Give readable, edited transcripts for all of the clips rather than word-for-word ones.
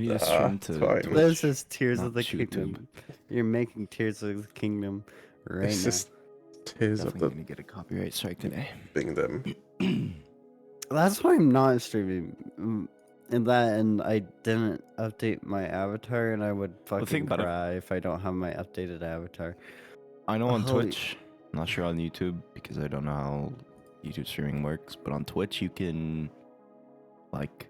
need to stream to fine. Twitch. This is Tears not of the YouTube. Kingdom. You're making Tears of the Kingdom right It's now. just tears of Definitely the gonna get a copyright strike today. kingdom. That's why I'm not streaming. And I didn't update my avatar, and I would fucking think about it. cry if I don't have my updated avatar. I know on Holy- Twitch, not sure on YouTube because I don't know how YouTube streaming works, but on Twitch you can like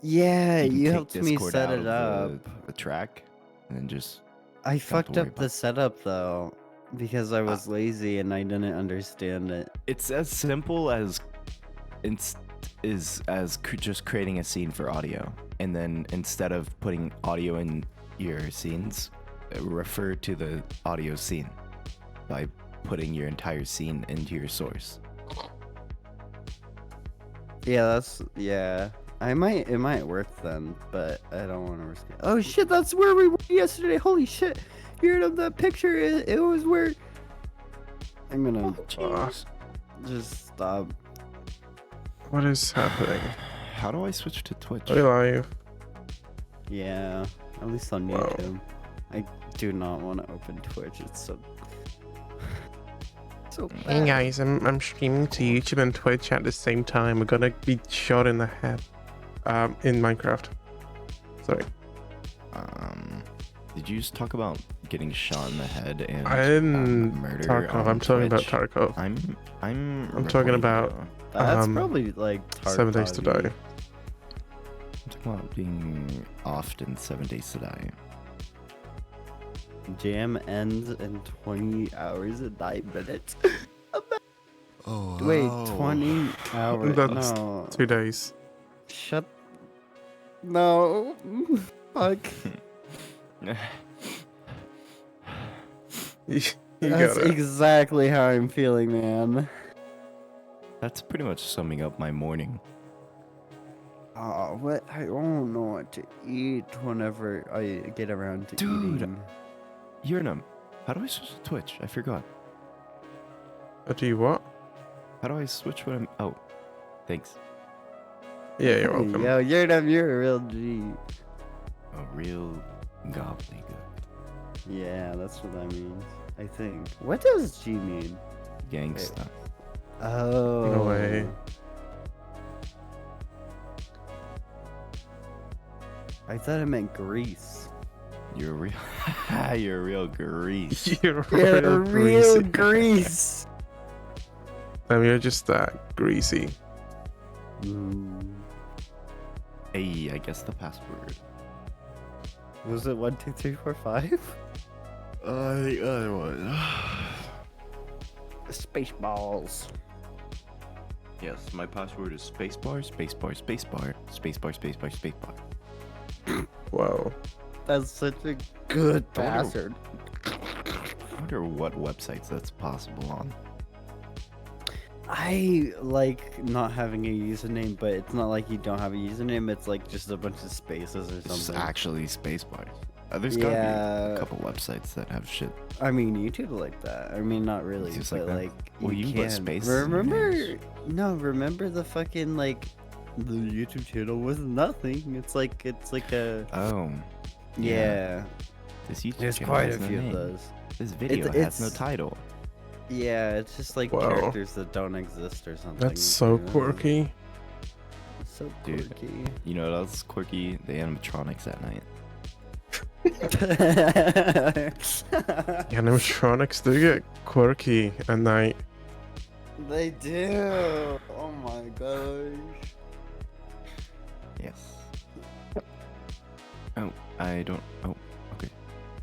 Yeah, you can you take helped me Discord set out it of up. the track and then just I to fucked worry up the about. setup though because I was lazy and I didn't understand it. it's as simple as just creating a scene for audio, and then instead of putting audio in your scenes, refer to the audio scene by putting your entire scene into your source. Yeah, it might work then, but I don't want to risk it. Oh shit, that's where we were yesterday. Holy shit. You're in the picture. It was where I'm gonna just stop. What is happening? How do I switch to Twitch? Are you live? Yeah, at least on Wow. YouTube. I do not want to open Twitch. It's so Hey bad. guys, I'm streaming to YouTube and Twitch at the same time. We're gonna be shot in the head. In Minecraft. Sorry. Did you just talk about getting shot in the head and I didn't murder Tarkov. on I'm talking about Twitch? Tarkov. I'm talking reporting about- you. That's Um, probably like 7 days to die. Tarkov-y. I'm talking about being offed in 7 days to die. Jam ends in 20 hours and 9 minutes. Oh, Wait, 20 hours? That's No. 2 days. Shut. No. Fuck. You That's got it. exactly how I'm feeling, man. That's pretty much summing up my morning. Oh, what? I don't know what to eat whenever I get around to Dude. eating. Yurnam, how do I switch to Twitch? I forgot. Do you what? How do I switch when I'm... Oh, thanks. Yeah, you're welcome. Yo, you're a real G. A real gobbledygook. Yeah, that's what that means. I think. What does G mean? Gangsta. Oh. No way. I thought it meant Greece. You're a real... You're a real grease. You're You're a real greasy. Greece. I mean, you're just that greasy. Hey, I guess the password. Was it 1, 2, 3, 4, 5? The other one. Spaceballs. Yes, my password is spacebar, spacebar, spacebar, spacebar, spacebar, spacebar. Wow. That's such a good I wonder- bastard. I wonder what websites that's possible on. I like not having a username, but it's not like you don't have a username. It's like just a bunch of spaces or It's just something. actually spacebar. There's gotta be Yeah. a couple websites that have shit. I mean, YouTube like that. I mean, not really, It's just but like that. like Well, you can put can. spaces in your Remember? names. No, remember the fucking like the YouTube channel was nothing. It's like a Oh, yeah. this YouTube There's channel quite has a no few name. of those. This video has no it's- title. Yeah, it's just like Wow. characters that don't exist or something. That's so you know? quirky. So Dude. quirky. You know what else is quirky? The animatronics at night. Animatronics do get quirky at night. They do. Oh my gosh. Yes. Oh, I don't. Oh, okay.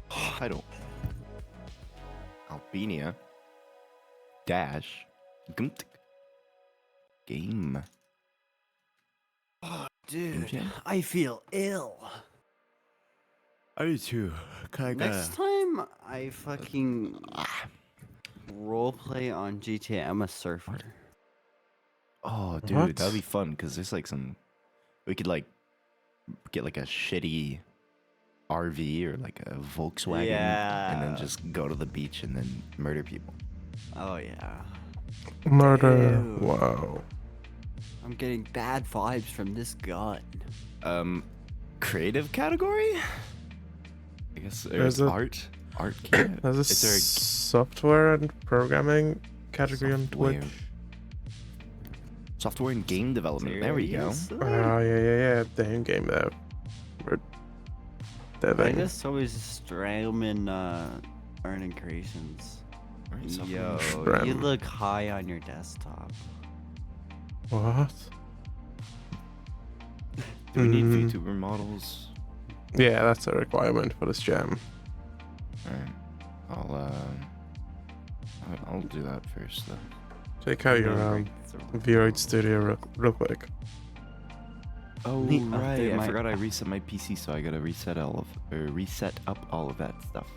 Title. Albania. Dash. Gumtik. Game. Dude, Jam? I feel ill. I do too. Next time I fucking roleplay on GTA, I'm a surfer. Oh, dude, What? that'd be fun because there's like some. We could like get like a shitty RV or like a Volkswagen, and then Yeah. just go to the beach and then murder people. Oh yeah. Murder. Ew. Wow. I'm getting bad vibes from this gun. creative category? I guess there's There's a- art. Art. Can There's a Is there a software and programming category on software? Twitch. Software and game development. There we go. Seriously? Oh yeah. Damn game there. We're I deving. just always Strowman earning creations. Alright, software Yo, and Stram. you look high on your desktop. What? Do we need Mhm. VTuber models? Yeah, that's a requirement for this jam. Alright. I'll do that first though. Check out your Void Studio real quick. Oh Me right, update I my- forgot I reset my PC, so I gotta reset up all of that stuff.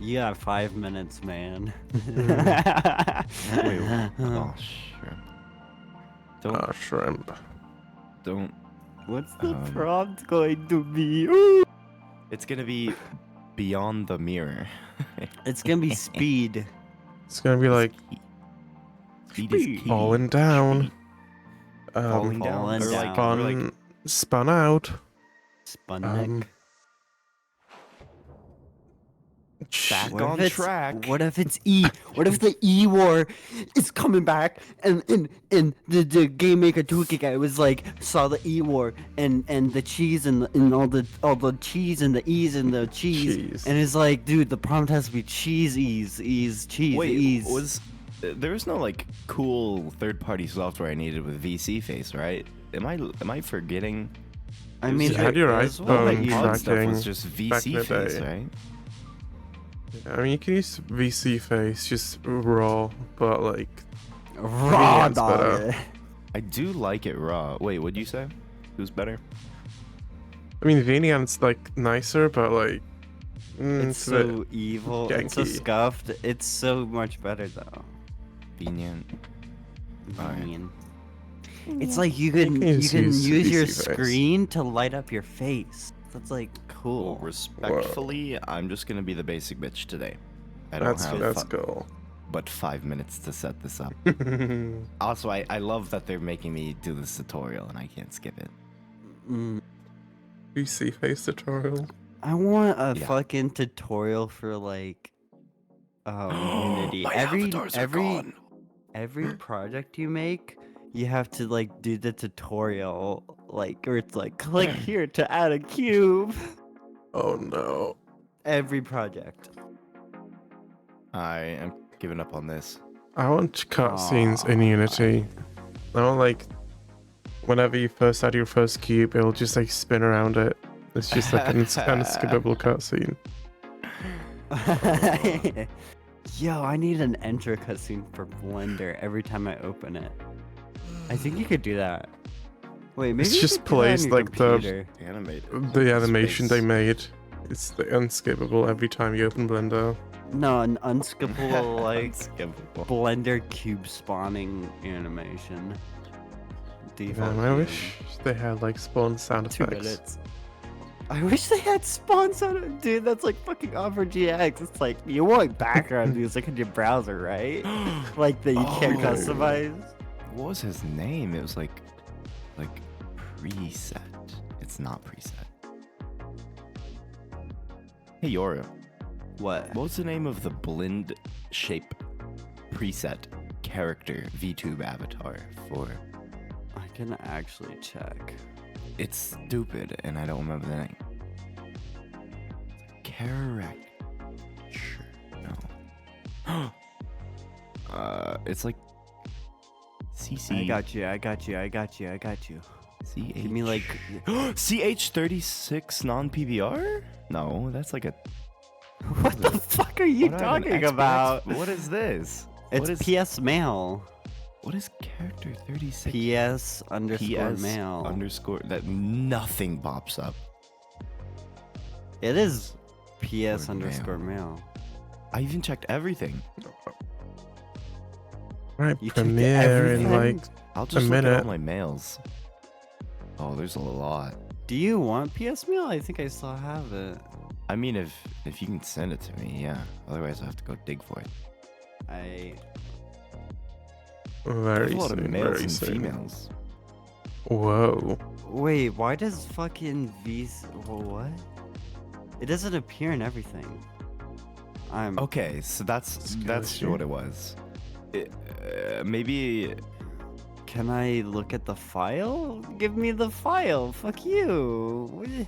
You got 5 minutes, man. Wait, oh shrimp. Ah, shrimp. Don't. What's the Um, prompt going to be? Ooh. It's gonna be beyond the mirror. It's gonna be speed. It's gonna be like Speed is key. falling down. Falling down. Falling Or like, down. or like Spun out. Sputnik. back What if on it's- track. What if it's E? What if the E war is coming back and the game maker Tuki guy was like saw the E war and the cheese and all the cheese and the E's and the cheese Cheese. and it's like, dude, the prompt has to be cheese cheese Wait, E's. was there was no like cool third-party software I needed with VC face, right? Am I forgetting? I it was mean, just- had your there's iPhone one that Like, you- pod stuff tracking was just back in VC the face, day. right? I mean, you can use VC face, just raw, but like raw Convenience better. dog. I do like it raw. Wait, what'd you say? Who's better? I mean, Vanian's like nicer, but like It's a bit- so evil. It's so janky. scuffed. It's so much better though. Convenient. I Alright. mean, it's like you can can just use use your VC face. screen to light up your face. That's like Well, cool. respectfully, I'm just gonna be the basic bitch today. I don't have that's cool. but 5 minutes to set this up. Also, I love that they're making me do this tutorial and I can't skip it. Mm, VC face tutorial. I want a Yeah. fucking tutorial for like Unity. My avatars are gone. Every project you make, you have to like do the tutorial, like, or it's like click here to add a cube. Oh no. Every project. I am giving up on this. I want cutscenes in Aw. Unity. I want like whenever you first add your first cube, it'll just like spin around it. It's just like an unskippable cutscene. Yo, I need an enter cutscene for Blender every time I open it. I think you could do that. Wait, maybe It's you just could do that on plays your like the- computer. Animate. The animation they Space. made. It's the unskippable every time you open Blender. No, an unskippable like Unskippable. Blender cube spawning animation. Default. Man, I cube. wish they had like spawn sound 2 effects. minutes. I wish they had spawn sound. Dude, that's like fucking Offer GX. It's like you want background music in your browser, right? Like that you can't Oh. customize. What was his name? It was like preset. It's not preset. Hey Yoru, What? what was the name of the blend shape preset character VTube avatar for? I can actually check. It's stupid, and I don't remember the name. Character. No. It's like CC. I got you. I got you. I got you. I got you. CH. Give me like. CH36 non PBR? No, that's like a. What the fuck are you What do I have, an talking Xbox? about? What is this? It's what is, PS Mail. What is character 36? PS underscore PS mail. underscore that nothing pops up. It is PS Underscore underscore mail. I even checked everything. Right, You checked Premiere in everything? like I'll just look at minute. all my mails. Oh, there's a lot. Do you want PS Mail? I think I still have it. I mean, if you can send it to me, yeah. Otherwise, I have to go dig for it. I very There's a lot soon. of males Very and soon. females. Whoa. Wait, why does fucking what? It doesn't appear in everything. I'm Okay, so that's what it was. Maybe. Can I look at the file? Give me the file. Fuck you. I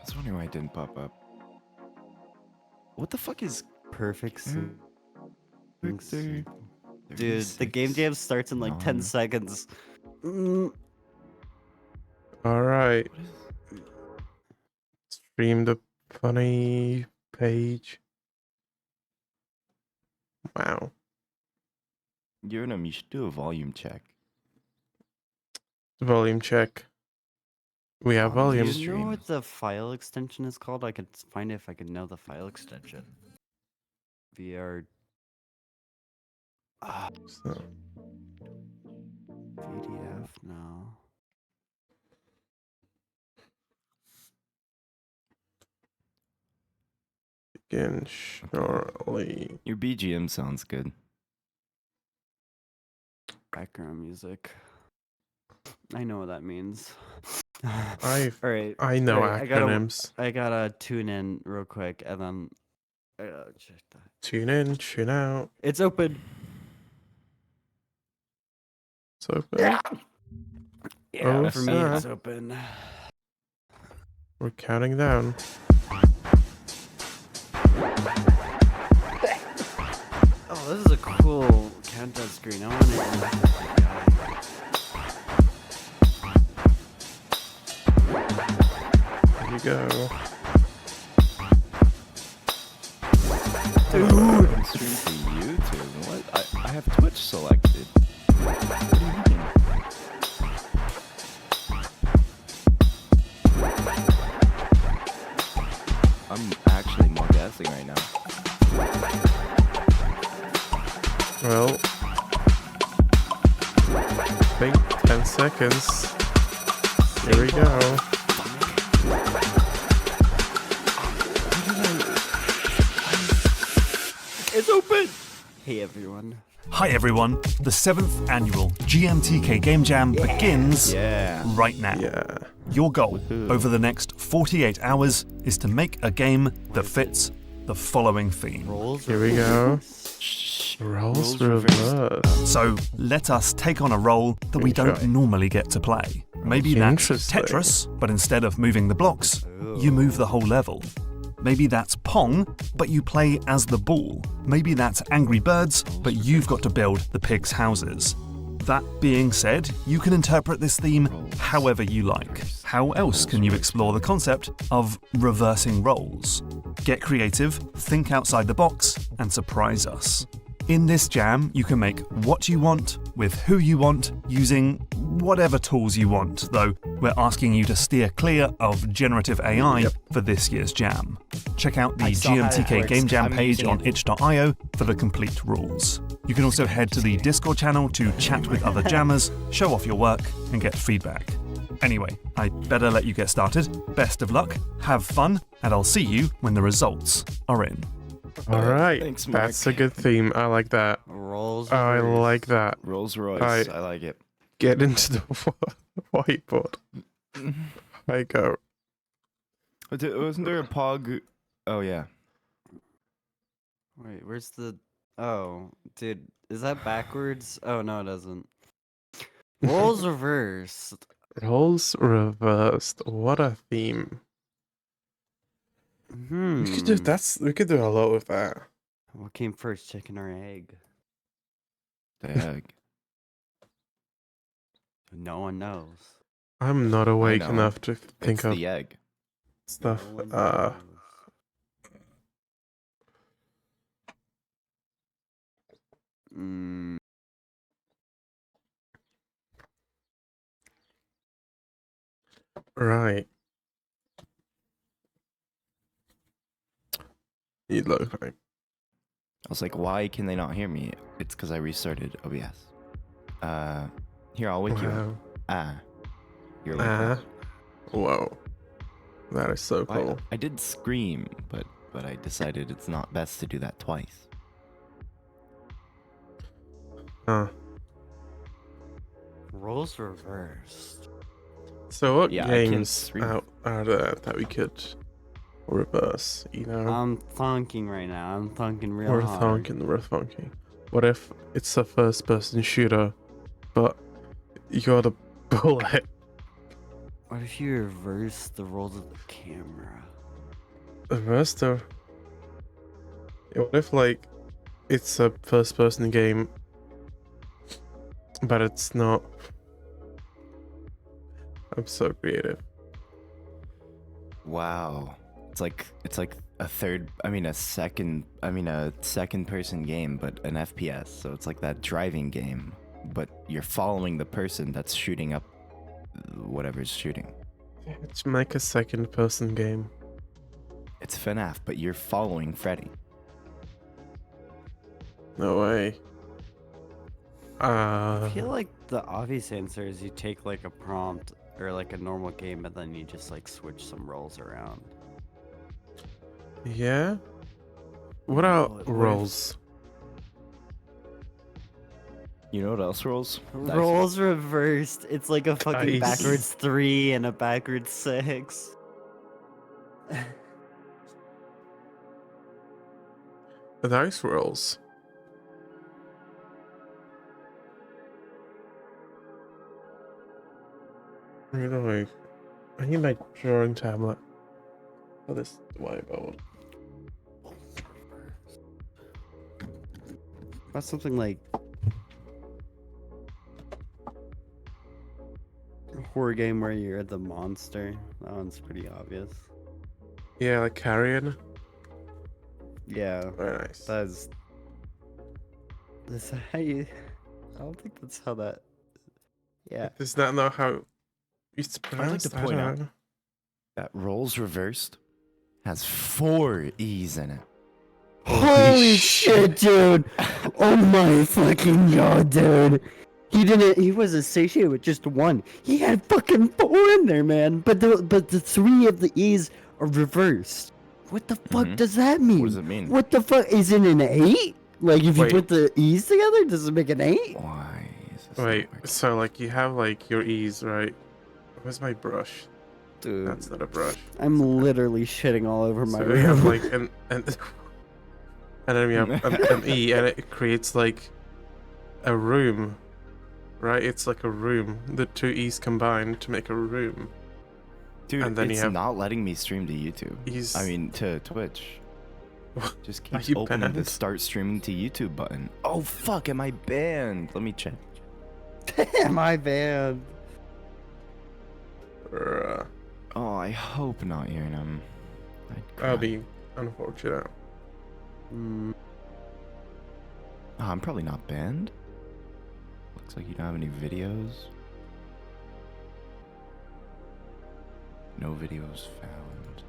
was wondering why it didn't pop up. What the fuck is Perfect sync. Victor? Dude, the game jam starts in like 10 seconds. Mm, All right. What is... Stream the funny page. Wow. Urinum, you should do a volume check. Volume check. We have Do volume. do you stream. know what the file extension is called? I could find it if I could know the file extension. VR. So, PDF? No. begin shortly. Your BGM sounds good. Background music. I know what that means. I Alright. I know Right, acronyms. I gotta tune in real quick and then I gotta check that. Tune in, tune out. It's open. It's open. Yeah, Oh, for me snap. it's open. We're counting down. Oh, this is a cool countdown screen. I want to. Here you go. Dude. I can stream to YouTube. What? I have Twitch selected. What do you mean? I'm actually more guessing right now. Well, I think 10 seconds. Here we go. It's open. Hey everyone. Hi everyone, the 7th annual GMTK Game Jam begins Yeah. right now. Yeah. Your goal Woohoo. over the next 48 hours is to make a game that fits the following theme. Rolls. Here we go. Roles Rolls reversed. reversed. So let us take on a role that we don't Enjoy. normally get to play. Maybe that's Interesting. Tetris, but instead of moving the blocks, you move the whole level. Maybe that's Pong, but you play as the ball. Maybe that's Angry Birds, but you've got to build the pigs' houses. That being said, you can interpret this theme however you like. How else can you explore the concept of reversing roles? Get creative, think outside the box, and surprise us. In this jam, you can make what you want, with who you want, using whatever tools you want, though we're asking you to steer clear of generative AI for this year's jam. Check out the I saw how it GMTK works. Game Jam I'm page using on it. itch.io for the complete rules. You can also head to the Discord channel to chat with other jammers, show off your work, and get feedback. Anyway, I better let you get started. Best of luck, have fun, and I'll see you when the results are in. All right. Thanks, Mark. That's a good theme. I like that. Rolls. I reversed. like that. Rolls Royce. Alright. I like it. Get into the whiteboard. I go. Wasn't there a Pog? Oh, yeah. Wait, where's the? Oh, dude, is that backwards? Oh no, it doesn't. Rolls reversed. Rolls reversed. What a theme. Hmm. We could do we could do a lot with that. What came first, chicken or egg? The egg. No one knows. I'm not awake know. enough to think It's of the egg. stuff. No one knows. Mm, Right. You look like. I was like, why can they not hear me? It's because I restarted OBS. Here, I'll wake you up. Wow. You're like, Whoa. That is so "Why?" cool. I did scream, but I decided it's not best to do that twice. Huh. Roles reversed. So what Yeah, I can't games stream. out are there that we could reverse? You know, I'm thunking right now. I'm thunking real we're hard. thunking, we're thunking. What if it's a first-person shooter, but you're the bullet? What if you reverse the roles of the camera? Reverse the. What if like it's a first-person game, but it's not? I'm so creative. Wow. It's like a second person game, but an FPS. So it's like that driving game, but you're following the person that's shooting up whatever's shooting. Let's make a second-person game. It's FNAF, but you're following Freddy. No way. I feel like the obvious answer is you take like a prompt or like a normal game, and then you just like switch some roles around. Yeah. What are What if- roles? You know what else rolls? Dice. Roles reversed. It's like a fucking Dice. backwards 3 and a backwards 6. The dice rolls. You know, like, I need my drawing tablet for this whiteboard. That's something like a horror game where you're the monster. That one's pretty obvious. Yeah, like carrion. Yeah, Very nice. that's how you. I don't think that's how that. Yeah. Does that know how it's I'd like pronounced? to I point don't out know. that rolls reversed has 4 E's in it. Holy shit, dude! Oh my fucking god, dude! He wasn't satiated with just one. He had fucking 4 in there, man. But the 3 of the E's are reversed. What the fuck Mhm. does that mean? What does it mean? What the fuck? Is it an 8? Like if Wait. you put the E's together, does it make an 8? Why is this not Wait, working? so like you have like your E's, right? Where's my brush? Dude, That's not a brush. I'm literally shitting all over my So we have room. like and then we have an E, and it creates like a room, right? It's like a room. The 2 E's combined to make a room. Dude, and then you it's have- not letting me stream to YouTube. E's. I mean, to Twitch. Just Are keeps you opening the banned? start streaming to YouTube button. Oh fuck, am I banned? Let me check. Am I banned? Uh, Oh, I hope not, Yurnam. that'll be unfortunate. Mm, Oh, I'm probably not banned. Looks like you don't have any videos. No videos found.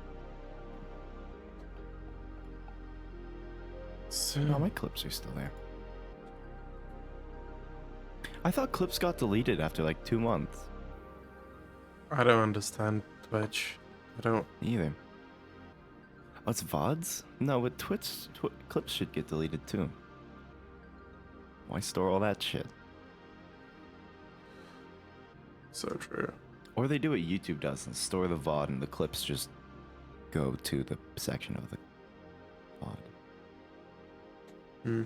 So No, my clips are still there. I thought clips got deleted after like 2 months. I don't understand Twitch. I don't. Either. Oh, it's VODs? No, but clips should get deleted too. Why store all that shit? So true. Or they do what YouTube does and store the VOD and the clips just go to the section of the VOD. Hmm.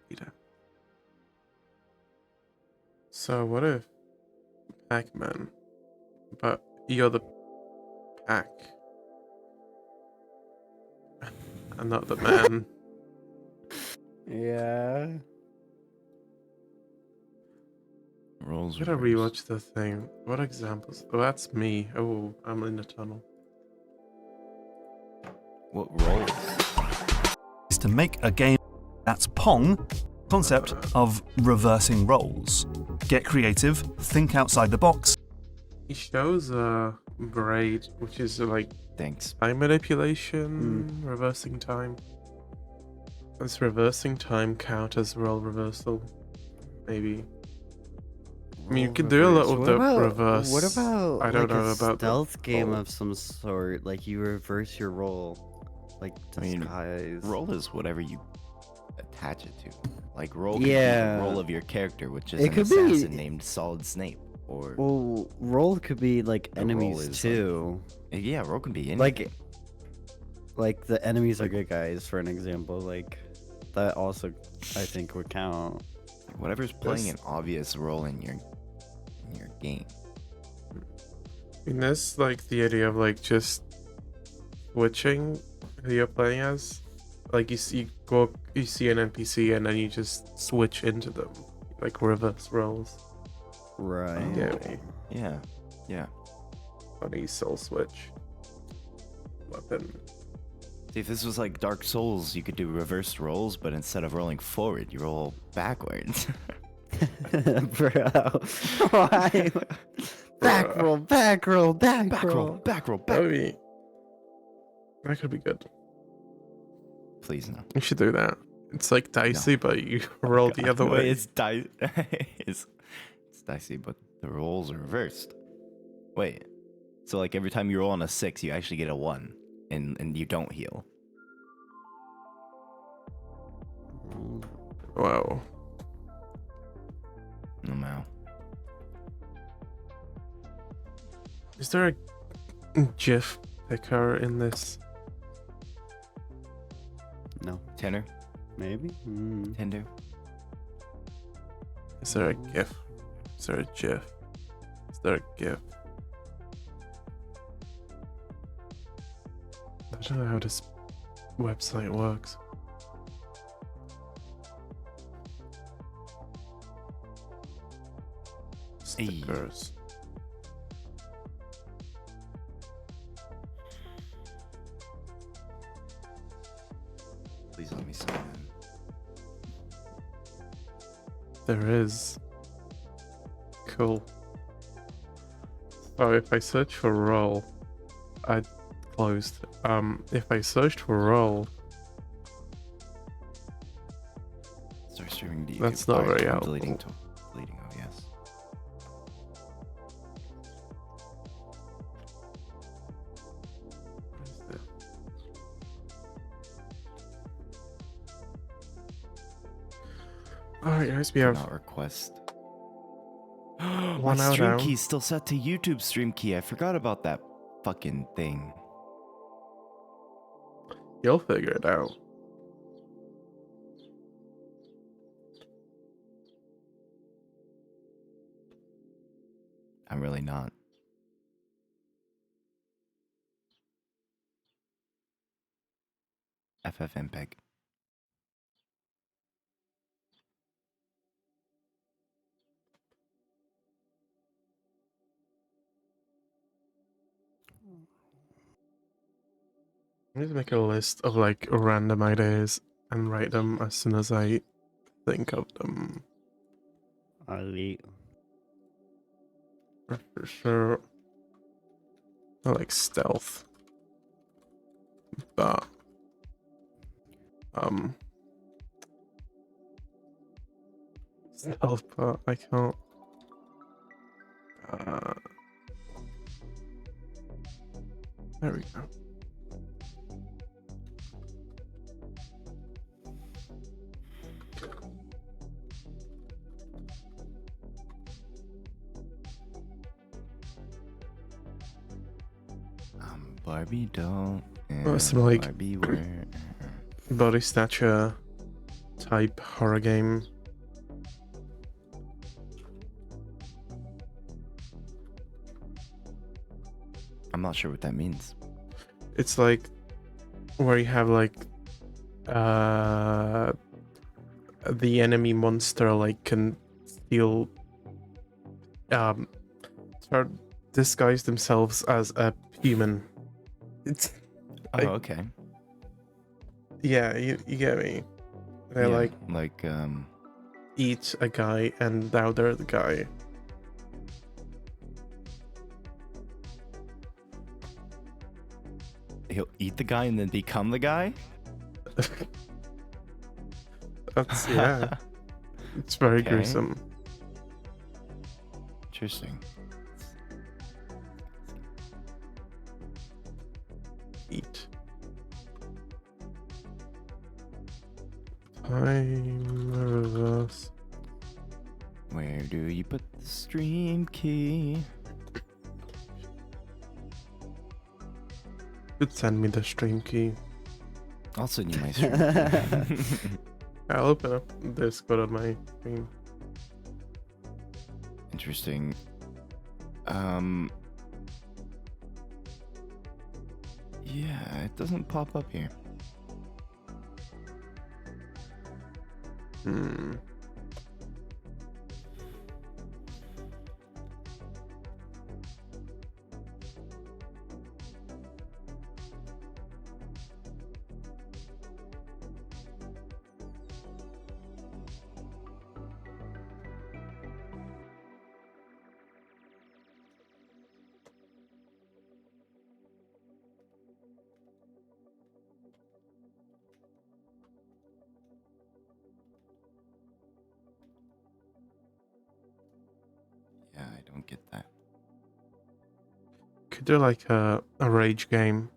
Yeah. So what if Pac-Man, but you're the Pac, and not the man? yeah. Rolls Gotta reversed. rewatch the thing. What examples? Oh, that's me. Oh, I'm in the tunnel. What rolls? Is to make a game that's Pong, concept of reversing roles. Get creative, think outside the box. He shows a braid, which is like Thanks. time manipulation, reversing time. Does reversing time count as role reversal? Maybe. I mean, you can do a lot with the reverse. What about I don't like know a about the stealth game role. of some sort? Like you reverse your role. like I mean, disguise. Roll is whatever you attach it to. Like roll could Yeah. be the role of your character, which is It an could be- assassin named Solid Snape. Or Well, roll could be like The role enemies is, too. yeah, roll can be anything. Like the enemies are good guys, for an example. Like that also, I think, would count. Whatever's playing This- an obvious role in your game. I mean, there's like the idea of like just switching who you're playing as. Like you see an NPC and then you just switch into them, like reverse roles. Right. Yeah. Yeah. Funny soul switch. Weapon. See, if this was like Dark Souls, you could do reversed rolls, but instead of rolling forward, you roll backwards. Bro. Why? Back roll, back roll, back, back roll, back roll, back. That could be good. Please no. You should do that. It's like dicey, but you roll the other Wait, way. it's it's dicey, but the rolls are reversed. Wait. So like every time you roll on a 6, you actually get a 1, and you don't heal. Wow. No. Is there a GIF picker in this? No, Tenor? maybe. Tender? Is there a GIF? Is there a GIF? Is there a GIF? I don't know how this website works. Hey. Stickers. Please let me sign in. There is. Cool. So if I search for roll, I closed. If I searched for roll, Start streaming to YouTube. That's not Alright, very I'm deleting helpful. deleting OBS. what is this? Alright guys, we Do have not request. One My hour stream now. key's still set to YouTube stream key. I forgot about that fucking thing. You'll figure it out. I'm really not. FFmpeg. I need to make a list of like random ideas and write them as soon as I think of them. Ali. For sure. I like stealth. But stealth, but I can't. There we go. Barbie doll. Oh, some like Barbie wear. body snatcher type horror game. I'm not sure what that means. It's like where you have like the enemy monster like can steal try to disguise themselves as a human. It's Oh, Like- okay. yeah, you get me. They Yeah, like eat a guy and now they're the guy. he'll eat the guy and then become the guy. That's yeah. It's very Okay. gruesome. Interesting. Eat. Time reverse. Where do you put the stream key? Could send me the stream key. I'll send you my stream key. I'll open up Discord on my screen. Interesting. Yeah, it doesn't pop up here. Hmm. Yeah, I don't get that. Could do like a rage game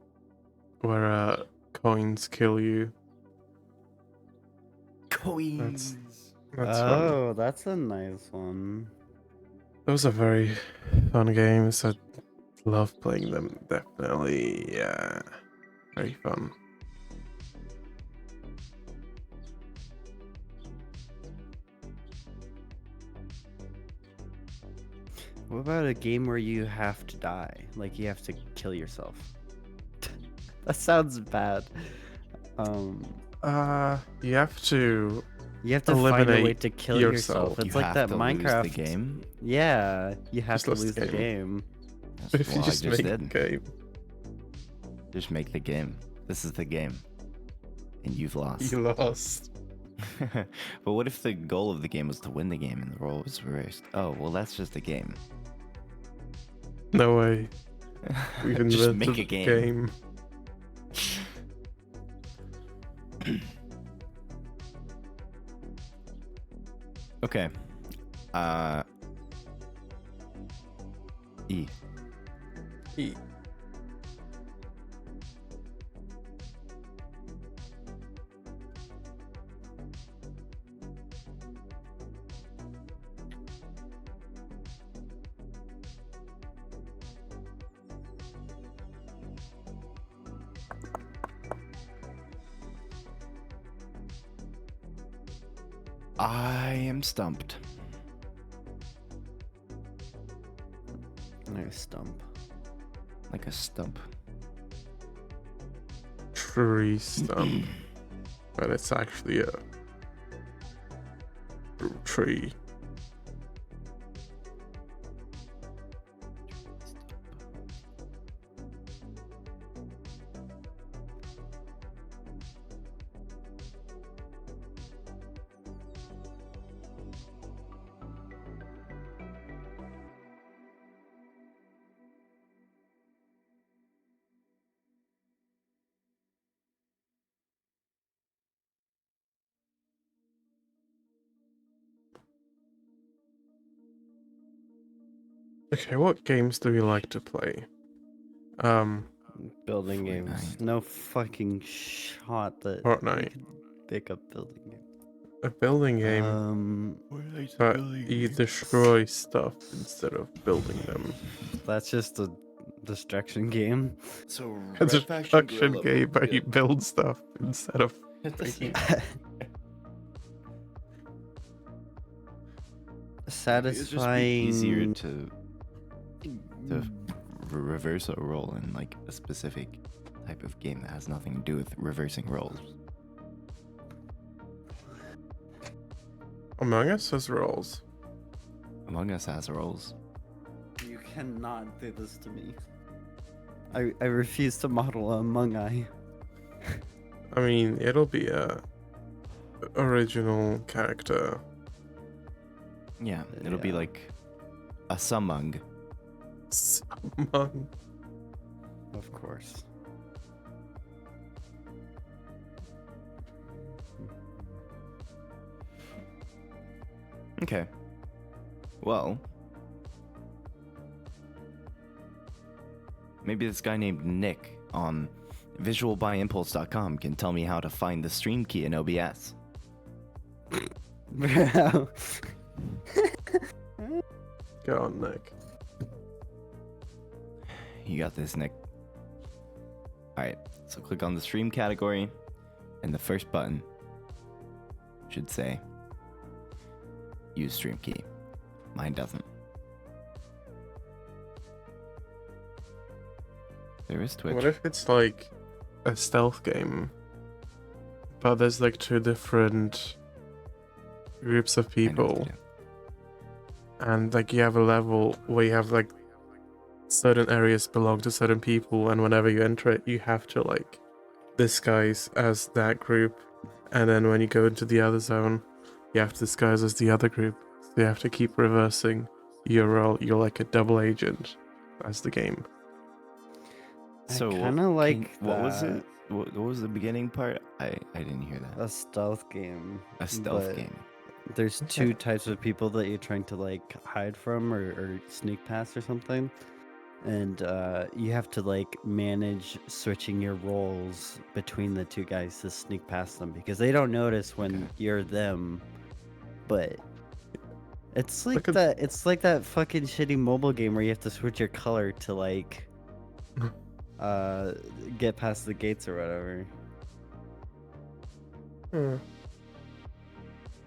where coins kill you. Coins. That's fun. Oh, that's a nice one. Those are very fun games. I love playing them. Definitely, yeah, very fun. What about a game where you have to die? Like you have to kill yourself. That sounds bad. You have to. You have to find a way Eliminate to kill yourself. yourself. It's You like have that to Minecraft lose the game. Yeah, you have Just to lost lose the the game. If you Well, I just make did. a game. Just make the game. This is the game. And you've lost. You lost. But what if the goal of the game was to win the game and the role was reversed? Oh, well, that's just a game. No way. We've Just invented make a game. Okay. E. E. I am stumped. Nice stump. Like a stump. Tree stump. But it's actually a tree. Okay, what games do we like to play? Building games. Fortnite. No fucking shot that Fortnite. you could pick up building games. A building game, but you destroy stuff instead of building them. That's just a destruction game. So It's a destruction game, but you build stuff instead of making. Satisfying. easier to reverse a roll in like a specific type of game that has nothing to do with reversing rolls. Among Us has rolls. Among Us has rolls. You cannot do this to me. I refuse to model Among I. I mean, it'll be a original character. Yeah, it'll be Yeah. like a summung. Among. Of course. Okay. Well, maybe this guy named Nick on visualbyimpulse.com can tell me how to find the stream key in OBS. Bro. Go on, Nick. You got this, Nick. Alright, so click on the stream category, and the first button should say use stream key. Mine doesn't. There is Twitch. What if it's like a stealth game, but there's like 2 different groups of I know what people, to do. and like you have a level where you have like certain areas belong to certain people, and whenever you enter it, you have to like disguise as that group, and then when you go into the other zone, you have to disguise as the other group. So you have to keep reversing your role. You're like a double agent as the game. So kind of like what was that. it? What was the beginning part? I didn't hear that. A stealth game. A stealth but game. There's 2 types of people that you're trying to like hide from or sneak past or something. And you have to like manage switching your roles between the 2 guys to sneak past them because they don't notice when Okay. you're them. But it's like Look at- that. It's like that fucking shitty mobile game where you have to switch your color to like get past the gates or whatever.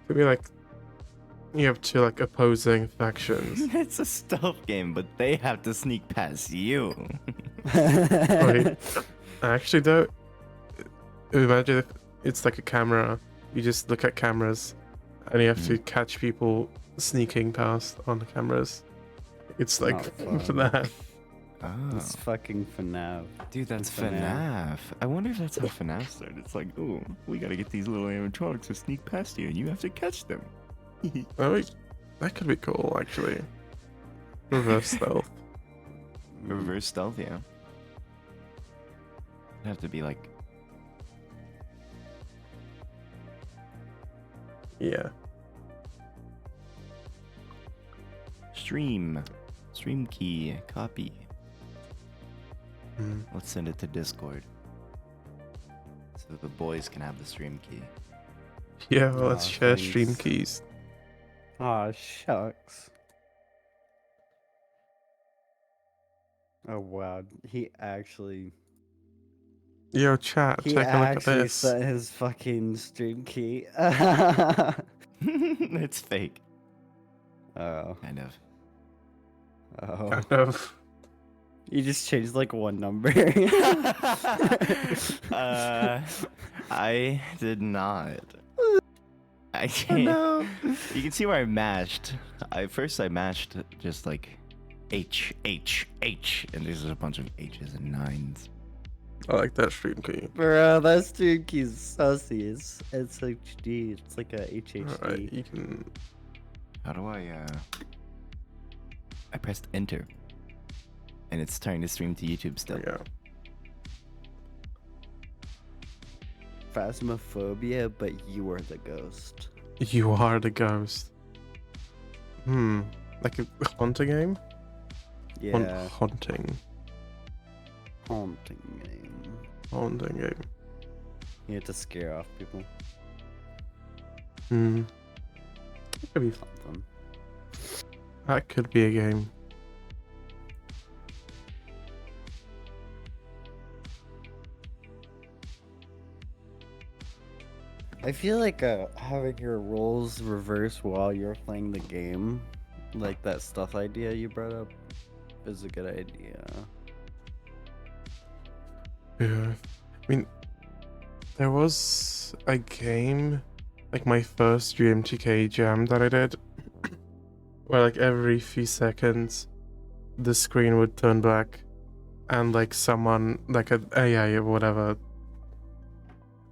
Could be like you have 2 like opposing factions. It's a stealth game, but they have to sneak past you. Right. Actually, though, imagine if it's like a camera. You just look at cameras, and you have to catch people sneaking past on the cameras. It's like Not fun. that. Oh, It's fucking FNAF. dude, that's FNAF. FNAF. I wonder if that's how FNAF started. It's like, oh, we gotta get these little animatronics to sneak past you, and you have to catch them. Oh, that could be cool, actually. Reverse stealth. Reverse stealth, yeah. It'd have to be like, Yeah. stream key, copy. Mm. Let's send it to Discord, so the boys can have the stream key. Yeah, well, let's Aw, share stream thanks. keys. Aw, shucks. Oh wow, he actually Yo, chat, take a look at actually this. set his fucking stream key. It's fake, Oh, kind of. oh. Kind of. You just changed like 1 number. I did not. I Oh, can't. no. You can see where I mashed. I mashed just like H, and there's a bunch of H's and 9s. I like that stream key. Bro, that stream key is sussy. It's HD. It's like a HHD. Alright, you can. How do I pressed enter, and it's starting to stream to YouTube still. Yeah. Phasmophobia, but you are the ghost. You are the ghost. Like a haunting game? Yeah, Haunting. haunting game. Haunting game. You have to scare off people. It could be Something. That could be a game. I feel like having your roles reverse while you're playing the game, like that stuff idea you brought up, is a good idea. Yeah. I mean, there was a game, like my first GMTK Jam that I did, where like every few seconds, the screen would turn black, and like someone, like an AI or whatever,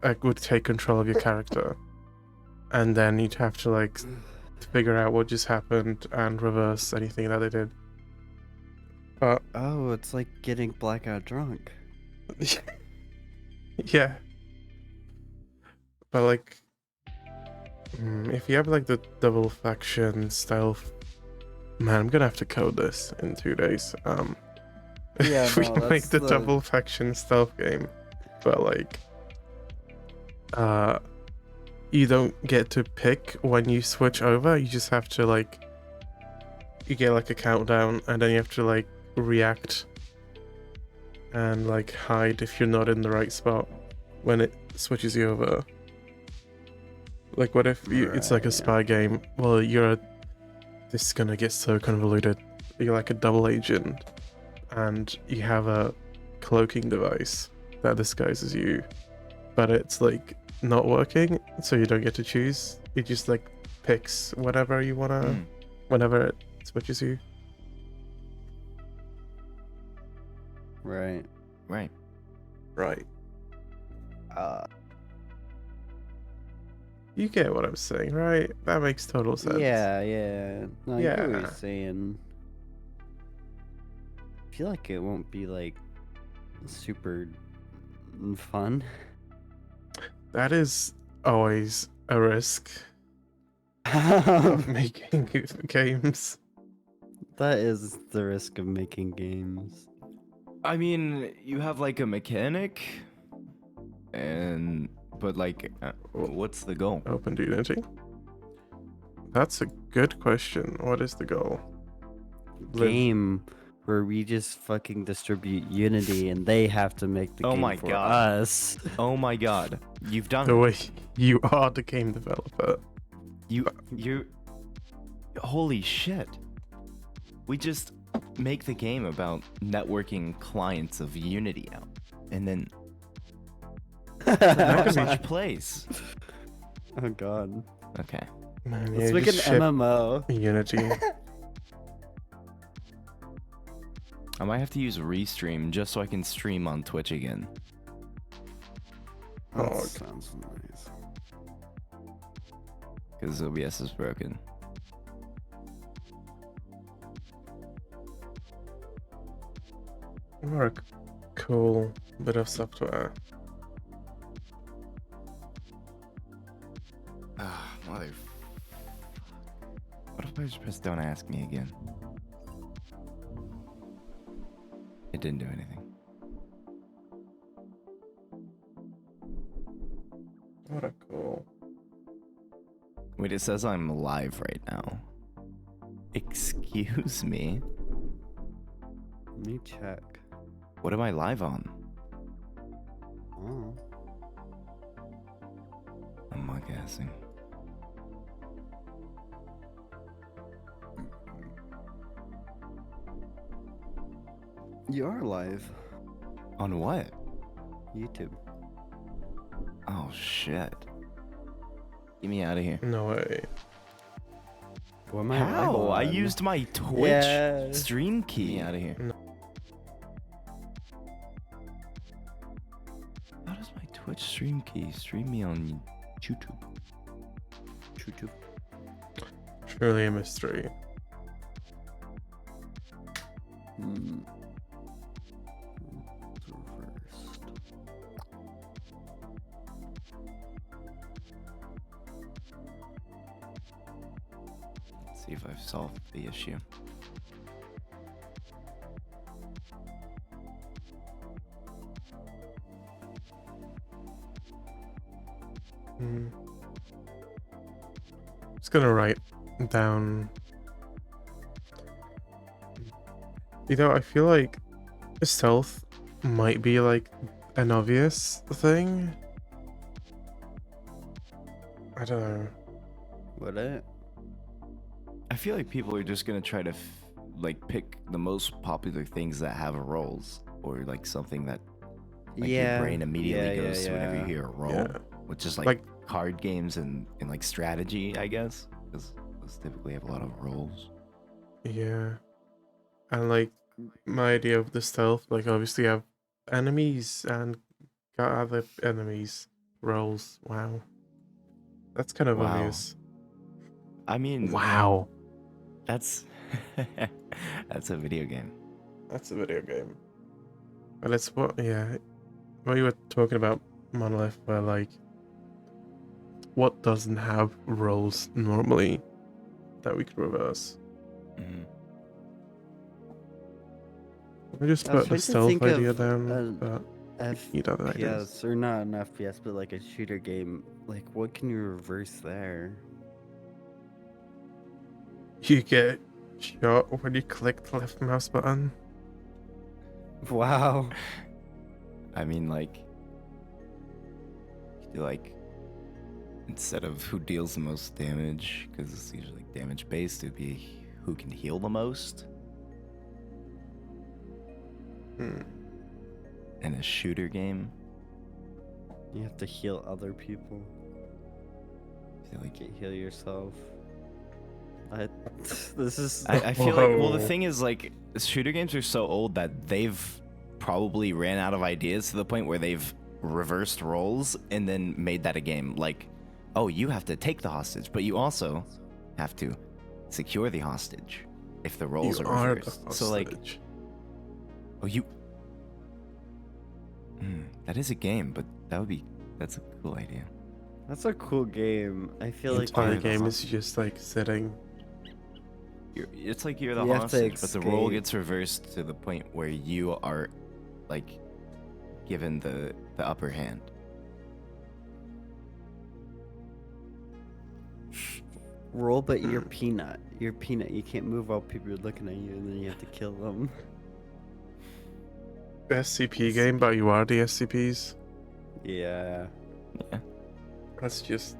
like would take control of your character, and then you'd have to like figure out what just happened and reverse anything that they did. But Oh, it's like getting blackout drunk. yeah. But like, if you have like the double faction stealth, man, I'm gonna have to code this in 2 days. Yeah, if we no, make that's the the- double faction stealth game, but like, you don't get to pick when you switch over. You just have to like, you get like a countdown, and then you have to like react and like hide if you're not in the right spot when it switches you over. Like, what if it's like a spy game? Well, this is gonna get so convoluted. You're like a double agent, and you have a cloaking device that disguises you, but it's like not working, so you don't get to choose. It just like picks whatever you wanna, whenever it switches you. Right. Right. Right. Uh, You get what I'm saying, right? That makes total sense. yeah. No, I get what Yeah. you're saying. I feel like it won't be like super fun. That is always a risk of making games. That is the risk of making games. I mean, you have like a mechanic, but like, what's the goal? Open to Unity? That's a good question. What is the goal? Game where we just fucking distribute Unity and they have to make the Oh game my for God. us. Oh my god, you've done The it. way you are the game developer. You, holy shit. We just make the game about networking clients of Unity out, and then That could each place. Oh god. Okay. Man, Let's yeah, make an just ship MMO. Unity. I might have to use Restream just so I can stream on Twitch again. That Oh, sounds nice. Because OBS is broken. What a cool bit of software. Ah, mother. What if I just press don't ask me again? It didn't do anything. What a cool. Wait, it says I'm live right now. Excuse me? Let me check. What am I live on? Oh. I'm not guessing. You are live. On what? YouTube. Oh shit. Get me out of here. No way. What am I live How? I on? used my Twitch Yeah. stream key. Get me out of here. No. How does my Twitch stream key stream me on YouTube? YouTube. Truly a mystery. Hmm. Reversed. Let's see if I've solved the issue. Just gonna write down. You know, I feel like stealth might be like an obvious thing. I don't know. What it? I feel like people are just gonna try to like pick the most popular things that have roles, or like something that like your brain immediately goes to whenever you hear a role, Yeah. which is like, Like- card games and like strategy, I guess, because those typically have a lot of roles. Yeah. And like my idea of the stealth, like obviously you have enemies and got other enemies roles. Wow. That's kind of Wow. obvious. I mean, Wow. that's that's a video game. That's a video game. But it's what you were talking about, Monolith, where like what doesn't have roles normally that we could reverse. Mhm. We just I was put the trying to stealth think idea of, down. But You know what that is. FPS, or not an FPS, but like a shooter game. Like, what can you reverse there? You get shot when you click the left mouse button. Wow. I mean, like, you do, like, instead of who deals the most damage, because it's usually damage based, it'd be who can heal the most. Hmm. In a shooter game, You have to heal other people. I feel like You can't heal yourself. This is. I feel like, well, the Whoa. thing is, like, shooter games are so old that they've probably ran out of ideas to the point where they've reversed roles and then made that a game. Like, oh, you have to take the hostage, but you also have to secure the hostage if the roles You are are the reversed. So, like, hostage. oh, you. That is a game, but that's a cool idea. That's a cool game. I feel The like entire you're the game is hostage. just like sitting. It's like you're the You have to hostage, but the role escape. gets reversed to the point where you are, like, given the upper hand. roll, but you're Peanut. You're Peanut. You can't move while people are looking at you, and then you have to kill them. SCP game, but you are the SCPs. Yeah. Yeah, That's just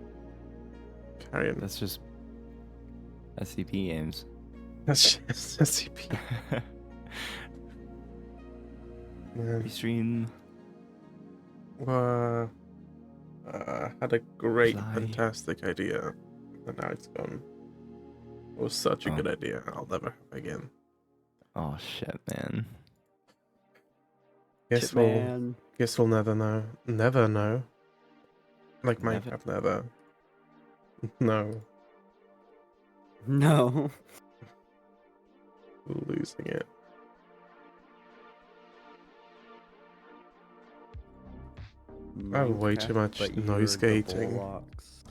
carrying. that's just SCP games. That's just SCP. Man. Restream. Had a great, Fly. fantastic idea, and now it's gone. It was such a Oh. good idea. I'll never have again. Oh shit, man. Guess Shit, we'll man. guess we'll never know. Never know. Like Never- Minecraft never. No. No. We're losing it. I have way too Minecraft, much but you're noise the gating. bullocks.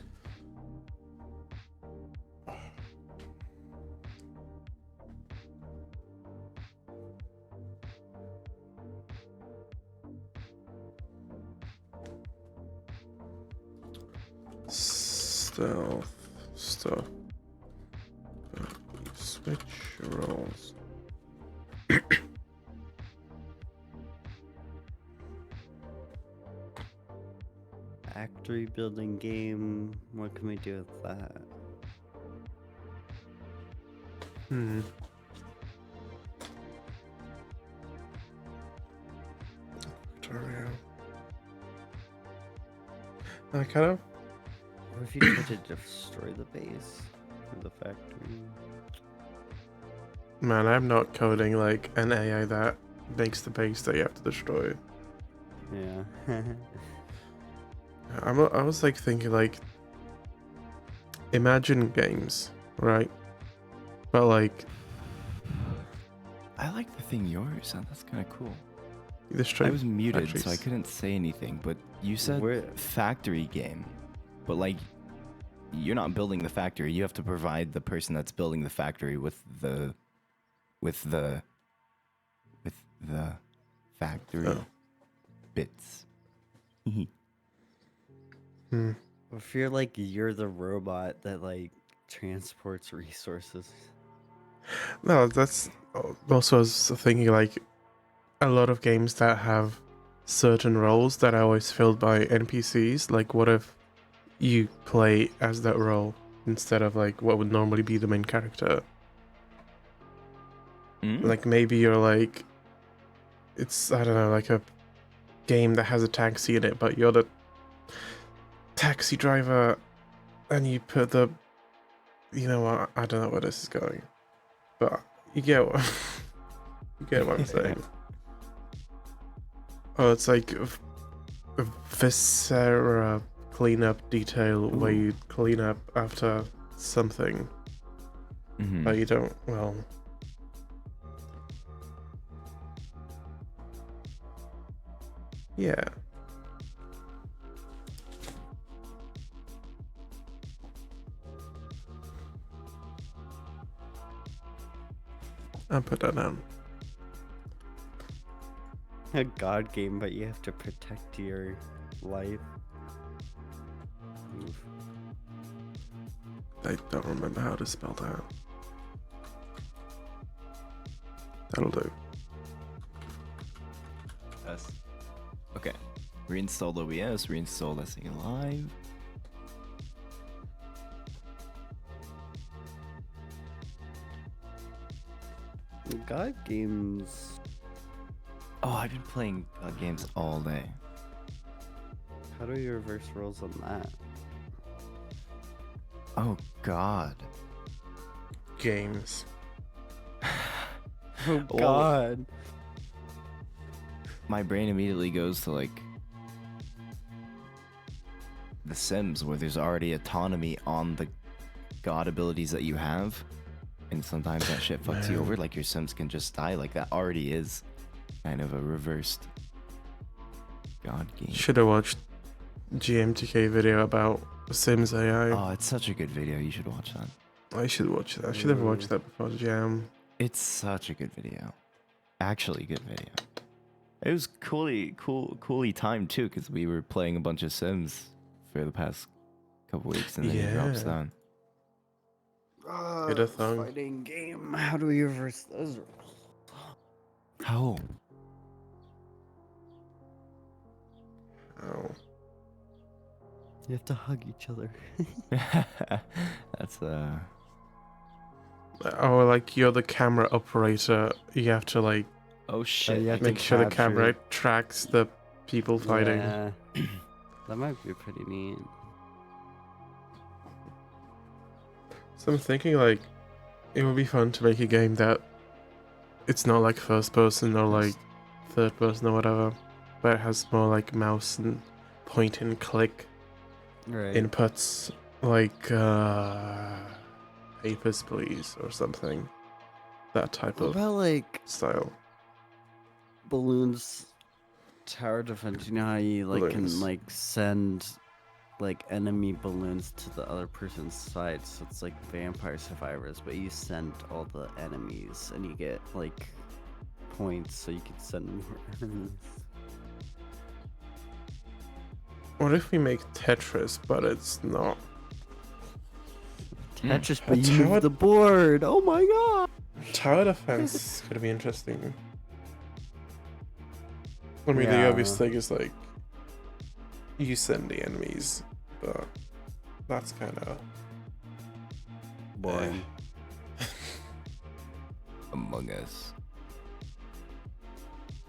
Stealth stuff. Switch roles. Factory building game. What can we do with that? Hmm. Tutorial. I kind of. What if you tried to destroy the base of the factory? Man, I'm not coding like an AI that makes the base that you have to destroy. Yeah. I was like thinking like, imagine games, right? But like I like the thing yours. That's kind of cool. you destroy I was muted, so I factories. couldn't say anything. But you said Where- factory game, but like, you're not building the factory. You have to provide the person that's building the factory with the factory Oh. bits. Hmm. What if you're like you're the robot that like transports resources? No, that's also I was thinking like a lot of games that have certain roles that are always filled by NPCs. Like, what if you play as that role instead of like what would normally be the main character? Mm? Like maybe you're like, it's I don't know, like a game that has a taxi in it, but you're the taxi driver, and you put the, you know what? I don't know where this is going, but you get what you get what I'm saying. Oh, it's like a viscera cleanup detail where Ooh. you clean up after something, Mhm. but you don't. Well, yeah. I'll put that down. a god game, but you have to protect your life. Oof. I don't remember how to spell that. That'll do. Yes. Okay. Reinstall OBS, reinstall this thing live. God games. Oh, I've been playing games all day. How do you reverse roles on that? Oh God. Games. Oh God. My brain immediately goes to like The Sims, where there's already autonomy on the god abilities that you have, and sometimes that shit fucks you Man. over. Like your Sims can just die. Like that already is kind of a reversed god game. Should have watched GMTK video about Sims AI. Oh, it's such a good video. You should watch that. I should watch that. I should have watched that before the jam. It's such a good video. Actually, good video. It was coolly timed too, because we were playing a bunch of Sims for the past couple weeks, and then it drops Yeah. down. Get a thong. Fighting game. How do we reverse those roles? How? Oh. You have to hug each other. That's Oh, like you're the camera operator. You have to like oh shit. you have to make sure the capture camera it. tracks the people fighting. Yeah. That might be pretty neat. So I'm thinking like it would be fun to make a game that it's not like first person or like third person or whatever, but it has more like mouse and point and click Right. inputs, like Papers, Please or something. That type What of about like style. balloons, tower defense? You know how you like Balloons. can like send like enemy balloons to the other person's side, so it's like Vampire Survivors, but you send all the enemies and you get like points, so you can send more enemies. What if we make Tetris, but it's not? Tetris, but you Tower- move the board. Oh my god! Tower defense could be interesting. I mean, the Yeah. obvious thing is like you send the enemies, but that's kind of Boring. Among Us.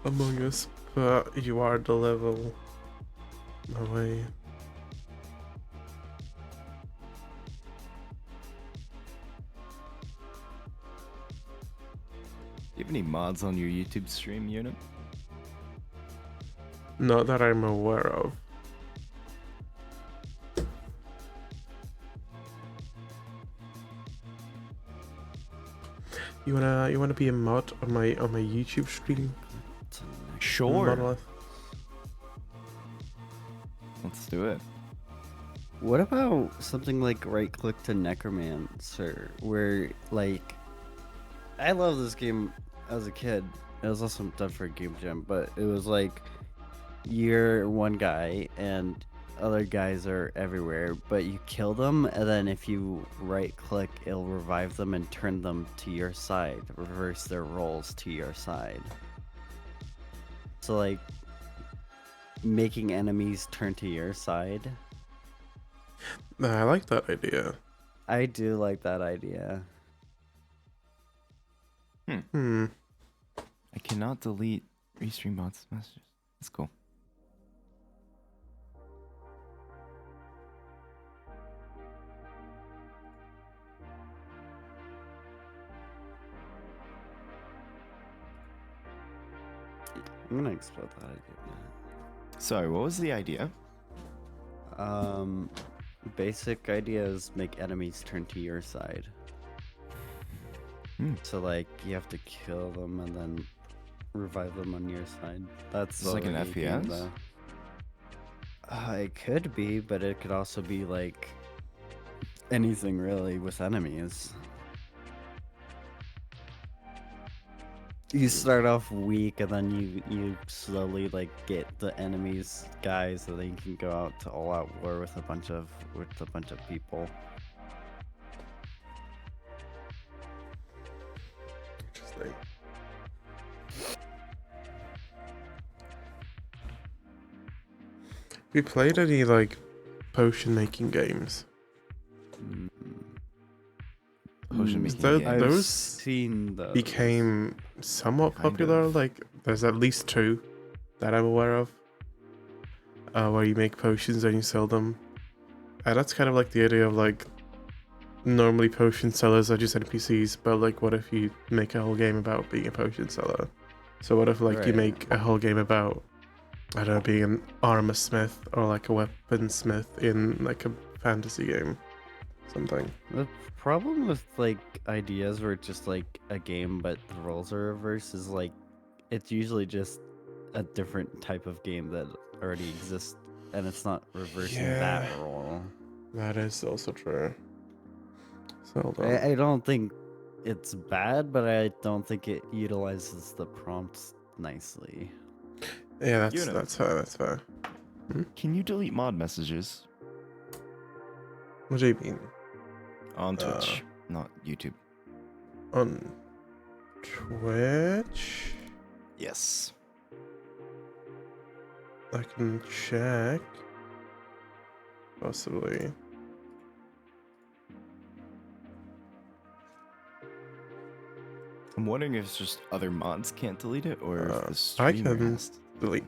Among Us, but you are the level away. Do you have any mods on your YouTube stream, Unit? Not that I'm aware of. You wanna be a mod on my YouTube stream? Monolith? Let's do it. What about something like right click to Necromancer, where like I love this game as a kid. It was also done for a Game Jam, but it was like you're one guy and other guys are everywhere, but you kill them, and then if you right click, it'll revive them and turn them to your side, reverse their roles to your side. So like making enemies turn to your side. Nah, I like that idea. I do like that idea. Hmm. I cannot delete restream bots messages. That's cool. I'm gonna explore that idea. Sorry, what was the idea? Basic idea is make enemies turn to your side. So like you have to kill them and then revive them on your side. That's Is this like an already a game, FPS? though. It could be, but it could also be like anything really with enemies. You start off weak, and then you slowly like get the enemies guys, so then you can go out to all out war with a bunch of people. Interesting. We played any like potion making games? Potion making Tho- games. I've those seen those. became somewhat Kind popular. of. Like, there's at least 2 that I'm aware of, where you make potions and you sell them. And that's kind of like the idea of like, normally potion sellers are just NPCs, but like, what if you make a whole game about being a potion seller? So what if like you Right. make a whole game about, I don't know, being an armor smith or like a weaponsmith in like a fantasy game, something. The problem with like ideas where it's just like a game but the roles are reversed is like it's usually just a different type of game that already exists and it's not reversing that Yeah. role. That is also true. So hold on. I don't think it's bad, but I don't think it utilizes the prompts nicely. Yeah, You know. that's fair. That's fair. Can you delete mod messages What do you mean? on Twitch, not YouTube? On Twitch? Yes. I can check. Possibly. I'm wondering if it's just other mods can't delete it, or if the I streamer can has to. delete.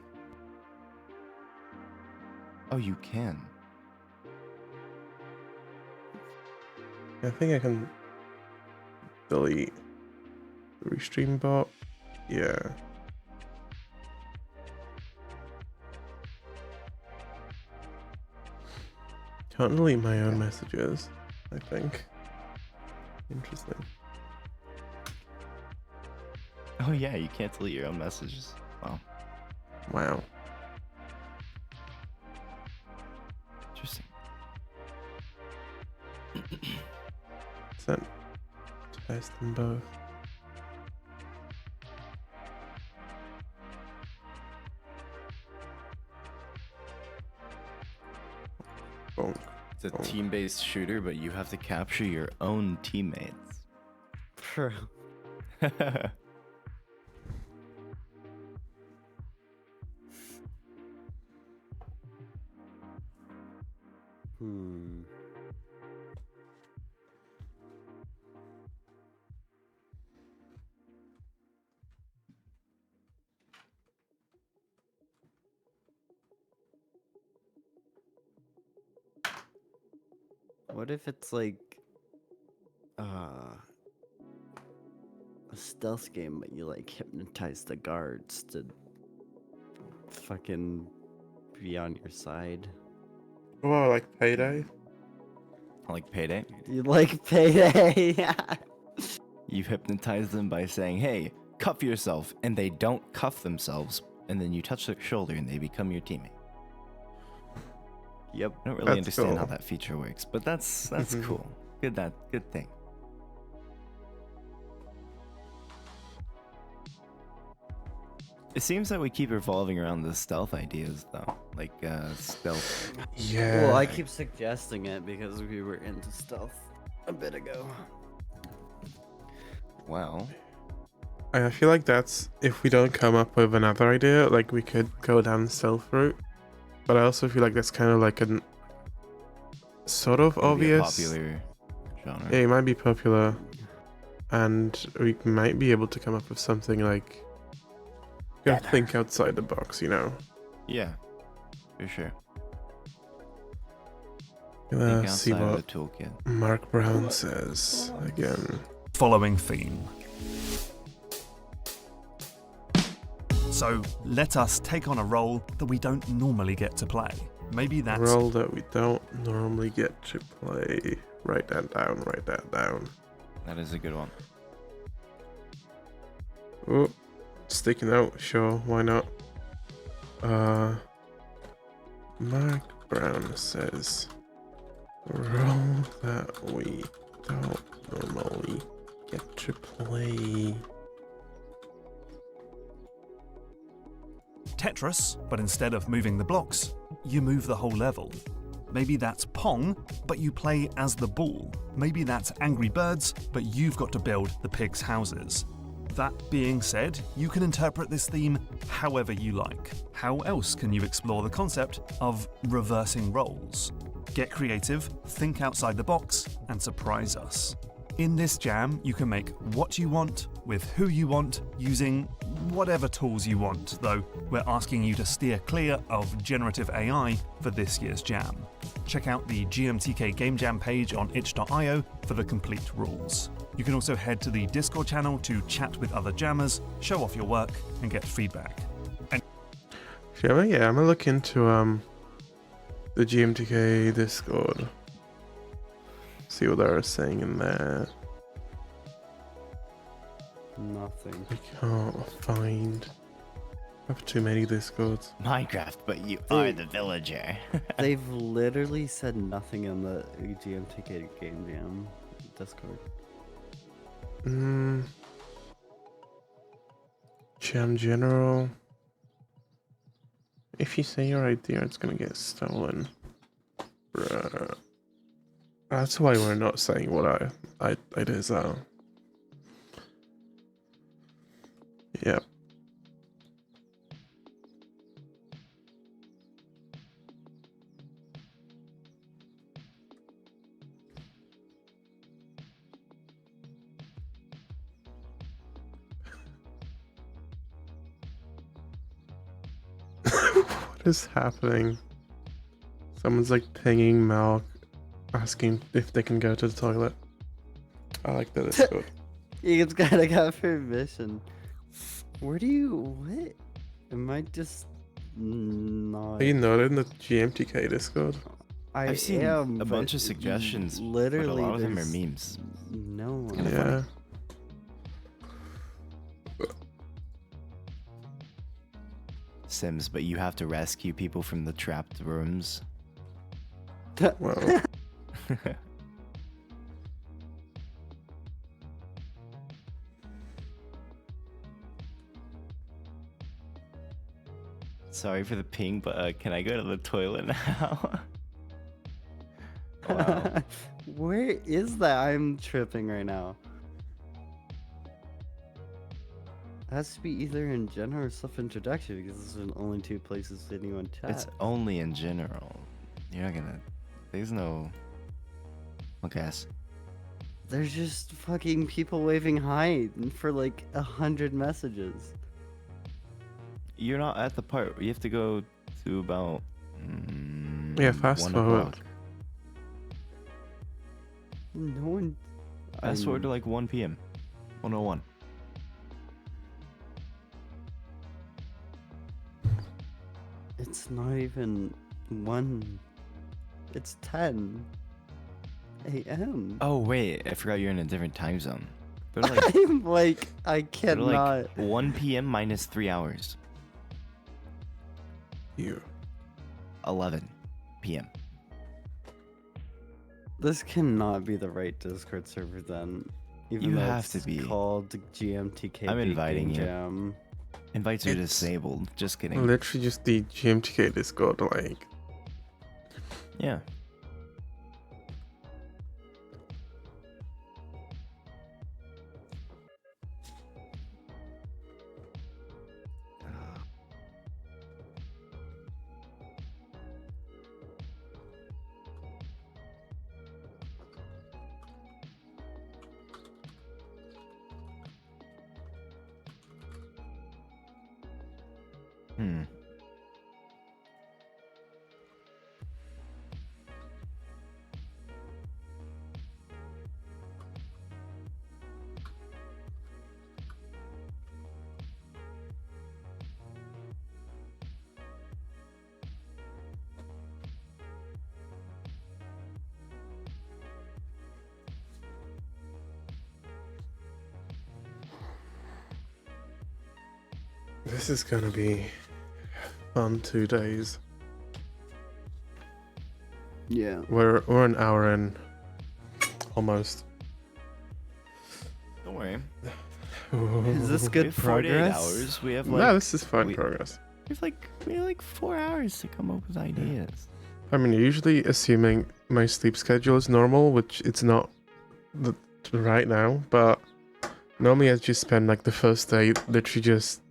Oh, you can. I think I can delete the restream bot. Yeah. Can't delete my own messages, I think. Interesting. Oh yeah, you can't delete your own messages. Wow, Wow. interesting. Sent. Test them both. Bonk. It's a Oh. team-based shooter, but you have to capture your own teammates. Hmm. What if it's like a stealth game, but you like hypnotize the guards to fucking be on your side? Oh, like Payday? Like Payday, You like Payday? you hypnotize them by saying, "Hey, cuff yourself," and they don't cuff themselves, and then you touch their shoulder and they become your teammate. Yep. I don't really That's understand how cool. that feature works, but that's cool. Good thing. It seems that we keep revolving around the stealth ideas, though. Like, stealth. Yeah. Well, I keep suggesting it because we were into stealth a bit ago. Well, I feel like that's, if we don't come up with another idea, like we could go down the stealth route. But I also feel like that's kind of like an sort of it'll be a obvious. popular genre. Yeah, it might be popular, and we might be able to come up with something like. You gotta think outside the box, you know. Yeah, for sure. Let's Think see outside of what the toolkit. Mark Brown says again. Following theme. So let us take on a role that we don't normally get to play. Maybe that's Role that we don't normally get to play. Write that down. Write that down. That is a good one. Oh, sticking out. Sure, why not? Mark Brown says, role that we don't normally get to play. Tetris, but instead of moving the blocks, you move the whole level. Maybe that's Pong, but you play as the ball. Maybe that's Angry Birds, but you've got to build the pigs' houses. That being said, you can interpret this theme however you like. How else can you explore the concept of reversing roles? Get creative, think outside the box, and surprise us. In this jam, you can make what you want, with who you want, using whatever tools you want, though we're asking you to steer clear of generative AI for this year's jam. Check out the GMTK Game Jam page on itch.io for the complete rules. You can also head to the Discord channel to chat with other jammers, show off your work, and get feedback. Yeah, I'm gonna look into the GMTK Discord. See what they're saying in there. Nothing. I can't find. I have too many Discords. Minecraft, but you are the villager. They've literally said nothing in the GMTK Game Jam Discord. Jam General. If you say your idea, it's gonna get stolen. Bruh. That's why we're not saying what it is. Yep. What is happening? Someone's like pinging Malk, asking if they can go to the toilet. I like that it's good. Egan's gotta get permission. Where do you... what? Am I just... not... Are you not in the GMTK Discord? I've seen am, a but bunch of suggestions, literally, but a lot of them are there's memes. No one. kinda Yeah. Sims, but you have to rescue people from the trapped rooms. Well, Sorry for the ping, but can I go to the toilet now? Wow. Where is that? I'm tripping right now. It has to be either in general or self-introduction because this is the only two places anyone chat. It's only in general. You're not gonna. There's no. Okay. There's just fucking people waving hi for like 100 messages. You're not at the part. You have to go to about. Yeah, fast 1 forward. o'clock. No one. Fast forward to like 1 p.m. 101. It's not even 1. It's 10 a.m. Oh wait, I forgot you're in a different time zone. Go to like, I'm like, I go to cannot. like 1 p.m. minus 3 hours. you. 11 p.m. This cannot be the right Discord server then. Even You though have it's to be. called GMTK I'm inviting Game you. Jam. Invites are It's- disabled. Just kidding. Literally just the GMTK Discord, like. Yeah. Hmm. This is gonna be fun 2 days. Yeah. We're an hour in. Almost. Don't worry. Is this We good have 48 progress? hours. We have like. No, this is fine we- progress. we have like 4 hours to come up with ideas. I mean, usually assuming my sleep schedule is normal, which it's not right now, but normally I just spend like the first day literally just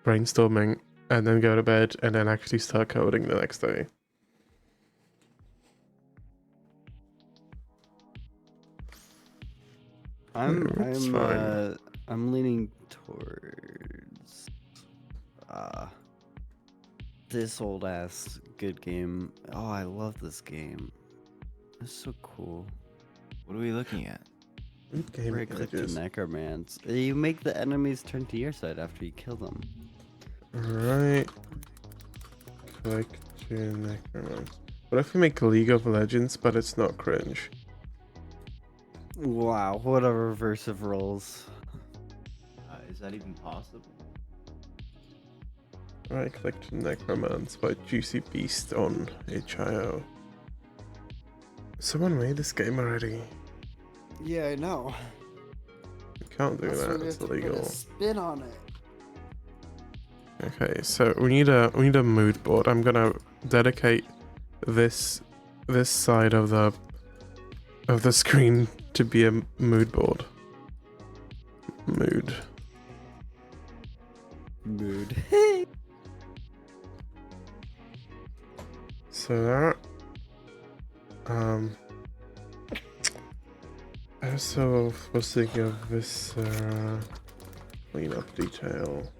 brainstorming and then go to bed and then actually start coding the next day. It's fine. I'm leaning towards this old ass good game. Oh, I love this game. It's so cool. What are we looking at? Game Right click to images. necromance. You make the enemies turn to your side after you kill them. Right. Click to necromance. What if we make League of Legends, but it's not cringe? Wow, what a reverse of roles. Is that even possible? Right click to necromance by Juicy Beast on HIO. Someone made this game already. Yeah, I know. You can't do that, it's illegal. Spin on it. Okay, so we need a mood board. I'm gonna dedicate this side of the screen to be a mood board. Mood. So that I also was thinking of this cleanup detail.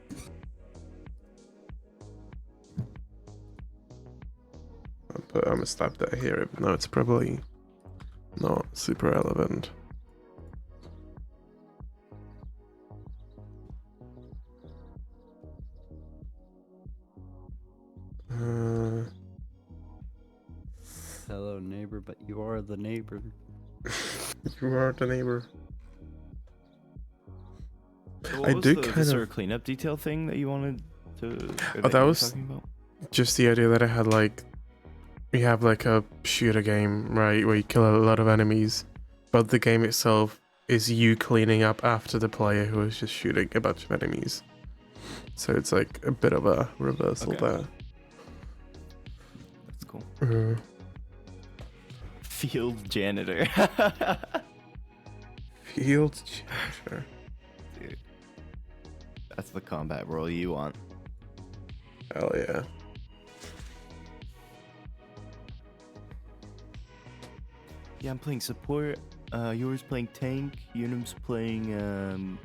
But I'm gonna stop that here, even though it's probably not super relevant. Hello, neighbor, but you are the neighbor. You are the neighbor. So what I was do the kind sort of of cleanup detail thing that you wanted to. Oh, that you were was talking about? just the idea that I had like we have like a shooter game, right, where you kill a lot of enemies, but the game itself is you cleaning up after the player who is just shooting a bunch of enemies. So it's like a bit of a reversal there. That's cool. Uh, Field janitor. Field janitor. Dude. That's the combat role you want. Hell yeah. Yeah, I'm playing support. Yours playing tank. Unum's playing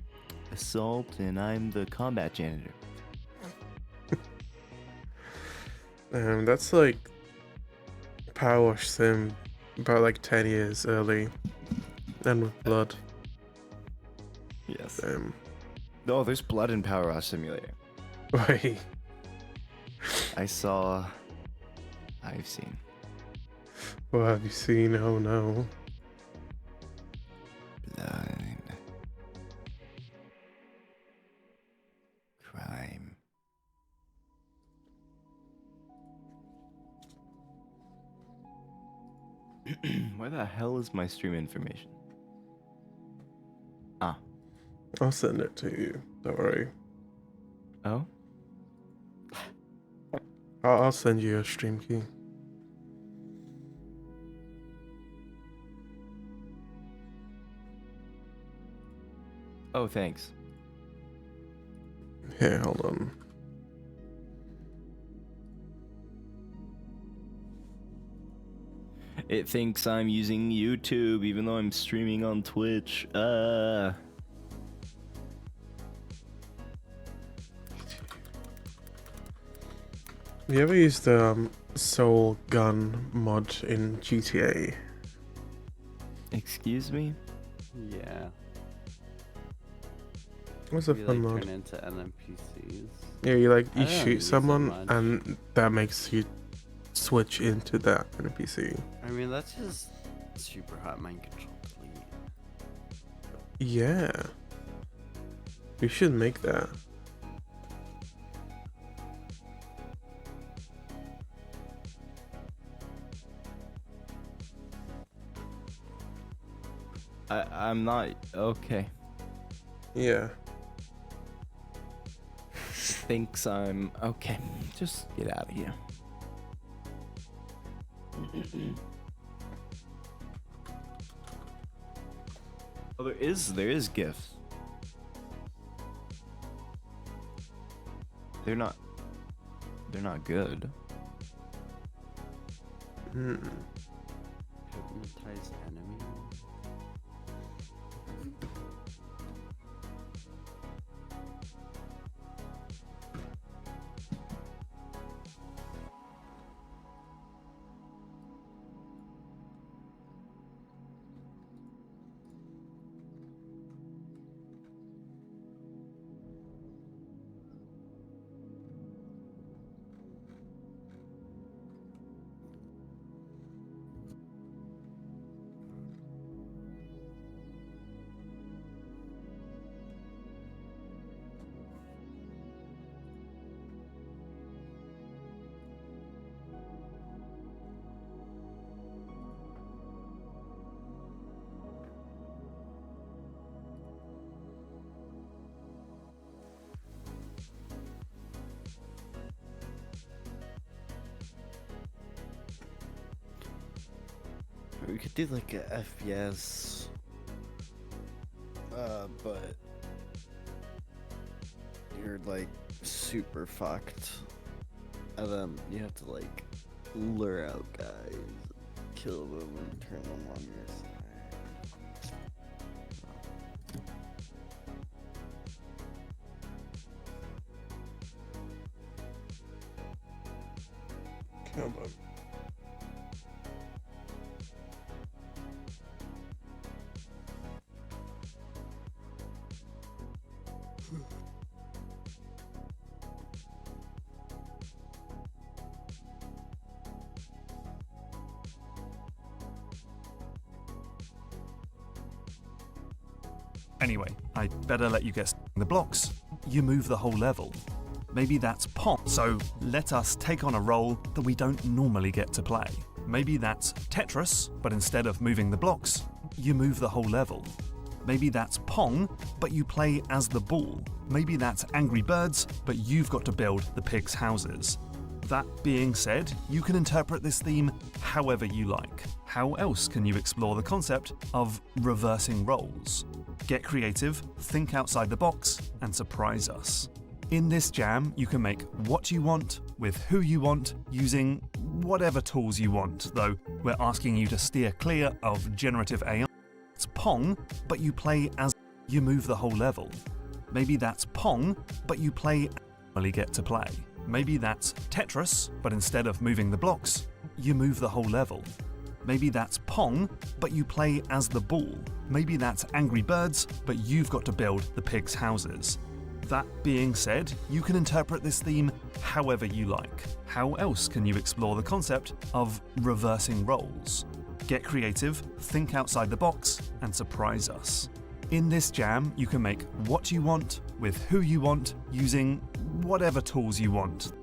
assault, and I'm the combat janitor. That's like Power Wash Sim, about like 10 years early, and with blood. Yes. No, Oh, there's blood in Power Wash Simulator. wait. I've seen. What have you seen? Oh no. Blood. Crime. Where the hell is my stream information? Ah. I'll send it to you. Don't worry. Oh? I'll send you a stream key. Oh, thanks. Here, hold on. It thinks I'm using YouTube even though I'm streaming on Twitch. You ever used the Soul Gun mod in GTA? Excuse me? Yeah. What's a We, fun like, mod? turn into NPCs. Yeah, you I don't shoot use it someone much. and that makes you switch into that NPC. I mean, that's just super hot mind control. Delete. Yeah. You should make that. I'm not okay. Yeah. thinks I'm okay. Just get out of here. Oh, there is gifts. They're not good. Hypnotize enemy. We could do like a FPS, but you're like super fucked, and then you have to like lure out guys, kill them, and turn them on your side. Come on. Anyway, I better let you get the blocks. You move the whole level. Maybe that's Pong. So let us take on a role that we don't normally get to play. Maybe that's Tetris, but instead of moving the blocks, you move the whole level. Maybe that's Pong, but you play as the ball. Maybe that's Angry Birds, but you've got to build the pigs' houses. That being said, you can interpret this theme however you like. How else can you explore the concept of reversing roles? Get creative, think outside the box, and surprise us. In this jam, you can make what you want, with who you want, using whatever tools you want, though we're asking you to steer clear of generative AI. It's Pong, but you play as you move the whole level. Maybe that's Pong, but you play actually get to play. Maybe that's Tetris, but instead of moving the blocks, you move the whole level. Maybe that's Pong, but you play as the ball. Maybe that's Angry Birds, but you've got to build the pigs' houses. That being said, you can interpret this theme however you like. How else can you explore the concept of reversing roles? Get creative, think outside the box, and surprise us. In this jam, you can make what you want, with who you want, using whatever tools you want.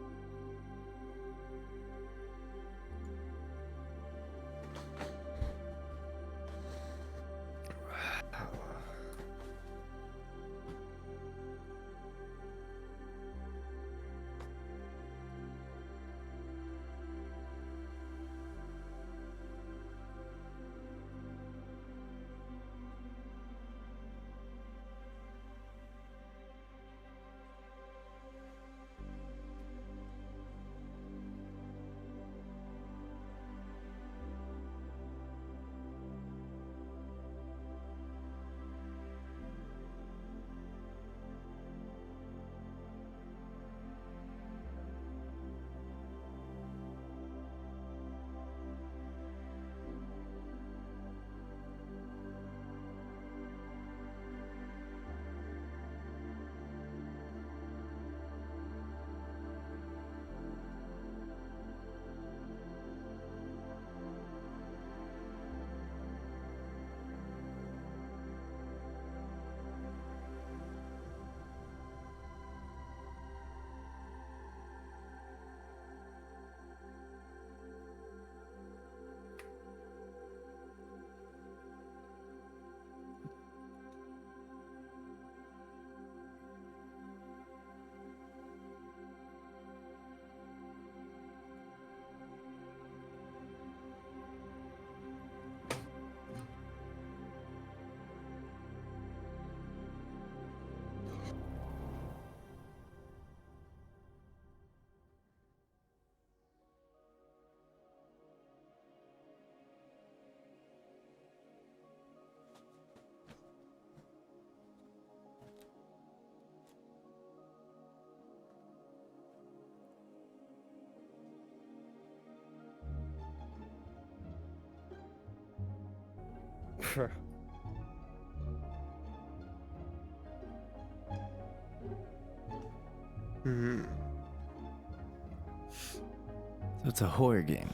Hmm. So it's a horror game.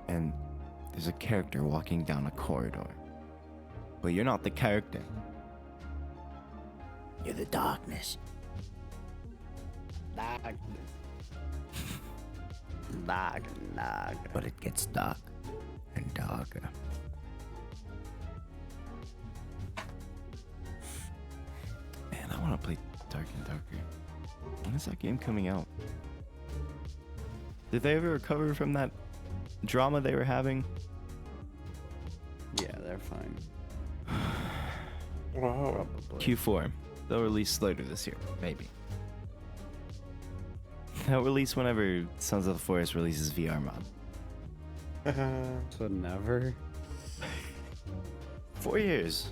And there's a character walking down a corridor. But you're not the character. You're the darkness. But it gets dark and darker. Man, I want to play Dark and Darker. When is that game coming out? Did they ever recover from that drama they were having? Yeah, they're fine. Wow. Probably. Q4. They'll release later this year, maybe. They'll release whenever Sons of the Forest releases VR mod. So never. 4 years.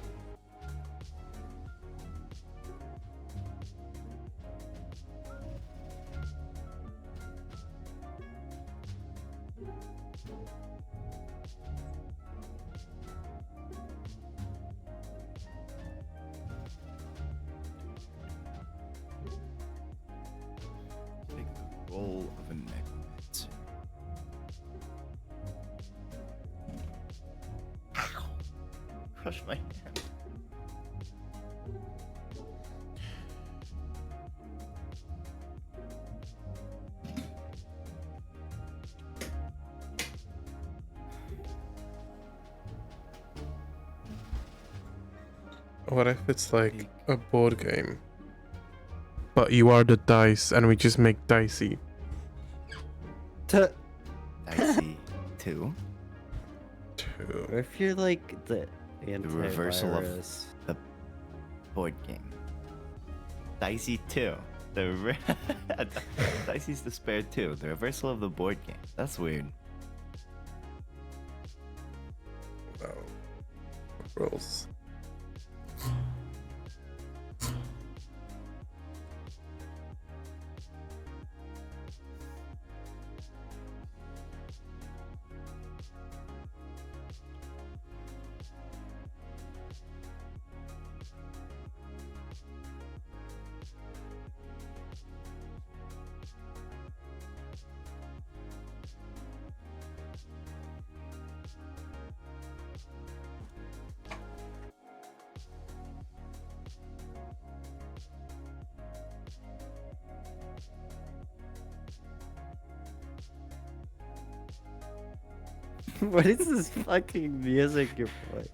Take the role of a necromancer. Ow! Crush my hand. What if it's like a board game, but you are the dice and we just make dicey? Dicey 2. Two. If you're like the reversal of- antivirus. Board game. Dicey 2. Dicey's Despair 2. The reversal of the board game. That's weird. Wow. Rolls. What is this fucking music you're playing?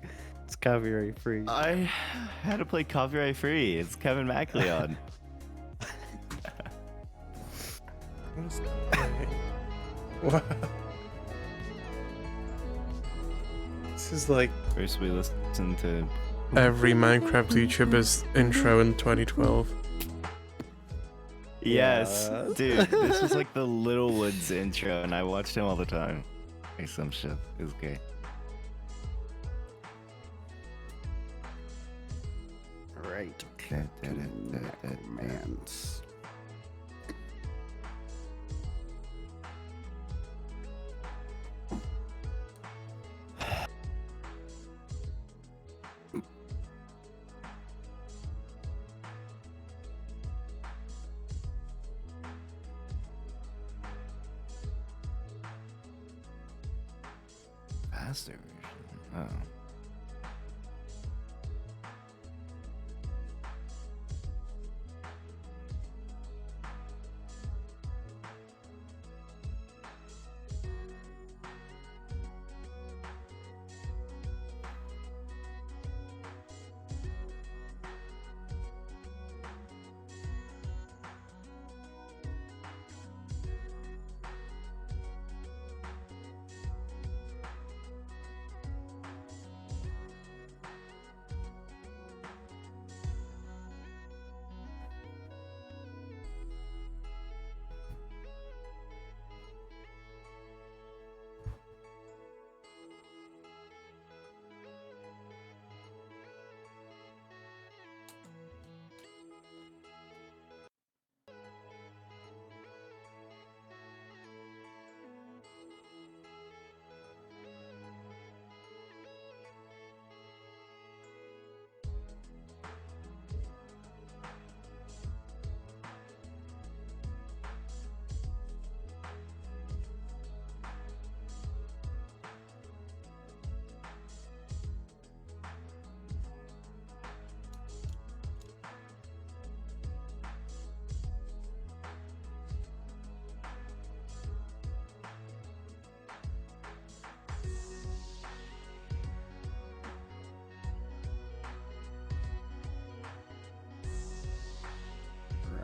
It's copyright free. I had to play copyright free. It's Kevin MacLeod. What is playing? What? This is like First we listened to every Minecraft YouTuber's intro in 2012. Yes, Yeah. dude. This was like the Littlewoods intro, and I watched him all the time. Like some shit. It was great. Right. Da, da, da, da, da, da. Necromance. Faster version. Oh.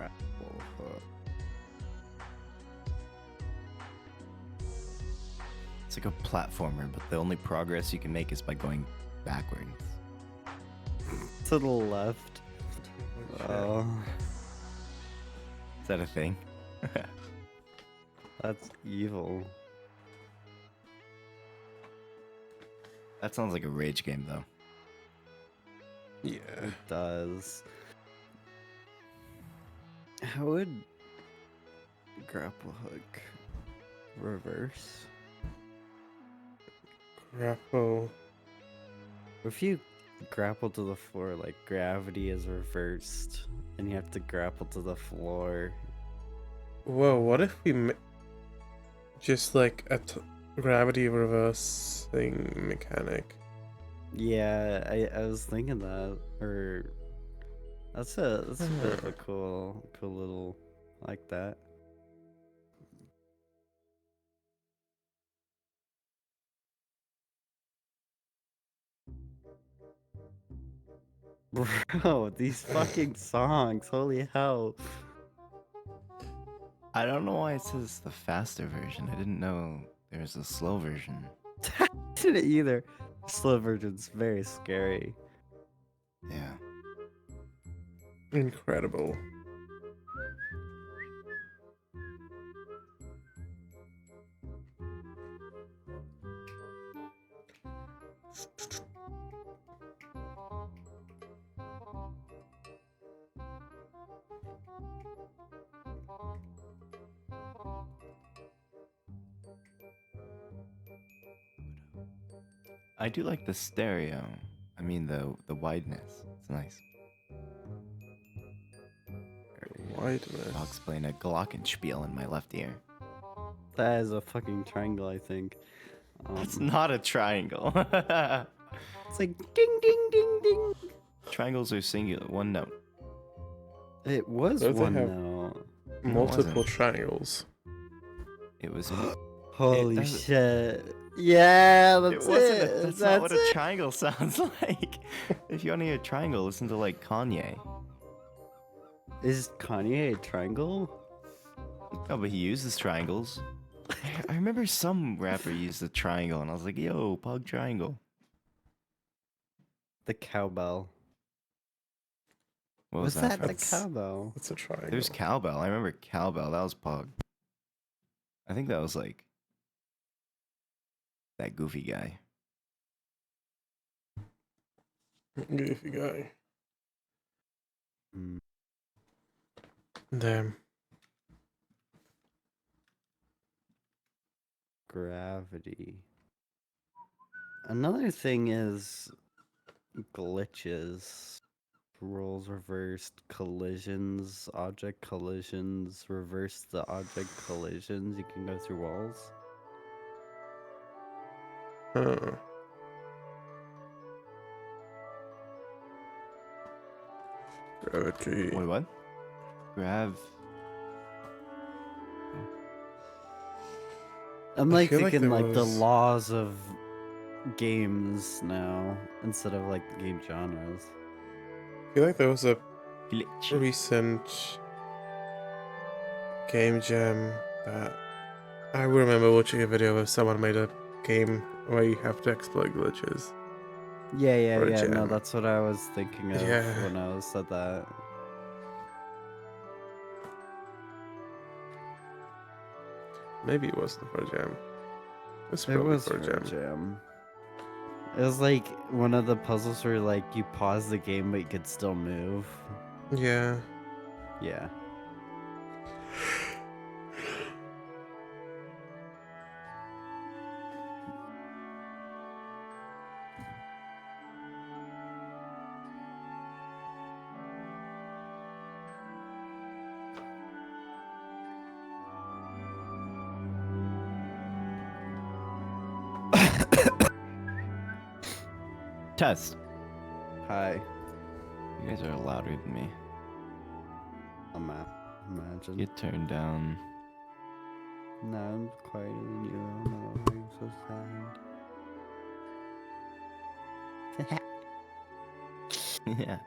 Grapple hook. It's like a platformer, but the only progress you can make is by going backwards. To the left. Oh, Is that a thing? that's evil. That sounds like a rage game, though. Yeah. It does. How would grapple hook reverse? Grapple. If you grapple to the floor, like gravity is reversed, and you have to grapple to the floor. Whoa, what if we just like a gravity reversing mechanic? Yeah, I was thinking that, or that's a bit of a cool little like that. Bro, these fucking songs, holy hell. I don't know why it says the faster version. I didn't know there was a slow version. Didn't either. Slow version's very scary. Yeah. Incredible. I do like the stereo. I mean the wideness. It's nice. Wideness. Dog's playing a glockenspiel in my left ear. That is a fucking triangle, I think. It's not a triangle. It's like ding ding ding ding. Triangles are singular, one note. It was Don't they one have- note. Multiple wasn't. triangles. It was. Holy doesn't- shit. Yeah, It that's wasn't. it. That's not That's what a it. triangle sounds like. If you want to hear a triangle, listen to like Kanye. Is Kanye a triangle? No, but he uses triangles. I remember some rapper used a triangle, and I was like, "Yo, pug triangle." The cowbell. What was What's that? that? from? The That's- cowbell. It's a triangle. There's cowbell. I remember cowbell. That was pug. I think that was like that goofy guy. Goofy guy. Mm. Damn. Gravity. Another thing is glitches. Rolls reversed, collisions, object collisions, reverse the object collisions. You can go through walls. Huh. Gravity. Wait, what? Grav. I'm I like feel like thinking there like the was- laws of games now instead of like the game genres. I feel like there was a Glitch. recent game jam that I remember watching a video where someone made a game where you have to exploit glitches. Yeah, yeah, Or a yeah. No, gem. that's what I was thinking of Yeah. when I was said that. Maybe it wasn't for a jam. It's It probably was for a jam. jam. It was like one of the puzzles where like you pause the game but you could still move. Yeah. Yeah. Test. Hi. You guys are louder than me. Imagine. Get turned down. No, I'm quieter than you. I don't know why you're so sad. Yeah.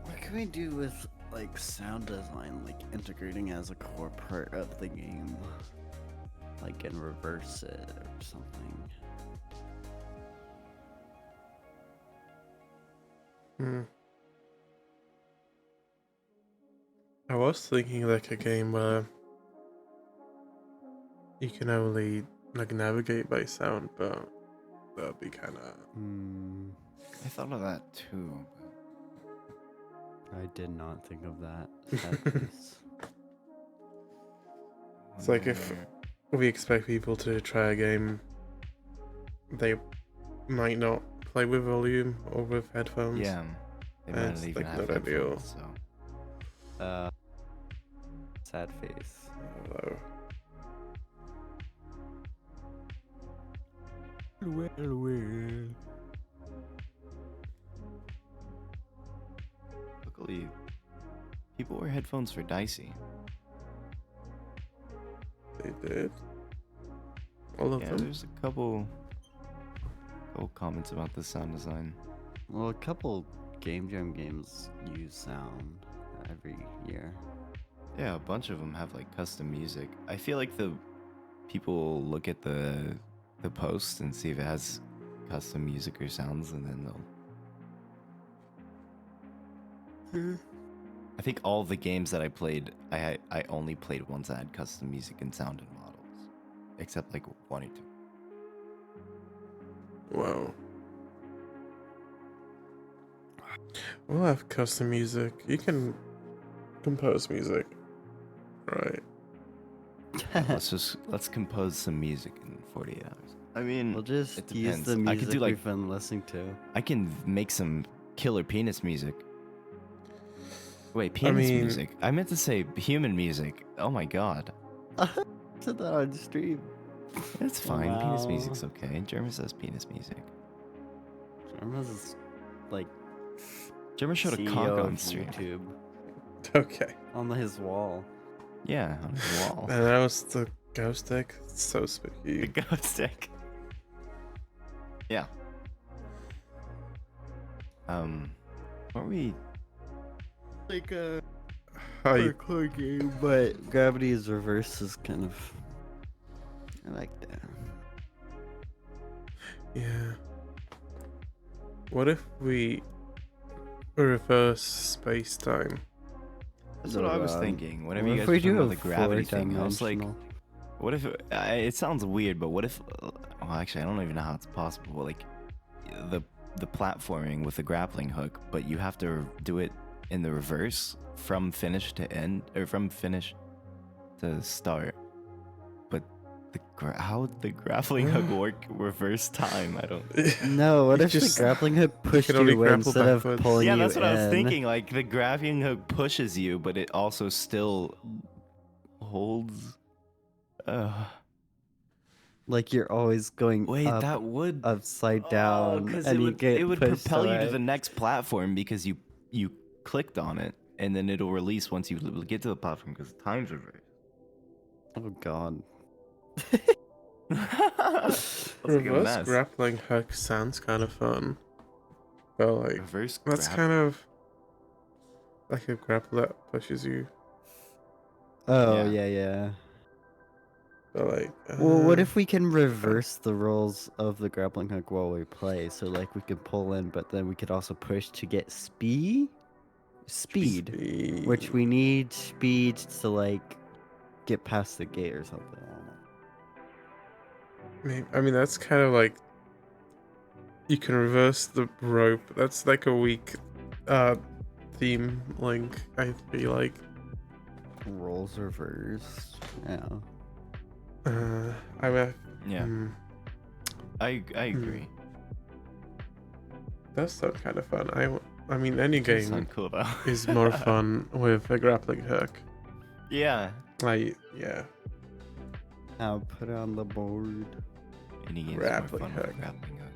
What can we do with like sound design, like integrating as a core part of the game, like and reverse it or something? Hmm. I was thinking like a game where you can only like navigate by sound, but that'd be kind of. I thought of that too. I did not think of that. Sad face. It's like if we expect people to try a game, they might not play with volume or with headphones. Yeah, they And might it's, not even like, have not ideal. headphones, so. Sad face. Although, Luckily, people wear headphones for Dicey. they did. All of Yeah, them. there's a couple comments about the sound design. Well, a couple Game Jam games use sound every year. Yeah, a bunch of them have like custom music. I feel like the people look at the post and see if it has custom music or sounds, and then they'll. I think all the games that I played, I only played ones that had custom music and sound and models, except like 1 or 2. Wow. We'll have custom music. You can compose music, right? Let's compose some music in 48 hours. I mean, We'll just it use depends. the I could music do like we've been listening to. I can make some killer penis music. Wait, penis mean- music? I meant to say human music. Oh my god. Said that on stream. It's fine. Penis Wow. music's okay. German says penis music. Jarmus is like German showed a CEO cock of on stream. YouTube Okay. on his wall. Yeah, on his wall. And that was the ghost deck. It's so The spooky. ghost stick. Yeah. What were we? Like a Hi. hardcore game, but gravity is reverse is kind of. I like that. Yeah. What if we reverse space time? That's what I was Um, thinking. Whenever What you if guys we were talking do about a the gravity thing, I was like, four-dimensional? what if it sounds weird, but what if? Well, actually, I don't even know how it's possible. But like, the platforming with the grappling hook, but you have to do it in the reverse from finish to end, or from finish to start. But how would the grappling hook work reverse time? I don't. No, what You if just- the grappling hook pushed only you away grapple instead of backwards. pulling Yeah, you that's what I was in? thinking. Like the grappling hook pushes you, but it also still holds. Like you're always going Wait, up, that would upside down, because and you get it would pushed propel you to away. the next platform because you clicked on it, and then it'll release once you get to the platform because time's reversed. Oh god. That's like a Reverse mess. grappling hook sounds kind of fun. But like, Reverse that's grab- kind of like a grapple that pushes you. Oh Yeah. yeah. But like, Well, what if we can reverse the roles of the grappling hook while we play? So like we could pull in, but then we could also push to get speed, which we need speed to like get past the gate or something. I don't know. I mean, that's kind of like you can reverse the rope. That's like a weak theme link. I feel like. Roles reversed. Yeah. I mean, Yeah, I agree. That sounds kind of fun. I mean, any Doesn't game sound cool though. is more fun with a grappling hook. Yeah. Yeah. I'll put it on the board. Any game's Grappling more fun with a hook. grappling hook.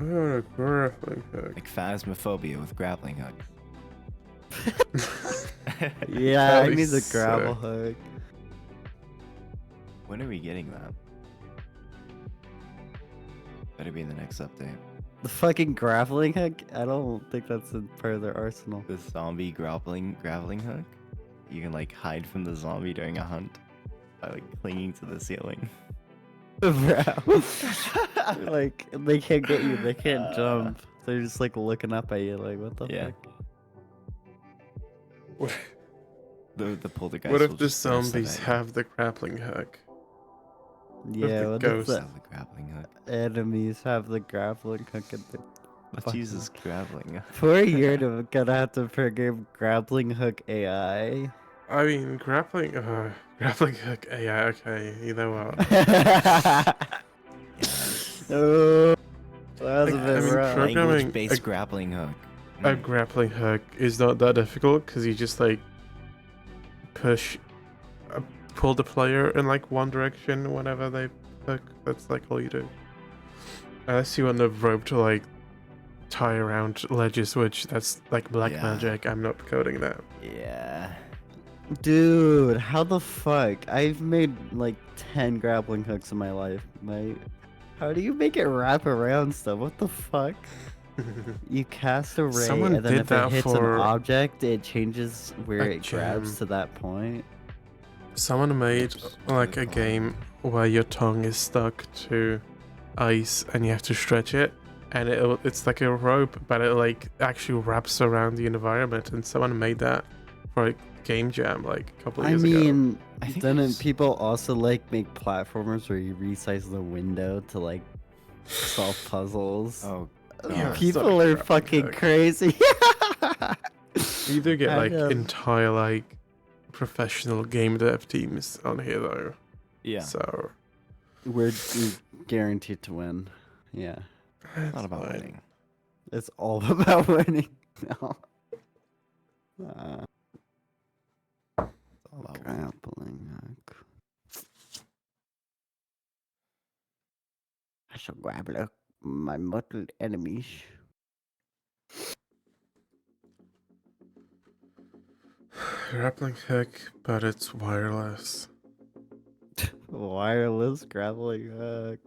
Oh, a grappling hook. Like Phasmophobia with grappling hook. Yeah, That'd I be need the sick. gravel hook. When are we getting that? Better be in the next update. The fucking grappling hook? I don't think that's a part of their arsenal. The zombie grappling hook. You can like hide from the zombie during a hunt by like clinging to the ceiling. Bro. Like, they can't get you, they can't jump. They're just like looking up at you like, what the fuck? The poltergeist. What if will the just burst that zombies at you. have the grappling hook? Yeah, the what if ghost the Have the grappling hook. enemies have the grappling hook in the Let's fucking- use this grappling hook. For a year, to gonna have to program grappling hook AI. I mean, grappling hook AI, okay, you know what? Oh, that was a I bit mean, rough. programming Language-based a- grappling hook. A grappling hook is not that difficult because you just like pull the player in like one direction whenever they hook. That's like all you do. Unless you want the rope to like tie around ledges, which that's like black Yeah. magic. I'm not coding that. Yeah. Dude, how the fuck? I've made like 10 grappling hooks in my life, mate. How do you make it wrap around stuff? What the fuck? You cast a ray, Someone and then did if that it hits for an object, it changes where a it grabs gem. to that point. Someone made Oops. like a game where your tongue is stuck to ice and you have to stretch it, and it's like a rope, but it like actually wraps around the environment. And someone made that for a game jam like a couple of I years ago. mean, I think didn't there's- people also like make platformers where you resize the window to like solve puzzles? Oh, Yeah, it's People not a are grappling fucking hook. crazy. You do get I like know. entire like professional game dev teams on here though. yeah. So We're guaranteed to win. Yeah. It's not about winning. It's all about winning. No. It's all about winning. Grappling hook. I shall grapple my mortal enemies. grappling hook, but it's wireless. Wireless grappling hook.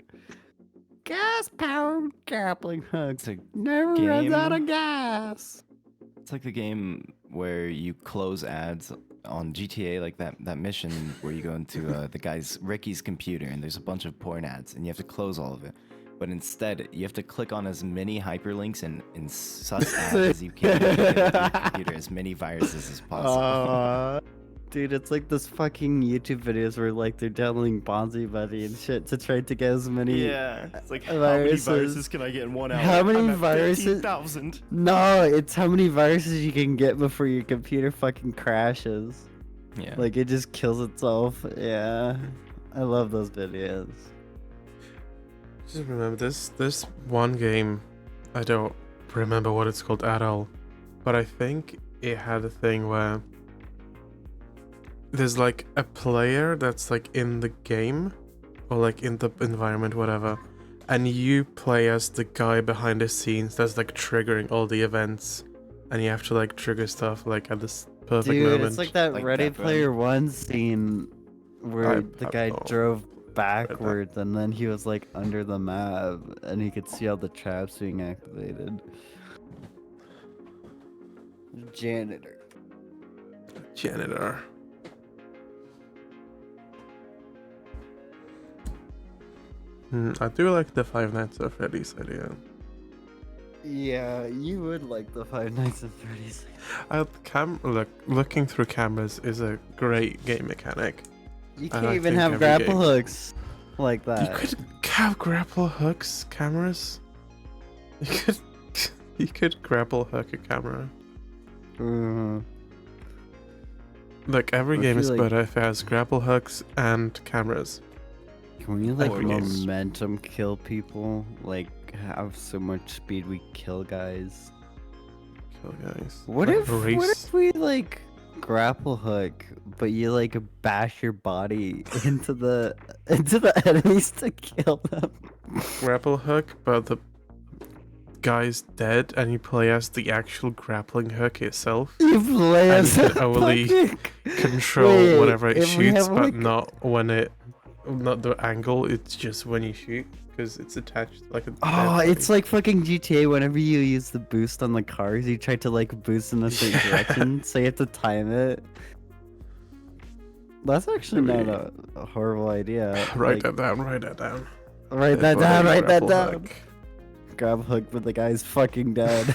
Gas powered grappling hook. It's a Never runs out game. of gas. It's like the game where you close ads on GTA, like that mission where you go into the guy's Ricky's computer and there's a bunch of porn ads and you have to close all of it. But instead, you have to click on as many hyperlinks and sus ads as you can to get into your computer as many viruses as possible. Dude, it's like this fucking YouTube videos where like they're downloading Bonzi Buddy and shit to try to get as many. it's like Viruses. can I get in 1 hour? How many I'm at viruses- 15,000. No, it's how many viruses you can get before your computer fucking crashes. Yeah. Like it just kills itself. Yeah, I love those videos. Just remember this one game, I don't remember what it's called at all, but I think it had a thing where there's like a player that's like in the game or like in the environment, whatever, and you play as the guy behind the scenes that's like triggering all the events, and you have to like trigger stuff like at this perfect Dude, moment. it's like that Like Ready that, right? Player One scene where the I guy don't know. drove backwards and then he was like under the map and he could see all the traps being activated. Janitor. Janitor. I do like the Five Nights at Freddy's idea. Yeah, you would like the Five Nights at Freddy's. Looking through cameras is a great game mechanic. You I can't like even think have every grapple game. hooks like You that. could have grapple hooks cameras. You could grapple hook a camera. Mhm. Like every Or if game you, is like- better if it has grapple hooks and cameras. Can we like Or games. momentum kill people? Like have so much speed we kill guys? Kill guys. What Like if race? we like grapple hook, but you like bash your body into the enemies to kill them? Grapple hook, but the guy's dead, and you play as the actual grappling hook itself. You play And as you a can only fucking... Control Wait, whenever it if we shoots, have, but like- not when it not the angle. It's just when you shoot because it's attached like a. Oh, dead it's body. like fucking GTA. Whenever you use the boost on the cars, you try to like boost in a certain Yeah. direction, so you have to time it. That's actually not a horrible idea. Write Like, that down. Write that down. write Dead that down. body, Write that grapple down. hook. Grab hook, but the guy's fucking dead.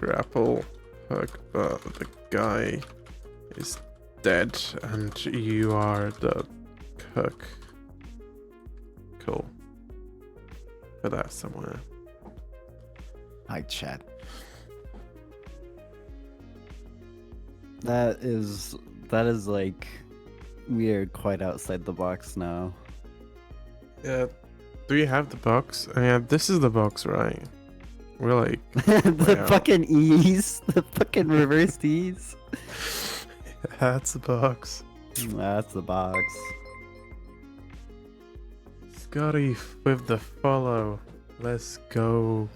Grapple hook, but the guy is dead, and you are the hook. Cool. Put that somewhere. Hi, chat. That is like weird, quite outside the box now. Yeah. Do you have the box? Yeah, this is the box, right? We're like, The Wow. fucking E's, the fucking reversed E's. that's the box. That's the box. Scotty with the follow. Let's go.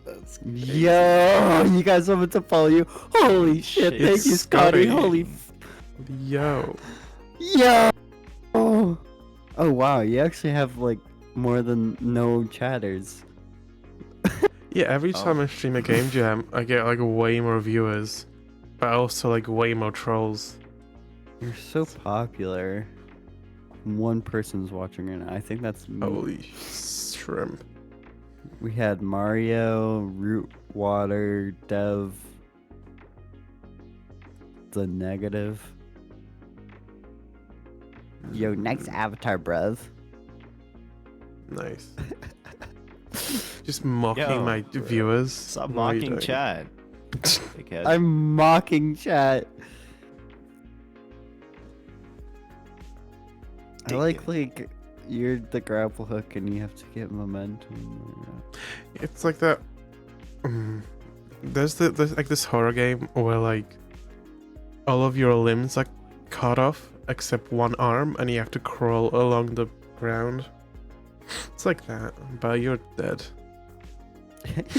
That's Yo, you guys want me to follow you? Holy shit! Shit. Thank you, Scotty. Scotty. Holy Yo. yo. Oh wow, you actually have like more than no chatters. Yeah, every Oh. time I stream a game jam, I get like way more viewers, but also like way more trolls. You're so popular. One person's watching right now. I think that's me. Holy shrimp. We had Mario, Root Water, Dev, the negative. Yo, next avatar, bruv. Nice. Just mocking Yo, my bro. viewers. Stop What are you mocking doing? chat. Dickhead. I'm mocking chat. I like you're the grapple hook and you have to get momentum. It's like that. There's like this horror game where like all of your limbs are cut off except one arm, and you have to crawl along the ground. It's like that, but you're dead.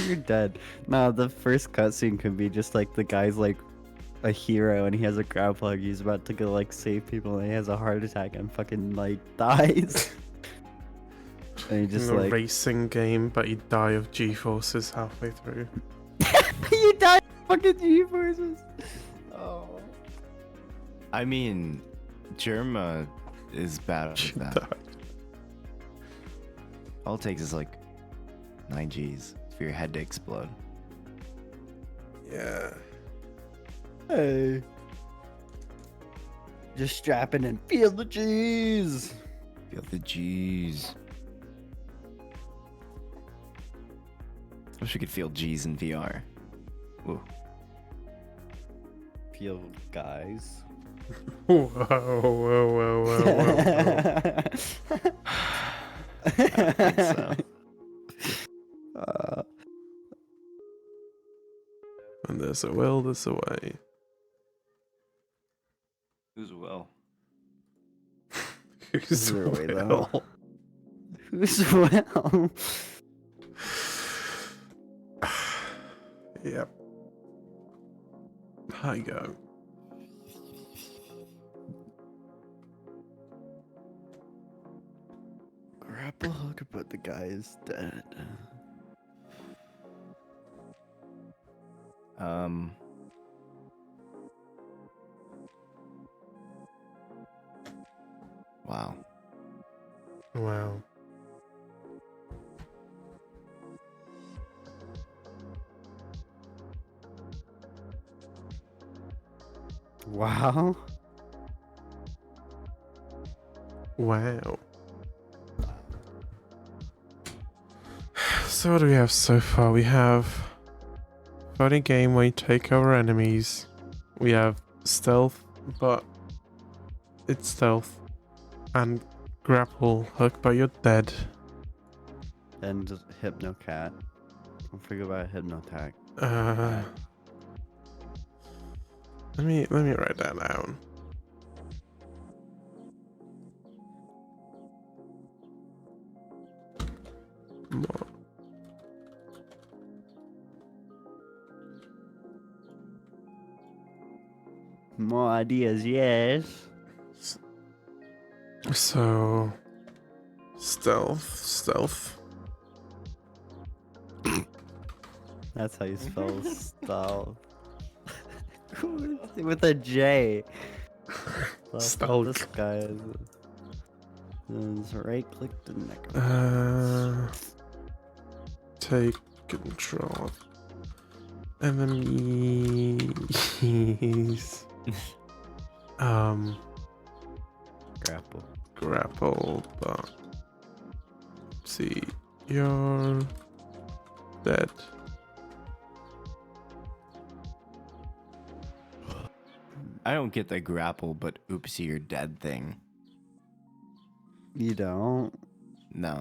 You're dead. Nah, the first cutscene could be just like the guy's like a hero and he has a grapple hook. He's about to go like save people and he has a heart attack and fucking like dies. And he just In a like racing game, but you die of G-forces halfway through. you die of fucking G-forces. Oh. I mean, Germa is bad at You that. die. All it takes is like 9 Gs for your head to explode. Yeah. Hey. Just strap in and feel the G's. Feel the Gs. I wish we could feel Gs in VR. Ooh. Feel guys. Whoa, whoa, whoa, whoa, whoa. I think so. When there's a will, there's a way. Who's well? Who's there a way, will? though? Who's well? Yep. I go. Grapple hook, but the guy is dead. Wow. Wow. Wow. Wow. So what do we have so far? We have fighting game where you take over enemies. We have stealth, but it's stealth. And grapple hook, but you're dead. And Hypnocat. Don't forget about Hypnotac. Let me write that down. More. More ideas, yes. So, stealth. That's how you spell stealth. With a J. Stealth. This guy is right click the neck. Take control of enemies. Grapple, but see, you're dead. I don't get the grapple, but oopsie, you're dead thing. You don't? No.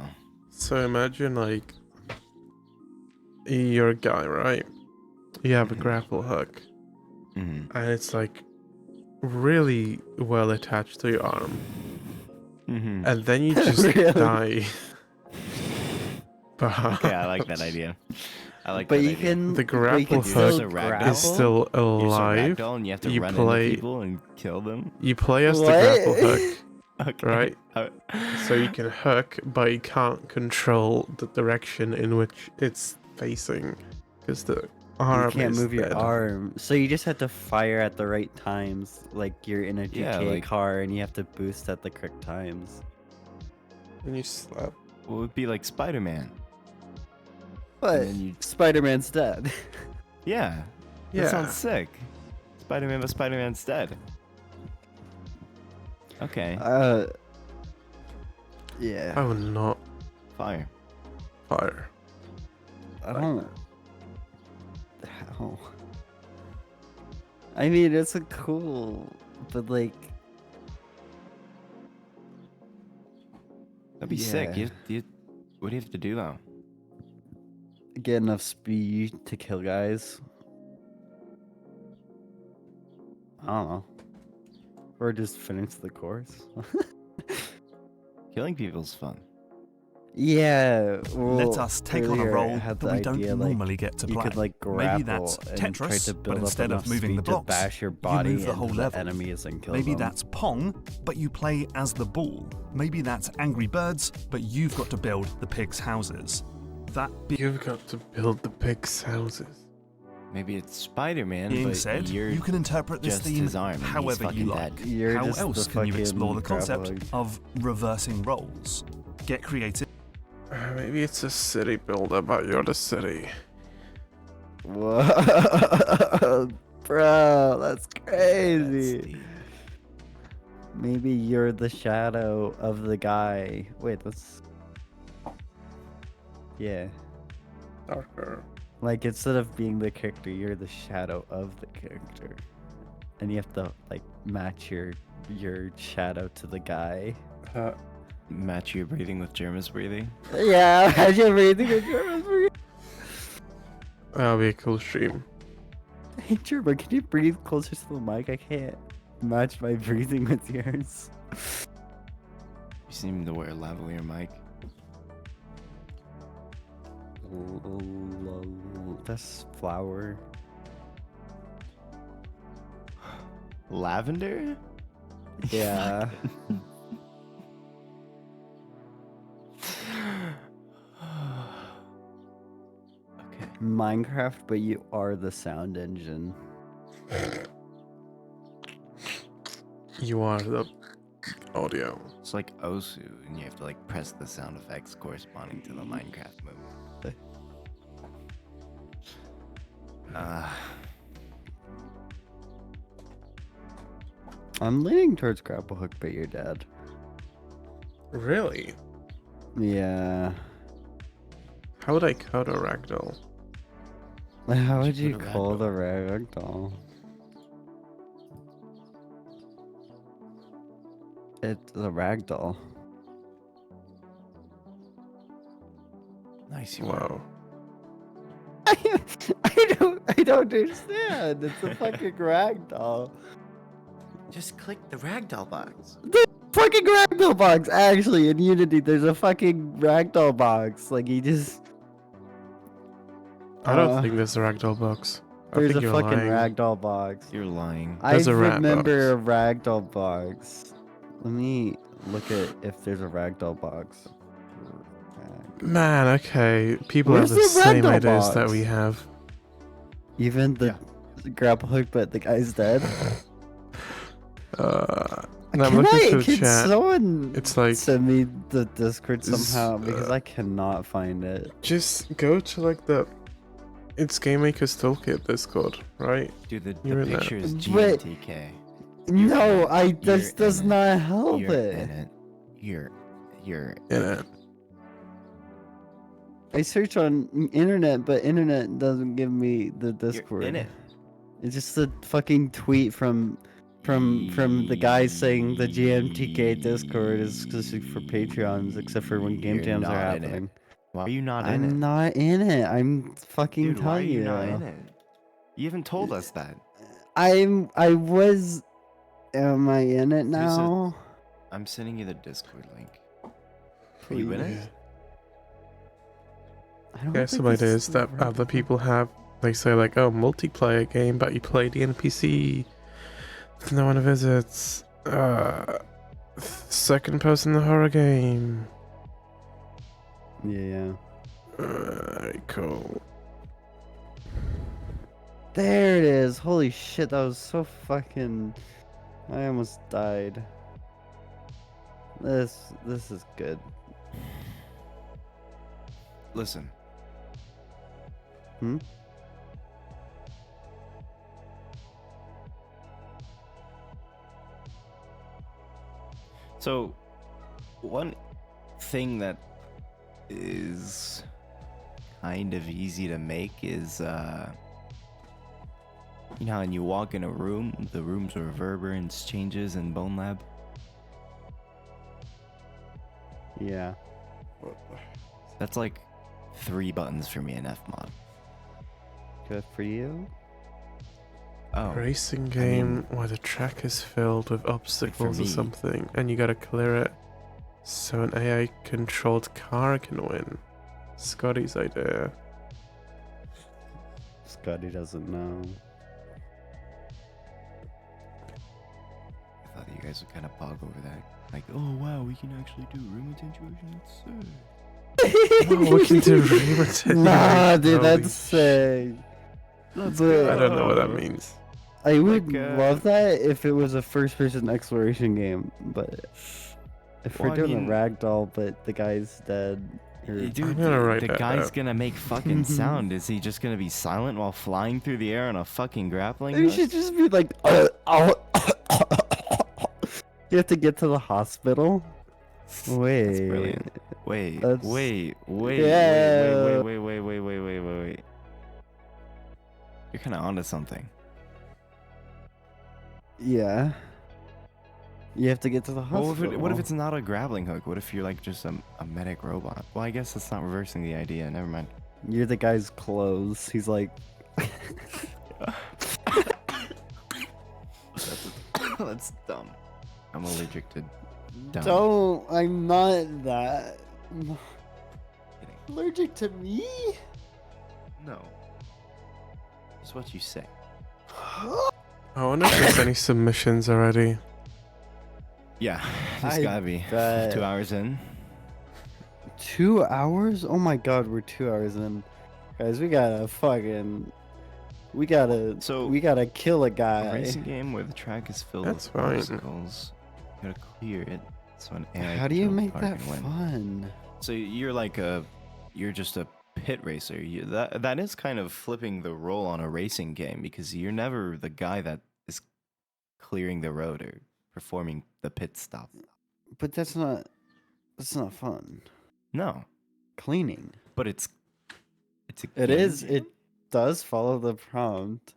So imagine like you're a guy, right? You have a grapple hook, Mm-hmm. and it's like really well attached to your arm, Mm-hmm. and then you just Really? die. But Okay, I like that idea. I like But that you idea. can. The but you grapple can hook still is grapple? is still You're so alive. ragdoll and you have to You run play- into people and kill them. You play as the What? grapple hook, Okay. right? Uh, So you can hook, but you can't control the direction in which it's facing, because the arm You can't is move your dead. arm. So you just have to fire at the right times. Like you're in a GTA Yeah, like- car and you have to boost at the correct times. And you slap. Well, it would be like Spider-Man. But then you- Spider-Man's dead. Yeah. Yeah. That sounds sick. Spider-Man, but Spider-Man's dead. Okay. Yeah. I would not Fire. fire. I don't. How? I mean, it's a cool, but like. That'd be sick. Yeah. What do you have to do though? Get enough speed to kill guys. I don't know. Or just finish the course. Killing people's fun. Yeah. Well, Let us take on a earlier I role had that the we don't idea, like, normally get to you play. could like grapple Maybe that's and try Tetris, to but build up instead of enough moving the speed blocks, to bash your you body move the whole into level. enemies and kill Maybe them. that's Pong, but you play as the ball. Maybe that's Angry Birds, but you've got to build the pigs' houses. You've got to build the pigs' houses. Maybe it's Spider-Man, Being but said, you're you can interpret this just theme his arm and he's however you fucking like. dead. You're How just the else can you explore the fucking concept grappling. of reversing roles? Get creative. Maybe it's a city builder, but you're the city. Whoa, bro, that's That's crazy. deep. Maybe you're the shadow of the guy. Wait, that's. Yeah. Darker. Like, instead of being the character, you're the shadow of the character. And you have to, like, match your shadow to the guy. Match your breathing with Jerma's breathing. Yeah, imagine breathing with German breathing. That'll be a cool stream. Hey, German, can you breathe closer to the mic? I can't match my breathing with yours. You seem to wear a lavalier mic. That's flower. Lavender? Yeah. Okay. Minecraft, but you are the sound engine. You are the audio. It's like Osu, and you have to like press the sound effects corresponding to the Minecraft movie. I'm leaning towards grapple hook, but you're dead. Really? Yeah. How would I code a ragdoll? How Would would you you put a call ragdoll? the ragdoll? It's a ragdoll. Nice, you are. Wow. I don't understand. It's a fucking ragdoll. Just click the ragdoll box. Fucking ragdoll box. Actually, in Unity, there's a fucking ragdoll box. Like, you just. I don't think there's a ragdoll box. I There's think a you're fucking lying. ragdoll box. You're lying. I There's a rat remember a ragdoll box. Let me look at if there's a ragdoll box. Man, okay. People Where's have the the same ragdoll ideas that box? we have. Even the grapple hook, but the guy's dead. And I'm looking for the Can chat. someone It's like send me the Discord somehow Is, because I cannot find it. just go to like the it's Game Maker's Toolkit Discord, right? Dude, the You're in that. picture is Wait. GMTK. No, You're this does in it. not help You're it. in it. You're In it. I search on internet, but internet doesn't give me the Discord. You're in it. It's just a fucking tweet from the guy saying the GMTK Discord is exclusive for Patreons, except for when game You're jams are not in it. happening. Why are you not in it? I'm not in it. I'm fucking Dude, why are telling you you. not in it? You haven't told us that. I was. Am I in it There's a- now? I'm sending you the Discord link. Are you in it? I don't Yeah, some think this ideas is that the other people have. They say like, oh, multiplayer game, but you play the NPC. No one visits. Second person horror game. Yeah. Very cool. There it is. Holy shit, that was so fucking. I almost died. This is good. Listen. Hmm? So, one thing that is kind of easy to make is, you know how when you walk in a room, the room's reverberance changes in Bone Lab? Yeah. That's like 3 buttons for me in Fmod. Good for you. Oh, Racing game where the track is filled with obstacles or me. something, and you gotta clear it so an AI controlled car can win. Scotty's idea. Scotty doesn't know. I thought that you guys would kind of bog over that. Like, oh wow, we can actually do room attenuation. That's sick. Oh, we can do real Nah, dude, Holy that's sick. Let's But- I don't know what that means. I would Like, love that if it was a first-person exploration game, but if Well, we're I doing mean- a ragdoll, but the guy's dead, or Dude, gonna write the that guy's down. gonna make fucking sound. Is he just gonna be silent while flying through the air on a fucking grappling you hook? should just be like, you have to get to the hospital. Wait, That's brilliant. Wait, That's- wait. Yeah. Wait. You're kind of onto something. Yeah. You have to get to the Well, hospital. what if it's not a grappling hook? What if you're like just a medic robot? Well, I guess that's not reversing the idea. Never mind. You're the guy's clothes. He's like, That's dumb. I'm allergic to dumb. don't. I'm not that. Kidding. Allergic to me? No. It's what you say. I wonder if there's any submissions already. Yeah, there's I gotta be. bet. 2 hours in. 2 hours? Oh my god, we're 2 hours in. Guys, we gotta So- we gotta kill a A guy. racing game where the track is filled That's with fine. obstacles. You gotta clear it. So an AI How do you controlled make car that can win. fun? So you're just a pit racer. That is kind of flipping the role on a racing game because you're never the guy that is clearing the road or performing the pit stop. But that's not fun. No, Cleaning. but it's a It game is. jam. It does follow the prompt.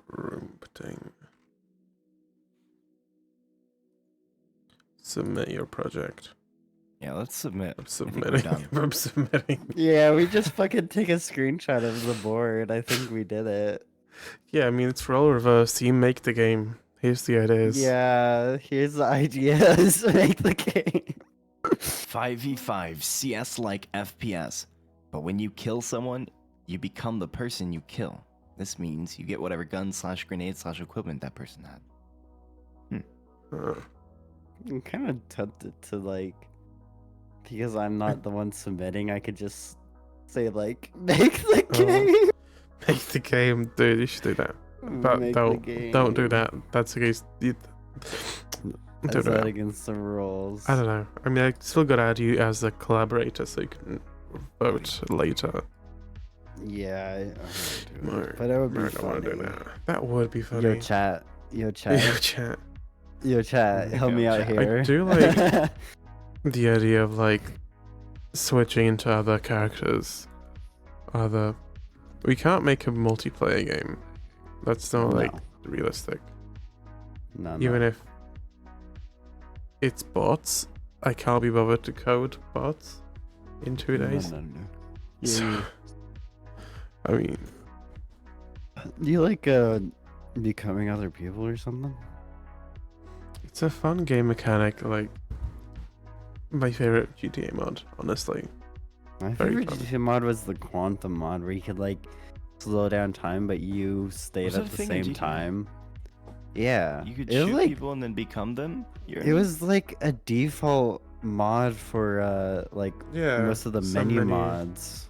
Prompting. Submit your project. Yeah, let's submit. I'm I think we're submitting. done. I'm submitting. Yeah, we just fucking take a screenshot of the board. I think we did it. Yeah, I mean it's role reversed. You make the game. Here's the ideas. Yeah, here's the ideas. Make the game. 5v5 CS like FPS, but when you kill someone, you become the person you kill. This means you get whatever gun/grenade/equipment that person had. I'm kind of tempted to like, because I'm not the one submitting. I could just say like, make the game. Make the game, dude. You should do that. But Make don't do game. that. That's against. Don't Is do that that. against the rules? I don't know. I mean, I still gotta add you as a collaborator so you can vote later. Yeah, No, but it would be I don't want to do funny. that. That would be funny. Yo, chat. Yo, Yo, chat. chat. Yo, chat. Help me Yo, out chat. here. I do like the idea of like switching into other characters. We can't make a multiplayer game. That's not No. like realistic. No, Even no. if it's bots, I can't be bothered to code bots in 2 days. No. So, I mean, Do you like becoming other people or something? it's a fun game mechanic. Like my favorite GTA mod, honestly. My Very favorite fun. GTA mod was the quantum mod, where you could like slow down time, but you stayed Was that at a the thing in same GTA? time. Yeah, You could it was shoot like people and then become them. it was like a default mod for like Yeah, most of the some menu menu. mods.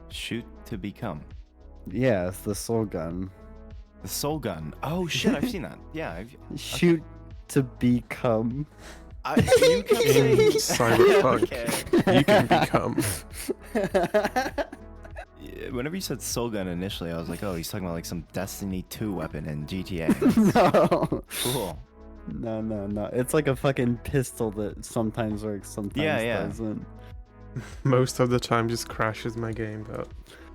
shoot to become. Yeah, it's the soul gun. The soul gun. Oh shit, I've seen that. Yeah, Shoot to become. you kept In saying Cyberpunk, Okay. you can become. Yeah, whenever you said soul gun initially, I was like, oh, he's talking about like some Destiny 2 weapon in GTA. No. Cool. No. It's like a fucking pistol that sometimes works, sometimes Yeah. doesn't. Most of the time, just crashes my game, but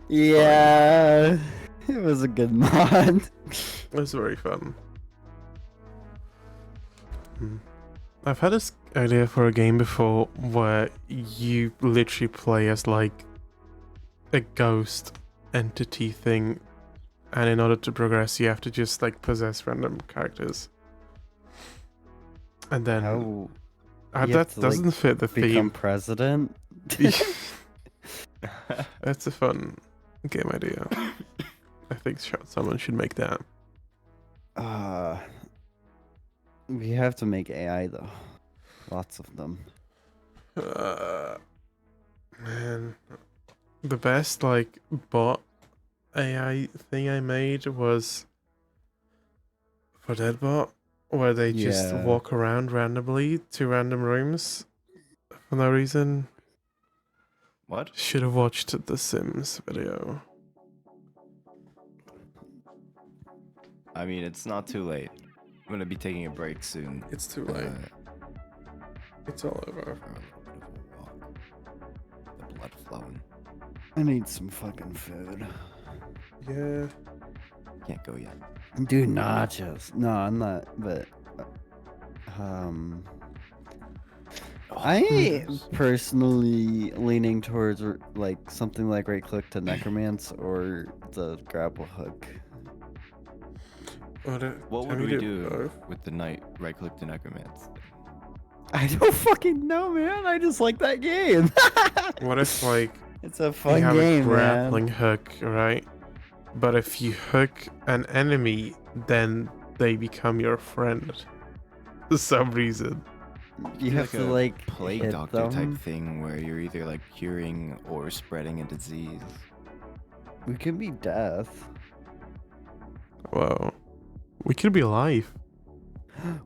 Yeah, it was a good mod. it was very fun. I've had this idea for a game before where you literally play as like a ghost entity thing, and in order to progress, you have to just like possess random characters. And then How you have that to, like, doesn't fit the become theme. president? That's a fun game idea. I think someone should make that. We have to make AI though. Lots of them. Man, the best like bot AI thing I made was for Deadbot, where they just Yeah. walk around randomly to random rooms for no reason. What? Should have watched the Sims video. I mean, it's not too late. I'm gonna be taking a break soon. It's too late. It's all over. The blood flowing. I need some fucking food. Yeah. Can't go yet. Dude, nachos. No, I'm not. But I personally leaning towards like something like right click to necromance or the grapple hook. What Can would we do both? with the night right click to necromance? I don't fucking know, man. I just like that game. What if like It's a you fun have a game, grappling man. hook, right? But if you hook an enemy, then they become your friend. For some reason. You Do have to a like plague hit doctor them. type thing where you're either like curing or spreading a disease. We could be death. Whoa. We could be alive.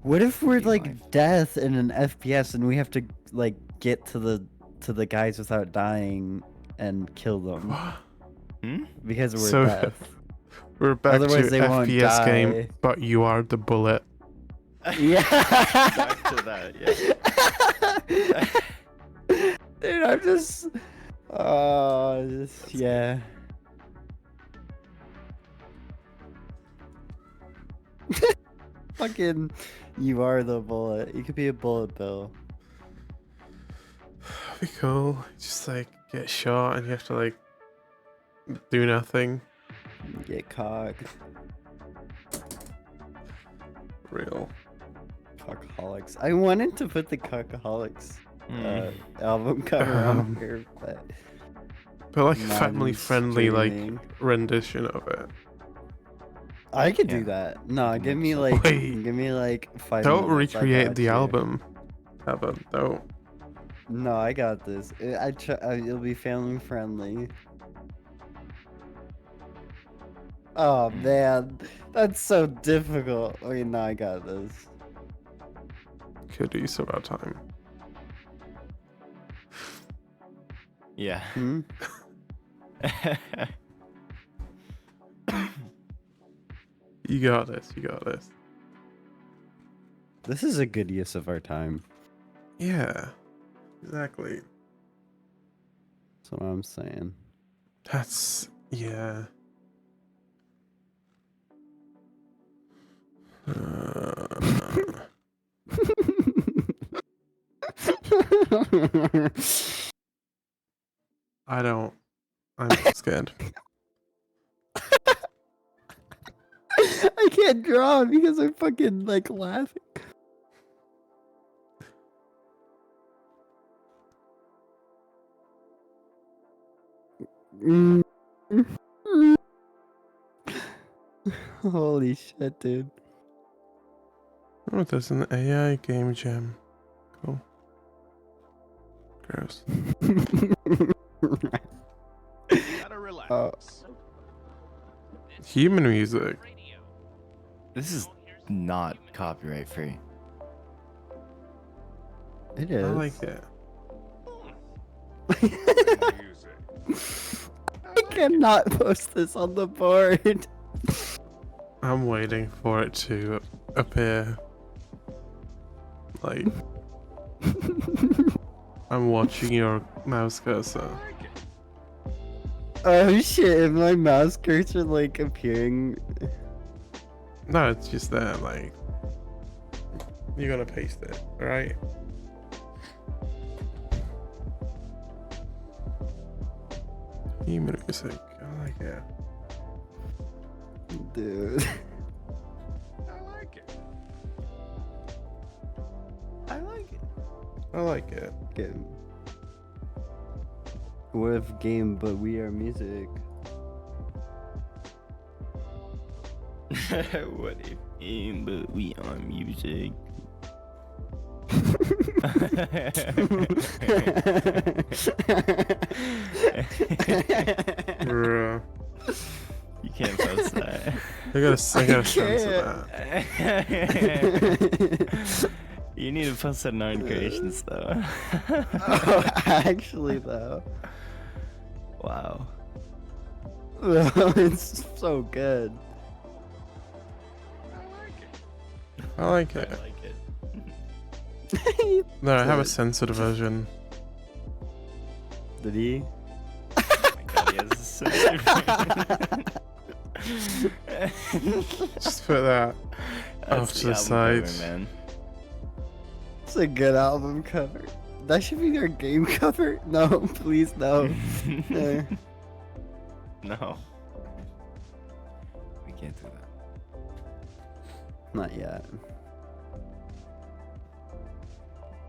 What if we're Be like live. death in an FPS and we have to like get to the guys without dying and kill them Hmm? because we're So- death. We're back Otherwise to they won't FPS die. game, but you are the bullet. Yeah. Back to that, yeah. Dude, I'm just. Yeah. Fucking, you are the bullet. You could be a bullet bill. That'd be cool. Just like get shot and you have to like do nothing. Get cocked. Real. Cockaholics. I wanted to put the Cockaholics Hmm. album cover on here, but But like a not in family friendly like streaming. rendition of it. I could Yeah. do that. No, can give make me some- like Wait. give me like 5 Don't minutes. I recreate got the you. album. Cover. Don't. No, I got this. It'll be family friendly. Oh man, that's so difficult. Okay, no, I got this. Could use about time. Yeah. Hmm? You got this. You got this. This is a good use of our time. Yeah. Exactly. That's what I'm saying. That's yeah. I don't. I'm scared. I can't draw because I'm fucking like laughing. Mm. Holy shit, dude. Oh, there's an AI game jam. Cool. Gross. Gotta relax. Oh. Human music. This is not copyright free. It I is. like it. I cannot post this on the board. I'm waiting for it to appear. Like, I'm watching your mouse cursor. Oh shit, is my mouse cursor like appearing? No, it's just there, like. You're gonna paste it, right? Human music. I like it. Dude. I like it. I like it. I like it. Game. What if game but we are music? What if in but we are music? Bruh. You can't post that. I gotta censor that. You need to post that in our creations though. Oh, actually though. Wow. It's so good. I like I it. like it. No, I have a censored version. Did he? Oh my god, he has a censored Just put that off to the side. man. It's a good album cover. That should be our game cover? No, please no. Uh, No. We can't do that. Not yet.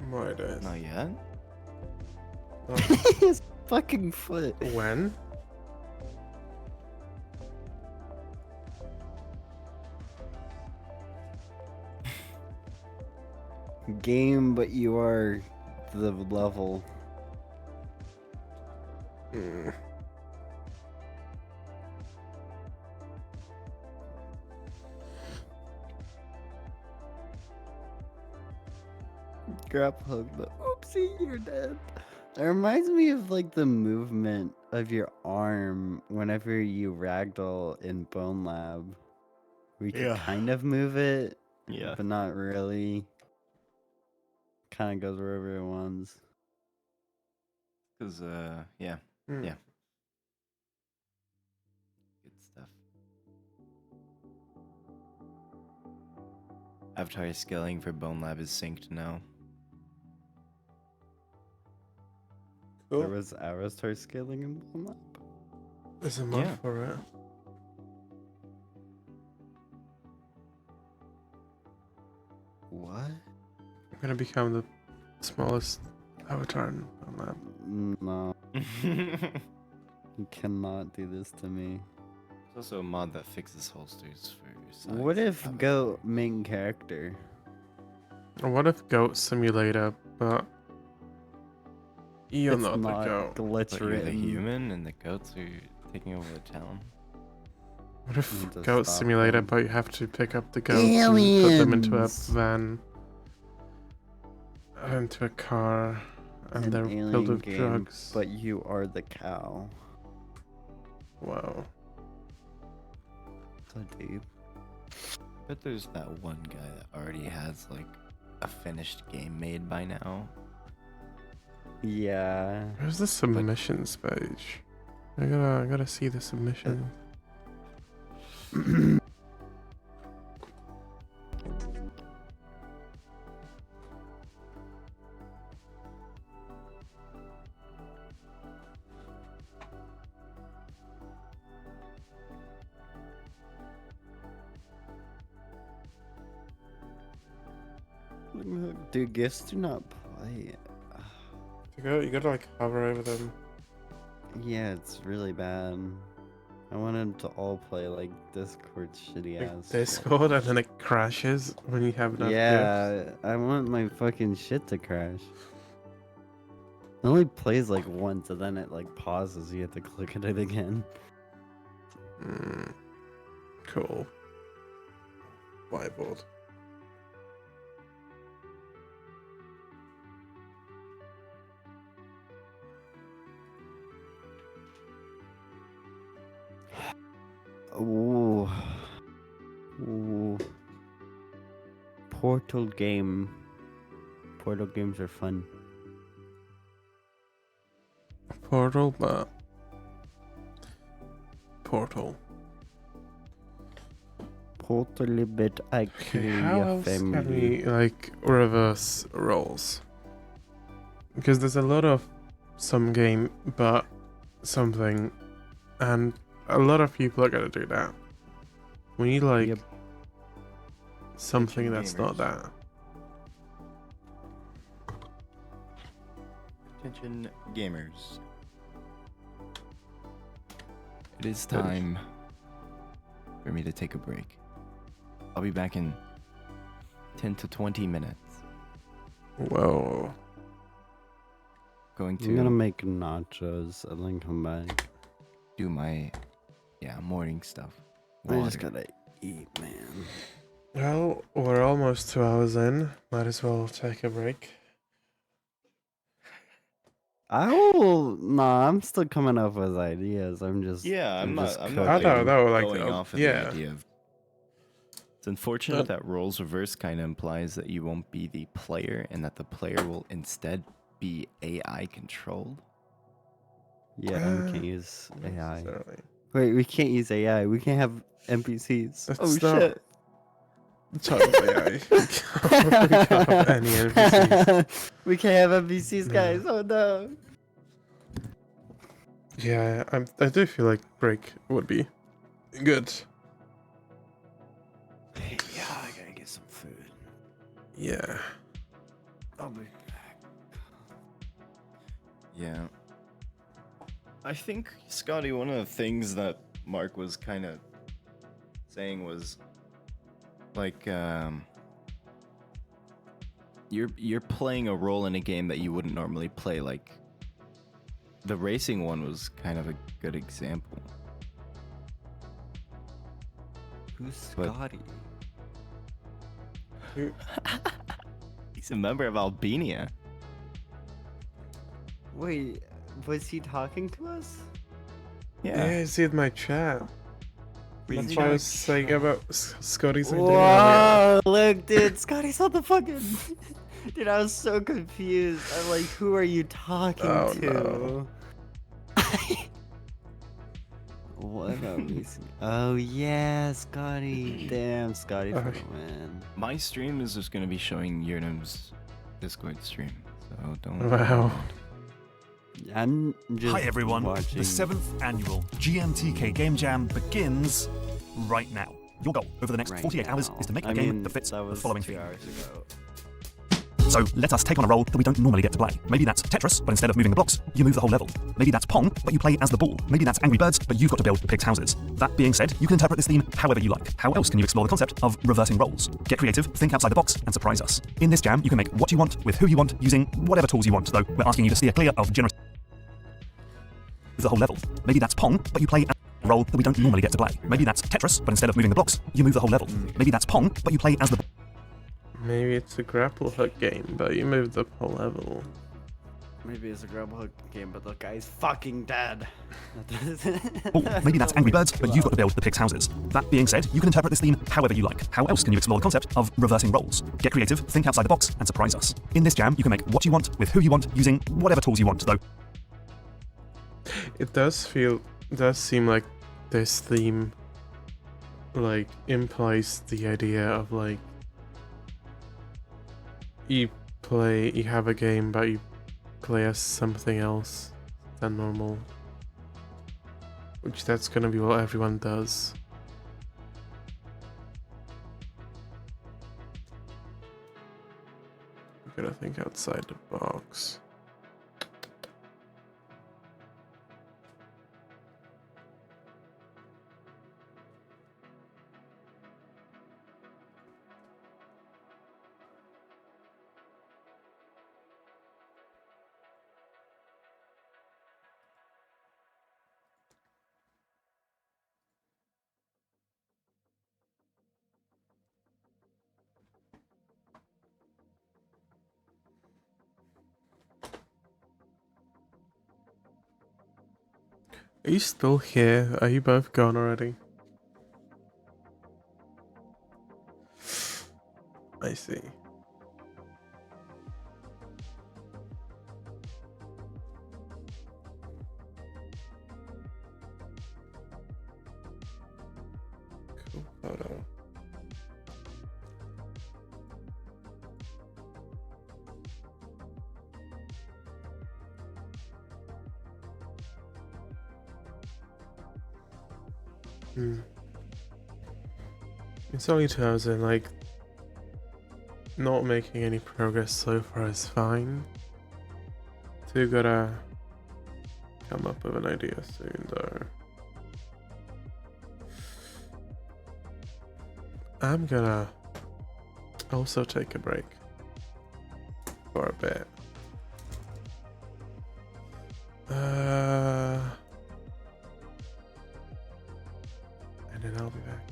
Right, it is. Not yet? His fucking foot. When? Game, but you are the level. Mm. Grab hug the oopsie, you're dead. It reminds me of like the movement of your arm whenever you ragdoll in Bone Lab. We can Yeah. kind of move it, Yeah. but not really. Kind of goes wherever it wants. Cause yeah. Mm. Yeah. Good stuff. Avatar scaling for Bone Lab is synced now. There Cool. was Avatar scaling in Bone Lab. There's a mod Yeah. for it. What? I'm gonna become the smallest avatar in the lab. No, you cannot do this to me. So also a mod that fixes holsters for your sides. What if Goat main character? What if Goat Simulator, but you're It's not the not goat? glitch But you're the written. human and the goats are taking over the town. What if Need to Goat stop Simulator, them. but you have to pick up the goats and put them into a Aliens! van, into a car, and An they're alien filled with game, drugs? but you are the cow. Wow. So deep. But there's that one guy that already has like a finished game made by now. Yeah. Where's the submissions page? I gotta see the submission. Dude, gifts do not play. You gotta like hover over them. Yeah, it's really bad. I want them to all play like Discord's shitty Like ass. Discord, and then it crashes when you have enough gifts. Yeah, I want my fucking shit to crash. It only plays like once and then it like pauses. You have to click at it again. Cool. Whiteboard. Ooh. Ooh. Portal game. Portal games are fun. Portal, but Portal. Portal bit Okay, actually how a else can family. we like reverse roles? Because there's a lot of some game, but something, and a lot of people are gonna do that. We need like Yep. something Attention that's not gamers. that. Attention gamers. It is time for me to take a break. I'll be back in 10 to 20 minutes. Whoa. Going I'm gonna to make nachos and then come back. do my morning stuff. I just Water. gotta eat, man. Well, we're almost 2 hours in. Might as well take a break. I'm still coming up with ideas. I'm just I'm just not I know, cooking. no, like, going off of yeah. the idea of. It's unfortunate that roles reverse kind of implies that you won't be the player and that the player will instead be AI controlled. Yeah, we can't use AI. Necessarily. Wait, we can't use AI. We can't have NPCs. That's Oh not- shit. Totally AI. We can't have any NPCs. We can't have NPCs, No. guys. Oh no. Yeah, I do feel like break would be good. Yeah, I gotta get some food. Yeah. I'll be back. Yeah. I think, Scotty, one of the things that Mark was kind of saying was like you're playing a role in a game that you wouldn't normally play. Like the racing one was kind of a good example. Who's But- Scotty? He's a member of Albania. Wait, was he talking to us? Yeah, I see it in my chat. That's why I was saying about Scotty's idea. Whoa, look, dude, Scotty's on the fucking. Dude, I was so confused. I'm like, who are you talking Oh, to? no. What are we? Oh yeah, Scotty. Damn, Scotty for the Okay. win. My stream is just gonna be showing Yurnam's Discord stream, so don't. Wow. I'm just Hi everyone, watching. the 7th annual GMTK Game Jam begins right now. Your goal over the next right 48 hours now. is to make I a game mean, that fits the was following 2 theme. hours ago. So let us take on a role that we don't normally get to play. Maybe that's Tetris, but instead of moving the blocks, you move the whole level. Maybe that's Pong, but you play as the ball. Maybe that's Angry Birds, but you've got to build the pigs' houses. That being said, you can interpret this theme however you like. How else can you explore the concept of reversing roles? Get creative, think outside the box, and surprise us. In this jam, you can make what you want with who you want using whatever tools you want, though we're asking you to steer clear of generous the whole level. Maybe that's Pong, but you play as a role that we don't normally get to play. Maybe that's Tetris, but instead of moving the blocks, you move the whole level. Maybe that's Pong, but you play as the Maybe it's a grapple hook game, but you move the whole level. Maybe it's a grab hook game, but the guy's fucking dead. ball. Maybe that's Angry Birds, but you've got to build the pigs' houses. That being said, you can interpret this theme however you like. How else can you explore the concept of reversing roles? Get creative, think outside the box, and surprise us. In this jam, you can make what you want with who you want using whatever tools you want, though It does seem like this theme, like, implies the idea of, like, you have a game, but you play as something else than normal. Which that's gonna be what everyone does. You gotta think outside the box. Are you still here? Are you both gone already? I see. Cool photo. It's only 2 hours in, like, not making any progress so far is fine. So you gotta come up with an idea soon, though. I'm gonna also take a break for a bit. And then I'll be back.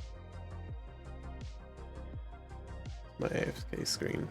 My AFK screen.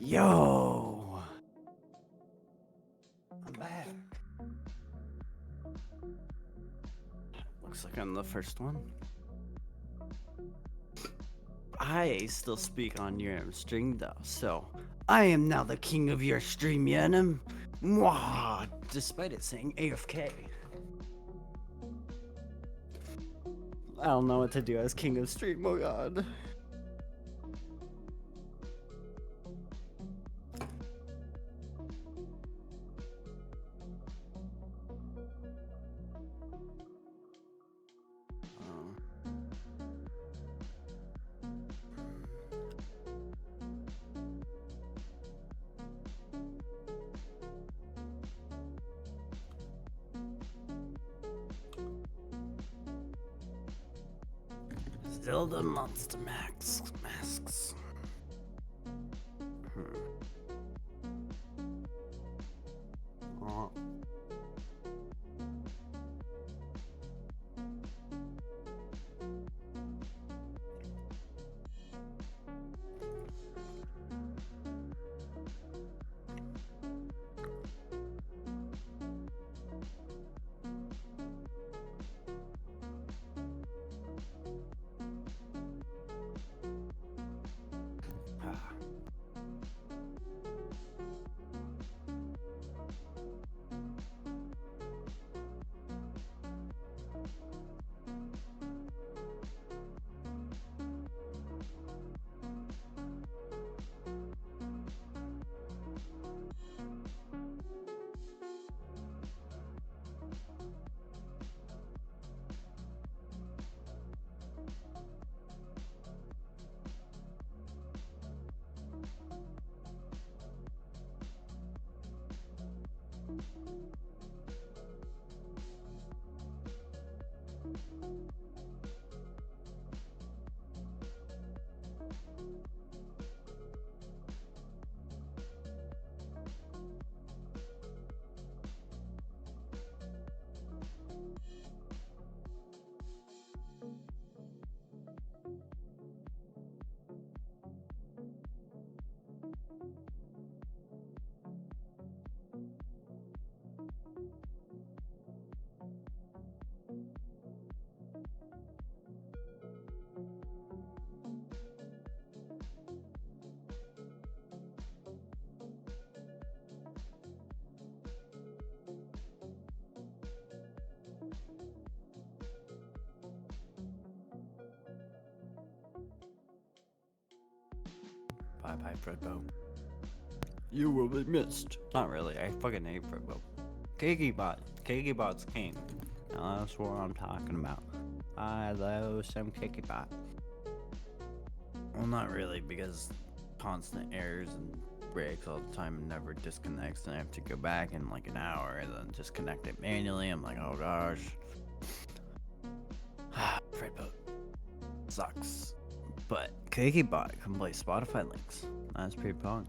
Yo! I'm back. Looks like I'm the first one. I still speak on your stream though, so I am now the king of your stream, Yanum. Mwah! Despite it saying AFK. I don't know what to do as king of stream, oh god. Still the monster masks. Oh. Ah. Bye bye, Fredbo. You will be missed. Not really, I fucking hate Fredbo. KikiBot's king. Now that's what I'm talking about. I love some KikiBot. Well, not really, because constant errors and breaks all the time and never disconnects, and I have to go back in like an hour and then disconnect it manually. I'm like, oh gosh. Fredbo sucks. But KikiBot can play Spotify links. That's pretty pong.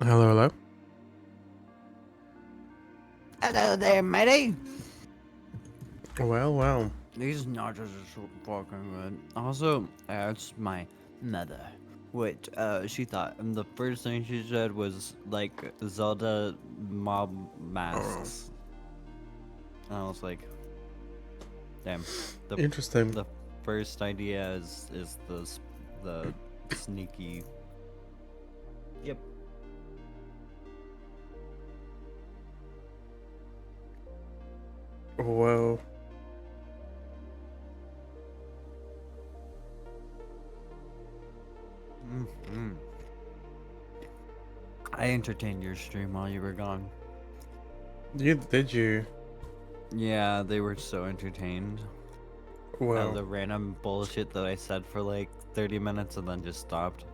Hello, hello. Hello there, matey. Well, well. These nachos are so fucking good. Also, that's my mother. What she thought. And the first thing she said was like Zelda mob masks. And I was like, damn. Interesting. The first idea is the sneaky. Yep. Well. Mm-hmm. I entertained your stream while you were gone. Did you? Yeah, they were so entertained. Well. The random bullshit that I said for like 30 minutes and then just stopped.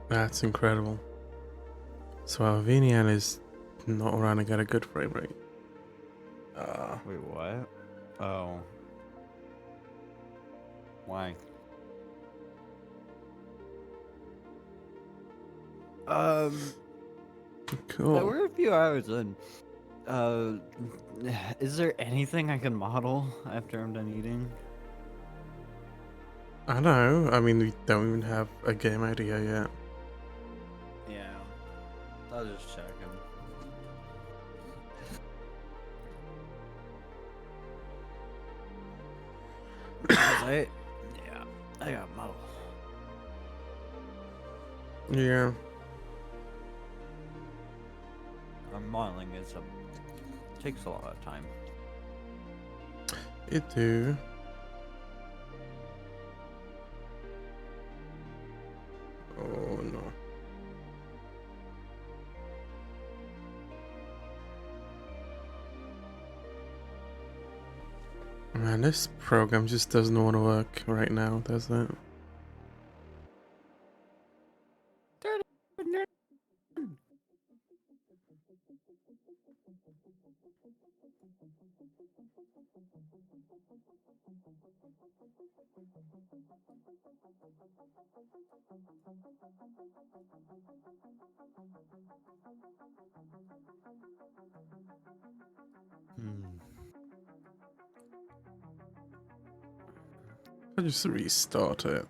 That's incredible. So Alvinian is not running at a good frame rate. Wait, what? Oh. Why? Cool. We're a few hours in. Is there anything I can model after I'm done eating? I don't know. I mean, we don't even have a game idea yet. Yeah. I was just checking. I got model. Yeah. Modeling takes a lot of time. It do. Oh no. Man, this program just doesn't want to work right now, does it? I'll just restart it.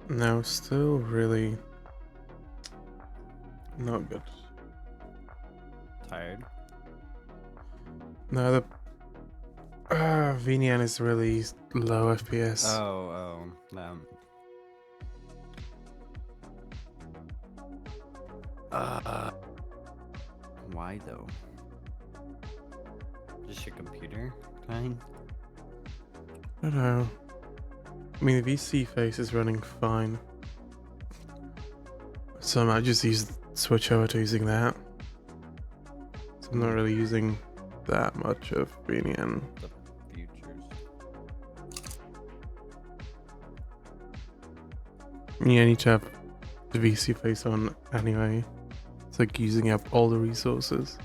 No, still really not good. Tired? No, the Vinian is really low FPS. Why though? Just your computer kind? I don't know. I mean, the VC face is running fine. So I might just switch over to using that. So I'm not really using that much of Vinian. The futures. Yeah, I need to have the VC face on anyway. It's like using up all the resources.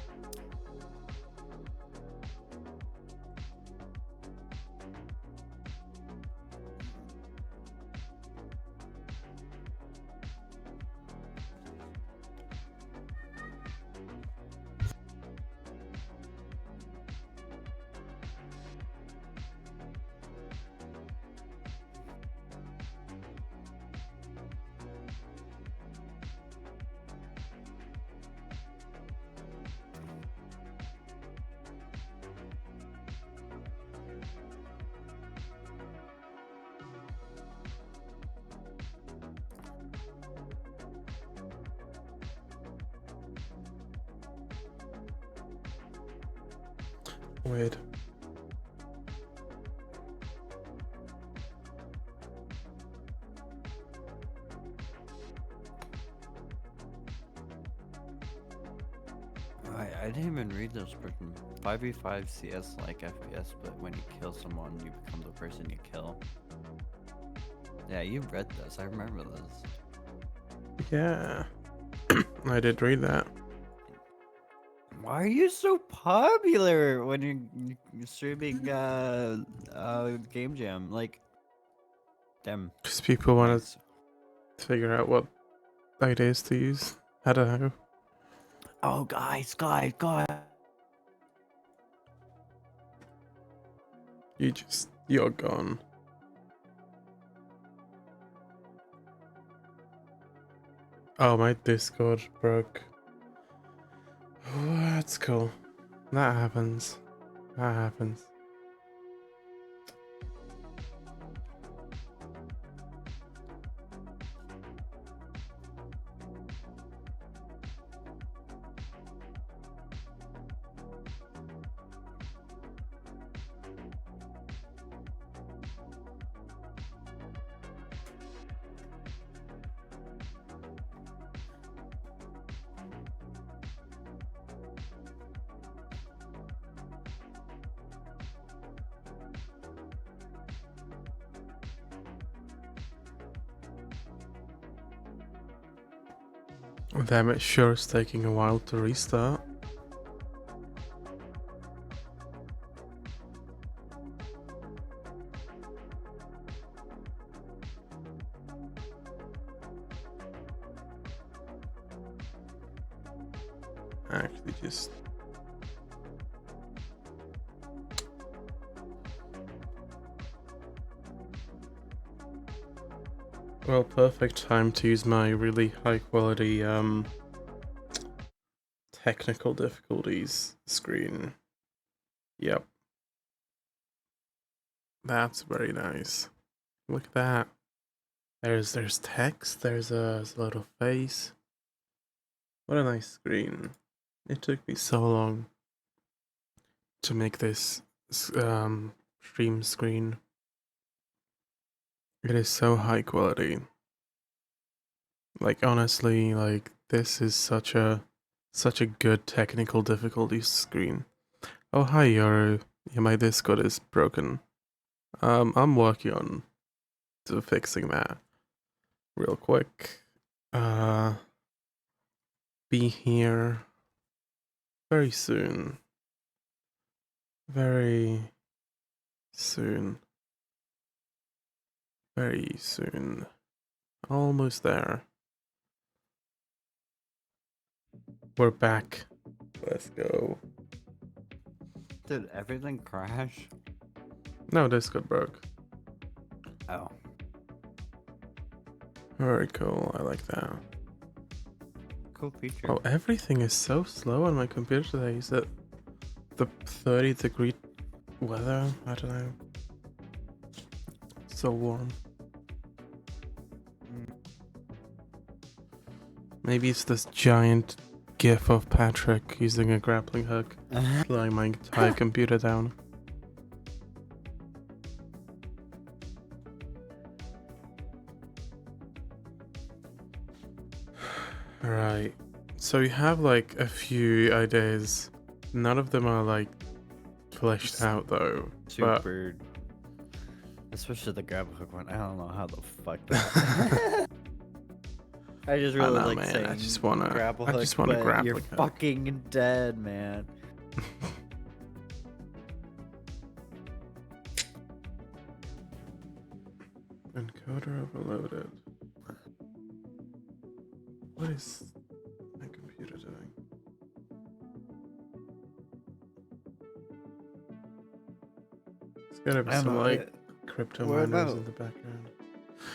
Weird. I didn't even read this person. 5v5 CS like FPS, but when you kill someone, you become the person you kill. Yeah, you read this. I remember this. Yeah. I did read that. Why are you so popular when you're streaming Game Jam? Like, damn. Because people want Nice. to figure out what ideas to use. I don't know. Oh, guys. You're gone. Oh, my Discord broke. Oh, that's cool. That happens. That happens. Damn, it sure is taking a while to restart. Actually, just... Well, perfect time to use my really high quality technical difficulties screen. Yep. That's very nice. Look at that. There's text, there's a little face. What a nice screen. It took me so long to make this stream screen. It is so high quality. Like honestly, like this is such a good technical difficulty screen. Oh hi Yoru. Yeah, my Discord is broken. I'm working on fixing that real quick. Be here very soon. Very soon. Very soon. Almost there. We're back. Let's go. Did everything crash? No, Discord broke. Oh. Very cool. I like that. Cool feature. Oh, everything is so slow on my computer today. Is it the 30-degree weather? I don't know. So warm. Maybe it's this giant gif of Patrick using a grappling hook, slowing my entire computer down. Right. So you have like a few ideas. None of them are like fleshed out though. Super. Especially the grab hook one. I don't know how the fuck that. I just really know, like man. saying I just wanna grapple hook, grappling but you're hook. fucking dead, man. Encoder overloaded. What is my computer doing? It's gotta be I don't some know, like crypto what miners about in the background.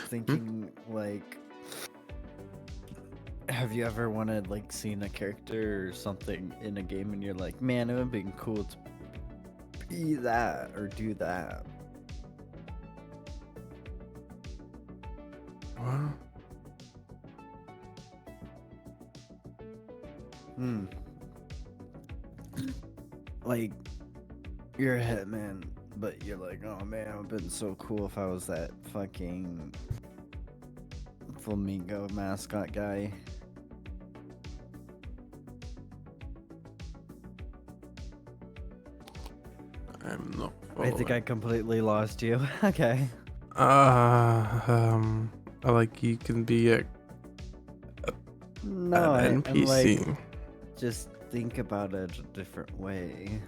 Thinking like, have you ever wanted like seen a character or something in a game and you're like, man, it would be cool to be that or do that? Wow. Like, you're a hitman, but you're like, oh man, it would have been so cool if I was that fucking flamingo mascot guy. I'm not. I think I completely lost you. Okay. Like you can be No, an I'm like, NPC. just think about it a different way.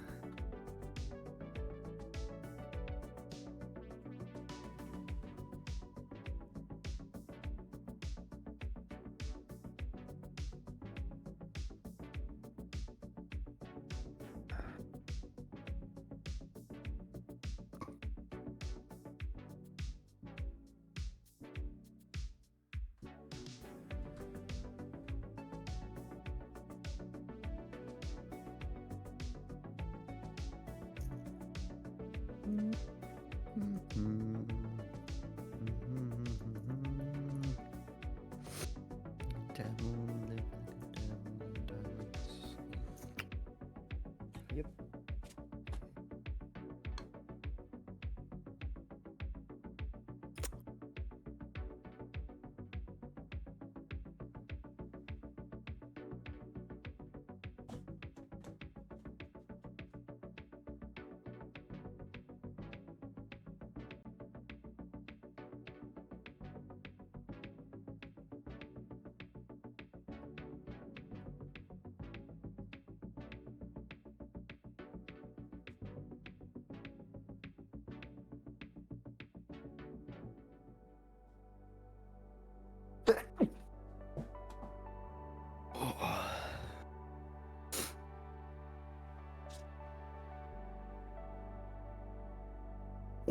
Yep.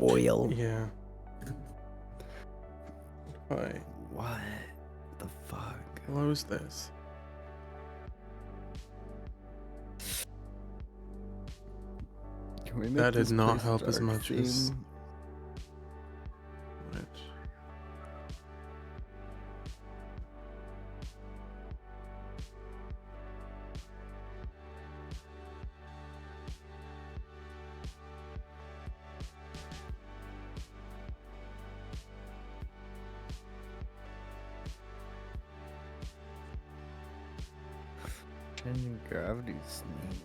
Oil. Yeah. Why? What the fuck? Close this. Can we make That did this not place help as dark much as. theme? Which? Changing gravity's neat.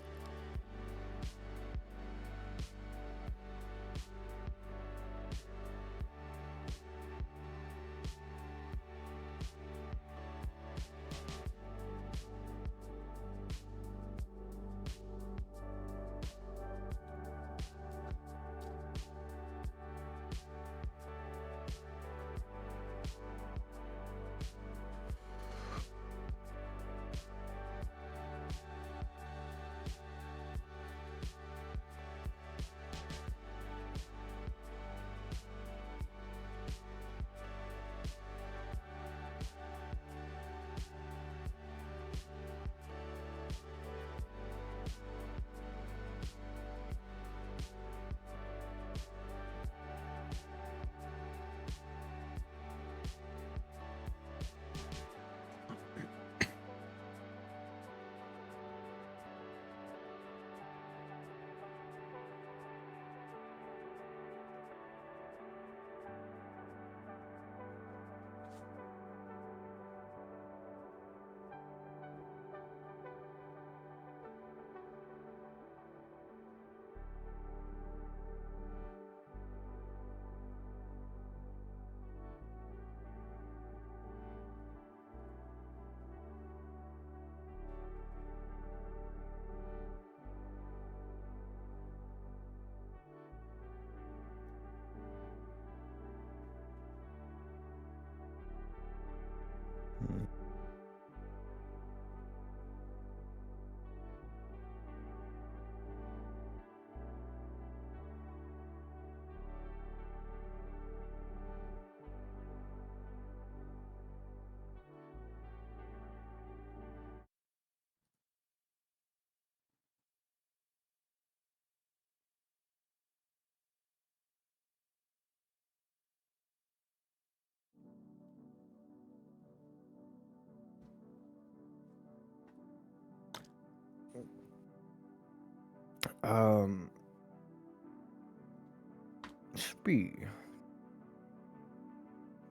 Speed.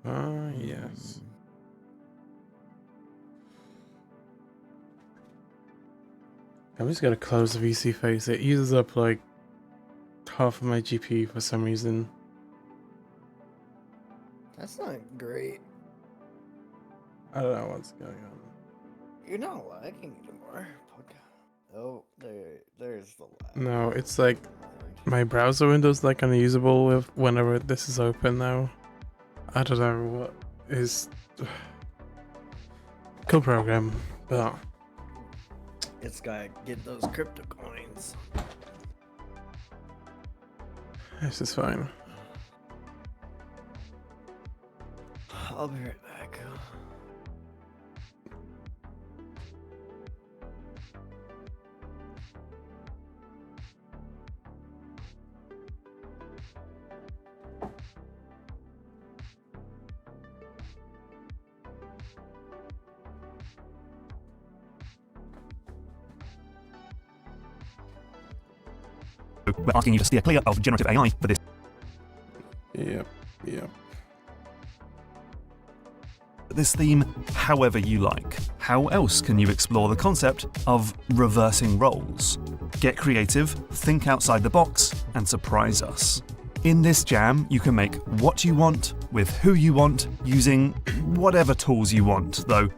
Yes. I'm just gonna close the VC face. It uses up like half of my GPU for some reason. That's not great. I don't know what's going on. You're not lagging anymore. Oh, there's the lag. No, it's like my browser window's like unusable whenever this is open now. I don't know what is. Cool program, but It's gotta get those crypto coins. this is fine. I'll be right back. We're asking you to steer clear of generative AI for this Yep. theme however you like. How else can you explore the concept of reversing roles? Get creative, think outside the box, and surprise us. In this jam, you can make what you want, with who you want, using whatever tools you want, though.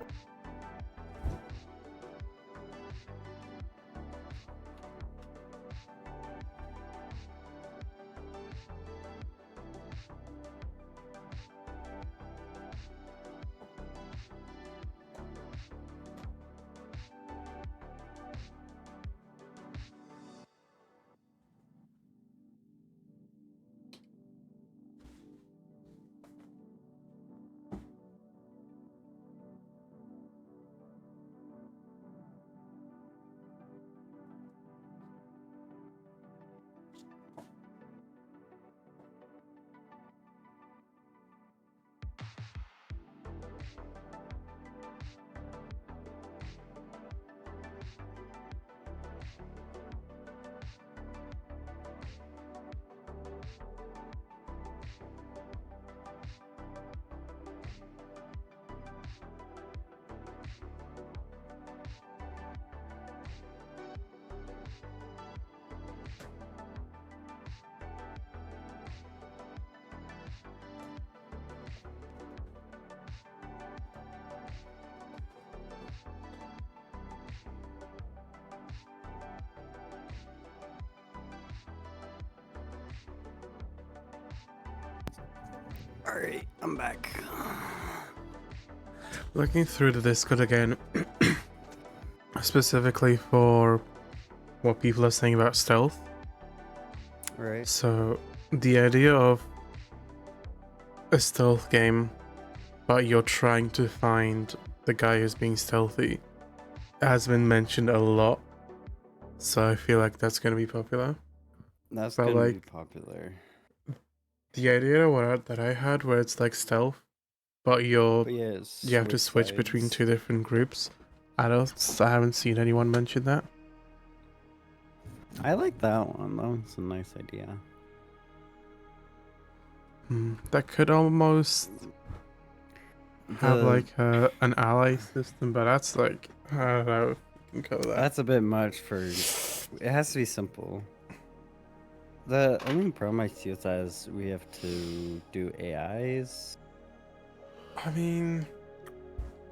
Alright, I'm back. Looking through the Discord again, specifically for what people are saying about stealth. Right. So, the idea of a stealth game, but you're trying to find the guy who's being stealthy, has been mentioned a lot. So I feel like that's going to be popular. That's But, gonna be like, popular. The idea that I had, where it's like stealth, but But yeah, you have to switch between two different groups. I haven't seen anyone mention that. I like that one. That one's a nice idea. That could almost have like an ally system, but that's like, I don't know if you can cover that. That's a bit much for. It has to be simple. The only problem I see with that is we have to do AIs. I mean,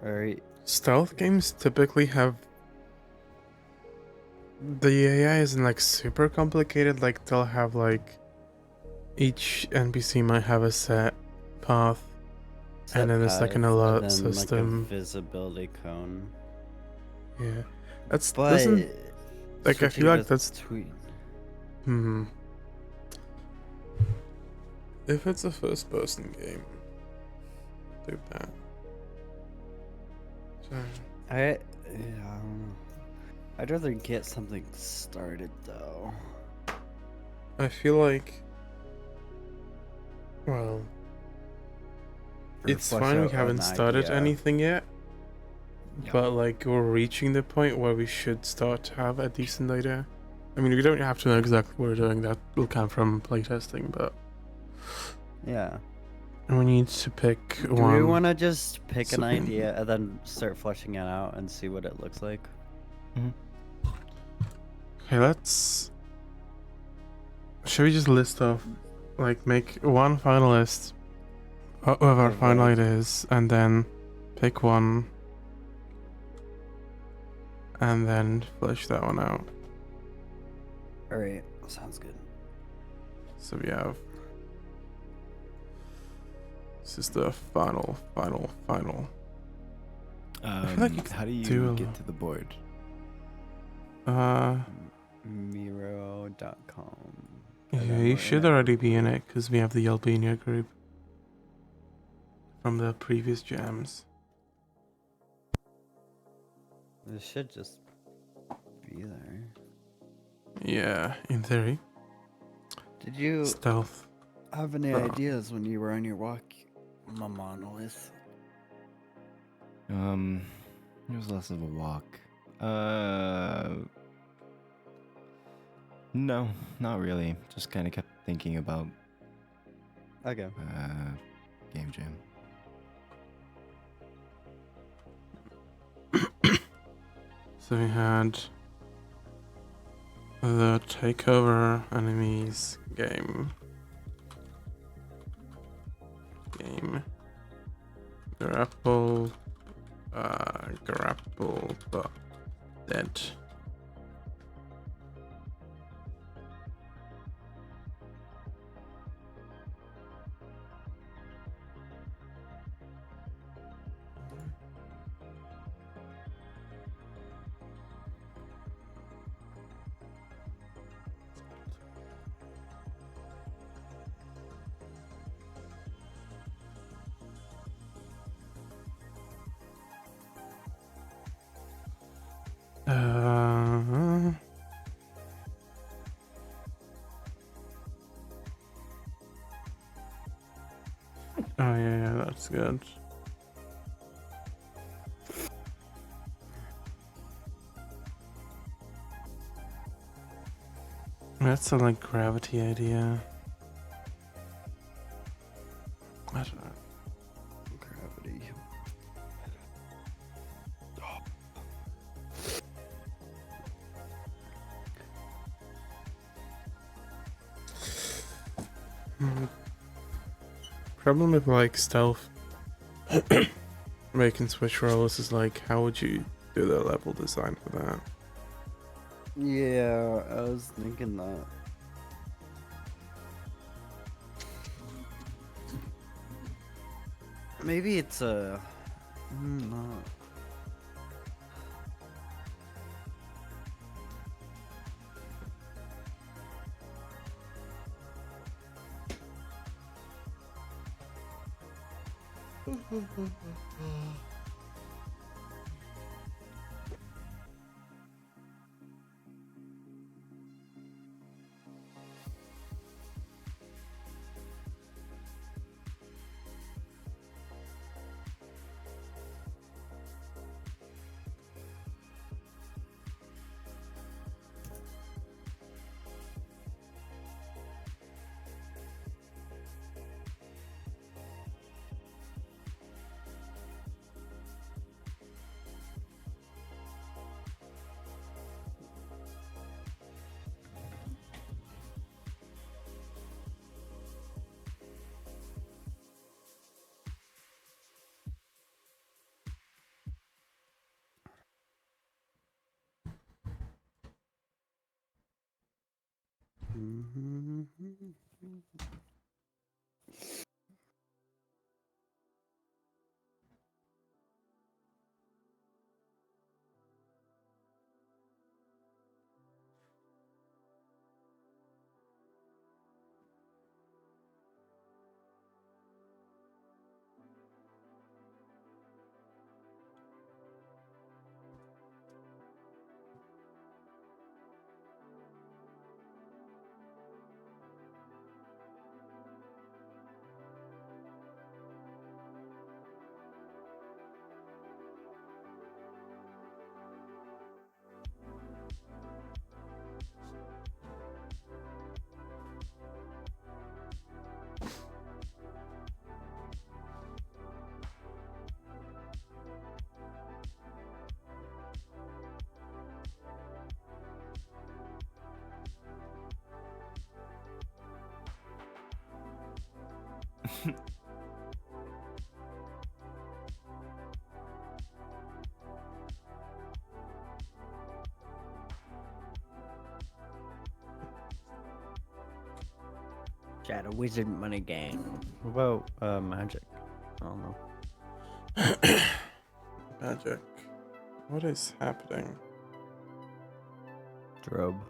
Right. stealth games typically have the AI isn't like super complicated. Like they'll have like each NPC might have a set path, and then there's like an alert system. Like a visibility cone. Yeah, that's But doesn't like I feel like that's tweet. If it's a first-person game, do that. So, I don't know. I'd rather get something started though. I feel like, well, Or it's flesh fine we out haven't an started idea. anything yet, Yeah. but like we're reaching the point where we should start to have a decent idea. I mean, we don't have to know exactly what we're doing. That will come from playtesting, but Yeah. we need to pick Do one. we want to just pick an something- idea and then start fleshing it out and see what it looks like? Okay, let's. Should we just list off, like, make one final list of our Of, final like- ideas, and then pick one, and then flesh that one out. All right, sounds good. So we have. This is the final. like you could How do you do a get lot. to the board? Miro.com. Yeah, you should already be in it because we have the Albania group from the previous jams. This should just be there. Yeah, in theory. Did you Stealth. have any Oh. ideas when you were on your walk, my monolith? It was less of a walk. No, not really. Just kind of kept thinking about Okay. Game Jam. So we had the takeover enemies game. Grapple. Grapple, but dead. Oh yeah, that's good. That's a like gravity idea. I don't know. Gravity. Problem with like stealth making switch rolls is like, how would you do the level design for that? Yeah, I was thinking that. Maybe it's a. Not. Shadow Wizard Money Game. What about magic? I don't know. Magic. What is happening? Drobe.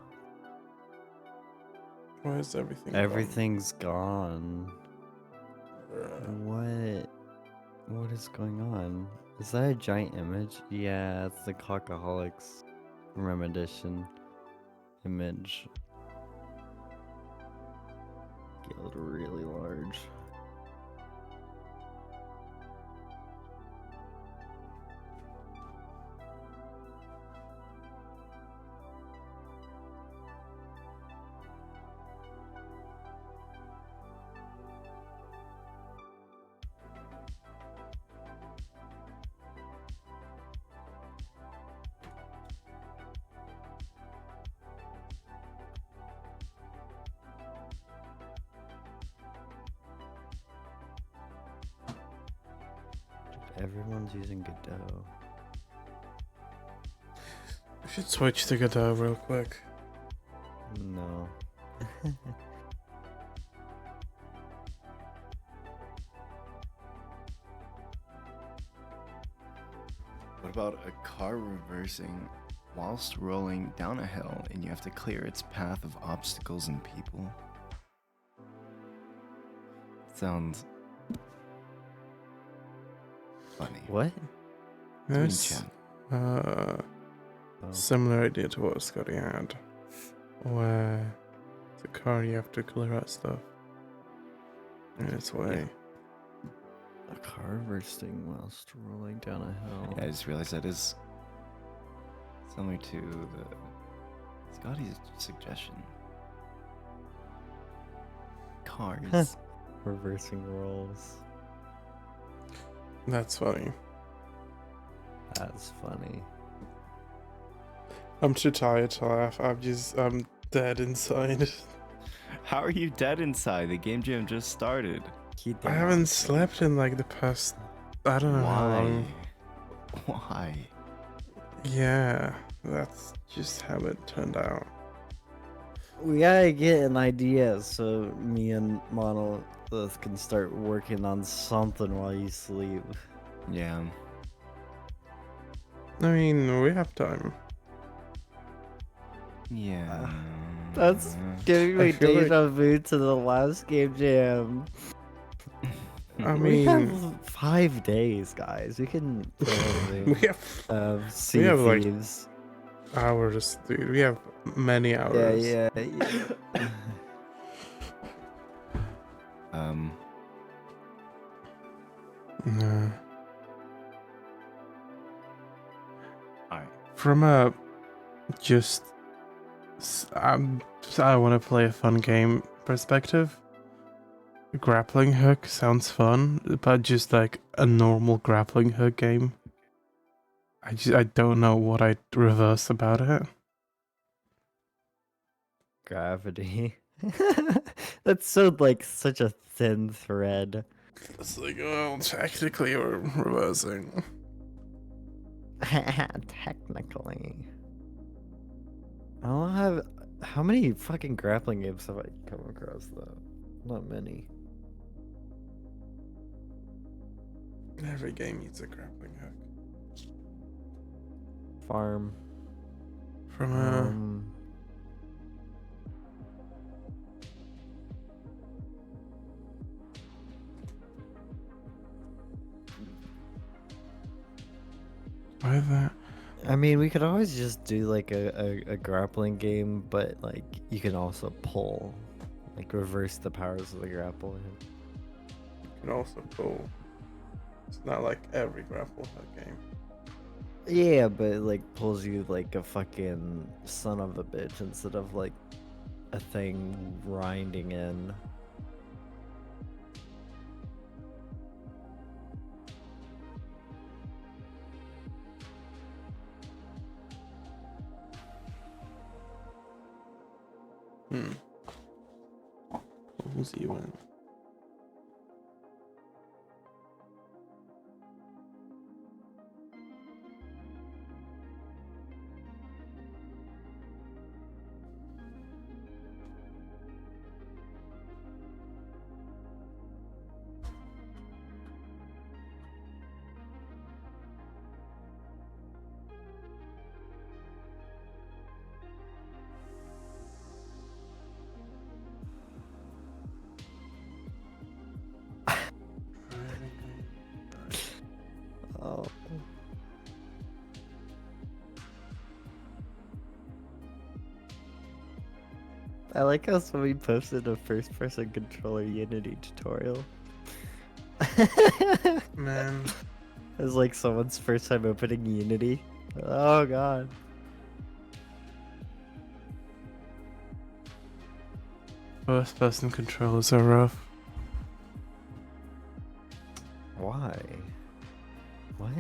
Why is everything Everything's gone. gone? What is going on? Is that a giant image? Yeah, it's the Cockaholics Remedition image. Scaled really large. Everyone's using Godot. We should switch to Godot real quick. No. What about a car reversing whilst rolling down a hill and you have to clear its path of obstacles and people? Sounds funny. What? There's Oh. similar idea to what Scotty had, where the car you have to clear out stuff in its way. A car bursting whilst rolling down a hill. Yeah, I just realized that is similar to the Scotty's suggestion. Cars. Reversing rolls. That's funny. That's funny. I'm too tired to laugh. I'm dead inside. How are you dead inside? The game jam just started. I haven't slept in like the past, I don't know how Why? long. Why? Yeah, that's just how it turned out. We gotta get an idea so me and Monolith can start working on something while you sleep. Yeah. I mean, we have time. Yeah. That's giving me feel like- deja vu to the last game jam. I We mean, have 5 days, guys. We can we have Sea have, like, Thieves. hours, dude. We have many hours. Yeah. Nah. Alright. From a just I want to play a fun game perspective. Grappling hook sounds fun, but just like a normal grappling hook game. I don't know what I'd reverse about it. Gravity. That's so like such a thin thread. It's like, well, technically we're reversing. Technically. I don't have. How many fucking grappling games have I come across though? Not many. Every game needs a grappling hook. Farm. From a why that? I mean, we could always just do like a grappling game, but like you can also pull, like reverse the powers of the grappling. You can also pull. It's not like every grapple hook game. Yeah, but it like pulls you like a fucking son of a bitch instead of like a thing grinding in. Pulls you in. I like how somebody posted a first-person controller Unity tutorial. Man. It was like someone's first time opening Unity. Oh god. First person controllers are rough. Why? What?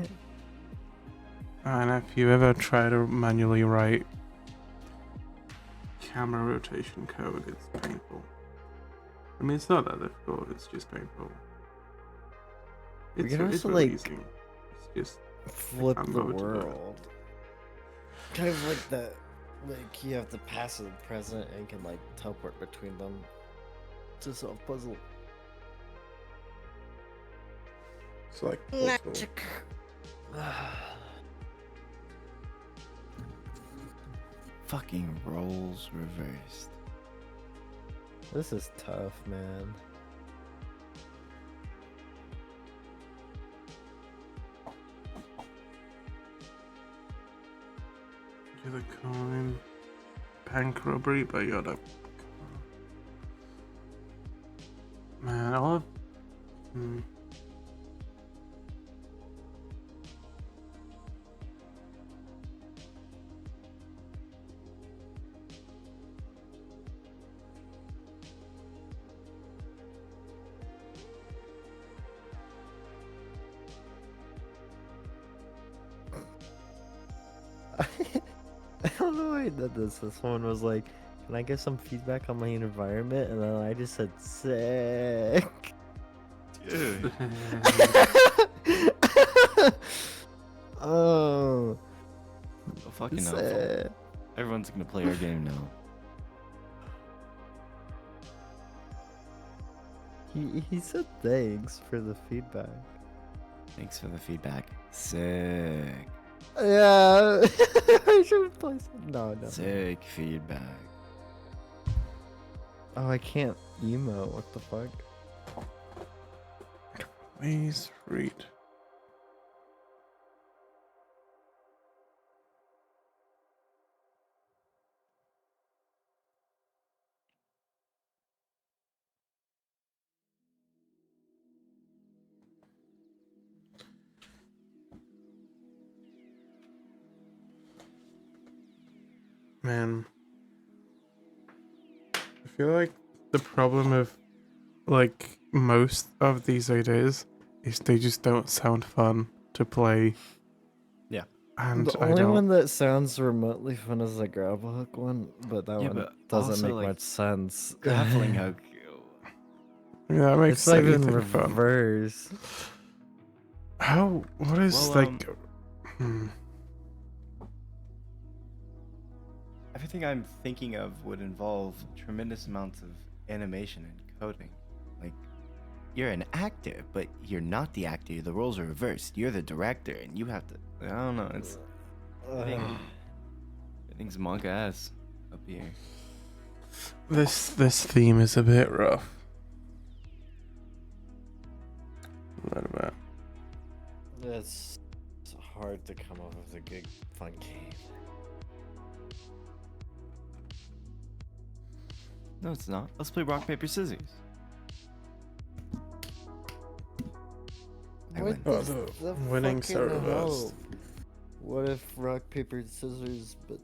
And if you ever try to manually write camera rotation code, it's painful. I mean, it's not that difficult, it's just painful. We It's, can it's also, really like, easy. It's just Flip I'm the going to the- world. Kind of like that. Like you have the past and present and can like teleport between them to solve puzzle. it's like Magic. Fucking roles reversed. This is tough, man. You're the coin. Bank robbery, but you're the. Man, all of. I don't know why I did this. This one was like, can I get some feedback on my environment? And then I just said, sick. Dude. Oh. Oh, fucking awful. Sick. Everyone's gonna play our game now. He said thanks for the feedback. Thanks for the feedback. Sick. Yeah. I should play some. No. Sick feedback. Oh, I can't emote. What the fuck? Please read. Man, I feel like the problem of like most of these ideas is they just don't sound fun to play. Yeah. And The I only don't. one that sounds remotely fun is the grapple hook one, but that Yeah, one but doesn't also, make like, much sense. Grappling hook. Yeah, that makes It's not even anything fun. reverse. How? What is Well, like? Everything I'm thinking of would involve tremendous amounts of animation and coding. Like, you're an actor, but you're not the actor. The roles are reversed. You're the director, and you have to. I don't know. It's. Everything's monk ass up here. This theme is a bit rough. What about? It's hard to come up with a good fun game. No, it's not. Let's play rock, paper, scissors. I win. Oh, the winnings are fucking reversed. hell? What if rock, paper, scissors, but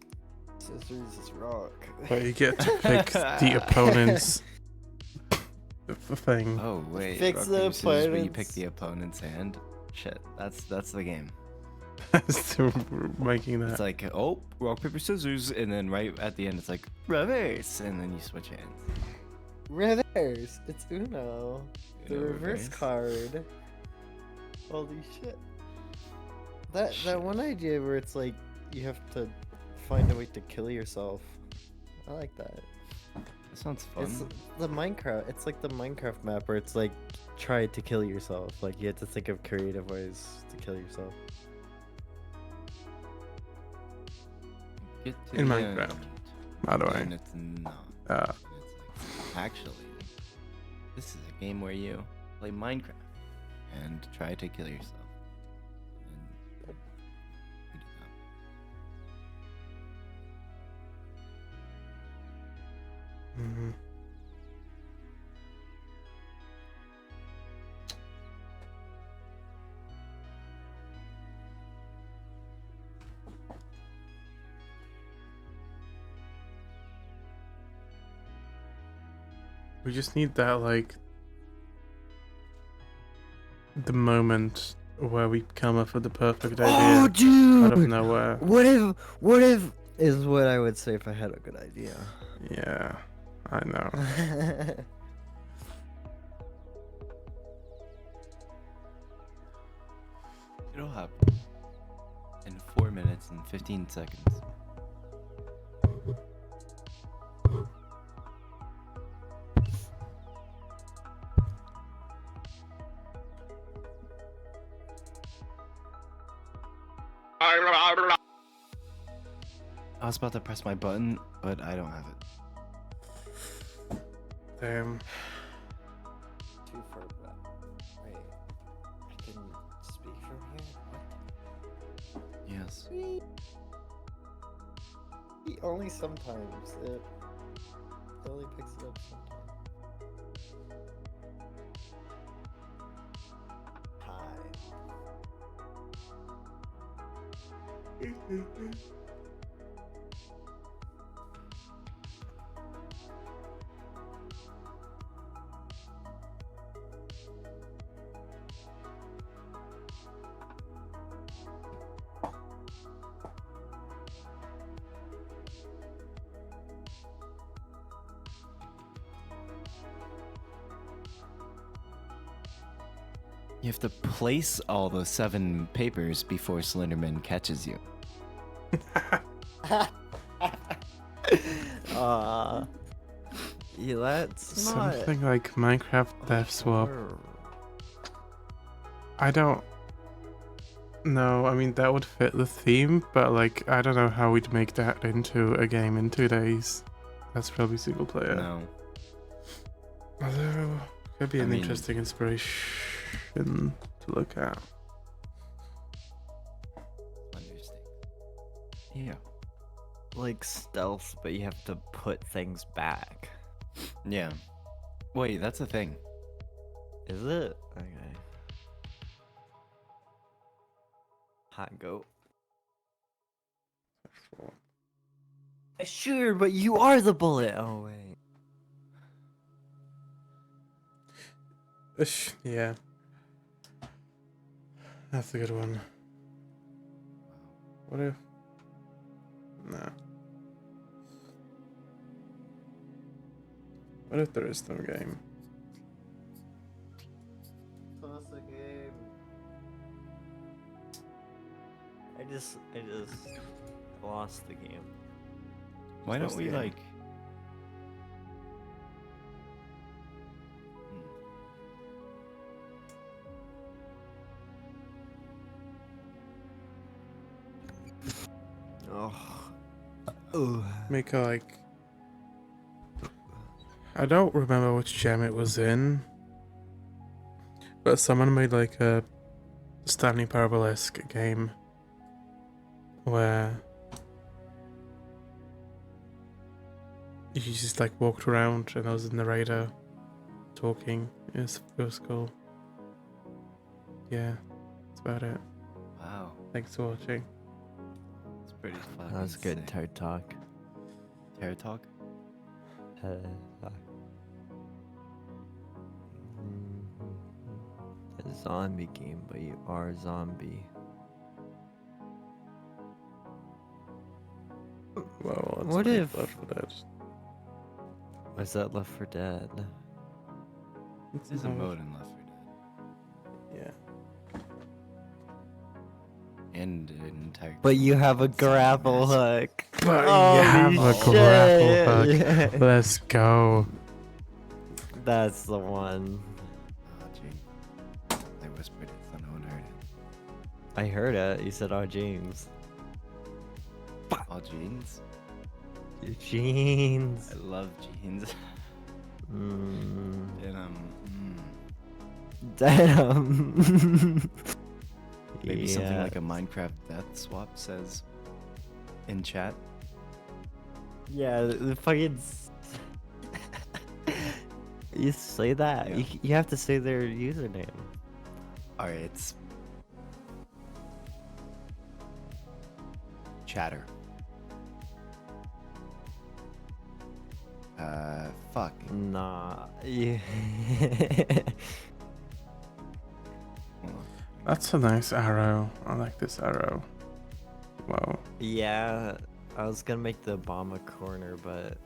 scissors is rock? But you get to pick the opponent's thing. Oh wait, Fix rock, the paper, scissors, where you pick opponent's- the opponent's hand. Shit, that's the game. So we're making that. It's like, oh, rock, paper, scissors, and then right at the end it's like reverse, and then you switch hands. Reverse. It's Uno. The Uno reverse reverse. card. Holy shit. That one idea where it's like you have to find a way to kill yourself. I like that. That sounds It's fun. the Minecraft. It's like the Minecraft map where it's like try to kill yourself. Like you have to think of creative ways to kill yourself. Get to In the Minecraft, end, by the way. and it's not. Uh, It's like, actually, this is a game where you play Minecraft and try to kill yourself. And you do that. We just need that, like, the moment where we come up with the perfect idea Oh, out of dude! nowhere. What if is what I would say if I had a good idea. Yeah, I know. It'll happen in 4 minutes and 15 seconds. I was about to press my button, but I don't have it. Damn. Too far back. Wait, I can speak from here? Yes. Only sometimes. It only picks it up sometimes. Hi. You have to place all the 7 papers before Slenderman catches you. Yeah, that's not Something like Minecraft Death Swap. hard. I don't know. I mean, that would fit the theme, but like, I don't know how we'd make that into a game in 2 days. That's probably single player. No. Although, could be I an mean- interesting inspiration to look at. Understand. Yeah. Like stealth, but you have to put things back. Yeah. Wait, that's a thing. Is it? Okay. Hot goat. Sure, but you are the bullet. Oh wait. Yeah. That's a good one. What if... Nah. What if there is no game? Plus a game. I just lost the game. Why don't What's the we game? like... Oh. Make a like... I don't remember which gem it was in. But someone made like a Stanley Parable-esque game. Where... you just like walked around and there was a narrator talking. It was cool. Yeah, that's about it. Wow. Thanks for watching. It's pretty fucking That was good, sick. Toad Talk. Terra Talk? A zombie game, but you are a zombie. Well, What if- Left 4 Dead? Was that Left 4 Dead? There's a mode in Left 4 Dead. Yeah. And an entire... But you have a Zombie grapple mask. hook. But Holy you have a shit. grapple hook. Yeah. Let's go. That's the one. Oh, gee. They whispered it so no one heard it. I heard it. You said, "Oh, James." All jeans? Your jeans. I love jeans. Mm. And Damn. maybe something Yeah. like a Minecraft death swap says in chat. Yeah, the fucking. You say that. Yeah. You have to say their username. Alright, it's chatter. Fuck. Nah. Yeah. That's a nice arrow. I like this arrow. Wow. Yeah, I was gonna make the Obama corner, but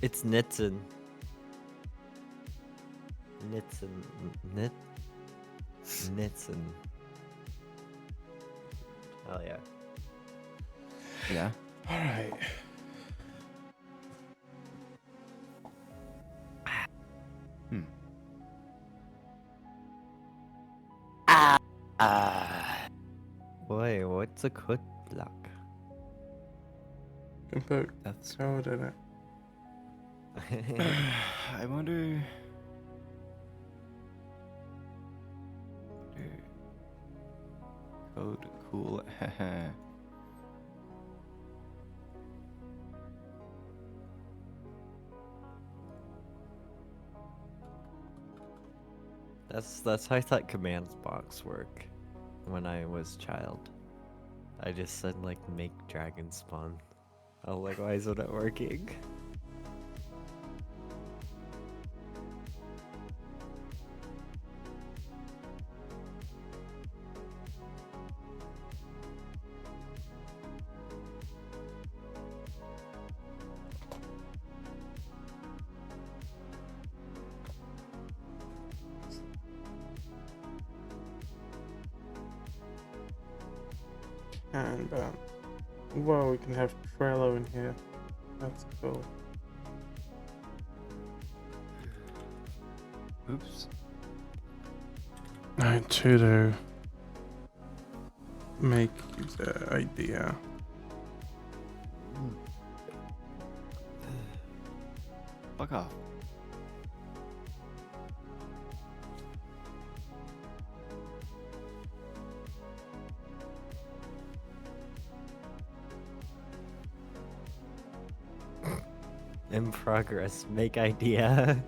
it's Nitzen. Nitzen. Oh yeah. Yeah. All right. Hmm. Boy, what's a good block? Can put That's. code in it. I wonder. Code cool. That's how I thought commands box work when I was child. I just said like make dragon spawn. Oh, like why isn't it working? And whoa, we can have Trello in here. That's cool. Oops. I too do. Make user idea. Fuck off. In progress, make idea.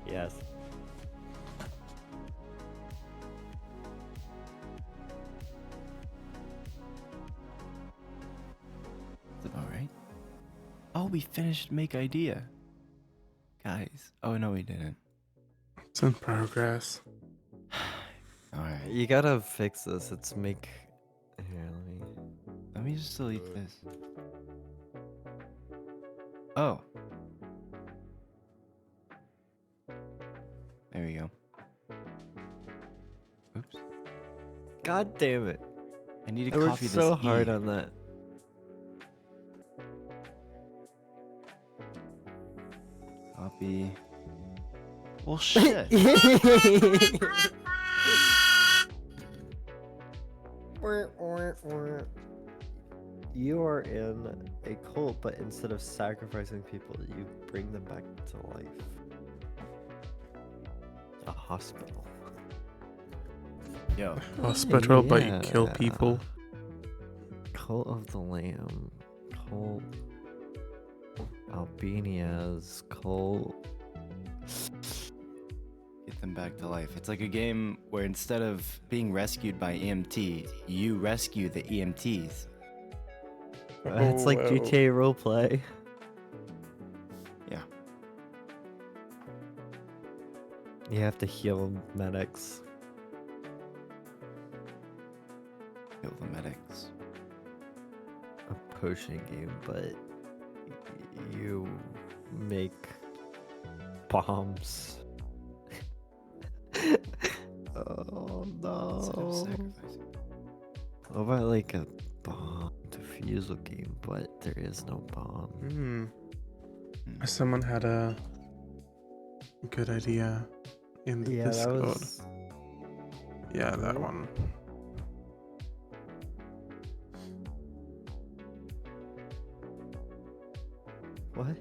Yes. That's about right. Oh, we finished make idea. Guys. Oh, no, we didn't. It's in progress. Alright. You gotta fix this. It's make. Here, Let me just delete this. Oh. There we go. Oops. God damn it! I need I to worked copy this. so hard E. on that. Copy. Well, shit. You are in a cult, but instead of sacrificing people, you bring them back to life. A hospital. Yo. Hospital, but you kill Yeah. people. Cult of the Lamb. Cult. Albania's cult. Get them back to life. It's like a game where instead of being rescued by EMT, you rescue the EMTs. It's like wow. GTA roleplay. Yeah. You have to heal medics. Kill the medics. A potion game, but you make bombs. Oh Instead of no. sacrificing. What about like a bomb defusal game, but there is no bomb? Hmm. Hmm. Someone had a good idea in the Discord. Yeah, that one. What?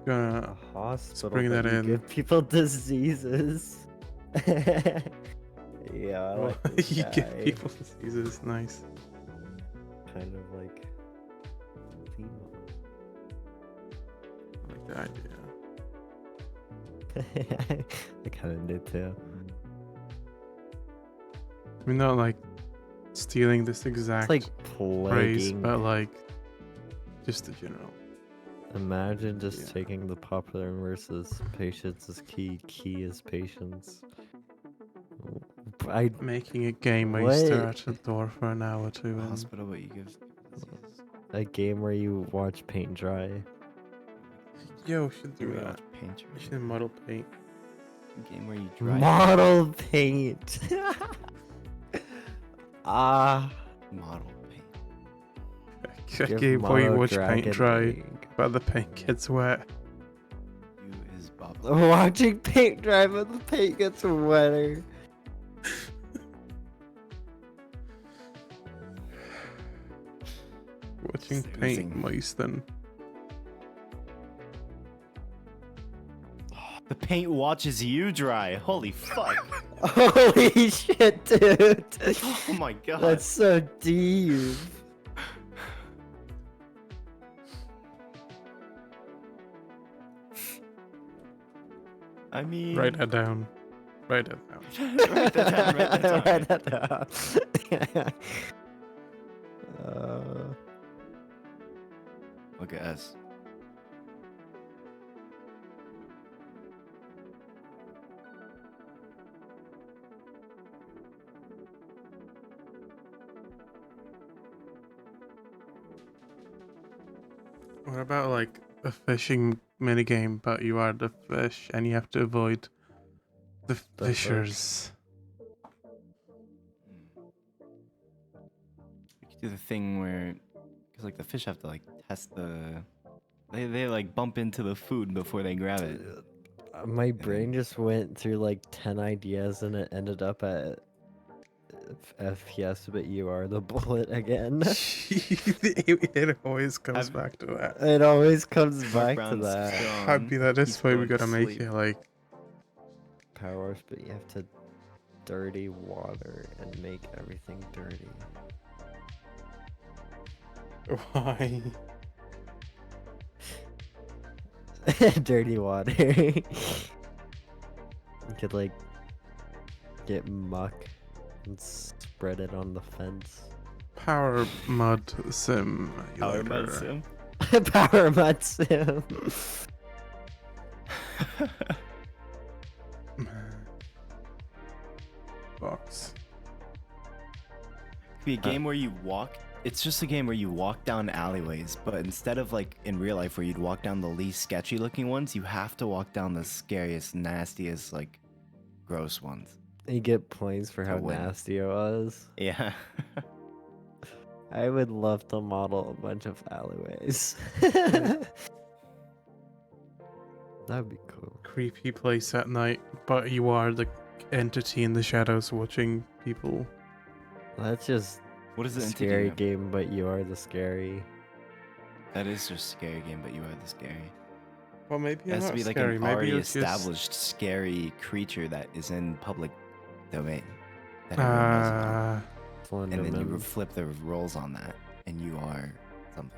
Gonna A hospital. bring but that you in. Give people diseases. Yeah, I like this you guy. give people diseases. Nice. Kind of like. Themo. I like the idea. I kind of did too. I mean, not like stealing this It's exact like phrase, plaguing. but like just the general. Imagine just Yeah. taking the popular versus patience is key, key is patience. I Making a game where you stare What? at a door for an hour or two and Hospital, but you give disease. a game where you watch paint dry. yo, we should Here do we that. watch paint. We should model paint. A game where you dry Model paint. Ah. model paint. A give game where you Mono watch paint Dragon dry, egg. but the paint gets wet. You is Bob. Watching paint dry, but the paint gets wetter. Watching Just paint oozing. moisten. The paint watches you dry. Holy fuck. Holy shit, dude. Oh my god. That's so deep. I mean. Write that down. Write that down. Write that down. Write that down. Write that down. Look at us. What about like a fishing minigame, but you are the fish and you have to avoid the The fishers? We could do the thing where, because like the fish have to like test the, they like bump into the food before they grab it. My brain just went through like 10 ideas and it ended up at FPS, but you are the bullet again. It always comes Have- back to that. It always comes Mark back to Brown's that. gone. I'd be like, this He's way we going to gotta make sleep. it like Powers, but you have to dirty water and make everything dirty. why? Dirty water. You could like get muck and spread it on the fence. Power mud sim. Power Mud Sim. Power mud sim. Box. Be a game where you walk. It's just a game where you walk down alleyways, but instead of like in real life where you'd walk down the least sketchy looking ones, you have to walk down the scariest, nastiest, like gross ones. You get points for To how win. nasty it was. Yeah. I would love to model a bunch of alleyways. That'd be cool. Creepy place at night, but you are the entity in the shadows watching people. That's just What is a it? scary game, but you are the scary. That is just a scary game, but you are the scary. Well, maybe It has to not be like scary. an Maybe already you're just- established scary creature that is in public domain. That everyone knows about. And then you Slenderman. flip the roles on that, and you are something.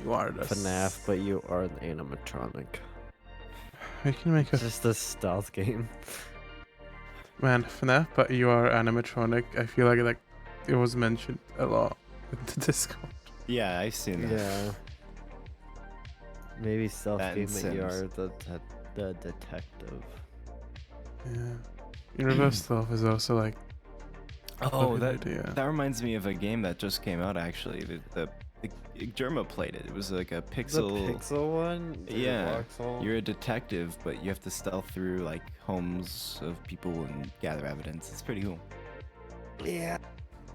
You are the FNAF, but you are the animatronic. We can make a It's just a stealth game. man FNAF, but you are animatronic. I feel like it was mentioned a lot in the Discord. Yeah, I've seen that. Yeah. Maybe stealth That game, and but you Sims. are the detective. Yeah. In reverse stealth is also like Oh, a that good idea. that reminds me of a game that just came out. Actually, the Germa played it. It was like a pixel. The pixel one? The Yeah, voxel? you're a detective, but you have to stealth through like homes of people and gather evidence. It's pretty cool. Yeah.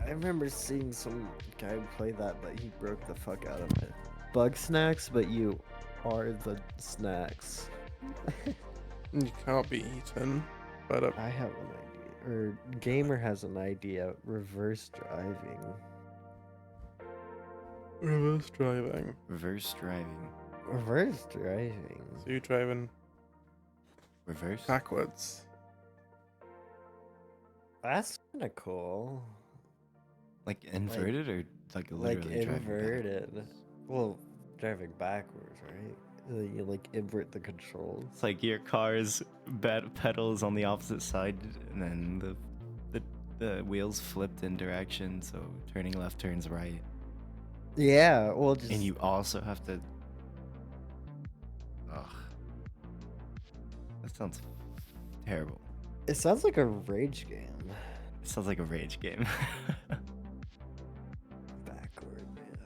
I remember seeing some guy play that, but he broke the fuck out of it. Bug snacks, but you are the snacks. You can't be eaten, but I have an idea. Or Gamer has an idea. Reverse driving. reverse driving. Reverse driving. Reverse driving. So you're driving Reverse. backwards. That's kind of cool. Like inverted or like Like literally driving inverted. backwards? Well, driving backwards, right? You like invert the controls. It's like your car's pedals on the opposite side, and then the the wheels flipped in direction, so turning left turns right. Yeah, well, just And you also have to. Ugh. That sounds terrible. it sounds like a rage game. It sounds like a rage game. Backward, yeah.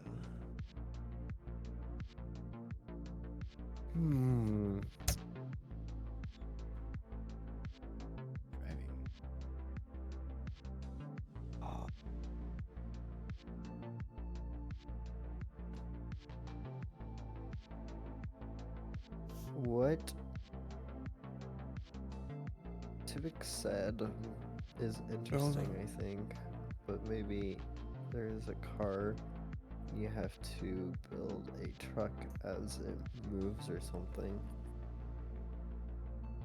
Driving. Oh. What Tivik said is interesting, I think, but maybe there's a car. You have to build a truck as it moves or something.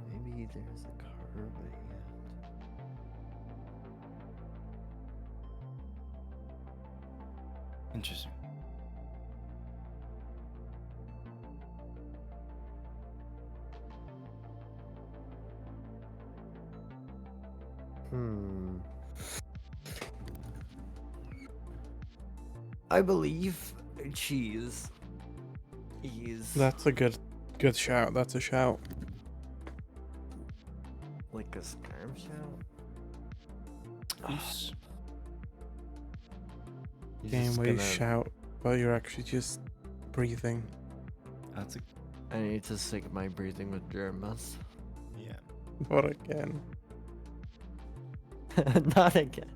Maybe there's a car, but yeah. Interesting. I believe cheese. He's That's a good shout. That's a shout. like a sperm shout. Oops. He's Game just where you gonna- shout, but you're actually just breathing. That's a. I need to sync my breathing with Jerma's. Yeah. What again? Not again.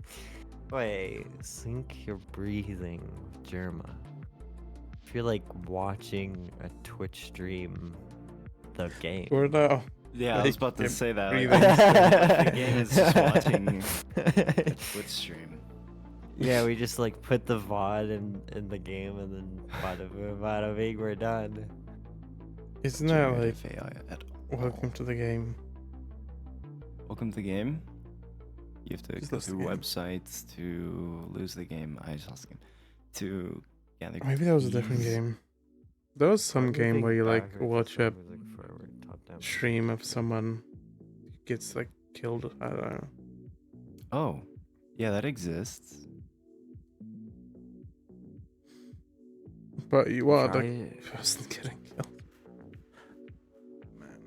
Wait, sync your breathing with Jerma. If you're like watching a Twitch stream, the game. Or no? Yeah, I was Like, about to you're say that. breathing. The game is just watching a Twitch stream. Yeah, we just like put the VOD in the game and then bada boom, bada bing, we're done. Isn't that like Generative AI at all. welcome to the game? Welcome to the game. You have to Just go lose the through game. websites to lose the game. I just lost the game. To gather. Maybe that was a different keys. game. There was some game Moving where you like backwards watch is a moving forward, top down. stream of someone gets like killed. I don't know. Oh, yeah, that exists. But you are Try the it. person getting killed. Man.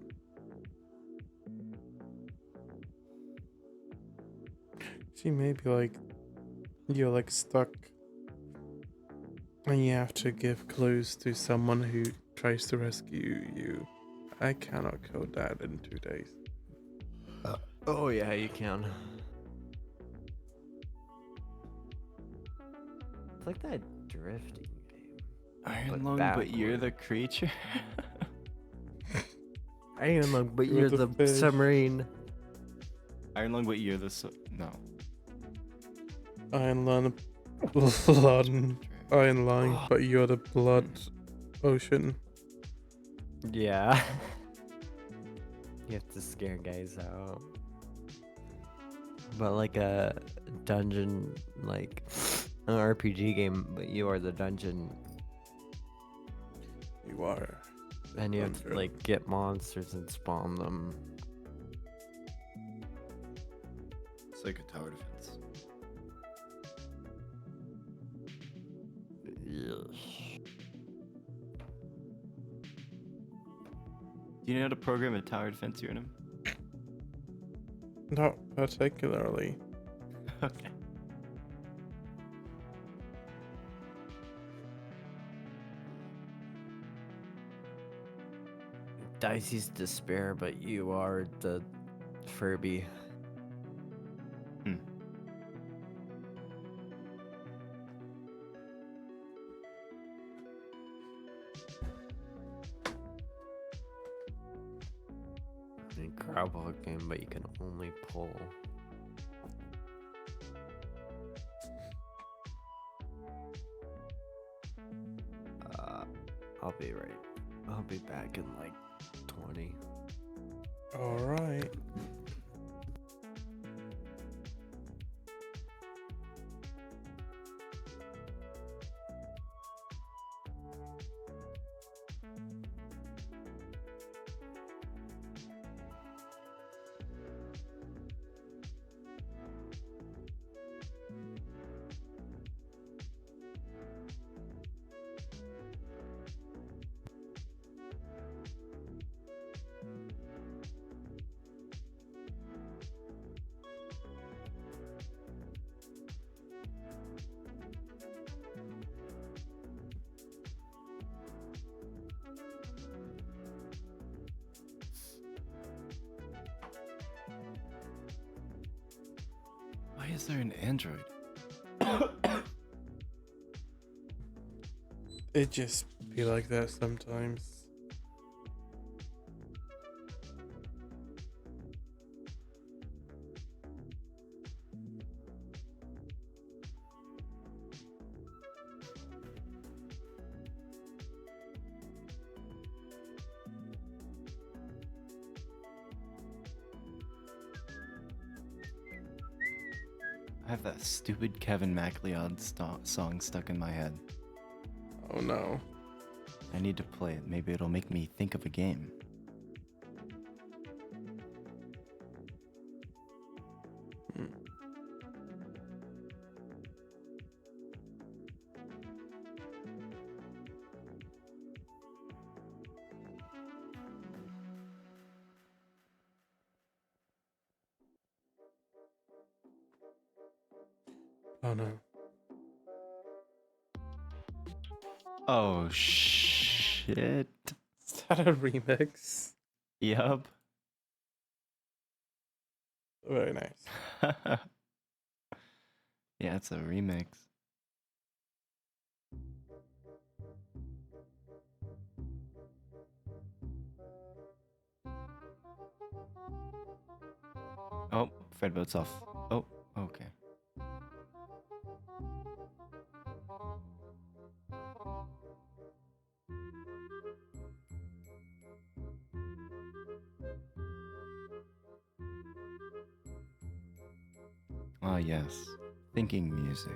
See, maybe like you're like stuck and you have to give clues to someone who tries to rescue you. I cannot code that in 2 days. Oh yeah, you can. It's like that drifting game. Iron But Lung, but you're backward. the creature. Iron Lung, but You're you're the the fish. submarine. Iron Lung, but you're the no. Iron Lung, blood, Iron Lung, but you're the blood ocean. Yeah. You have to scare guys out. But like a dungeon, like an RPG game, but you are the dungeon, You are. and you have That's to true. like get monsters and spawn them. It's like a tower defense. Do you know how to program a tower defense, Uranum? Not particularly. Okay. Dicey's despair, but you are the Furby. Hmm. And grab hook game, but you can only pull. I'll be right. I'll be back in like 20. Alright. is there an Android? It just be like that sometimes. I have that stupid Kevin MacLeod song stuck in my head. Oh no. I need to play it. Maybe it'll make me think of a game. Hmm. Oh no. Oh shit. Is that a remix? Yup. Very nice. Yeah, it's a remix. Oh, Fred votes off. Oh, okay. Ah, yes. Thinking music.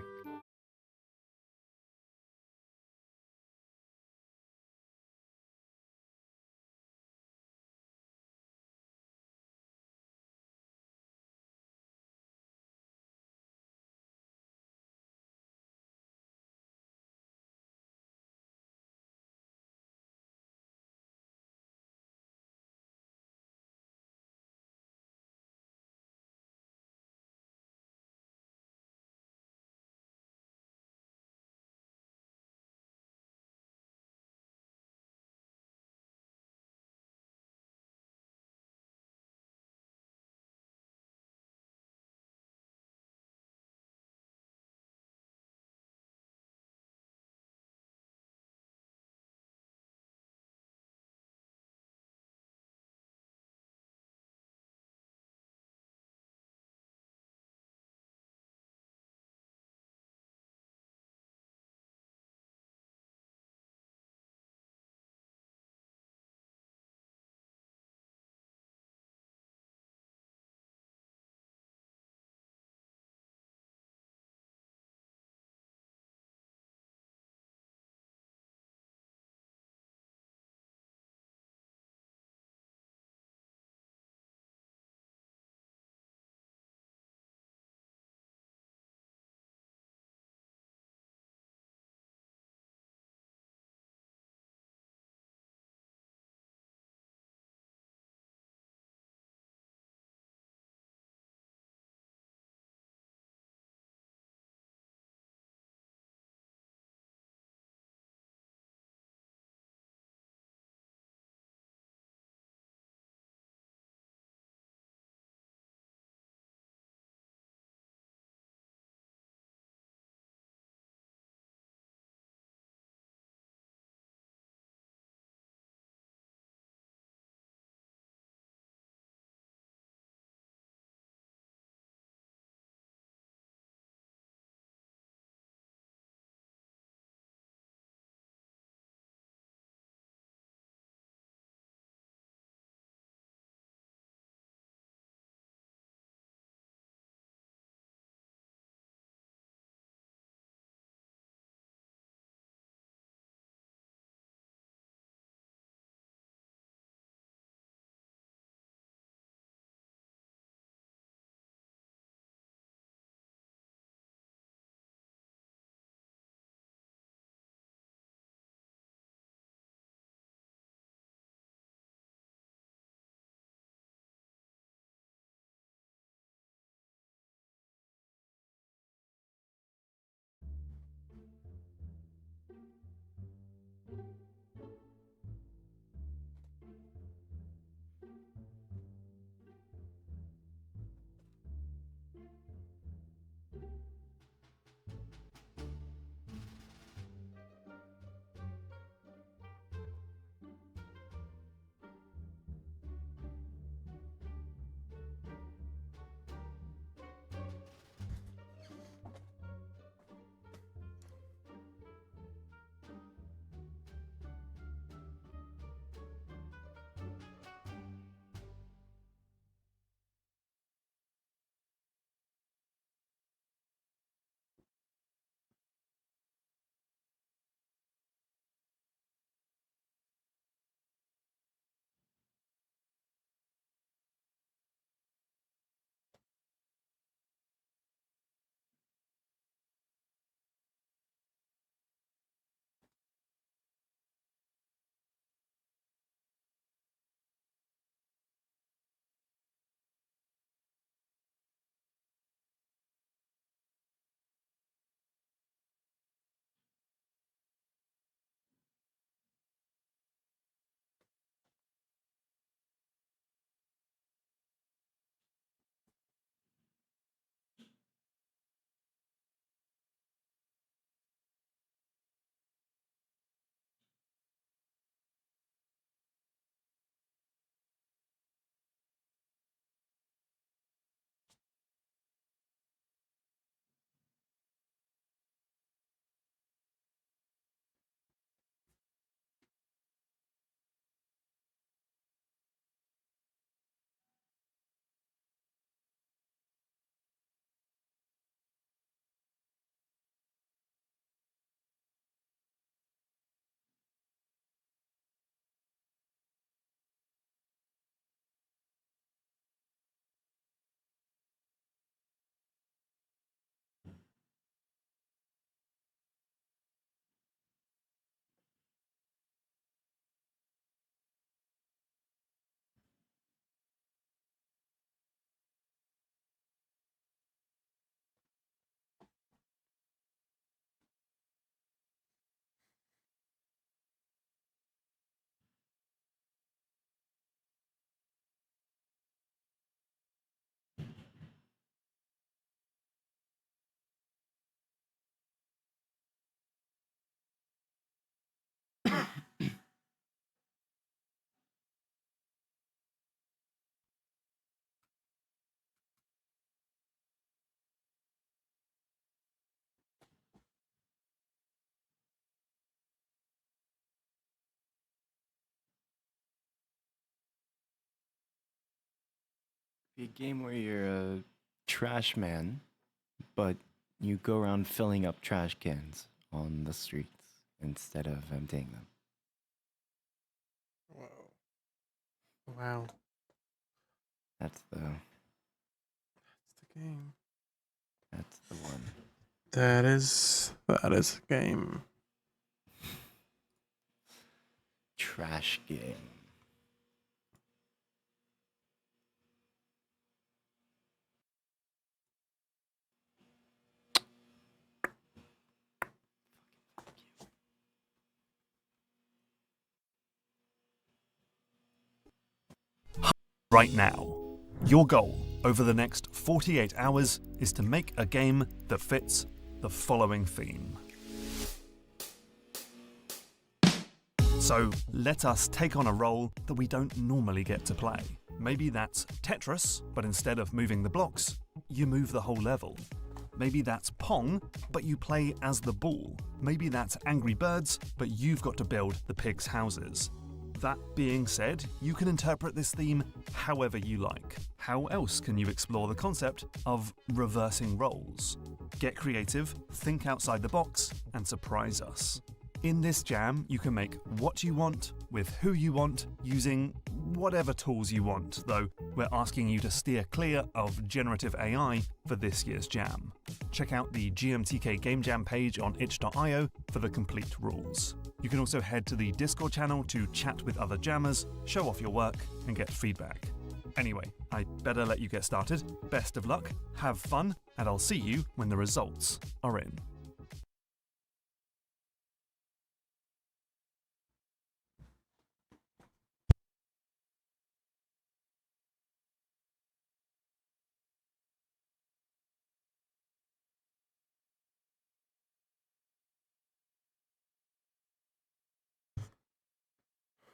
Be a game where you're a trash man, but you go around filling up trash cans on the streets instead of emptying them. Whoa. Wow. That's the Game. that's the one. That is a game. Trash game. Right now. Your goal over the next 48 hours is to make a game that fits the following theme. So let us take on a role that we don't normally get to play. Maybe that's Tetris, but instead of moving the blocks, you move the whole level. Maybe that's Pong, but you play as the ball. Maybe that's Angry Birds, but you've got to build the pigs' houses. That being said, you can interpret this theme however you like. How else can you explore the concept of reversing roles? Get creative, think outside the box, and surprise us. In this jam, you can make what you want, with who you want, using whatever tools you want, though we're asking you to steer clear of generative AI for this year's jam. Check out the GMTK Game Jam page on itch.io for the complete rules. You can also head to the Discord channel to chat with other jammers, show off your work, and get feedback. Anyway, I better let you get started. Best of luck, have fun, and I'll see you when the results are in.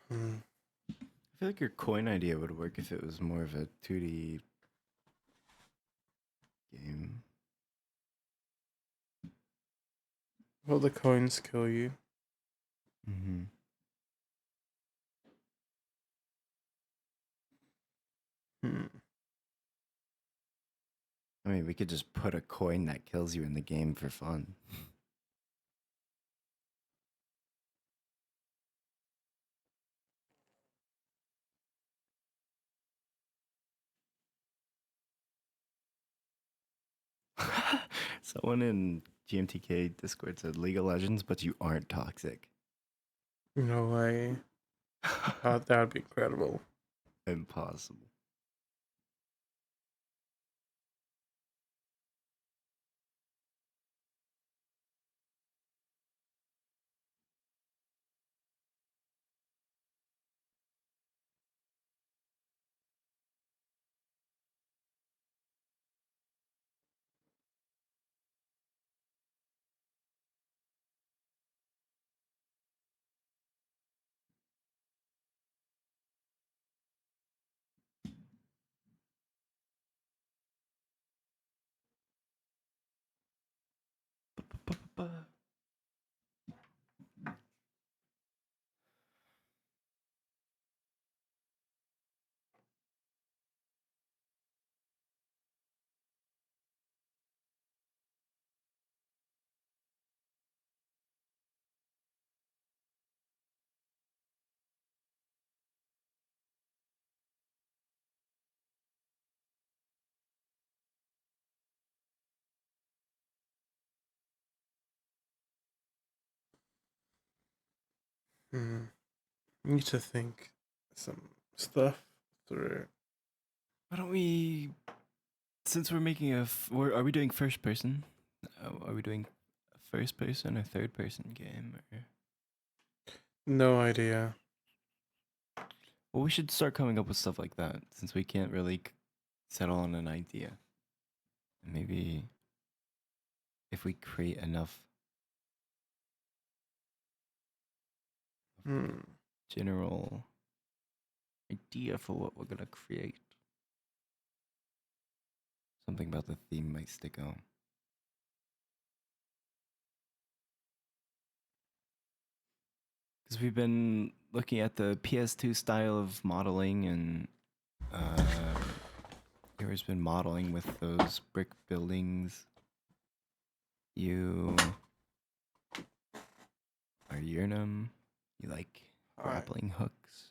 Hmm. I feel like your coin idea would work if it was more of a 2D game. Will the coins kill you? Mm-hmm. Hmm. I mean, we could just put a coin that kills you in the game for fun. Someone in GMTK Discord said League of Legends, but you aren't toxic. No way. That would be incredible. Impossible. Hmm. Need to think some stuff through. Why don't we, since we're making are we doing first person? Are we doing a first person or third person game? Or? No idea. Well, we should start coming up with stuff like that since we can't really settle on an idea. Maybe if we create enough Hmm. general idea for what we're gonna create, something about the theme might stick out. Because we've been looking at the PS2 style of modeling and You ever been modeling with those brick buildings? You are Yurnam. You like grappling hooks.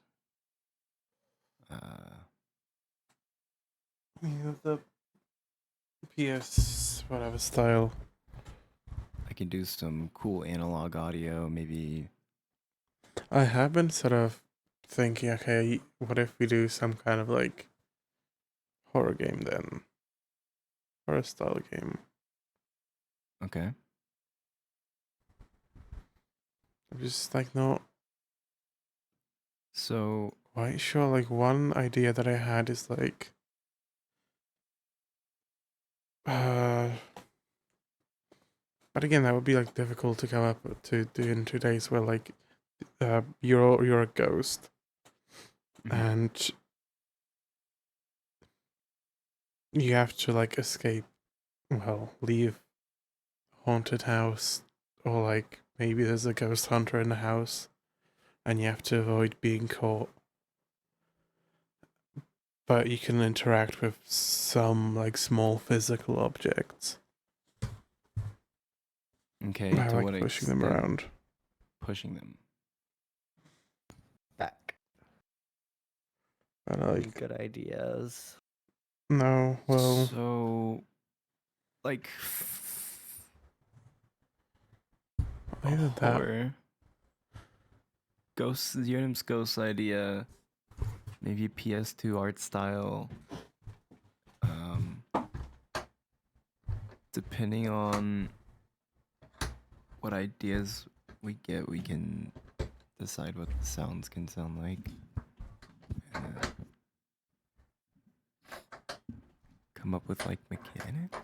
You have the PS whatever style. I can do some cool analog audio, maybe. I have been sort of thinking, okay, what if we do some kind of like horror game then? Horror style game. Okay. I'm just like not So, quite sure. Like one idea that I had is like but again that would be like difficult to come up to do in 2 days where like you're a ghost and you have to like escape, well, leave haunted house, or like maybe there's a ghost hunter in the house and you have to avoid being caught, but you can interact with some like small physical objects okay, by to like what pushing them extent around. pushing them? Back. And Any like good ideas? no, well, So, like, either that. horror. Yurnam's ghost idea. Maybe PS2 art style. Depending on what ideas we get, we can decide what the sounds can sound like. Come up with like mechanics.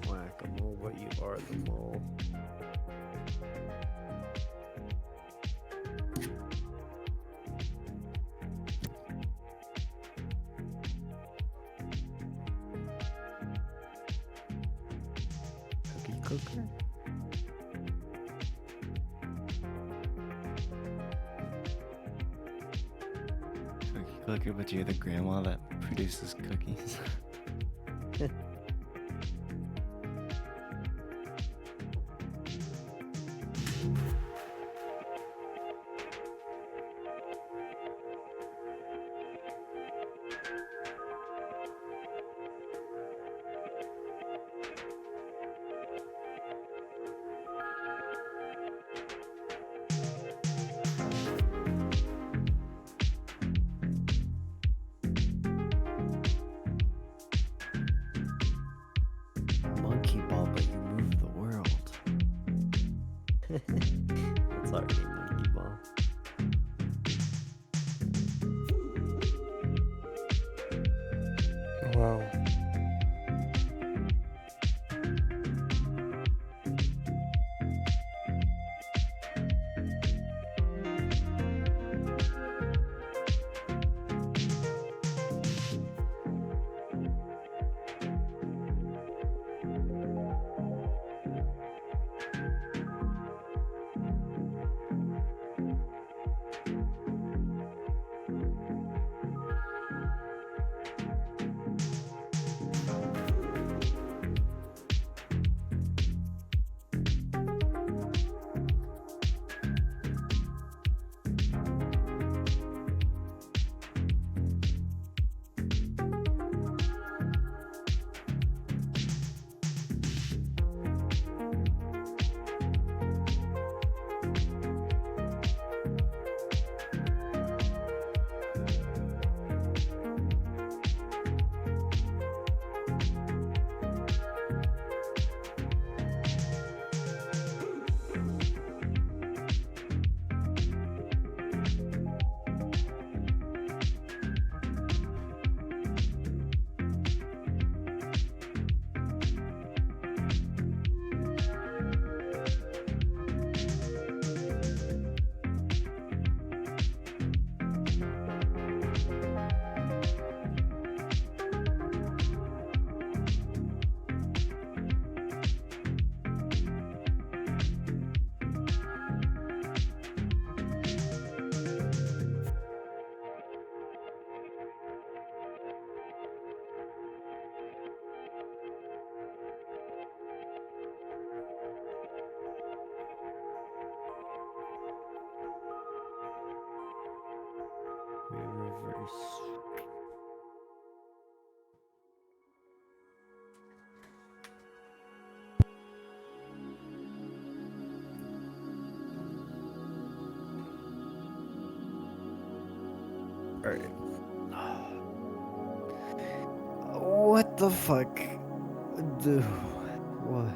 Whack-a-mole, but you are the mole. Cookie cooker? Cookie clicker, but you're the grandma that produces cookies. Monkey ball, but you move the world. That's already monkey ball. Wow. Alright. What the fuck? Dude. What?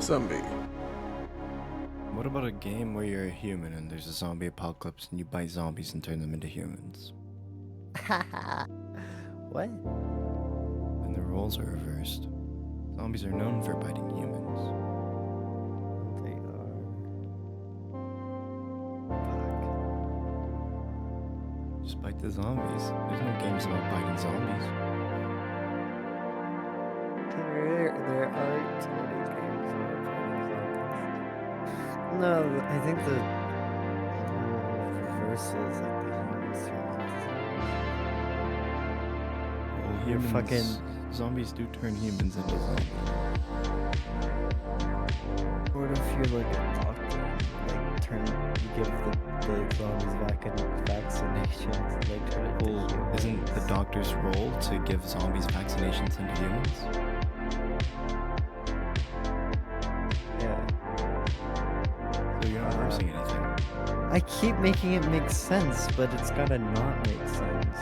Zombie. What about a game where you're a human and there's a zombie apocalypse and you bite zombies and turn them into humans? What? And the roles are reversed. Zombies are known for biting humans. They are. fight the zombies. There's no games about fighting zombies. There are too many games about fighting zombies. No, I think the reversal is like the humans turn into zombies. Well, You're zombies do turn humans into zombies. What if you're like a doctor? You give the zombies vaccinations and they turn into Well, humans. isn't the doctor's role to give zombies vaccinations into humans? Yeah. So you're not reversing anything. I keep making it make sense, but it's gotta not make sense.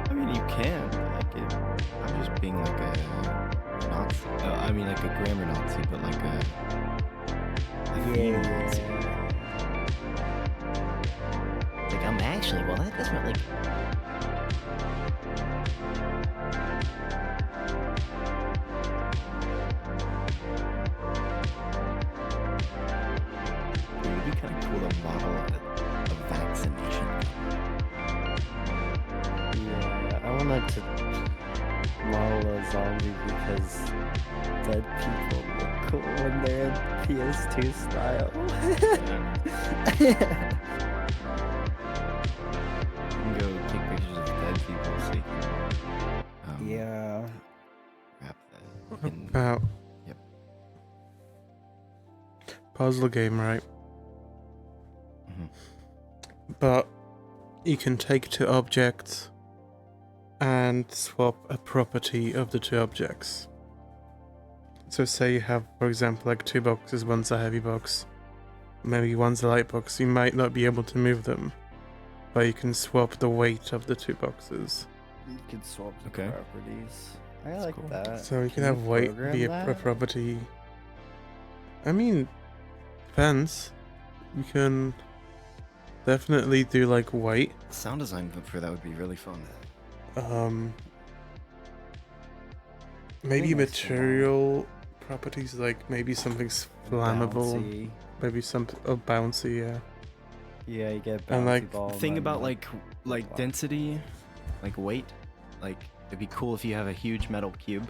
I mean, you can. Like it. I'm just being like a Nazi. I mean, like a grammar Nazi, but like a theme Nazi. Like I'm actually. Well, that's not like. It would be kind of cool to model a vaccination. Yeah, I wanted to model a zombie because dead people look cool when they're in PS2 style. You can go take pictures of dead people so you can Yeah. wrap that in. About Yep. puzzle game, right? Mhm. But you can take two objects and swap a property of the two objects. So say you have, for example, like two boxes, one's a heavy box, maybe one's a light box. You might not be able to move them, but you can swap the weight of the two boxes. You can swap the Okay. properties. I That's like cool. that. So you can have weight program be a that? property. I mean, depends. You can definitely do like weight. Sound design for that would be really fun. Maybe Very nice to know. material properties, like maybe something's flammable, Bouncy. maybe something bouncy, yeah. Yeah, you get bouncy And, like, ball. and Thing then, about like wow. density, like weight, like it'd be cool if you have a huge metal cube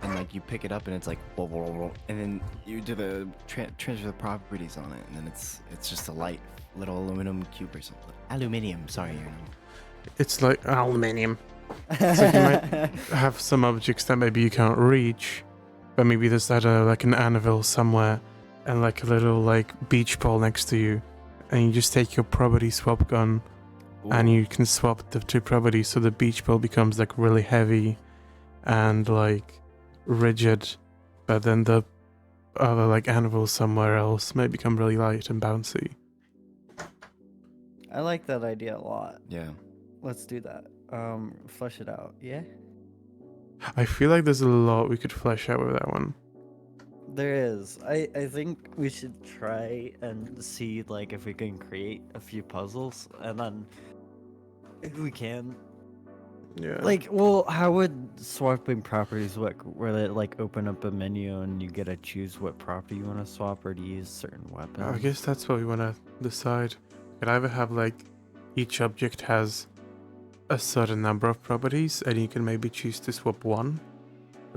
and like you pick it up and it's like whoa, whoa, whoa, and then you do the transfer the properties on it and then it's just a light little aluminum cube or something. Aluminium, sorry. It's like aluminium. So you might have some objects that maybe you can't reach, but maybe there's, I don't know, like an anvil somewhere and like a little like beach ball next to you, and you just take your property swap gun and you can swap the two properties, so the beach ball becomes like really heavy and like rigid, but then the other like anvil somewhere else may become really light and bouncy. I like that idea a lot. Yeah. Let's do that. Flesh it out. Yeah. I feel like there's a lot we could flesh out with that one. There is. I think we should try and see like if we can create a few puzzles, and then if we can, Yeah. like, well, how would swapping properties work? Where they like open up a menu and you get to choose what property you want to swap or to use certain weapons? I guess that's what we want to decide. We could either have like each object has a certain number of properties and you can maybe choose to swap one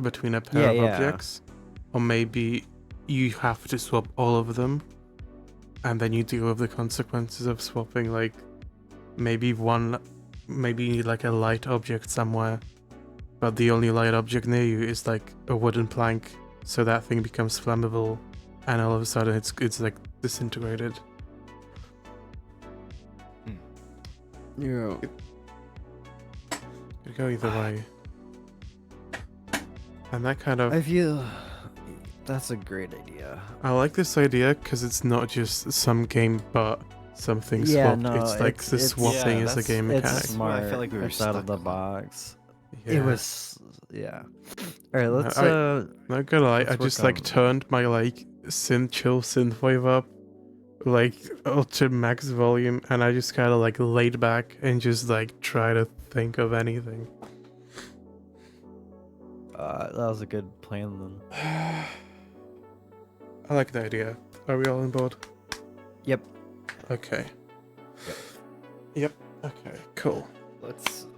between a pair of Yeah. objects, or maybe you have to swap all of them and then you deal with the consequences of swapping, like maybe you need like a light object somewhere, but the only light object near you is like a wooden plank, so that thing becomes flammable and all of a sudden it's like disintegrated. Yeah. Could go either way. And that kind of, I feel that's a great idea. I like this idea because it's not just some game but something Yeah, swapped. no, it's like the it's- swapping Yeah, is a that's- game It's mechanic. smart. I feel like we were it's out of stuck the on. box. Yeah. It was, yeah. All right, let's. Not gonna lie, let's I work just like on- turned my like chill synthwave up like to max volume, and I just kind of like laid back and just like try to think of anything. That was a good plan then. I like the idea. Are we all on board? Yep. Okay. Yep. Okay. Cool.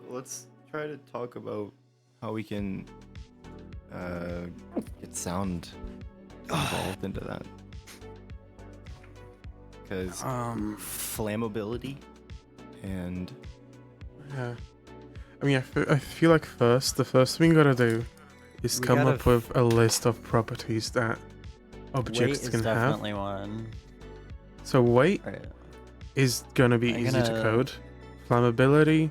Let's try to talk about how we can get sound involved into that. Because flammability and Yeah. I mean, I feel like the first thing we gotta do is We come gotta up with a list of properties that Weight objects is can have. definitely one. So weight Alright. is gonna be I'm easy to gonna- code. Flammability,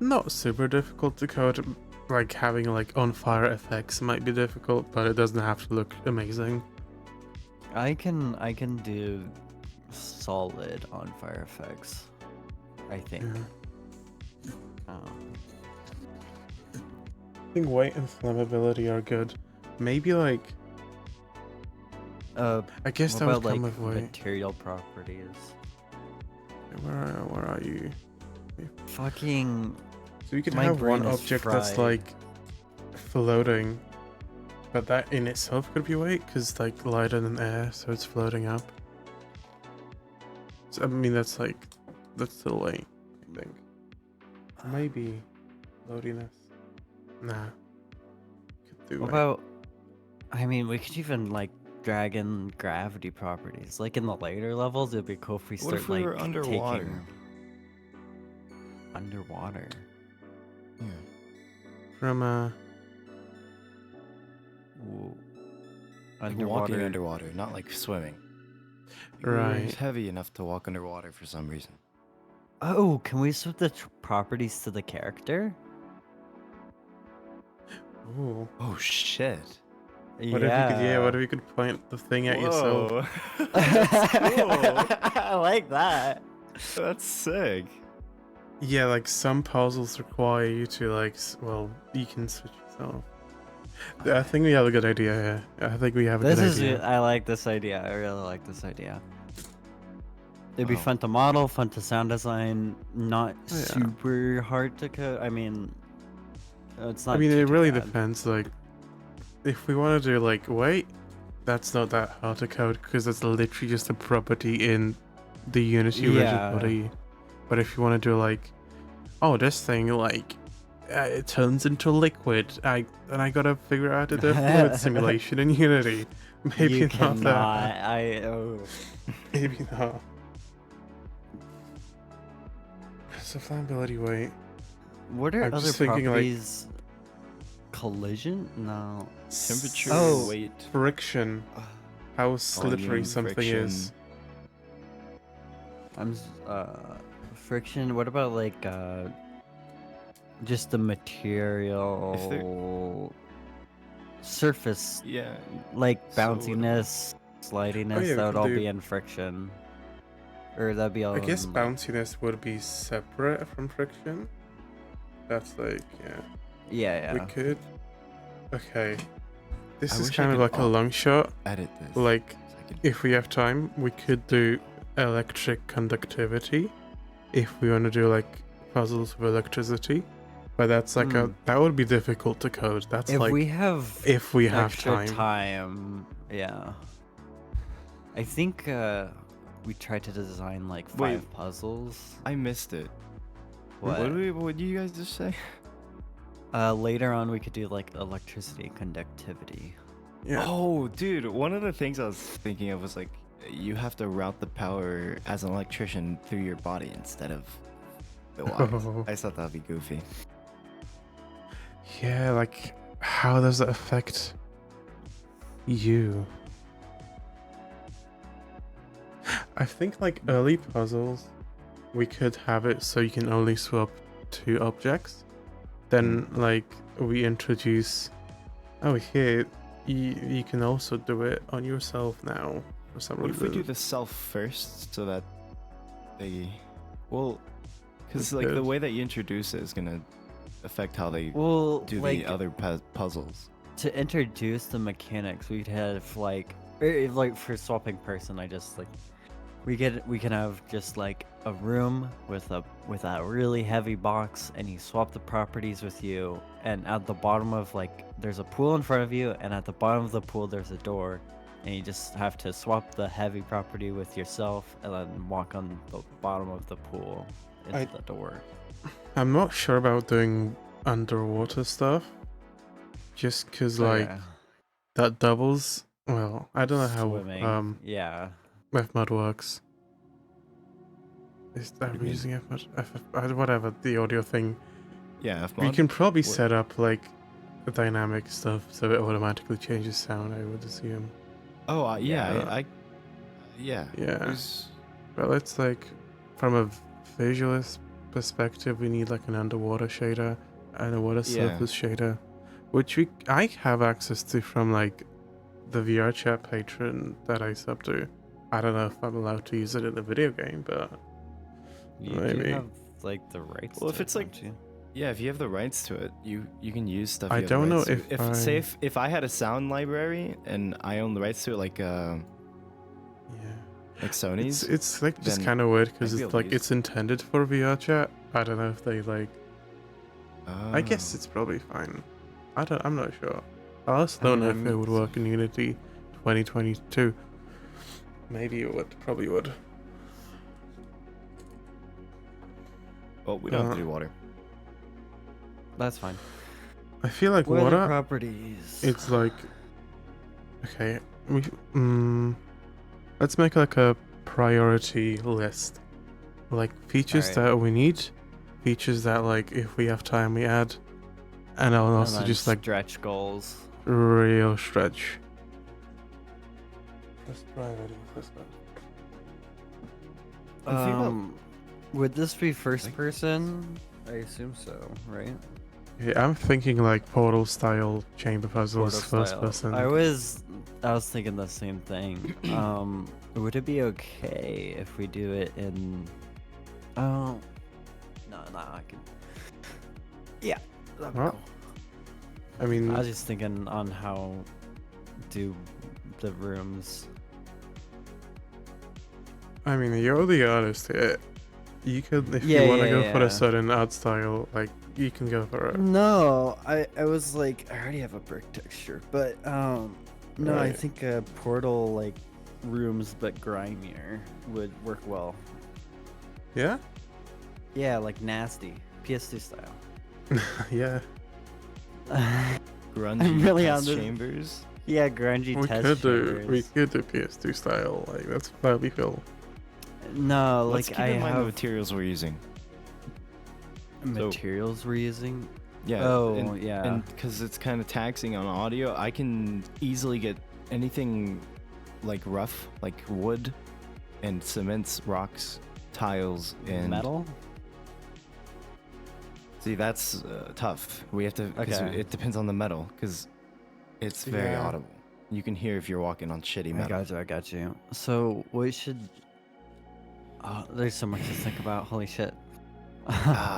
not super difficult to code. Like having like on fire effects might be difficult, but it doesn't have to look amazing. I can do solid on fire effects. I think. Yeah. I think weight and flammability are good. Maybe like I guess what that would about come like with weight. material properties? Where are you? Fucking So you could My have one brain is object that's fried. like floating, but that in itself could be weight because like lighter than air, so it's floating up. So I mean that's still weight, I think. Maybe loadiness. Nah. Could do what weight. about? I mean, we could even like drag in gravity properties. Like in the later levels, it'd be cool if we What start if we like were underwater? taking underwater. yeah. From Ooh. Like Underwater. walking underwater, not like swimming. Right. It's heavy enough to walk underwater for some reason. Oh, can we swap the properties to the character? ooh. Oh shit! What if you could point the thing at yourself? Whoa. That's cool. I like that. That's sick. Yeah, like some puzzles require you to like well, you can switch yourself. I think we have a good idea here. I think we have a This good is idea. I like this idea. I really like this idea. It'd be Wow. fun to model, fun to sound design, not Oh, yeah. super hard to code. I mean, it's not. I mean, too it really bad. depends. Like, if we want to do like weight, that's not that hard to code because it's literally just a property in the Unity rigid Yeah. body. But if you want to do like, oh, this thing like it turns into liquid, I gotta figure out how to do a fluid simulation in Unity. Maybe You not cannot. that. Oh. Maybe not. So flammability weight. What are I'm other just thinking, like- properties? Collision? No. Temperature, Oh. weight, Friction. How slippery volume, something friction. is. Friction. What about like just the material surface, Yeah. like So what bounciness, slidiness? Oh, yeah, we that would could all do- be in friction, or that'd be all. I guess in, like- bounciness would be separate from friction. That's like, yeah. Yeah, We yeah. could. Okay. This I is wish I kind of could like a long shot. Edit this. Like, so I could- if we have time, we could do electric conductivity. If we want to do like puzzles with electricity. But that's like that would be difficult to code. That's If like we have if we have extra time. yeah. I think we tried to design like 5 Wait. puzzles. I missed it. What? What did you guys just say? Later on, we could do like electricity conductivity. Yeah. Oh, dude, one of the things I was thinking of was like you have to route the power as an electrician through your body instead of the wires. I thought that'd be goofy. Yeah, like how does that affect you? I think like early puzzles, we could have it so you can only swap 2 objects. Then like we introduce, oh here, you can also do it on yourself now for some What reason. if we do the self first so that they, well, because We like the could. way that you introduce it is gonna affect how they Well, do like the other puzzles. to introduce the mechanics, we'd have like, if, like for swapping person, I just like we can have just like a room with a really heavy box, and you swap the properties with you, and at the bottom of like there's a pool in front of you, and at the bottom of the pool there's a door, and you just have to swap the heavy property with yourself and then walk on the bottom of the pool. into I- the door. I'm not sure about doing underwater stuff. Just because, like, Okay. that doubles. Well, I don't know how Swimming. Yeah. FMUD works. Is do I'm you mean? using FMUD, whatever the audio thing. Yeah, F We mod. can probably What- set up like the dynamic stuff so it automatically changes sound. I would assume. Oh, yeah, Yeah. yeah. Yeah. There's- But let's like, from a visualist perspective, we need like an underwater shader and a water Yeah. surface shader, which I have access to from like the VR chat patron that I sub to. I don't know if I'm allowed to use it in a video game, but You do Maybe. have like the rights. Well, to if it's it, like- don't you? Yeah, if you have the rights to it, you can use stuff. I you have the don't know rights to. if I- say if I had a sound library and I own the rights to it, yeah. like Sony's. It's like just then kind of weird I'd because be it's able to like use it's intended for VR chat. I don't know if they like. I guess Oh. it's probably fine. I'm not sure. I also don't know if it would work in Unity 2022. Maybe it would. Probably would. Well, we don't have to do water. That's fine. I feel like What are the water. properties? It's like. Okay. Let's make like a priority list. Like features Alright. that we need, features that like if we have time we add, and I'll And also then just like stretch goals. real stretch. Let's priority first. I'm thinking about- Would this be first person? I assume so, right? Yeah, I'm thinking like Portal style chamber puzzles, Portal first style. person. I was thinking the same thing. Would it be okay if we do it in? Oh, no, I can. Yeah, that'd be Well, cool. I mean, I was just thinking on how do the rooms. you're the artist here. You could, if Yeah, you want to yeah, go for yeah. a certain art style, like you can go for it. No, I was like, I already have a brick texture, but no, I Right. think Portal like rooms but grimier would work well. Yeah, Yeah, like nasty PS2 style. yeah. Grungy I'm really test on this- chambers. Yeah, grungy We test could do chambers. PS2 style. Like that's how we feel. No, Let's like keep I in mind the have materials we're using. materials we're using. Yeah. Oh, yeah. And because it's kind of taxing on audio, I can easily get anything like rough, like wood, and cements, rocks, tiles, and Metal. See, that's tough. We have to. 'Cause Okay. It depends on the metal, because it's very Yeah. audible. You can hear if you're walking on shitty metal. I got you. So we should. Oh, there's so much to think about. Holy shit.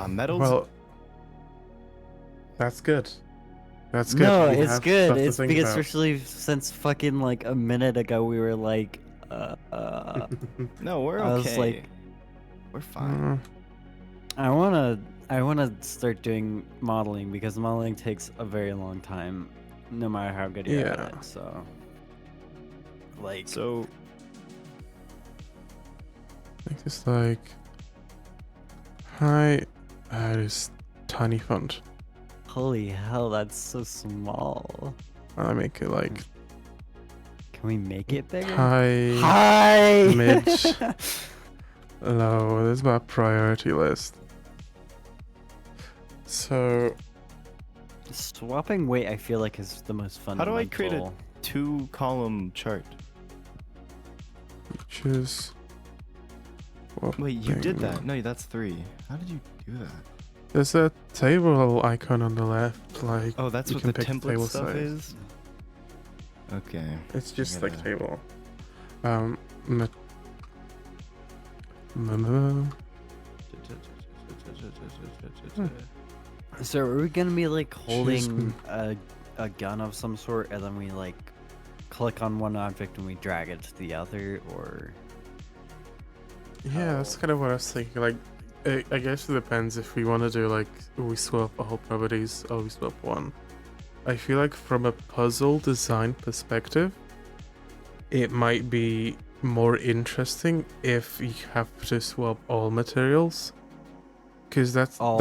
Metals. Well, that's good. That's good. No, We it's have good. stuff to It's think because about. especially since fucking like a minute ago we were like, no, we're okay. I was like, we're fine. Uh, I wanna start doing modeling because modeling takes a very long time, no matter how good you're Yeah. at it. So, like, So I think it's like, hi, this tiny font. holy hell, that's so small. I make it like Can we make it bigger? high, Hi. mid, low. This is my priority list. So Swapping weight, I feel like is the most How do fundamental. I create a 2-column chart? choose. Wait, you did thing. that? No, that's 3. How did you do that? There's a table icon on the left. Like Oh, that's you what can the pick template table stuff size. is. Okay. It's just like gotta- table. Um. ma- ma- ma- So are we gonna be like holding Choose- a gun of some sort, and then we like click on one object and we drag it to the other, or? Yeah, that's kind of what I was thinking. Like, I guess it depends if we want to do like we swap all properties or we swap one. I feel like from a puzzle design perspective, it might be more interesting if you have to swap all materials Because that Oh,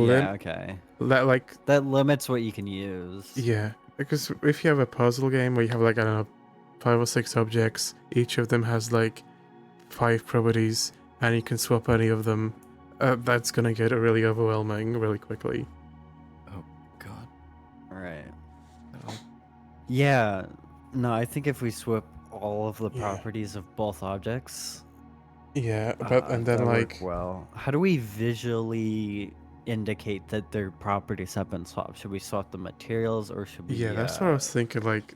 yeah, okay. that like That limits what you can use. yeah. Because if you have a puzzle game where you have like, I don't know, 5 or 6 objects, each of them has like 5 properties, and you can swap any of them, that's gonna get really overwhelming really quickly. Oh God. Right. Oh, Yeah. No, I think if we swap all of the Yeah. properties of both objects, Yeah, but and then that like work well. How do we visually indicate that their properties have been swapped? Should we swap the materials or should we? yeah, that's what I was thinking. Like,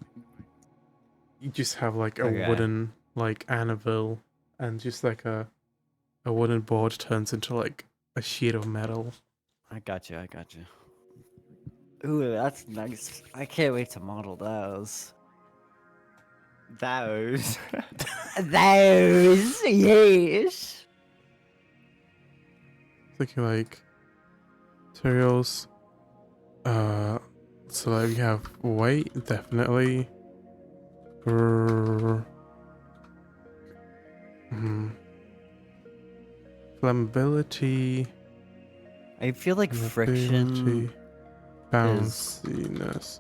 you just have like a Okay. wooden like anvil, and just like a wooden board turns into like a sheet of metal. I got you. Ooh, that's nice. I can't wait to model those. those. Those, yes. Thinking like materials. So like we have weight, definitely. Flammability. I feel like friction. Bounciness.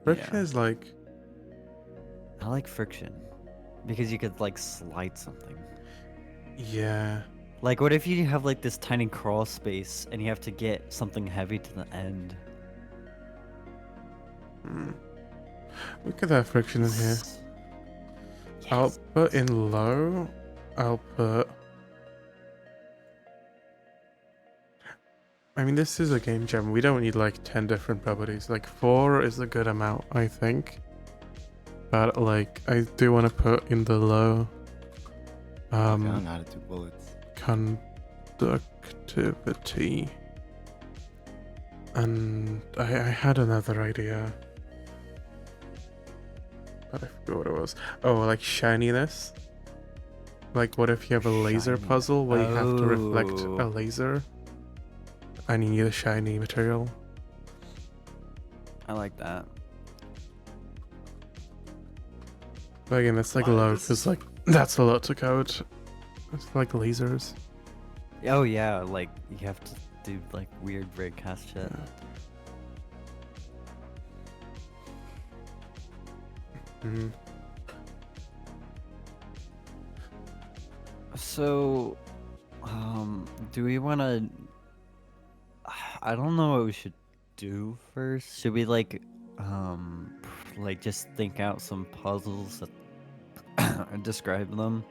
Friction Yeah. is like, I like friction because you could like slide something. yeah. Like, what if you have like this tiny crawl space and you have to get something heavy to the end? We could have friction in here. Yes. I'll put in low. I'll put. I mean, this is a game jam. We don't need like 10 different properties. Like 4 is a good amount, I think. But like, I do want to put in the low. I don't know how to do bullets. Conductivity. And I had another idea. But I forgot what it was. Oh, like shininess. Like, what if you have a laser Shiny. puzzle where you have to reflect Oh. a laser? And you need a shiny material. I like that. But again, that's like Wow, low, this because is- like, that's a lot to code. It's like lasers. Oh yeah, like you have to do like weird breakcast shit. Mhm. So, do we want to? I don't know what we should do first. Should we like just think out some puzzles that describe them,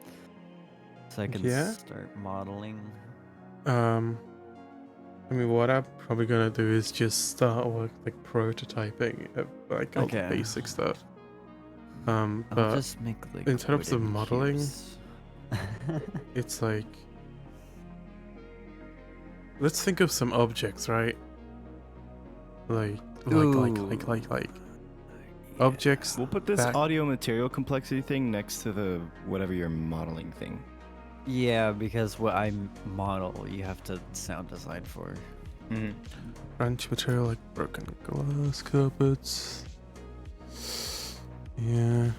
so I can Yeah. start modeling? I mean, what I'm probably gonna do is just start with like prototyping, like all the Okay. basic stuff. I'll But just make like in terms of wooden modeling, cubes. it's like, let's think of some objects, right? Like objects. We'll put this that- audio material complexity thing next to the whatever you're modeling thing. Yeah, because what I model, you have to sound design for. Mm-hmm. Crunchy material like broken glass carpets. Yeah.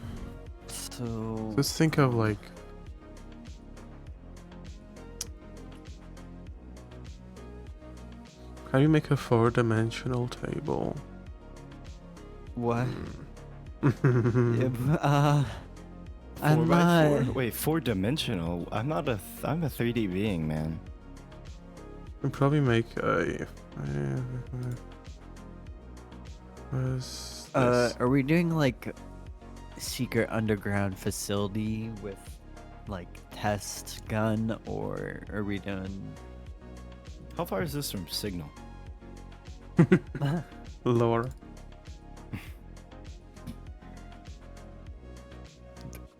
So Just think of like. How do you make a 4-dimensional table? what? Hmm. I'm not. Wait, 4-dimensional? I'm not a. I'm a 3D being, man. I'd probably make a. Where's this? Are we doing like secret underground facility with like test gun, or are we doing? How far is this from Signal? Lore.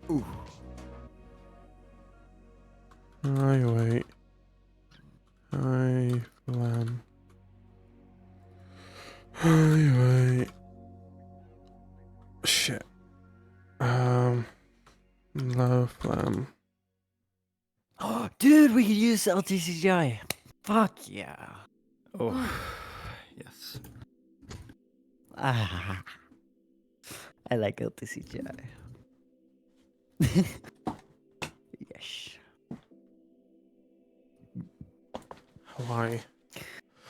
Ooh. Wait. High flam. Wait. Shit. Low flam. Dude, we could use LTCGI. Fuck yeah. Oh, yes. Ah, I like LTCGI. Yes. Why?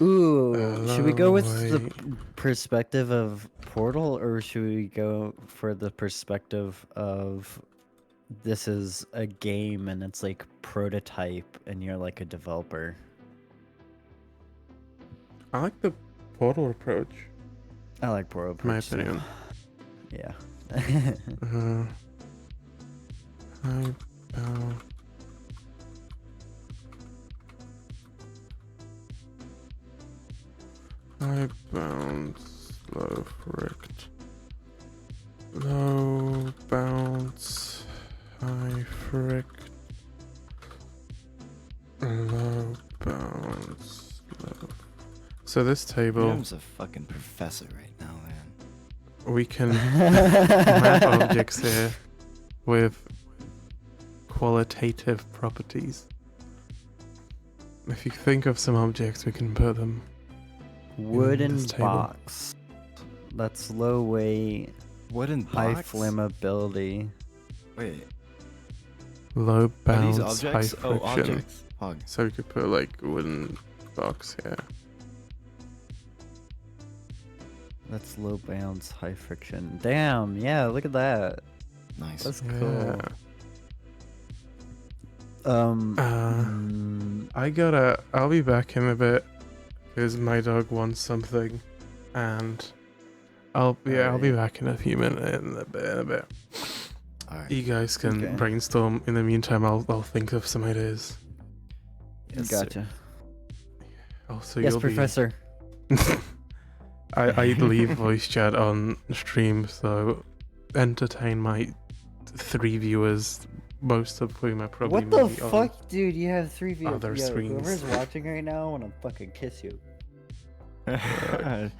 Ooh, should we go with the Wait. perspective of Portal, or should we go for the perspective of this is a game and it's like prototype and you're like a developer? I like the Portal approach. I like Portal In my approach too. opinion. Yeah. High bounce, low frict. Low bounce, high frict. Low bounce, low. So this table, Adam's a fucking professor right now, man. we can map objects here with qualitative properties. If you think of some objects, we can put them. Wooden this table. box. That's low weight, Wooden high box? flammability. Wait, Low are bounce, these high objects? friction. Oh, objects. Hog. So we could put like wooden box here. That's low bounce, high friction. Damn, yeah, look at that. Nice. That's Yeah. cool. I'll be back in a bit because my dog wants something, and I'll be Alright. back in a few minutes in a bit. All right. You guys can Okay. brainstorm. In the meantime, I'll think of some ideas. Yes, sir. Gotcha. Also, Yes, you'll Professor. I leave voice chat on stream, so entertain my 3 viewers, most of whom are probably What the me on- fuck, dude? You have 3 views. other Yo, streams. whoever's watching right now, I wanna fucking kiss you. Hey,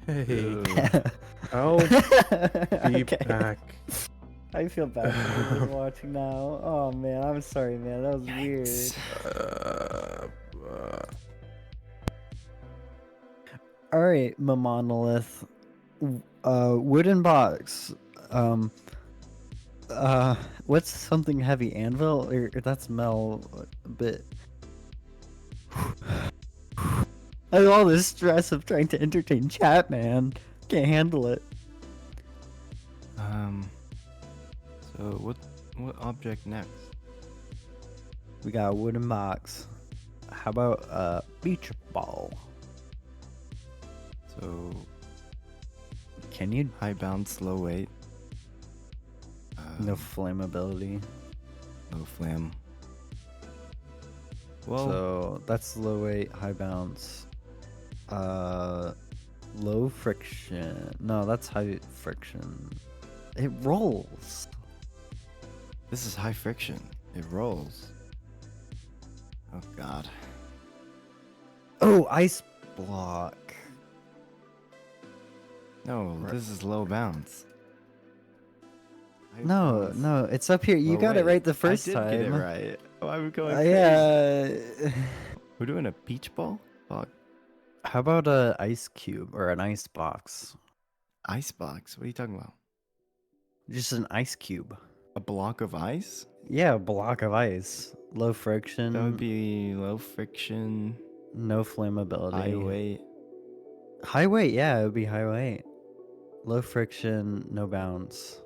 Ugh. I'll be Okay. back. I feel bad for whoever's watching now. Oh man, I'm sorry, man. That was weird. Yikes. All right, monolith. Wooden box. What's something heavy? Anvil, or that's metal a bit. I have all this stress of trying to entertain chat, man. Can't handle it. So what object next? We got a wooden box. How about a beach ball? So Can you? high bounce, low weight. No flammability. No flam. Well, So that's low weight, high bounce. Low friction. No, that's high friction. It rolls. this is high friction. It rolls. Oh god. Oh, ice block. No, Right. this is low bounce. High No, bounce. no, it's up here. You Oh, got it wait. right the first I did time. get it right. Oh, I'm going crazy. Yeah. We're doing a peach ball? Fuck. How about a ice cube or an ice box? Icebox? What are you talking about? Just an ice cube. A block of ice? Yeah, a block of ice. Low friction. That would be low friction, no flammability. high weight. High weight, yeah, it would be high weight. Low friction, no bounce.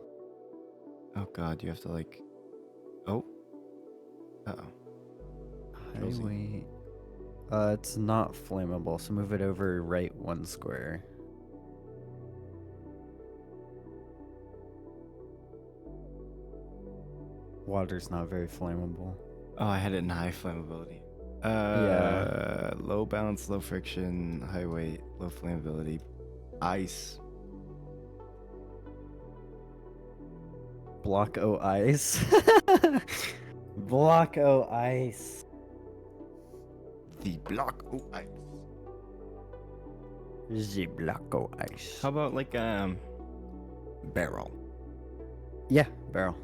Oh god, you have to like. Oh. Uh-oh. High Josie. weight. It's not flammable, so move it over right 1 square. Water's not very flammable. Oh, I had it in high flammability. Low bounce, low friction, high weight, low flammability. Ice. Block O ice. Block O ice. The block of ice. The block O ice. How about like barrel? Yeah, barrel.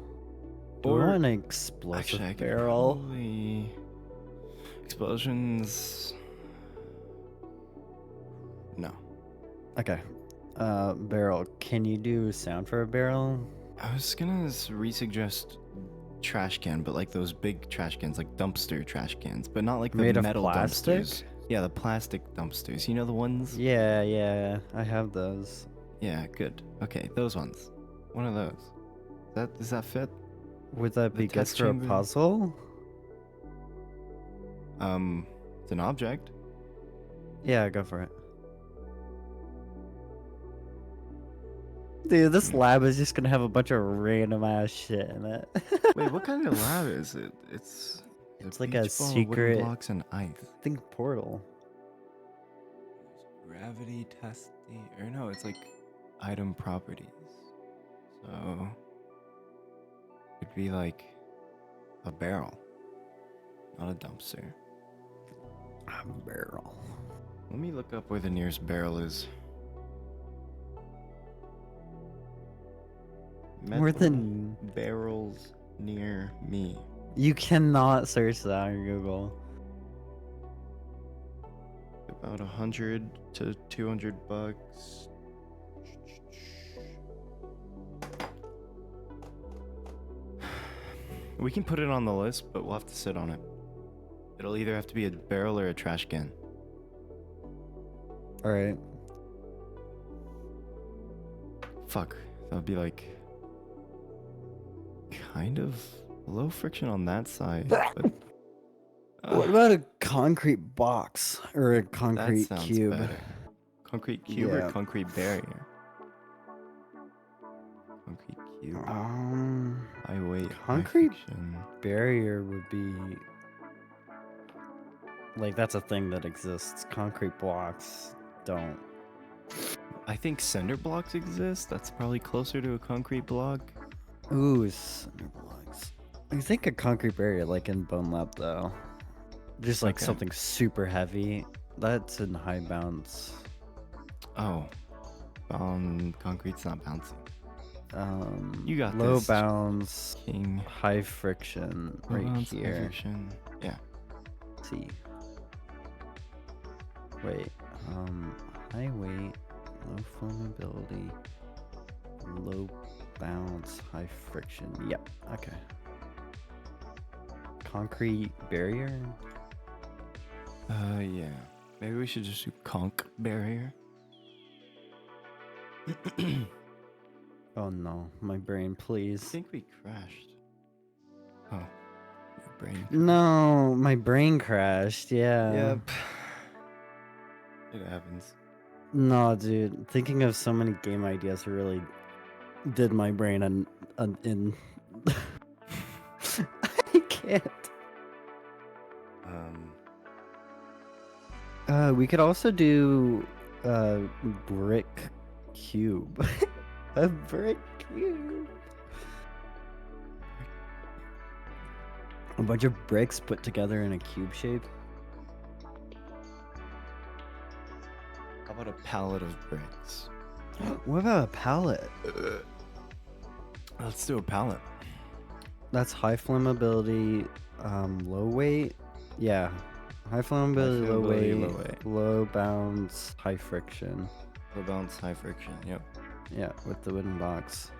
Or- Or an explosive Actually, I could barrel. probably- Explosions. No. Okay. Barrel. Can you do sound for a barrel? I was gonna resuggest trash can, but like those big trash cans, like dumpster trash cans, but not like the Made of metal plastic? dumpsters. Yeah, the plastic dumpsters. You know the ones? Yeah, yeah, I have those. Yeah, good. Okay, those ones. One of those. Does that fit? Would that The be good test for chamber? a puzzle? It's an object. Yeah, go for it. Dude, this lab is just gonna have a bunch of random ass shit in it. Wait, what kind of lab is it? It's like a beach ball, wooden secret- blocks and ice. think portal. Gravity testing, or no, it's like item properties. So it'd be like a barrel, not a dumpster. A barrel. Let me look up where the nearest barrel is. More Metal than barrels near me. you cannot search that on Google. About 100 to 200 bucks. We can put it on the list, but we'll have to sit on it. It'll either have to be a barrel or a trash can. All right. Fuck, that would be like kind of low friction on that side. But, What about a concrete box or a that concrete sounds cube? better. Concrete cube Yeah. or concrete barrier? Concrete cube. High weight. concrete High friction. Barrier would be like that's a thing that exists. Concrete blocks don't. I think cinder blocks exist. That's probably closer to a concrete block. Ooh, cinder blocks. I think a concrete barrier, like in Bone Lab, though. Just like Okay. something super heavy. That's in high bounce. Oh, concrete's not bouncing. You got low this, bounce, King. high friction, Low right bounce, high here. friction. Yeah. Let's see. Wait. High weight, low flammability, low bounce, high friction. Yep. Okay. Concrete barrier. Yeah. Maybe we should just do conch barrier. Oh no, my brain, I please. think we crashed. Oh, your brain. No, my brain crashed. Yeah. Yep. It happens. No, dude. Thinking of so many game ideas really did my brain in. I can't. We could also do a brick cube. A brick cube. A bunch of bricks put together in a cube shape. How about a pallet of bricks? What about a pallet? Let's do a pallet. That's high flammability, low weight. Yeah. High flammability, low weight, low weight. low bounce, high friction. Low bounce, high friction. Yep. Yeah, with the wooden box.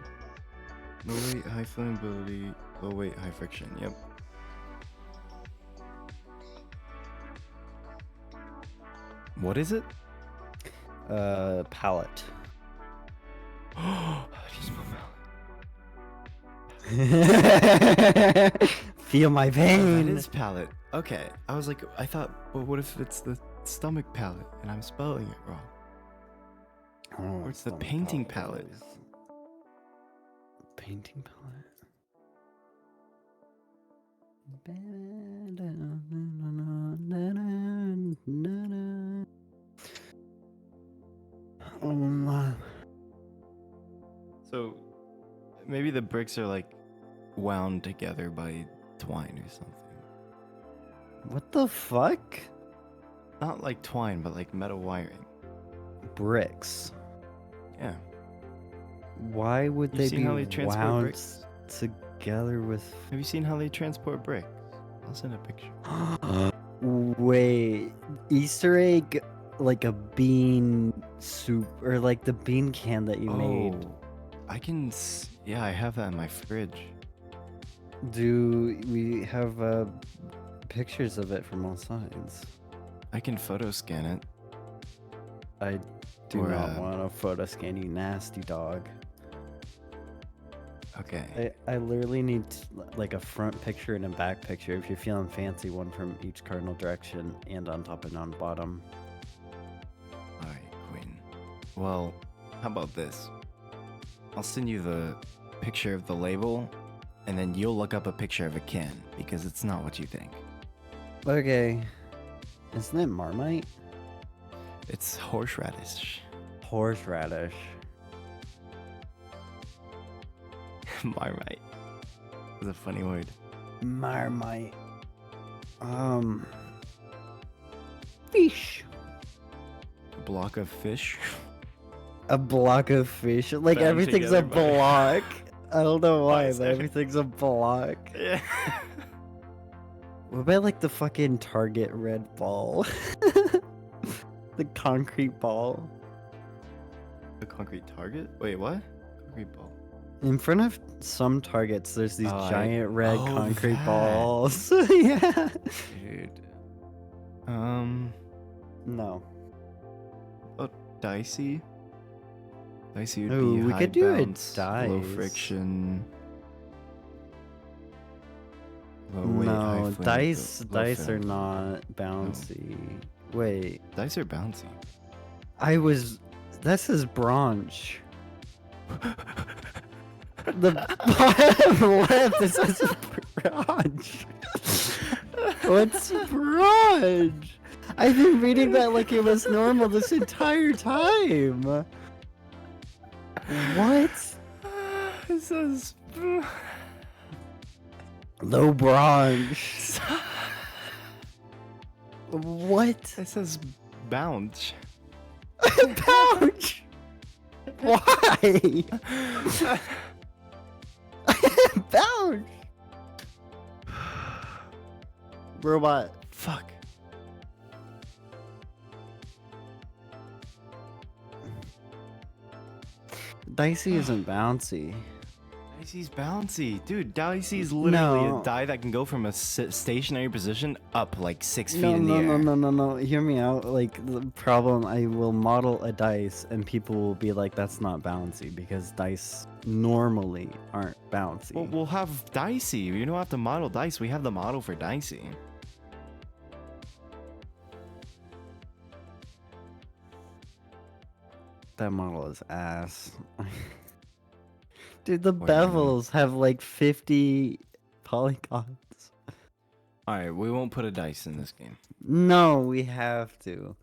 Low weight, high flammability. Low weight, high friction. Yep. What is it? Pallet. How do you spell pallet? Feel my Oh, pain. that is pallet. Okay. I was like, I thought, but what if it's the stomach pallet and I'm spelling it wrong? Oh, Or it's the stomach painting pallet. palette. Painting palette. Oh my. So maybe the bricks are like wound together by twine or something. What the fuck? Not like twine, but like metal wiring. Bricks. Yeah. Why would You they seen be how they transport wound bricks? together with? Have you seen how they transport bricks? I'll send a picture. Wait, Easter egg, like a bean soup, or like the bean can that you made. I can. Yeah, I have that in my fridge. Do we have pictures of it from all sides? I can photo scan it. I do Or, not want to photo scan you, nasty dog. Okay. I literally need like a front picture and a back picture. If you're feeling fancy, one from each cardinal direction and on top and on bottom. Alright, Queen. Well, how about this? I'll send you the picture of the label, and then you'll look up a picture of a can, because it's not what you think. Okay. Isn't it Marmite? It's horseradish. Horseradish. Marmite. It's a funny word. Marmite. Fish. A block of fish. A block of fish. Like Bound everything's together a by- block. I don't know why, is but that- everything's a block. Yeah. What about like the fucking Target red ball? The concrete ball. A concrete target? Wait, what? Concrete ball. In front of some Targets, there's these Oh, giant red oh, concrete that. balls. Yeah. Dude. No. Dicey? Dicey would Ooh, be we high could do a bounce, low dice. friction. Low weight, high No, fling, dice low are fin. not bouncy. Wait, Dice are bouncy. this is bronze. The bottom left, this is bronze. What's bronze? I've been reading that like it was normal this entire time. What? It says. Low bronze. What? It says bounce. Pouch. Why? Pouch. Robot. Fuck. Dicey isn't bouncy. Dicey's bouncy. Dude, Dicey is literally No. a die that can go from a stationary position up like 6 feet No, in the no, air. no, no, no, no. Hear me out. Like the problem, I will model a dice, and people will be like, "That's not bouncy," because dice normally aren't bouncy. Well, we'll have Dicey. You don't have to model dice. We have the model for Dicey. That model is ass. Dude, the What do you mean? bevels have like 50 polygons. Alright, we won't put a dice in this game. No, we have to.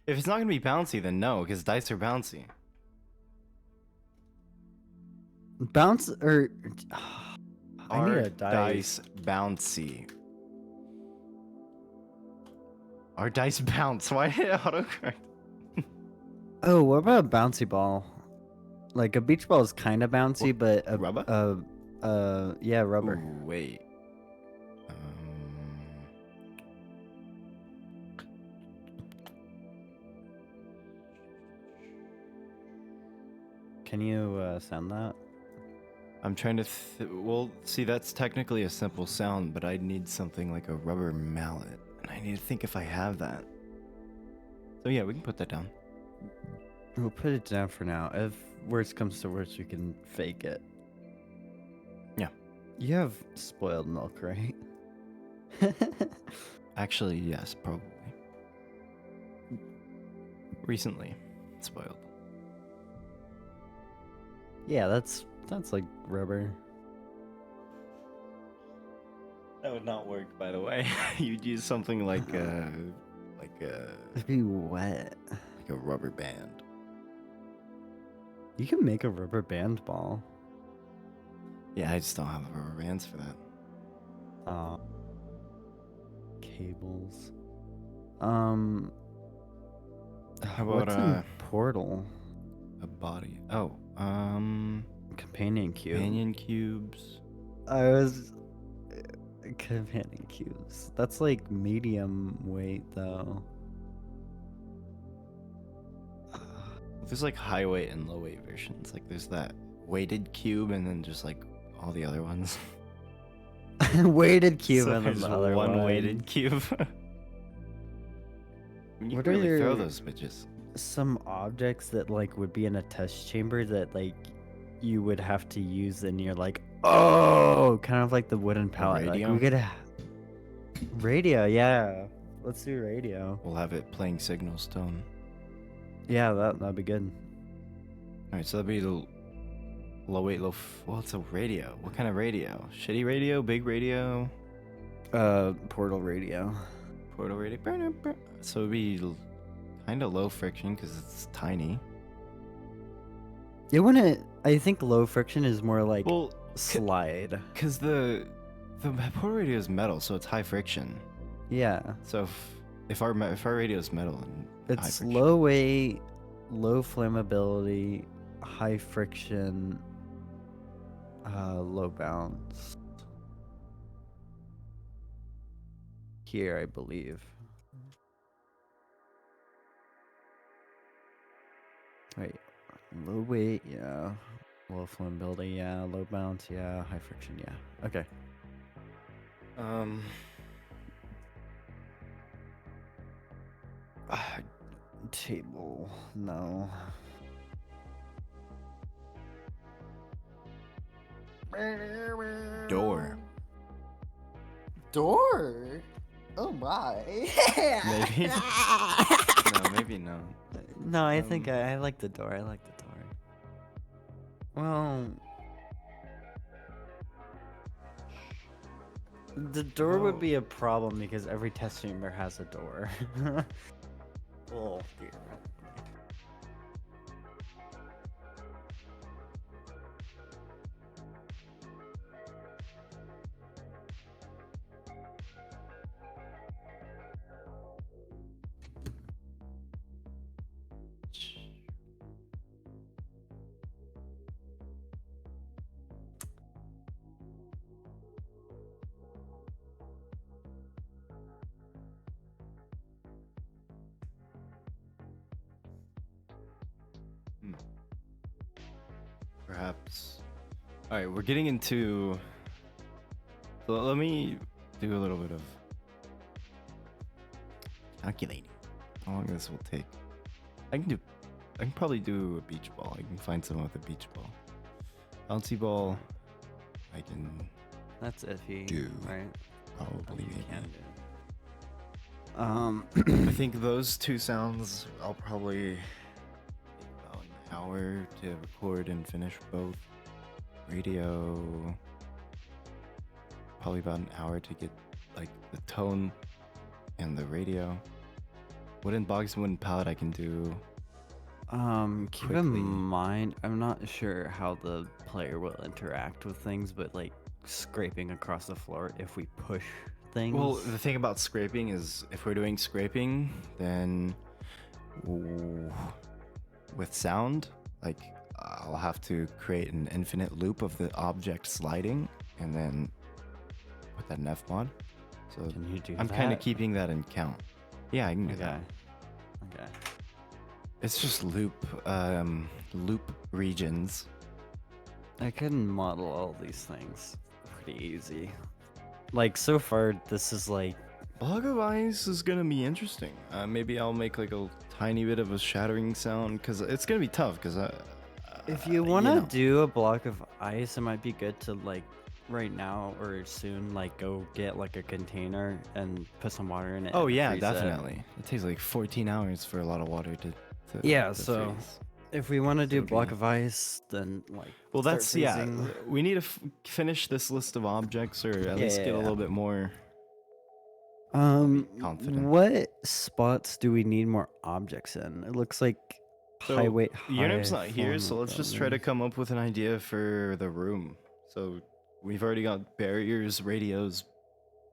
If it's not going to be bouncy, then no, because dice are bouncy. Bounce or I need Are a dice. bouncy? Are dice bounce? Why did it autocorrect? Oh, what about a bouncy ball? Like a beach ball is kind of bouncy, but a Rubber? yeah, rubber. Ooh, wait. Can you sound that? I'm trying to. Well, see, that's technically a simple sound, but I need something like a rubber mallet, and I need to think if I have that. So yeah, we can put that down. We'll put it down for now. If worst comes to worst, we can fake it. Yeah. You have spoiled milk, right? Actually, yes, probably. Recently, spoiled. Yeah, that's like rubber. That would not work, by the way. You'd use something like It'd be wet. a rubber band. You can make a rubber band ball. Yeah, I just don't have the rubber bands for that. Cables. How about what's in Portal? a body? Oh, Companion cube. companion cubes. I was companion cubes. That's like medium weight though. There's like high weight and low weight versions. Like there's that weighted cube, and then just like all the other ones. Weighted cube So and there's then the other one one. weighted cube. You What can are really throw your- those bitches. Some objects that like would be in a test chamber that like you would have to use and you're like, oh, kind of like the wooden pallet. Like radio? we could radio, yeah. Let's do radio. We'll have it playing signals tone. Yeah, that'd be good. All right, so that'd be the low weight, well, it's a radio. What kind of radio? Shitty radio? Big radio? Portal radio. Portal radio? So it'd be kind of low friction because it's tiny. It wouldn't. I think low friction is more like Well, slide. because the portal radio is metal, so it's high friction. Yeah, So if our radio is metal and high it's friction, low weight, low flammability, high friction, low bounce. Here, I believe. Wait, low weight, yeah. Low flammability, yeah. Low bounce, yeah. High friction, yeah. Okay. Table, no. door. Door? Oh my. Maybe. No, maybe no. No, I think I like the door. I like the door. Well, the door would be a problem because every test chamber has a door. Oh dear. Perhaps. All right, we're getting into. So let me do a little bit of calculating. How long this will take? I can probably do a beach ball. I can find someone with a beach ball. Bouncy ball. I can That's iffy, Do. right? probably. You maybe. can do. I think those two sounds. I'll probably about an hour to record and finish both. Radio. Probably about an hour to get like the tone and the radio. Wooden box and wooden pallet I can do. Keep quickly. in mind, I'm not sure how the player will interact with things, but like scraping across the floor if we push things. Well, the thing about scraping is if we're doing scraping, then with sound, like I'll have to create an infinite loop of the object sliding and then put that in Fmod. So Can you do I'm that? kind of keeping that in count. Yeah, I can do Okay. that. Okay. It's just loop regions. I can model all these things pretty easy. Like so far, this is like Block of ice is gonna be interesting. Maybe I'll make like a tiny bit of a shattering sound because it's gonna be tough. Because if you want to know. do a block of ice, it might be good to like right now or soon like go get like a container and put some water in it. Oh and yeah, freeze it. definitely. It takes like 14 hours for a lot of water to Yeah, to so freeze. If we want to do a it'll block be- of ice, then like Well, start that's yeah. freezing. We need to finish this list of objects, or at least get a Yeah. little bit more. confident. What spots do we need more objects in? It looks like So, high weight. Unim's not here, so let's just try to flammability. come up with an idea for the room. So we've already got barriers, radios,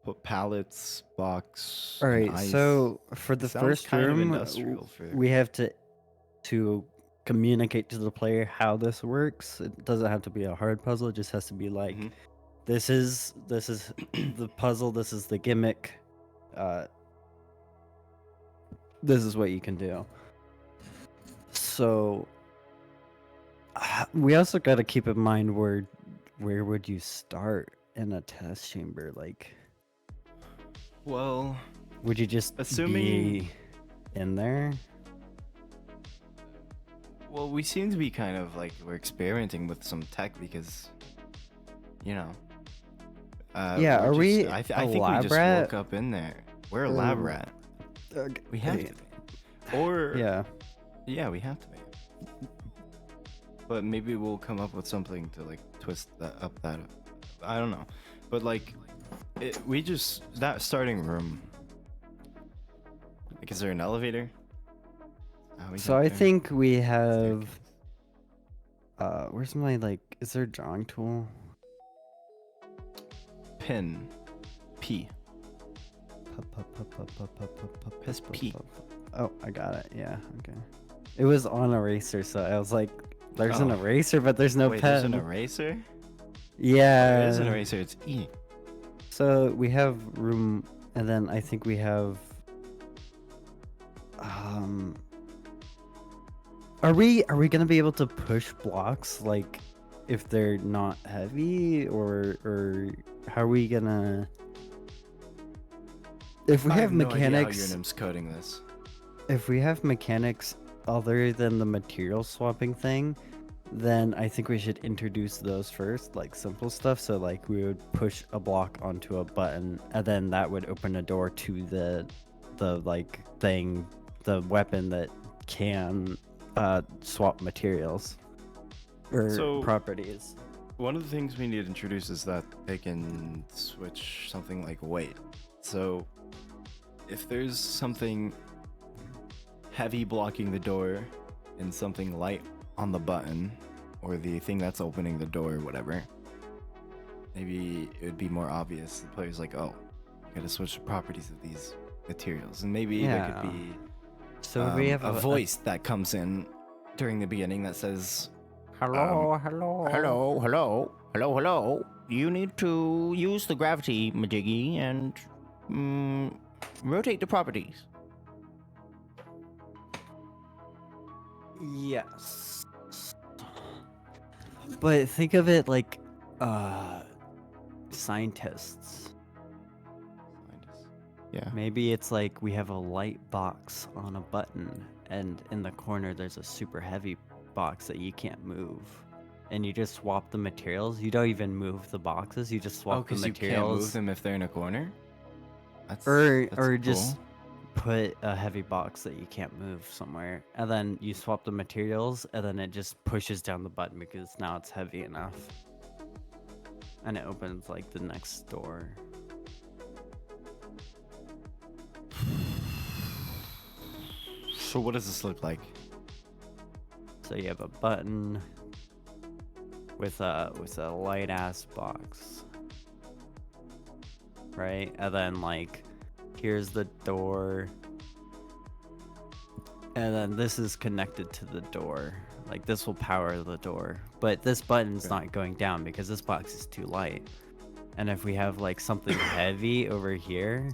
put pallets, box. All and right, ice. so for the Sounds first kind of room, industrial for- we have to communicate to the player how this works. It doesn't have to be a hard puzzle. It just has to be like, Mhm. this is the puzzle. This is the gimmick. This is what you can do. So we also got to keep in mind where would you start in a test chamber? Like, Well, would you just Assuming- be in there. Well, we seem to be kind of like we're experimenting with some tech because, you know. Yeah, we're are we I a think we lab just rat? woke up in there. We're a lab rat. We have to be. Or Yeah. yeah, we have to be. But maybe we'll come up with something to like twist that up. I don't know. But like, that starting room. Like, is there an elevator? How we So got I there? think we have. Staircase. Where's my like? Is there a drawing tool? Pin. P. Press P. Oh, I got it. Yeah. Okay. It was on eraser, so I was like, "There's an Oh. eraser, but there's no Wait, pen." there's an eraser? Yeah. There is an eraser. It's E. So we have room, and then I think we have. Are we gonna be able to push blocks like if they're not heavy, or how are we gonna? If we I have no idea how mechanics, Urnim's coding this. if we have mechanics other than the material swapping thing, then I think we should introduce those first, like simple stuff. So like we would push a block onto a button, and then that would open a door to the like thing, the weapon that can swap materials or So- properties. One of the things we need to introduce is that they can switch something like weight. So, if there's something heavy blocking the door and something light on the button, or the thing that's opening the door, or whatever, maybe it would be more obvious. The player's like, oh, gotta switch the properties of these materials. And maybe there Yeah. could be So we have a voice that comes in during the beginning that says, hello. Hello. You need to use the gravity, Majiggy, and rotate the properties. Yes. But think of it like scientists. yeah. Maybe it's like we have a light box on a button, and in the corner there's a super heavy box that you can't move. And you just swap the materials. You don't even move the boxes. You just Oh, swap the because you can't materials. move them if they're in a corner? That's, or that's just cool. put a heavy box that you can't move somewhere, and then you swap the materials, and then it just pushes down the button because now it's heavy enough, and it opens like the next door. So what does this look like? So you have a button with a light ass box, right? And then like here's the door, and then this is connected to the door. Like this will power the door, but this button's Okay. not going down because this box is too light. And if we have like something heavy over here,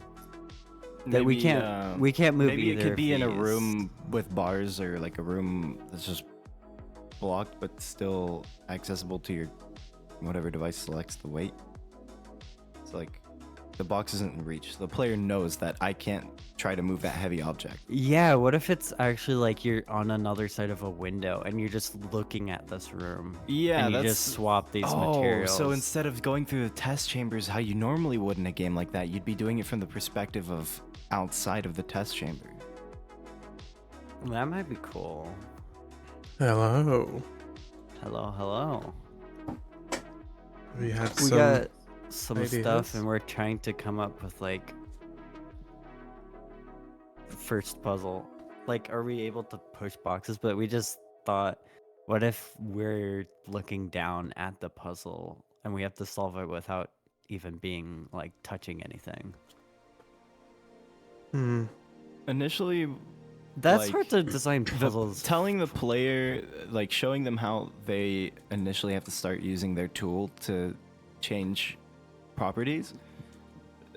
that we can't move Maybe it either could of be in a these. room with bars, or like a room that's just blocked but still accessible to your whatever device selects the weight. So like the box isn't in reach. The player knows that I can't try to move that heavy object. Yeah, what if it's actually like you're on another side of a window and you're just looking at this room? Yeah, and you that's just swap these oh, materials. so instead of going through the test chambers how you normally would in a game like that, you'd be doing it from the perspective of outside of the test chamber. That might be cool. Hello. Hello. We had We some. got some ideas? stuff, and we're trying to come up with like the first puzzle. Like, are we able to push boxes? But we just thought, what if we're looking down at the puzzle and we have to solve it without even being like touching anything? Initially, That's like, hard to design the- puzzles. telling the player, like showing them how they initially have to start using their tool to change properties,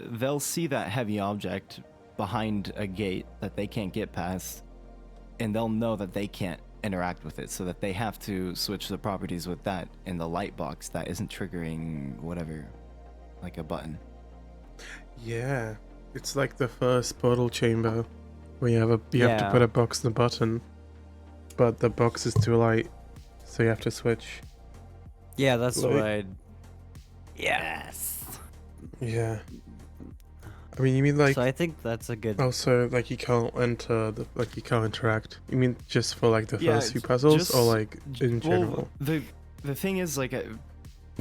they'll see that heavy object behind a gate that they can't get past, and they'll know that they can't interact with it, so that they have to switch the properties with that in the light box that isn't triggering whatever, like a button. Yeah, it's like the first portal chamber where you have to put a box and a button, but the box is too light, so you have to switch. Yeah, that's Like- what I. Yes. Yeah. I mean, you mean like So I think that's a good. also like you can't enter you can't interact. You mean just for like the Yeah, first few puzzles, or just- like in general? Well, the thing is, like,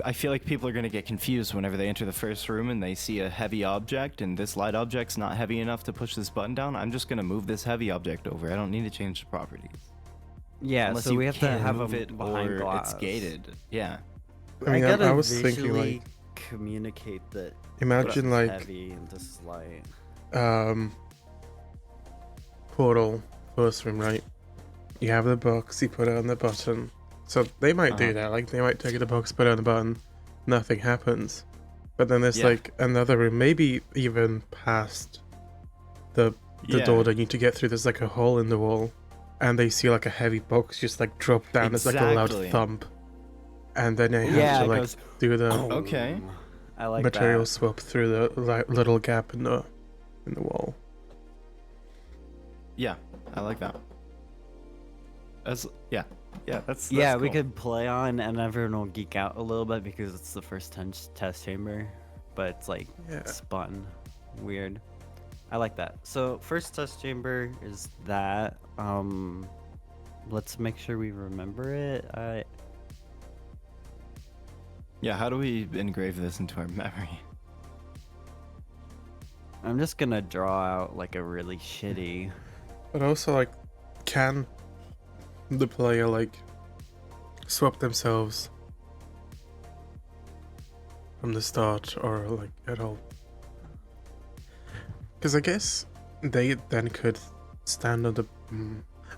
I feel like people are gonna get confused whenever they enter the first room and they see a heavy object, and this light object's not heavy enough to push this button down. I'm just gonna move this heavy object over. I don't need to change the properties. Yeah, Unless so you we have to can't have move them it behind or glass. it's gated. Yeah. I mean, gotta I was thinking visually like communicate that. imagine this is like heavy and this is light. Portal first room, right? You have the box, you put it on the button. So they might do that, like they might take the box, put it on the button, nothing happens. But then there's Yeah. like another room, maybe even past the door they need to get through. There's like a hole in the wall, and they see like a heavy box just like drop down. It's like a loud Exactly. thump, and then they have Yeah, to it like goes. do the Okay. I like material that. swap through the little gap in the wall. Yeah, I like that. That's Yeah, we cool. could play on, and everyone will geek out a little bit because it's the first test chamber, but it's like Yeah. spun, weird. I like that. So first test chamber is that. Let's make sure we remember it. Yeah, how do we engrave this into our memory? I'm just gonna draw out like a really shitty. But also, like, can the player like swap themselves from the start, or like at all? Because I guess they then could stand on the.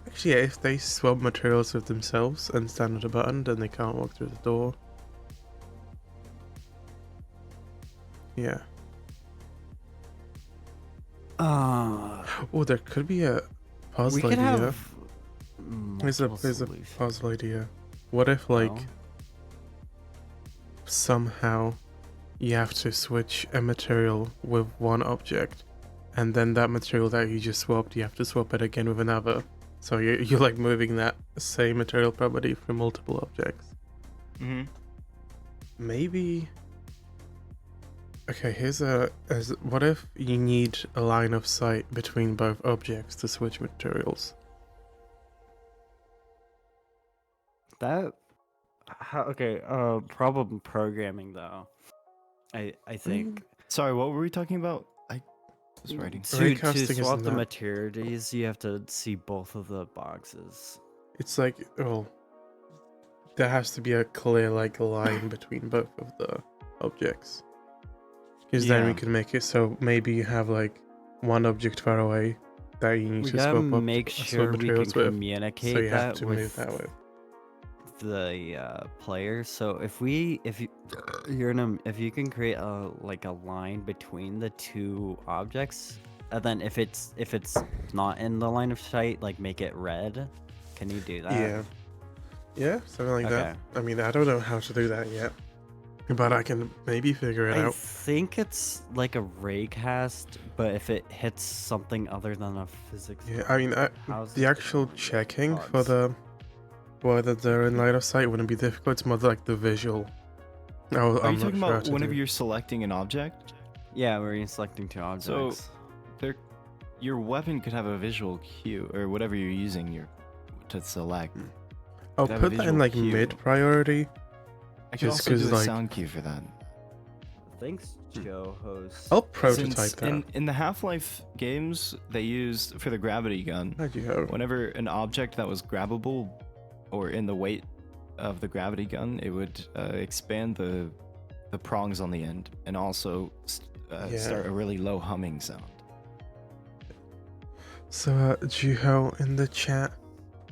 Actually, yeah, if they swap materials with themselves and stand on the button, then they can't walk through the door. Yeah. Oh, there could be a We puzzle could idea. have. Here's a multiple solutions. puzzle idea. What if like Well, somehow you have to switch a material with one object, and then that material that you just swapped, you have to swap it again with another. So you're like moving that same material property for multiple objects. Mm-hmm. Maybe. Okay, what if you need a line of sight between both objects to switch materials? that. Okay. Problem programming though. I think. Sorry, what were we talking about? I was writing. To Raycasting swap isn't the that- materials, you have to see both of the boxes. It's like, well, there has to be a clear like line between both of the objects. Because then we Yeah. can make it so maybe you have like one object far away that you need We to gotta swap up make swap sure we can materials with. communicate So you have that to with move that with. the player. So if you can create a line between the two objects, and then if it's not in the line of sight, like make it red. Can you do that? Yeah. Yeah, something like that. Okay. I mean, I don't know how to do that yet, but I can maybe figure it I out. think it's like a raycast, but if it hits something other than a physics. Yeah, I mean, How's the it actual different checking for bugs? the whether they're in line of sight wouldn't be difficult. It's more like the visual. Oh, Are I'm you not talking sure how about to whenever do. you're selecting an object? Yeah, where you're selecting two objects. Your weapon could have a visual cue, or whatever you're using to select. I'll could have a put that in visual like cue. mid priority. I could Just also do 'cause, a like- sound cue for that. Thanks, Joe host. I'll prototype Since that. in the Half-Life games, they used for the gravity gun. How'd you go? Whenever an object that was grabbable, or in the weight of the gravity gun, it would expand the prongs on the end, and also Yeah. start a really low humming sound. So, Juho in the chat,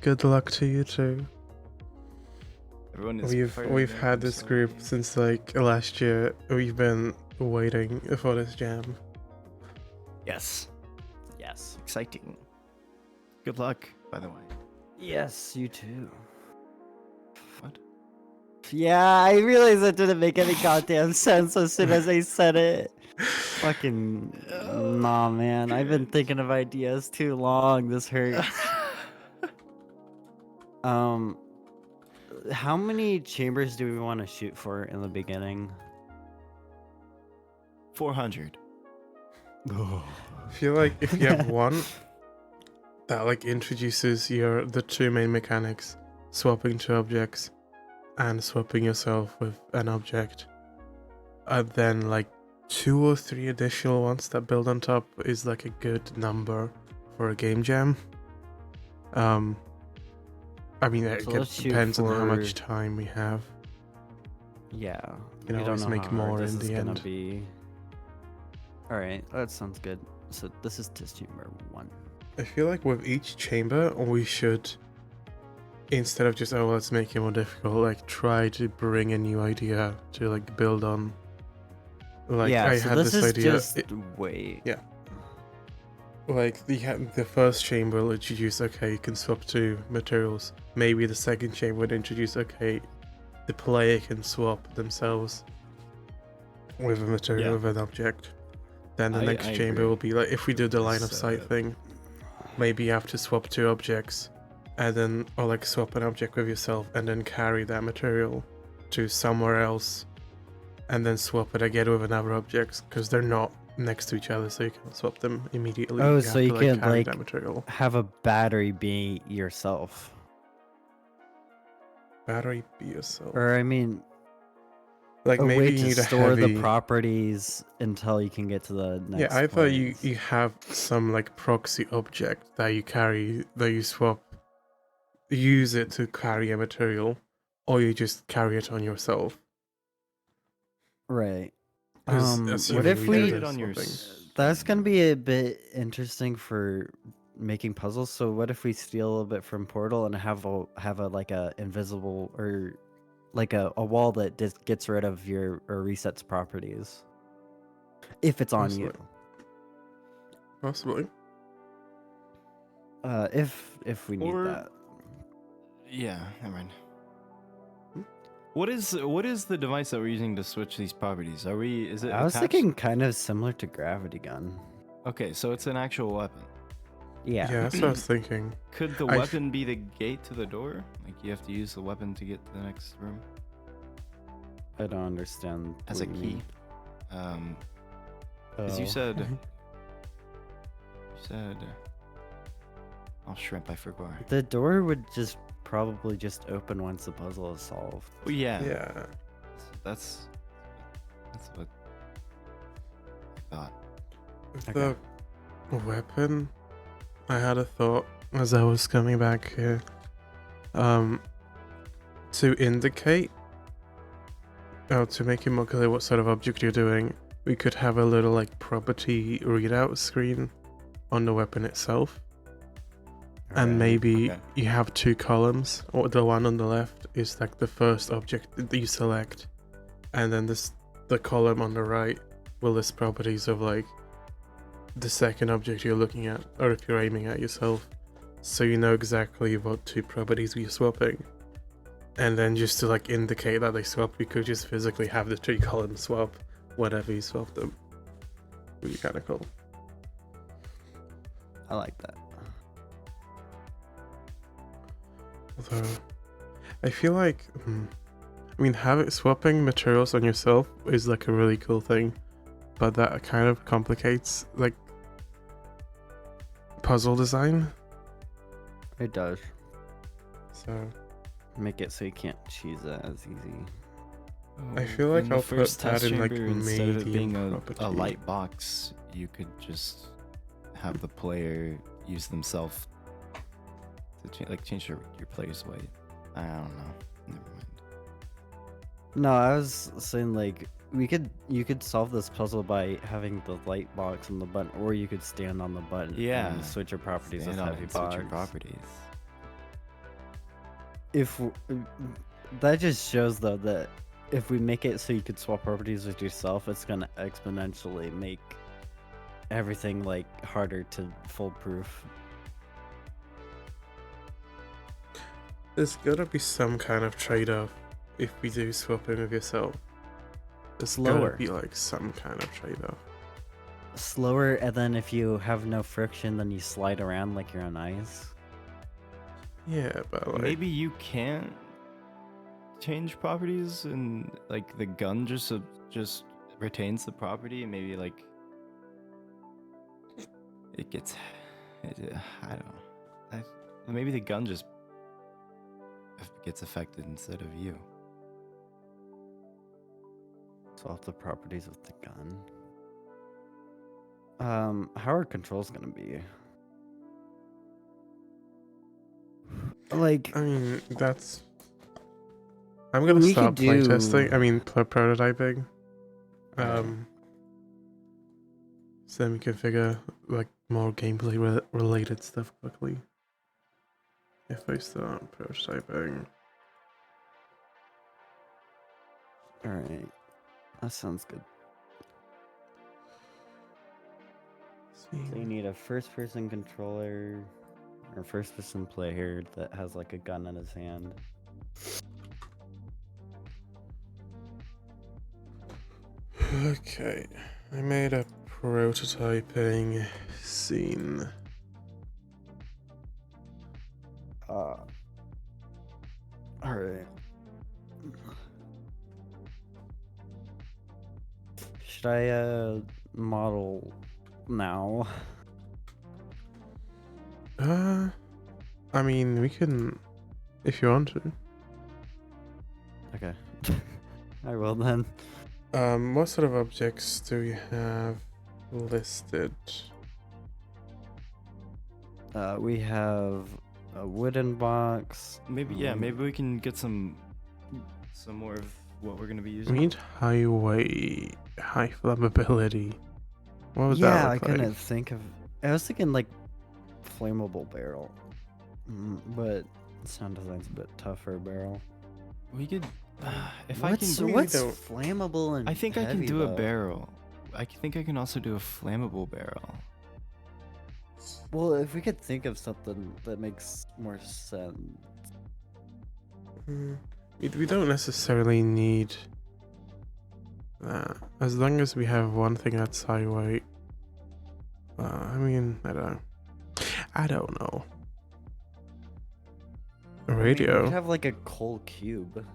good luck to you too. Everyone is We've firing had up this and group stuff. since like last year. We've been waiting for this jam. Yes, Yes. exciting. Good luck, by the way. Yes, you too. What? Yeah, I realized that didn't make any goddamn sense as soon as I said it. Fucking nah, man. I've been thinking of ideas too long. This hurts. How many chambers do we want to shoot for in the beginning? 400. I feel like if you have one that like introduces the two main mechanics, swapping two objects and swapping yourself with an object, and then like 2 or 3 additional ones that build on top is like a good number for a game jam. I mean, it So let's shoot depends on how for- much time we have. Yeah. You we know, don't always know make how more hard this in is the gonna end. be. All right, that sounds good. So this is test chamber 1. I feel like with each chamber, we should, instead of just, oh, let's make it more difficult, like try to bring a new idea to like build on. Like yeah, I so had this this is idea. just wait. Yeah. Like the first chamber will introduce, okay, you can swap two materials. Maybe the second chamber would introduce, okay, the player can swap themselves with a material, Yeah. with an object. Then the next I chamber agree. will be like, if we do the line of It's, sight thing, maybe you have to swap two objects, and then, or like swap an object with yourself, and then carry that material to somewhere else, and then swap it again with another object, because they're not next to each other, so you can swap them immediately. Oh, You so have you to, can, carry like, that material. Have a battery be yourself. Battery be yourself. Or I mean, Like a maybe way you to need a store heavy. the properties until you can get to the next. Yeah, I thought place. you have some like proxy object that you carry, that you swap, use it to carry a material, or you just carry it on yourself. Right. 'Cause What assuming if do we? the it on your swapping. That's gonna be a bit interesting for making puzzles. So what if we steal a little bit from Portal and have a like a invisible or like a wall that just gets rid of your or resets properties if it's on you. Possibly. If we need Or- that. Yeah, never mind. Hmm? What is the device that we're using to switch these properties? Is it I was attached? thinking kind of similar to gravity gun. Okay, so it's an actual weapon. Yeah. Yeah, that's what I was thinking. Could the I f- weapon be the gate to the door? Like you have to use the weapon to get to the next room I don't understand. as a what you key? mean. As you Oh. said, oh shrimp, I forgot. The door would just probably just open once the puzzle is solved. Oh yeah, Yeah. That's what I thought. With Okay. the weapon, I had a thought as I was coming back here. To indicate, to make it more clear what sort of object you're doing, we could have a little like property readout screen on the weapon itself. And maybe okay. you have two columns, or the one on the left is like the first object that you select, and then the column on the right will list properties of like the second object you're looking at, or if you're aiming at yourself, so you know exactly what two properties you're swapping. And then just to like indicate that they swap, you could just physically have the three columns swap whatever you swap them. Would be kind of cool. I like that. Although, I feel like, I mean, swapping materials on yourself is like a really cool thing, but that kind of complicates like puzzle design. It does. So Make it so you can't choose it as easy. I feel like In the I'll put first that test in, like, chamber, instead of it being medium a property. light box, you could just have the player use themselves to change your player's weight. I don't know. Never mind. No, I was saying like you could solve this puzzle by having the light box and the button, or you could stand on the button Yeah. and switch your properties Stand with on it heavy and switch box. your properties. If that just shows though that if we make it so you could swap properties with yourself, it's gonna exponentially make everything like harder to foolproof. there's gotta be some kind of trade-off if we do swap in with yourself. There's Slower. gotta be like some kind of trade-off. Slower, and then if you have no friction, then you slide around like you're on ice. Yeah, but like Maybe you can't change properties, and like the gun just retains the property, and maybe like it gets. I don't know. Maybe the gun just gets affected instead of you. Swap the properties with the gun. How are controls gonna be? Like, I mean, that's. I'm gonna We start could do- playtesting. I mean, prototyping. Alright. So then we can figure like more gameplay related stuff quickly. If I start prototyping. alright. That sounds good. So you need a first-person controller or first-person player that has like a gun in his hand. Okay, I made a prototyping scene. Alright. Should I model now? I mean, we can, if you want to. Okay. I will then. What sort of objects do we have listed? We have a wooden box. Maybe maybe we can get some more of what we're gonna be We using. need high flammability. What would Yeah, that I look couldn't like? think of. I was thinking like flammable barrel, but sound design's a bit tougher barrel. We could, if What's I can. what's don't- flammable and I think I can heavy, do a though? barrel. I think I can also do a flammable barrel. Well, if we could think of something that makes more sense. We don't necessarily need that. As long as we have one thing that's high weight. I mean, I don't know. A I mean, radio. we'd have like a coal cube.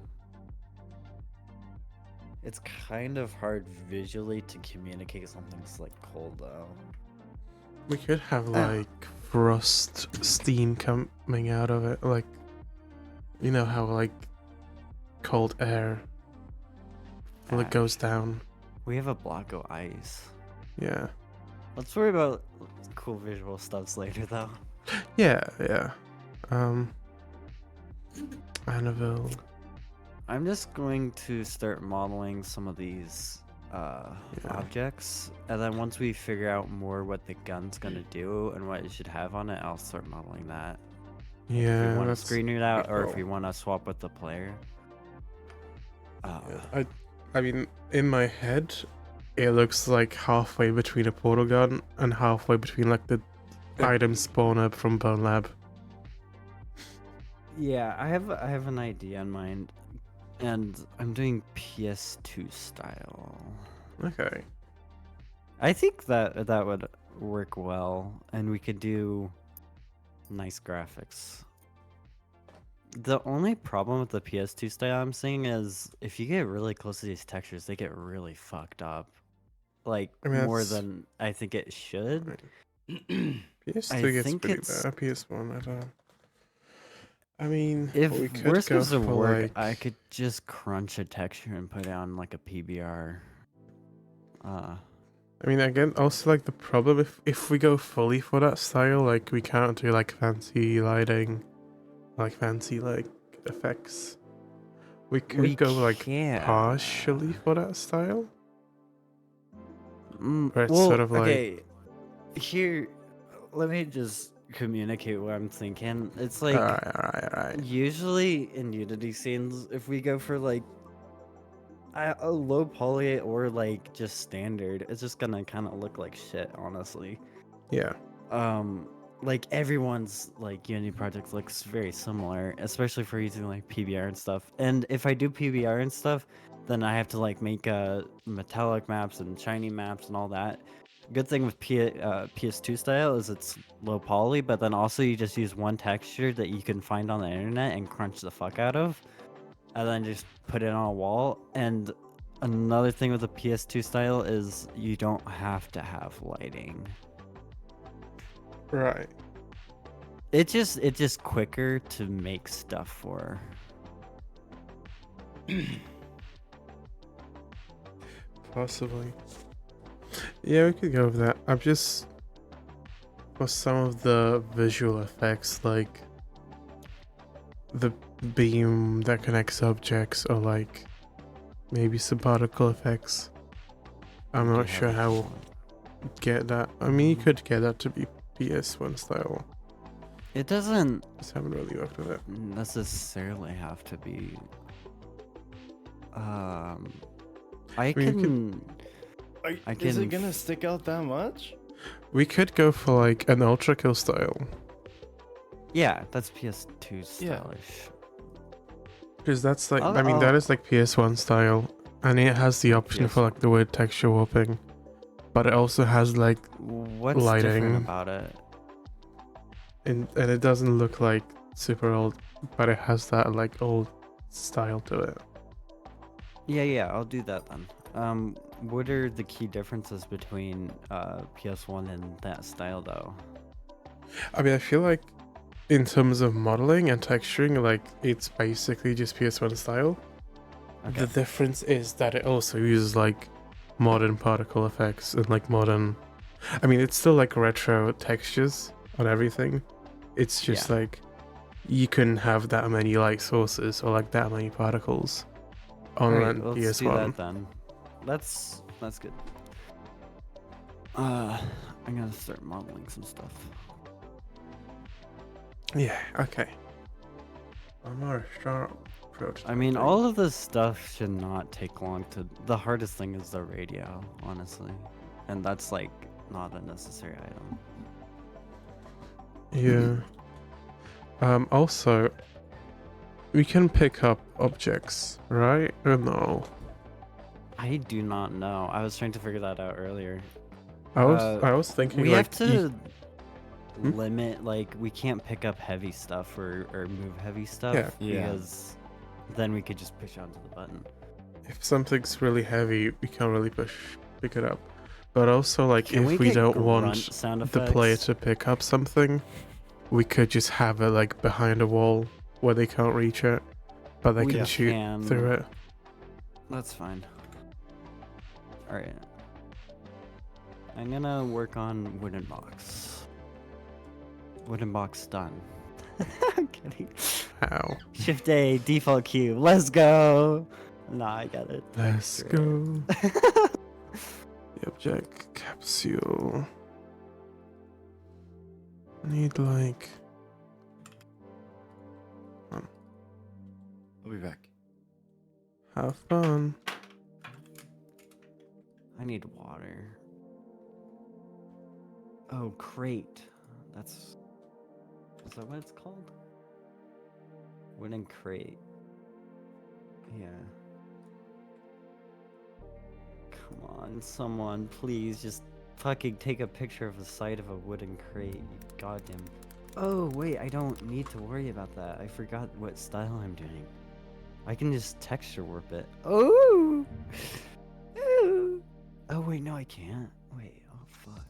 It's kind of hard visually to communicate something's like cold though. We could have like frost steam coming out of it, like you know how like cold air when it goes down. We have a block of ice. Yeah. Let's worry about cool visual stuffs later though. Yeah. Annabelle. I'm just going to start modeling some of these objects, and then once we figure out more what the gun's gonna do and what it should have on it, I'll start modeling that. If Yeah, we want to that's screen it out, or if cool. we want to swap with the player. I mean, in my head, it looks like halfway between a portal gun and halfway between like the item spawner from Bone Lab. Yeah, I have an idea in mind, and I'm doing PS2 style. Okay. I think that would work well, and we could do nice graphics. The only problem with the PS2 style I'm seeing is if you get really close to these textures, they get really fucked up. Like, I mean, more that's- than I think it should. PS2 I gets think pretty it's- bad. PS1, I don't. I mean, If we could worst go comes to for work, like. I could just crunch a texture and put it on like a PBR. I mean, again, also like the problem if we go fully for that style, like we can't do like fancy lighting, like fancy like effects. We could go like can. partially for that style. Where it's Well, sort of like- okay. Here, let me just communicate what I'm thinking. It's like Alright. usually in Unity scenes, if we go for like a low poly or like just standard, it's just gonna kind of look like shit, honestly. Yeah. like everyone's like Unity project looks very similar, especially for using like PBR and stuff. And if I do PBR and stuff, then I have to like make metallic maps and shiny maps and all that. Good thing with PS2 style is it's low poly, but then also you just use one texture that you can find on the internet and crunch the fuck out of, and then just put it on a wall. And another thing with the PS2 style is you don't have to have lighting. Right. It's just quicker to make stuff for. Possibly. Yeah, we could go with that. I'm just for some of the visual effects, like the beam that connects objects, or like maybe some particle effects. I'm not sure how we'll get that. I mean, you could get that to be PS1 style. It doesn't Just haven't really worked with it. necessarily have to be. I mean, you can. I Is can it gonna stick out that much? We could go for like an ultra kill style, Yeah, that's PS2 Yeah. stylish. because that's like I'll- I mean that I'll- is like PS1 style, and it has the option for like the weird texture warping, but it also has like What's lighting. different about it? and it doesn't look like super old, but it has that like old style to it. Yeah, I'll do that then. What are the key differences between PS1 and that style though? I mean, I feel like in terms of modeling and texturing, like it's basically just PS1 style. Okay. The difference is that it also uses like modern particle effects and like modern. I mean, it's still like retro textures on everything. It's just Yeah. like you couldn't have that many light sources or like that many particles on Alright, an let's do PS1. that then. That's good. I'm gonna start modeling some stuff. Yeah. Okay. I'm gonna start prototyping. I mean, all of this stuff should not take long to. The hardest thing is the radio, honestly, and that's like not a necessary item. Yeah. Also, we can pick up objects, right? Or no? I do not know. I was trying to figure that out earlier. I was thinking We like have to Hmm? limit, like, we can't pick up heavy stuff or move heavy stuff Yeah. Yeah. because then we could just push onto the button. if something's really heavy, we can't really pick it up. But also, like, Can if we get don't grunt want sound the player effects? to pick up something, we could just have it like behind a wall where they can't reach it, but they We can shoot can. through it. That's fine. Alright. I'm gonna work on wooden box. Wooden box done. I'm kidding. How? Shift A, default cube. Let's go. Nah, I got it. Let's Texture go. it. The object capsule. Need like. I'll be back. Have fun. I need water. Oh, crate. Is that what it's called? Wooden crate. Yeah. Come on, someone, please just fucking take a picture of the side of a wooden crate. You goddamn. Oh, wait, I don't need to worry about that. I forgot what style I'm doing. I can just texture warp it. Oh! Ooh. Oh, wait, no, I can't. Wait, oh, fuck.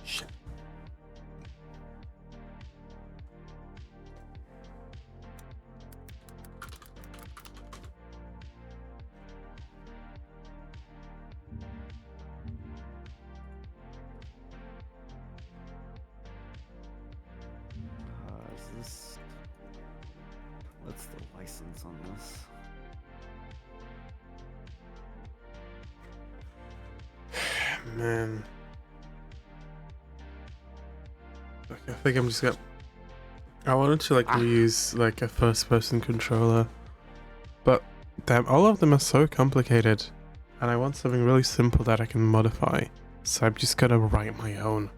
Shit. Is this... What's the license on this? Man. I think I'm just gonna. I wanted to like use like a first-person controller, but damn, all of them are so complicated, and I want something really simple that I can modify. So I'm just gonna write my own.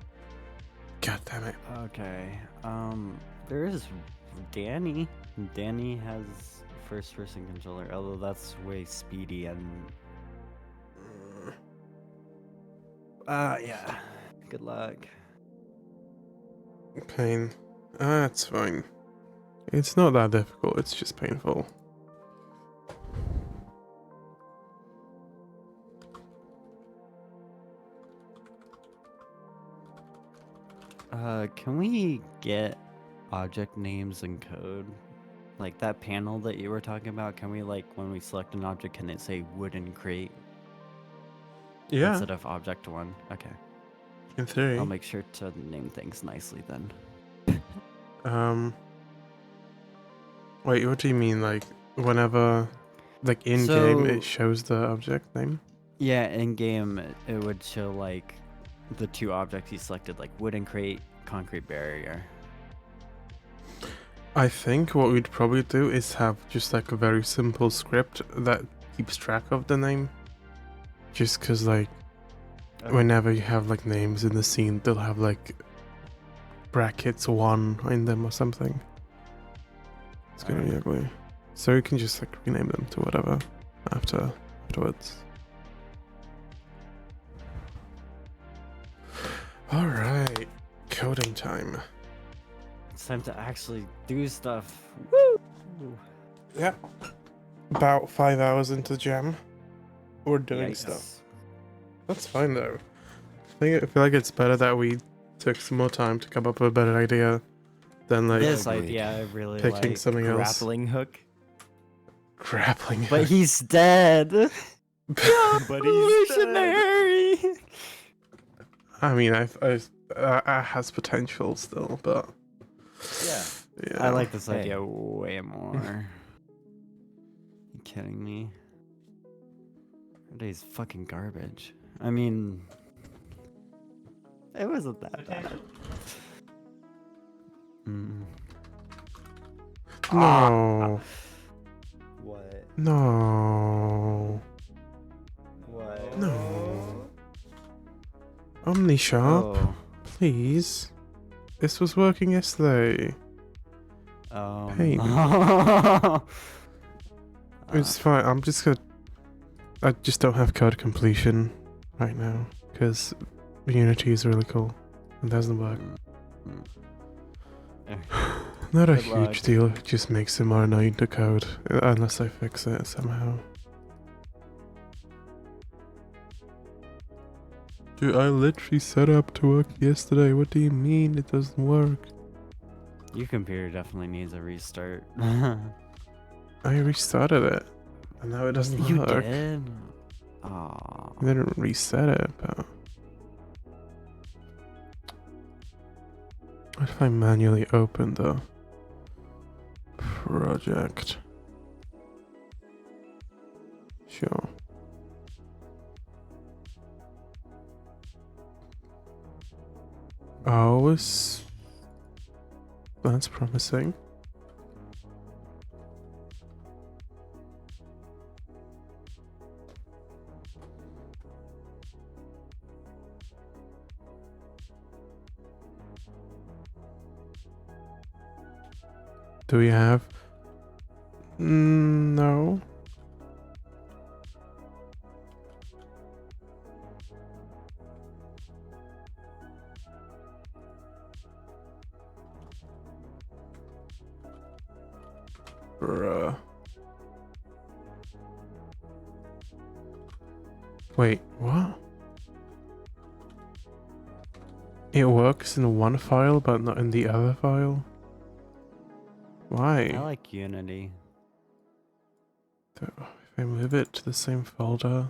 God damn it. Okay. There is Danny. Danny has first-person controller, although that's way speedy and. Yeah. Good luck. Pain. It's fine. It's not that difficult. It's just painful. Can we get object names and code? Like that panel that you were talking about, can we like when we select an object, can it say wooden crate Yeah, instead of object one? Okay. in theory. I'll make sure to name things nicely then. Wait, what do you mean? Like, whenever, like, in-game, So- it shows the object name? Yeah, in game it would show like the two objects you selected, like wooden crate, concrete barrier. I think what we'd probably do is have just, like, a very simple script that keeps track of the name. Just because, like, whenever you have, like, names in the scene, they'll have, like, brackets 1 in them or something. It's gonna be ugly. So you can just, like, rename them to whatever afterwards. Alright, coding time. It's time to actually do stuff. Yeah. About 5 hours into Jam. We're doing Yikes. stuff. That's fine though. I feel like it's better that we took some more time to come up with a better idea than like This agreed. idea I really picking like. something else. Grappling hook. Grappling. But he's dead. But he's Revolutionary. I mean, it has potential still, but Yeah. yeah. I like this Hey. idea way more. You kidding me? Today's fucking garbage. I mean, it wasn't that bad. Mm. No. What? No. What? No. OmniSharp, Oh. please. This was working yesterday. Pain. It's fine. I'm just gonna. I just don't have code completion right now because Unity is really cool. It doesn't work. Not a Good huge luck. deal. It just makes it more annoying to code unless I fix it somehow. Dude, I literally set up to work yesterday. What do you mean it doesn't work? Your computer definitely needs a restart. I restarted it, and now it doesn't You work. did? Aw. I didn't reset it, but what if I manually open the project? Sure. Oh, that's promising. Do we have? No. Bruh. Wait, what? It works in one file but not in the other file? Why? I like Unity. If I move it to the same folder.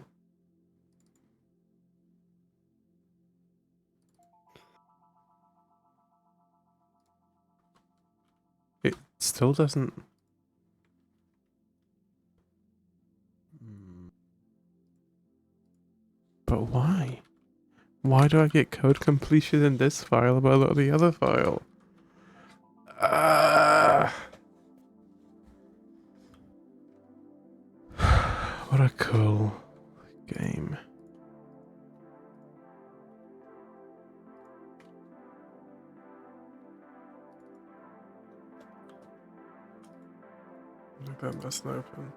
It still doesn't. But why? Why do I get code completion in this file but not the other file? What a cool game. That mustn't open.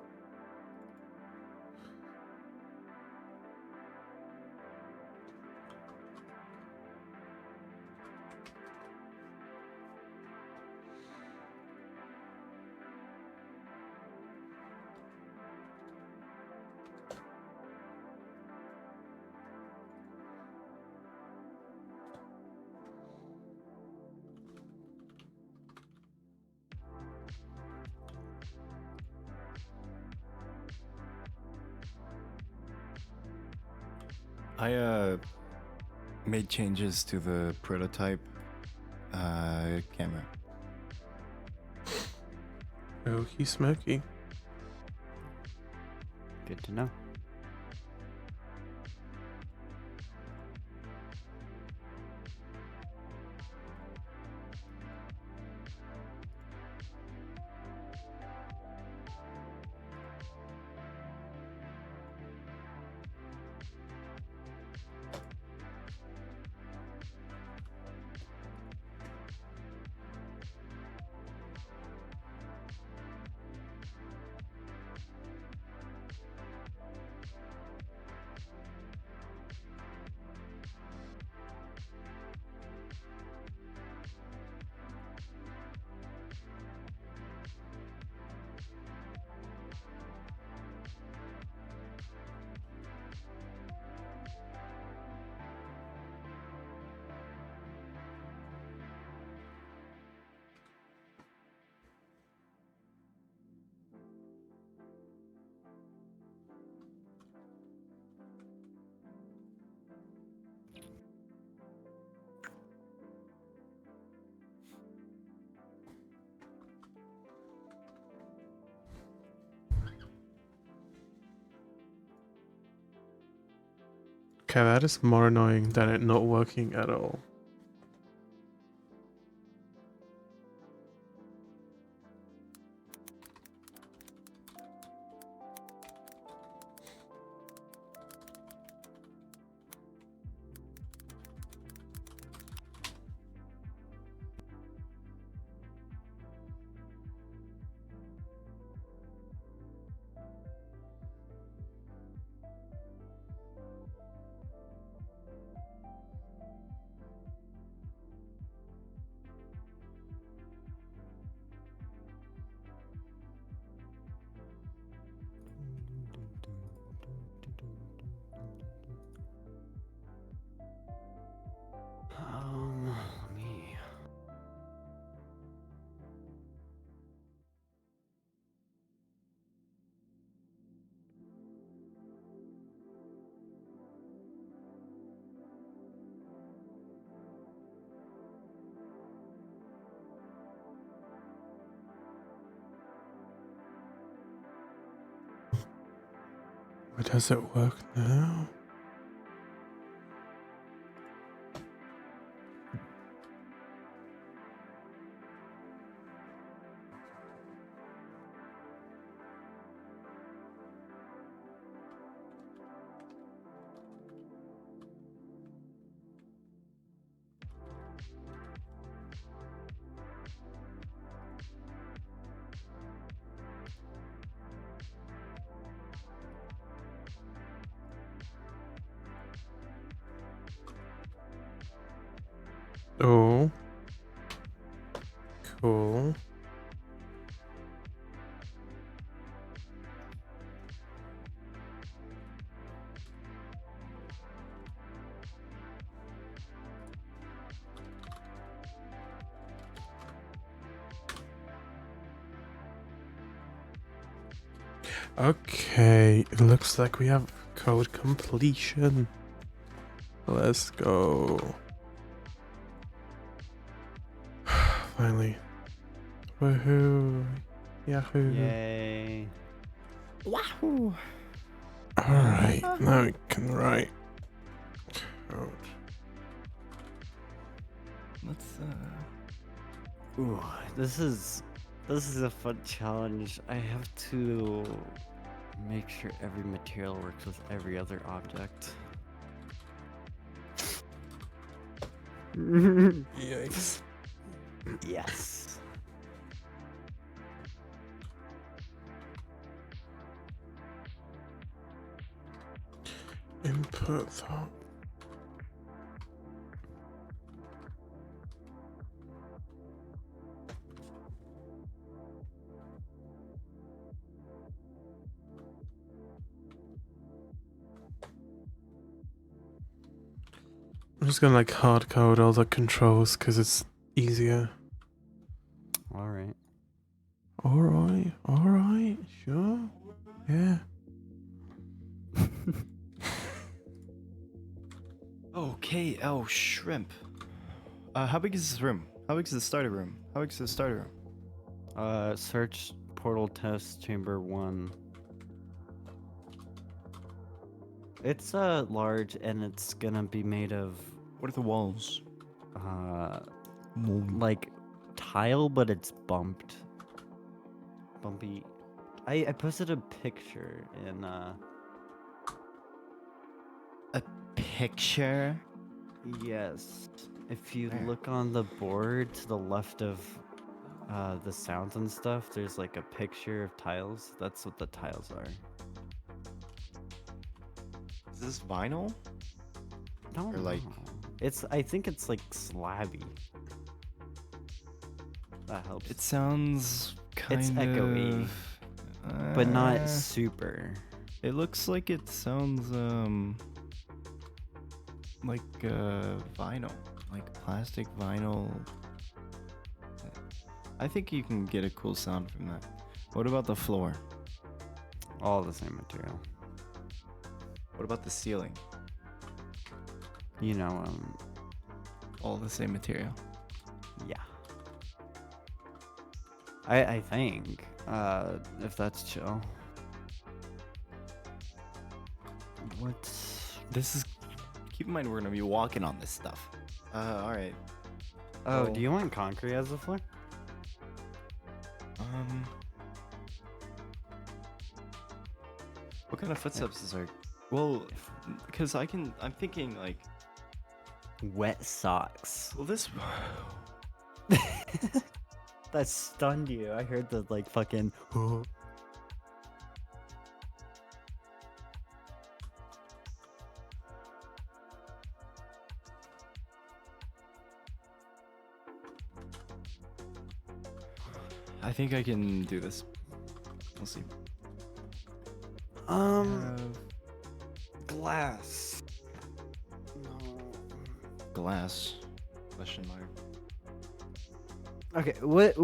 I made changes to the prototype camera. Okie smoky. Good to know. Okay, that is more annoying than it not working at all. Let me. But does it work now? Oh. Cool. Okay, it looks like we have code completion. Let's go. Finally. Woohoo. Yahoo. Yay. Wahoo! Alright, now we can write code. Let's Ooh, this is a fun challenge. I have to make sure every material works with every other object. Yikes. Yes. Input that. I'm just gonna like hard code all the controls because it's easier. All right. Alright, sure. Yeah. Okay. Oh, shrimp. How big is this room? How big is the starter room? How big is the starter room? Search portal test chamber 1. It's large and it's gonna be made of What are the walls? like tile, but it's bumped. Bumpy. I posted a picture in Picture. yes. If you Where? look on the board to the left of the sounds and stuff, there's like a picture of tiles. That's what the tiles are. Is this vinyl? Don't Or like- know. I think it's like slabby. That helps. It sounds kind It's echoey, of, but not super. It looks like it sounds like vinyl, like plastic vinyl. I think you can get a cool sound from that. What about the floor? All the same material. What about the ceiling? You know, All the same material. yeah. I think, if that's chill. What's... This is. Keep in mind we're gonna be walking on this stuff. All right. Oh, Well- do you want concrete as the floor? What kind of footsteps is there? Well, because I'm thinking like. Wet socks. Well, this. That stunned you. I heard the like fucking. I think I can do this. We'll see. Glass. No. Glass. Question mark. Okay, what?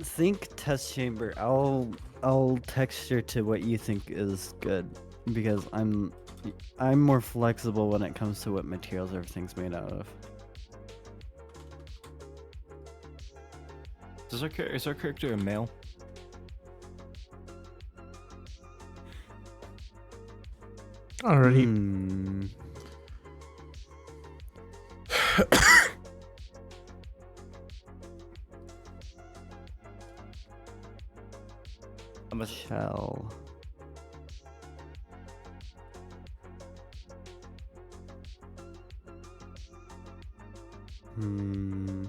Think test chamber. I'll texture to what you think is good because I'm more flexible when it comes to what materials everything's made out of. Is our character a male? Already. Hmm. I'm a Shell. Hmm.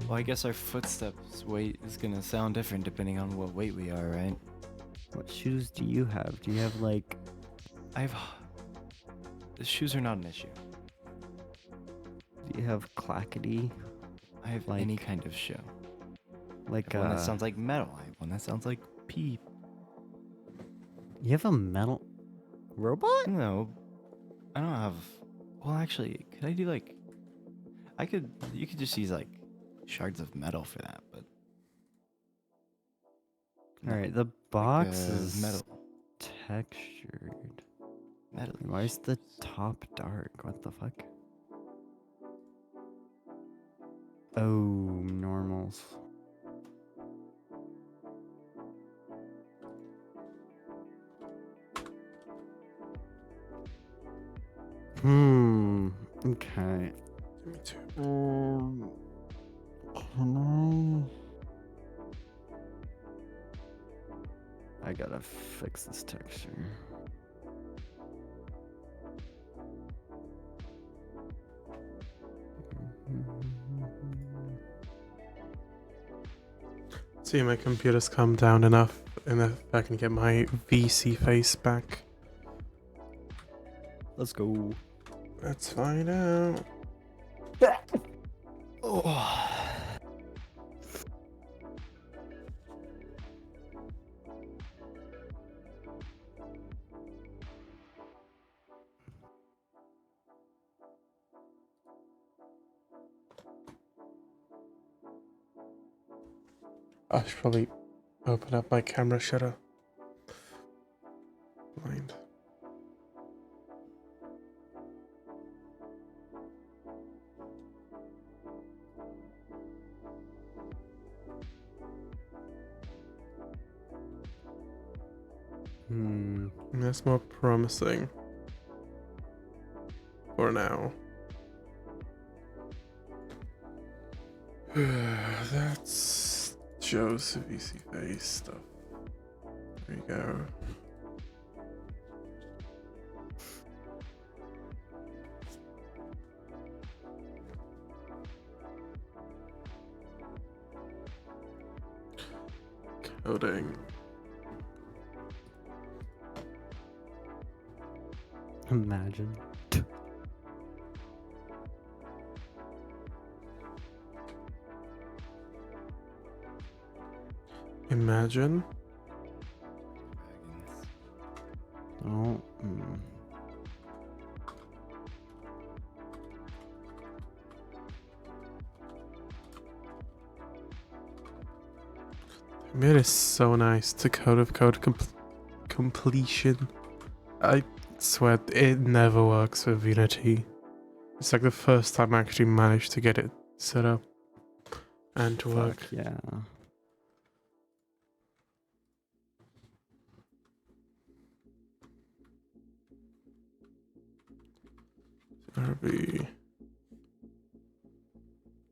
Well, I guess our footsteps weight is gonna sound different depending on what weight we are, right? What shoes do you have? Do you have like I have. The shoes are not an issue. do you have clackety? I have Like- any kind of shoe. Like I have one that sounds like metal. I have one that sounds like pee. you have a metal robot? No, I don't have. Well, actually, could I do like? I could. You could just use like shards of metal for that, but. All right, the box like, is metal. textured. Metal. Why is the top dark? What the fuck? Oh, normals. Okay. Give me 2. Can I gotta fix this texture. See, my computer's calmed down enough, and if I can get my VC face back. Let's go. Let's find out. I should probably open up my camera shutter. Blind. That's more promising. For now. That's Joe's VC face stuff. There you go. Coding. Imagine. Imagine. Oh. It is so nice to code completion. I swear it never works with Unity. It's like the first time I actually managed to get it set up and to work. Fuck yeah. RB.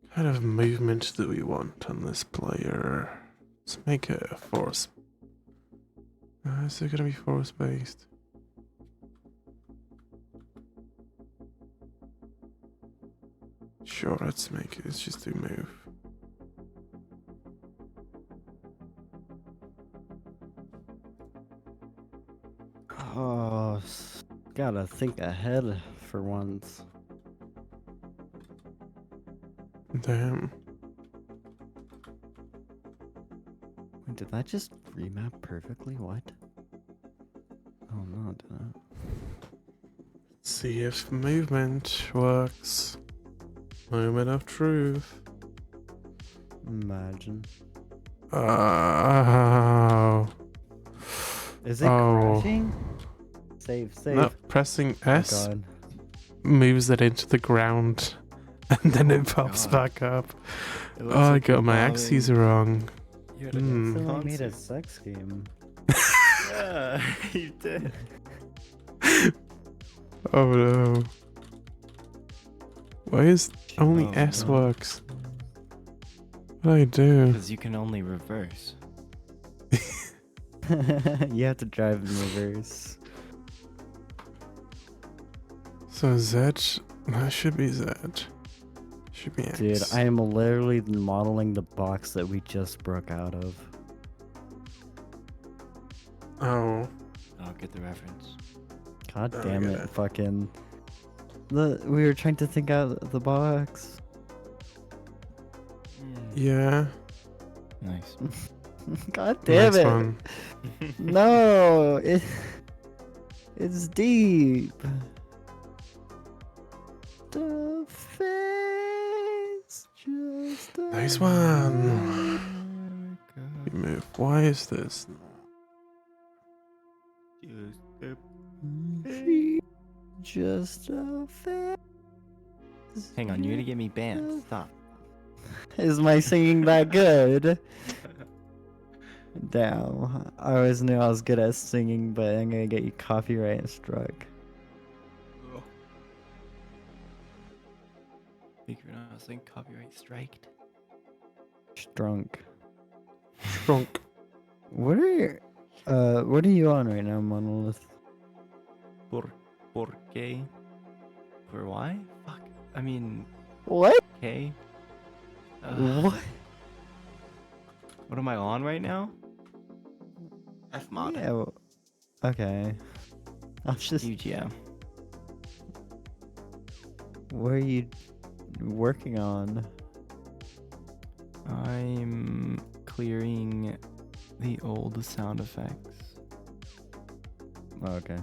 What kind of movement do we want on this player? Let's make it a force. Is it gonna be force based? Sure, let's make it. Let's just do move. Oh, gotta think ahead for once. Damn. Wait, did that just remap perfectly? What? Oh no, it didn't. See if movement works. Moment of truth. Imagine. Oh. Is it Oh. crashing? Save, save. No, pressing Oh S god. moves it into the ground and then it pops God. back up. It looks Oh, I like got you're my bobbing. axes wrong. You had a Hmm. Someone made a concert. sex game. Yeah, you did. Oh no. Why is only Oh, S no. works? What do I do? Because you can only reverse. You have to drive in reverse. So Z, that should be Z. Should be X. Dude, I am literally modeling the box that we just broke out of. Oh. I'll get the reference. God Oh, damn I it, get it. fucking. We were trying to think out the box. Yeah. Nice. God damn Nice it. one. No, it's deep. The face just Nice one. You move. Why is this? just a face. Hang on, you're gonna get me banned. Stop. Is my singing that good? Damn, I always knew I was good at singing, but I'm gonna get you copyright struck. Figuring out, I was like copyright striked. Strunk. Drunk. What are you on right now, Monolith? Por qué? For why? Fuck. I mean, What? K. What? What am I on right now? F mod. Yeah. Okay. I'm just. UGM. What are you working on? I'm clearing the old sound effects. Oh, okay.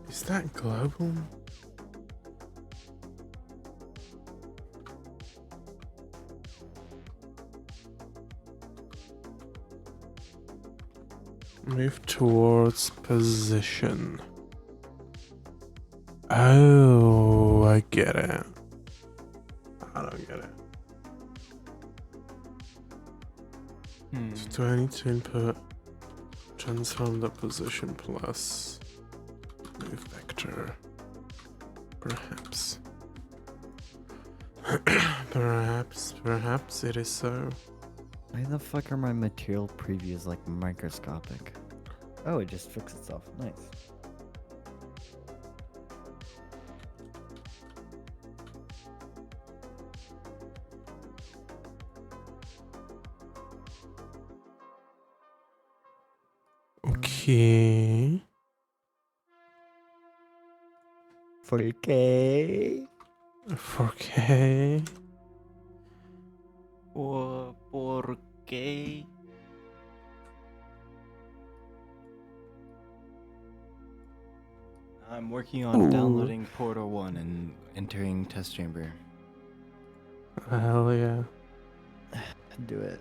Is that global? Move towards position. Oh, I get it. I don't get it. So do I need to input transform the position plus move vector? Perhaps. Perhaps it is so. Why the fuck are my material previews like microscopic? Oh, it just fixed itself. Nice. Okay. 4K. 4K. Por qué? I'm working on downloading Portal 1 and entering test chamber. Hell yeah. Do it.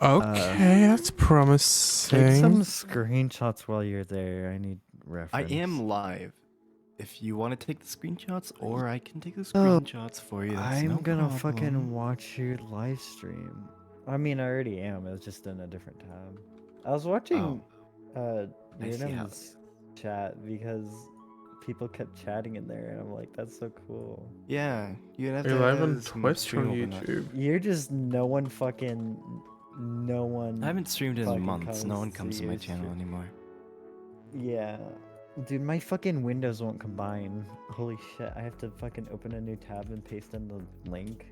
Okay, that's Take promising. some screenshots while you're there. I need I reference. am live. If you want to take the screenshots, or I can take the Oh, screenshots for you. That's I'm no gonna problem. fucking watch your live stream. I mean, I already am. It's just in a different tab. I was watching I see how- Yurnam's chat because people kept chatting in there, and I'm like, that's so cool. Yeah, you have Are to you live on have some Twitch stream or open up. YouTube? You're just no one. I haven't streamed in fucking months. No one to comes see to my your channel stream. anymore. Yeah. Dude, my fucking windows won't combine. Holy shit, I have to fucking open a new tab and paste in the link.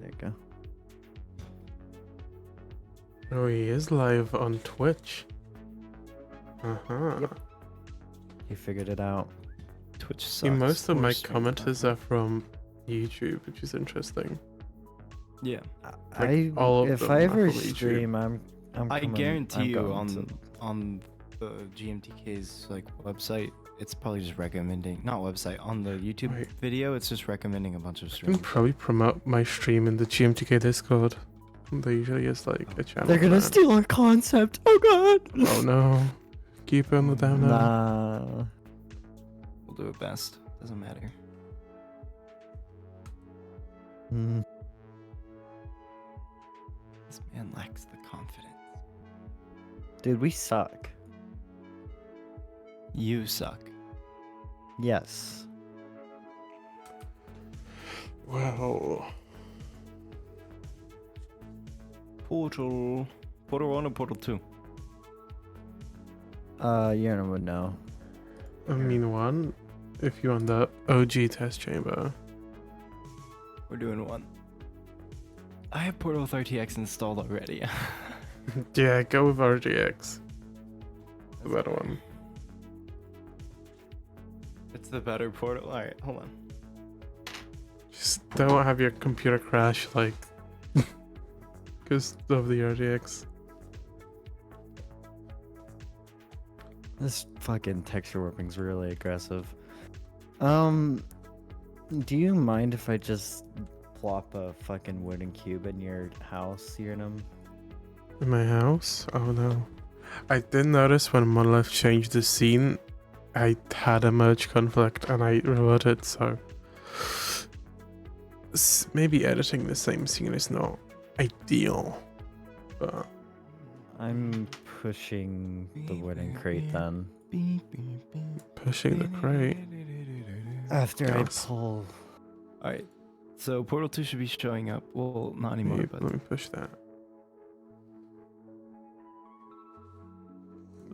There you go. Oh, he is live on Twitch. Uh-huh. Yep. You figured it out. Twitch sucks. See, most of Or my stream commenters sucks. are from YouTube, which is interesting. Yeah, all of If them I are ever from YouTube. stream, I'm I coming, guarantee I'm you going to- on the GMTK's like website, it's probably just recommending, not website, on the YouTube Wait. video, it's just recommending a bunch of I can streams. probably promote my stream in the GMTK Discord. There usually is like a channel. They're gonna for that. steal our concept. Oh god. Oh no. Keep it on the down low. Nah. We'll do it best. Doesn't matter. Mm. This man lacks the confidence. Dude, we suck. You suck. Yes. Well, Portal 1 or Portal 2? Yurna would know. I mean, one, if you want the OG test chamber. We're doing 1. I have Portal 30X installed already. Yeah, go with RGX. The better one. It's the better Portal. Alright, hold on. Just don't have your computer crash like because of the RGX. This fucking texture warping's really aggressive. Do you mind if I just plop a fucking wooden cube in your house, Yurnam? In my house? Oh no. I did notice when Monolith changed the scene, I had a merge conflict and I reverted, so maybe editing the same scene is not ideal, but I'm pushing the wooden crate then. pushing the crate. After I Yes. pull. All right. So Portal 2 should be showing up. Well, not anymore, Maybe, but let me push that.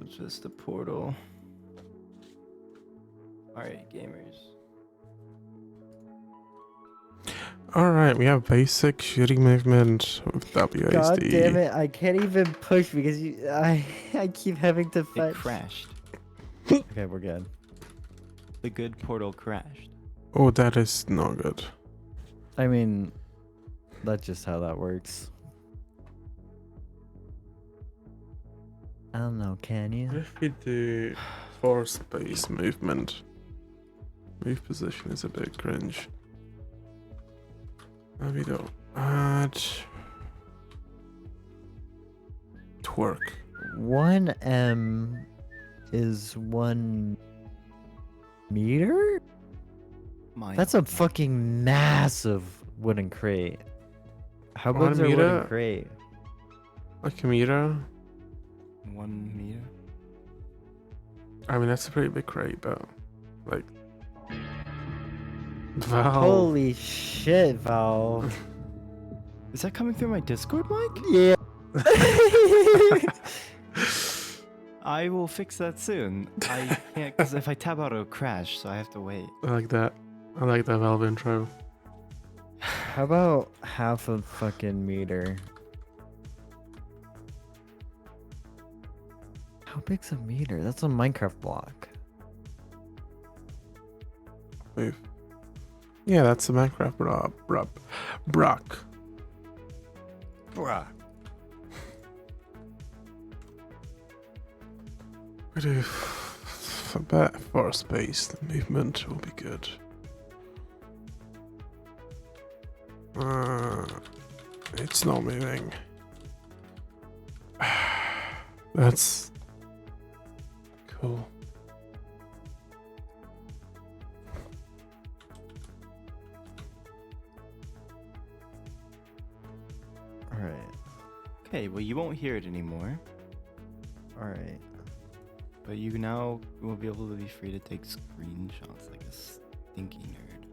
just the Portal. All right, gamers. All right, we have basic shooting movement with WASD. God damn it! I can't even push because I keep having to It fetch. crashed. Okay, we're good. The good Portal crashed. Oh, that is not good. I mean, that's just how that works. I don't know, can What you? if we do force space movement? Move position is a bit cringe. Maybe don't add twerk. 1M is 1 meter? That's a fucking massive wooden crate. How 1 big's our meter? wooden crate? Like a meter? 1 meter. I mean, that's a pretty big crate, but like. Valve. Holy shit, Valve. Is that coming through my Discord mic? Yeah. I will fix that soon. I can't, because if I tab out, it'll crash, so I have to wait. I like that. I like that Valve intro. How about half a fucking meter? How big's a meter? That's a Minecraft block. Move. Yeah, that's a Minecraft Brock. Bruh. We do a bit for space. The movement will be good. It's not moving. That's cool. Alright. Okay, well, you won't hear it anymore, Alright. but you now will be able to be free to take screenshots like a stinky nerd.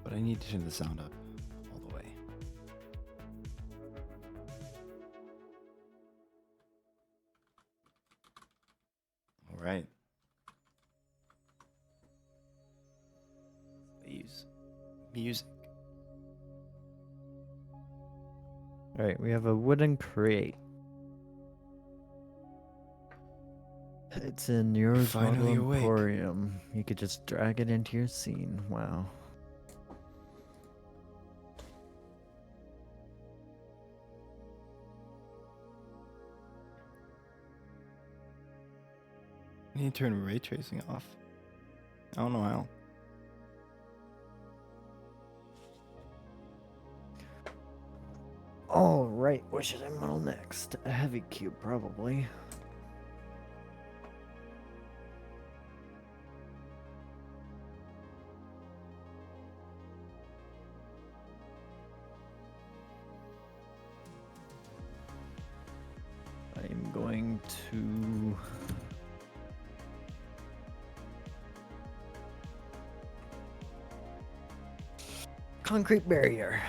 But I need to turn the sound up all the way. All right. Use music. Alright, we have a wooden crate. It's in your Finally awake. Emporium. You could just drag it into your scene. Wow. I need to turn ray tracing off. I don't know how. Alright, what should I model next? A heavy cube, probably. I'm going to... concrete barrier.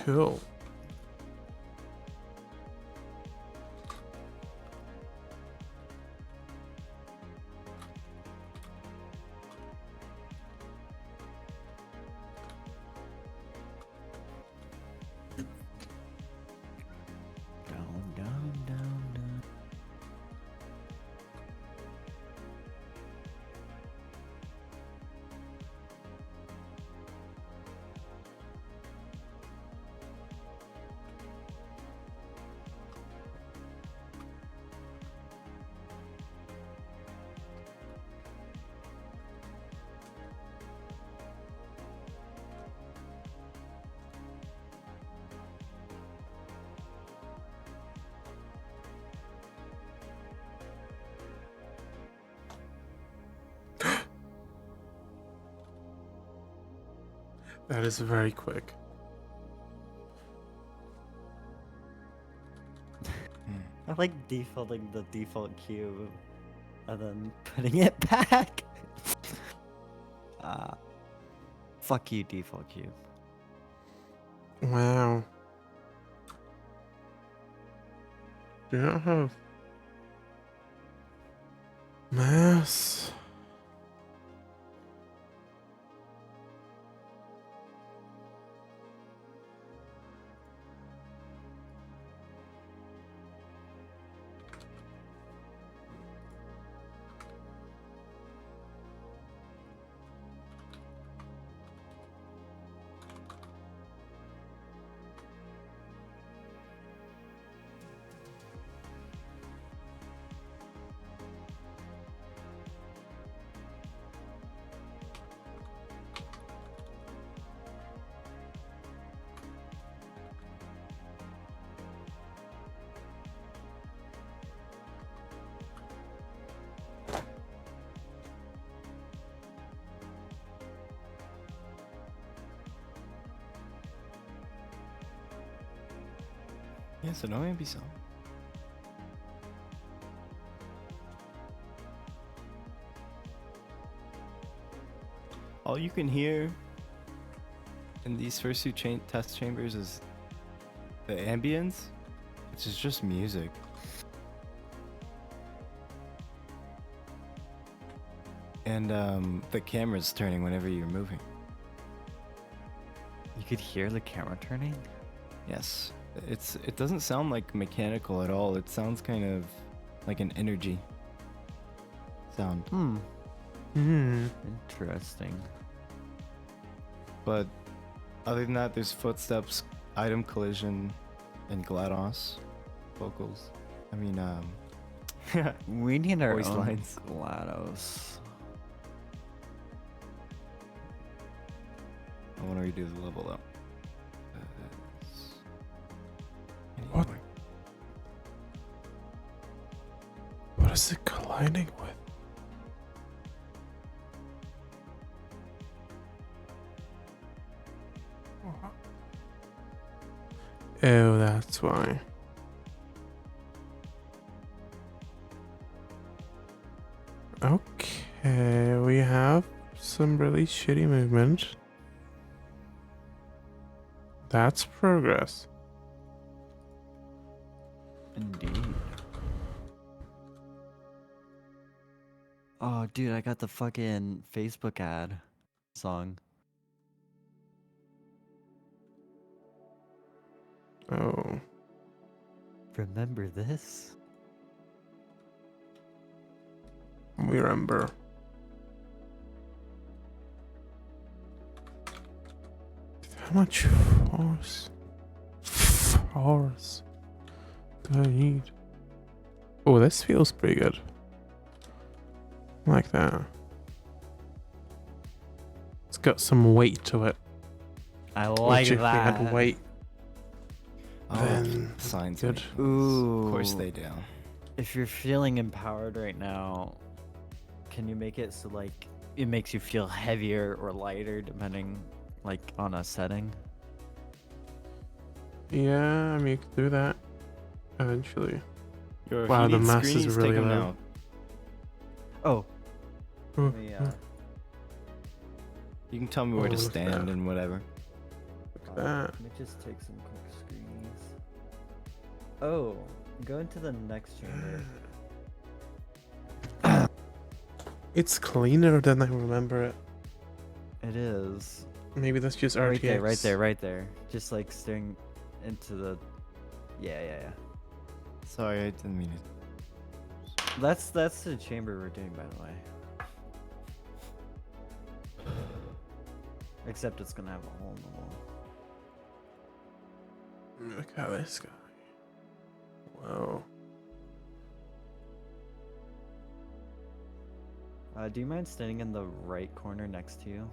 Cool. Down, down, down, down. That is very quick. I like defaulting the default cube and then putting it back. Fuck you, default cube. Wow. Do you not have mass? Yeah, so no ambi sound. All you can hear in these first two test chambers is the ambience, which is just music. And the camera's turning whenever you're moving. You could hear the camera turning? Yes. It doesn't sound like mechanical at all. It sounds kind of like an energy sound. Interesting. But other than that, there's footsteps, item collision, and GLaDOS vocals. I mean, We need our Voice own lines. GLaDOS. I want to redo the level though. What? What is it colliding with? Oh, that's why. Okay, we have some really shitty movement. That's progress. Indeed. Oh, dude, I got the fucking Facebook ad song. Oh. Remember this? We remember. How much force? Force do I need? Oh, this feels pretty good. I like that. It's got some weight to it. I like Which if we that. had weight, Oh, then signs. good. Of course Ooh. they do. If you're feeling empowered right now, can you make it so like it makes you feel heavier or lighter depending like on a setting? Yeah, I mean, you could do that eventually. Yo, if Wow, you the need mass is screenies, really take 'em low. now. Oh, Oh, let me, You can tell me where Oh, to look at stand that. and whatever. look at that. let me just take some quick screens. Oh, go into the next chamber. It's cleaner than I remember it. It is. Maybe that's just Right RTX. there, right there, right there. Just like staring into the. Yeah. Sorry, I didn't mean it. That's the chamber we're doing, by the way. Except it's gonna have a hole in the wall. Look at this guy. Whoa. Do you mind standing in the right corner next to you?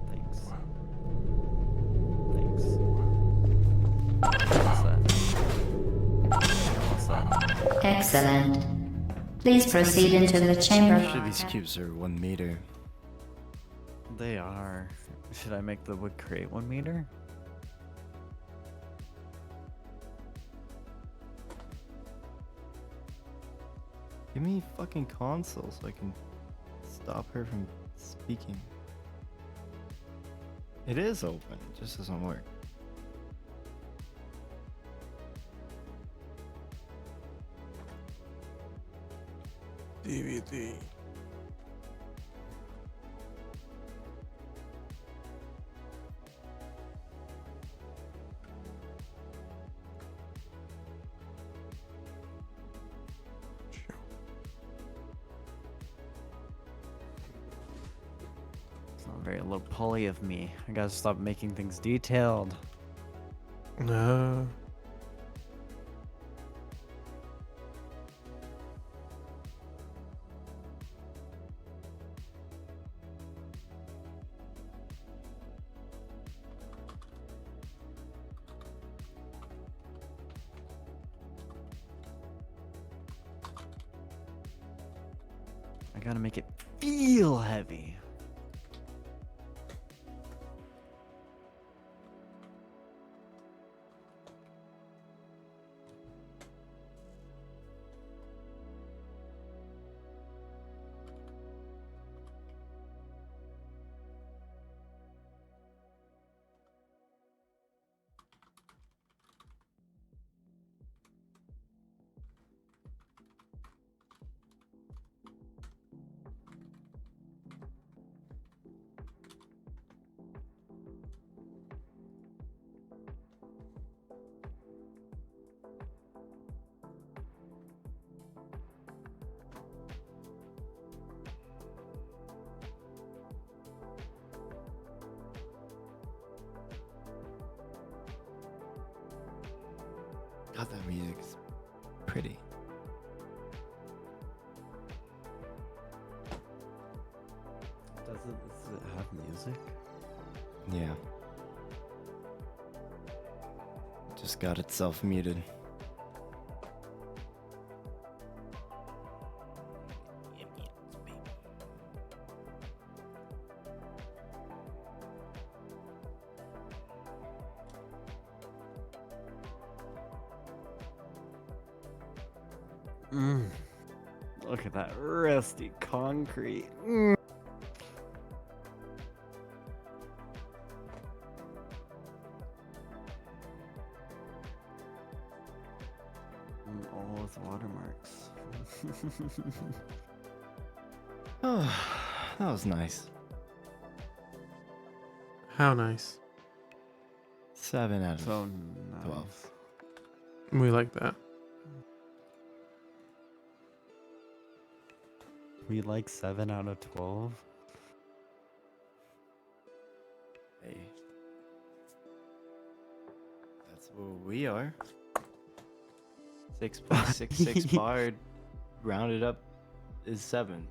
Thanks. Thanks. All set. All set. Excellent. Please proceed into the chamber. Actually, these cubes are 1 meter. They are. Should I make the wood crate 1 meter? Give me fucking console so I can stop her from speaking. It is open, it just doesn't work. DVD. It's not very low poly of me. I gotta stop making things detailed. No. I gotta make it feel heavy. God, that music's pretty. Does it have music? Yeah. Just got itself muted. Look at that rusty concrete. All with watermarks. Oh, that was nice. How nice. 7 out of So 12. We like that. We like 7 out of 12. Hey. That's what we are. 6.66 bar rounded up is 7.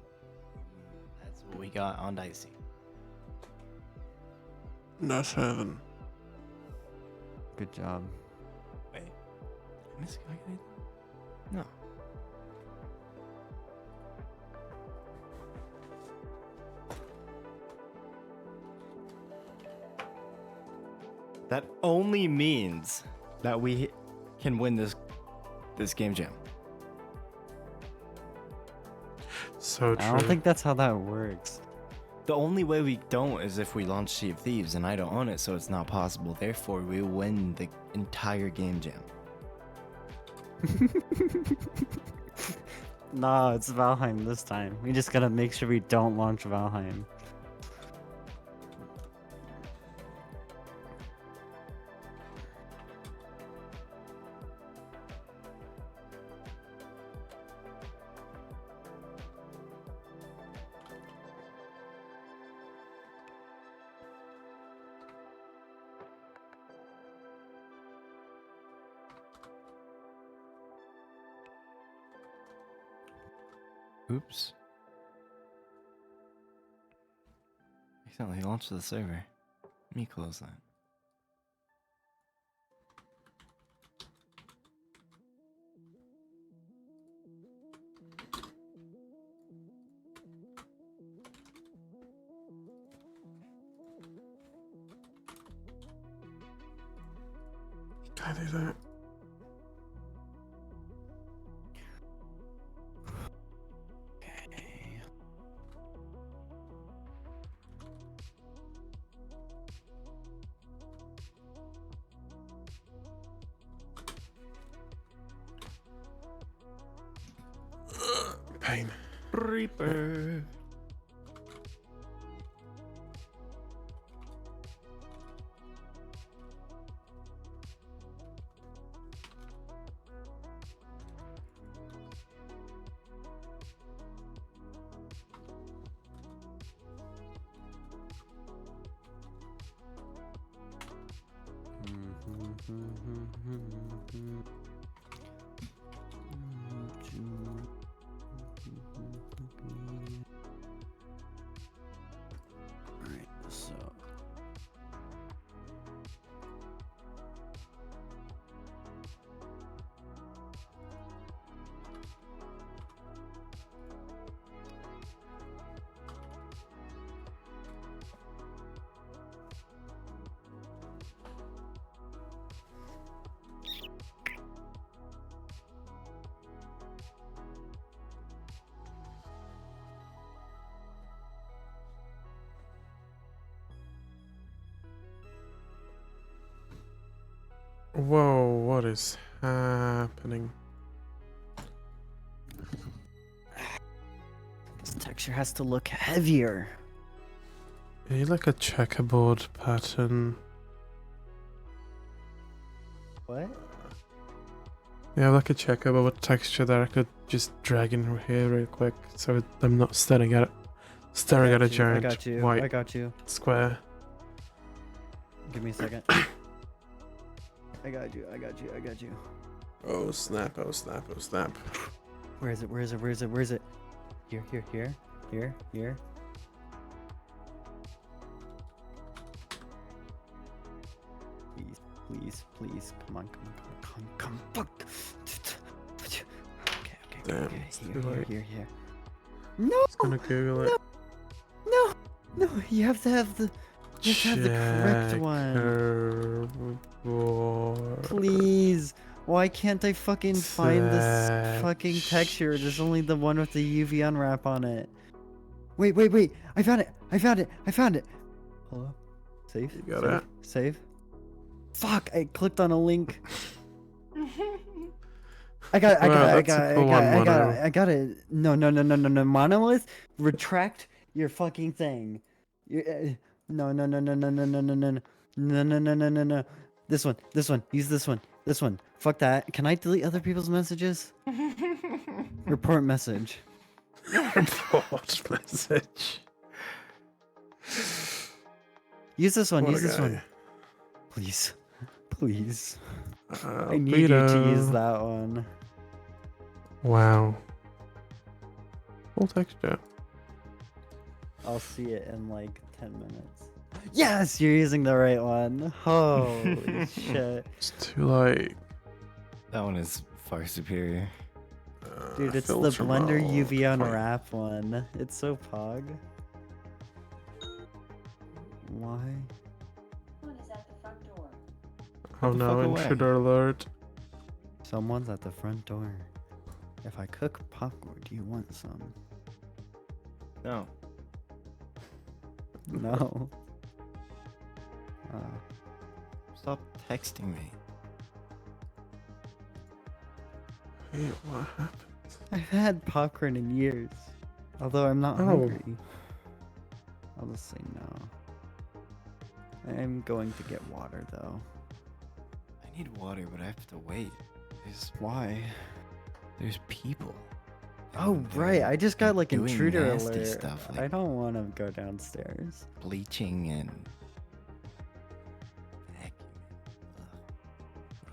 That's what we got on Dicey. Not heaven. Good job. Wait. Did I miscalculate? No. That only means that we can win this game jam. So true. I don't think that's how that works. The only way we don't is if we launch Sea of Thieves, and I don't own it, so it's not possible. Therefore, we win the entire game jam. Nah, it's Valheim this time. We just gotta make sure we don't launch Valheim. Oops. Accidentally launched the server. Let me close that. Can I do that? Okay. Pain. Reaper. Alright, so Whoa, what is happening? this texture has to look heavier. You need like a checkerboard pattern. What? Yeah, like a checkerboard texture that I could just drag in here real quick, so I'm not staring at a giant I white got you. square. Give me a second. I got you. Oh snap! Oh snap! Oh snap! Where is it? Here. Please. Come on. Fuck. Okay. Damn, it's too late. Here. No! Just gonna Google it. No, you have to have the correct one. Checkerboard. Please. Why can't I fucking find this fucking texture? There's only the one with the UV unwrap on it. Wait. I found it. Hello? Save? You got it? Save? Fuck, I clicked on a link. I got it. No. Monolith, retract your fucking thing. No. This one. Use this one. Fuck that. Can I delete other people's messages? Report message. Report message. Use this one. What a guy. Please. I need you to use that one. Wow. Full texture. I'll see it in like 10 minutes. Yes, you're using the right one. Holy shit. It's too late. That one is far superior. Dude, it's the Filter Blender mode. UV unwrap one. It's so pog. Why? Someone is at the front door. Oh the no, fuck away. intruder alert. Someone's at the front door. If I cook popcorn, do you want some? No. No. Stop texting me. Wait, what happened? I've had popcorn in years. Although I'm not Oh. hungry. I'll just say no. I'm going to get water though. I need water, but I have to wait. Why? There's people. Oh And right, they're- I just got they're like doing intruder nasty alert. stuff, I like don't want to go downstairs. bleaching and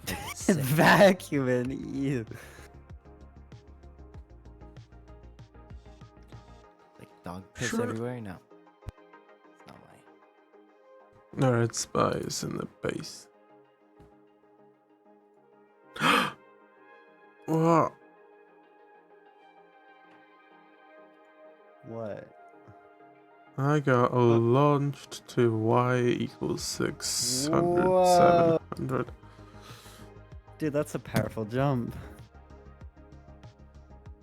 vacuuming. Ugh. Sick. Vacuuming. Ew. Like dog piss Sure. everywhere? No. It's not my. No, red spies in the base. What? What? I got launched to y equals 600, Whoa. 700. Dude, that's a powerful jump.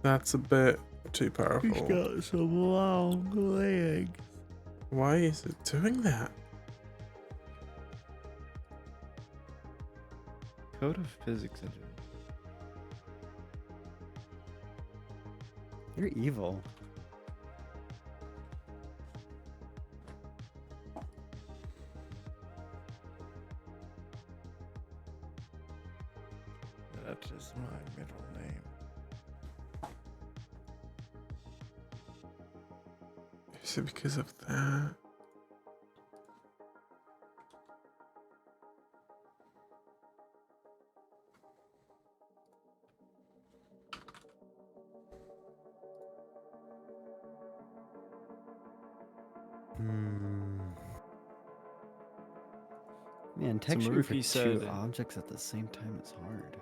That's a bit too powerful. got some long legs. Why is it doing that? Code of physics engine. You're evil. That is my middle name. Is it because of that? Man, texturing for Maruki two said- objects at the same time is hard.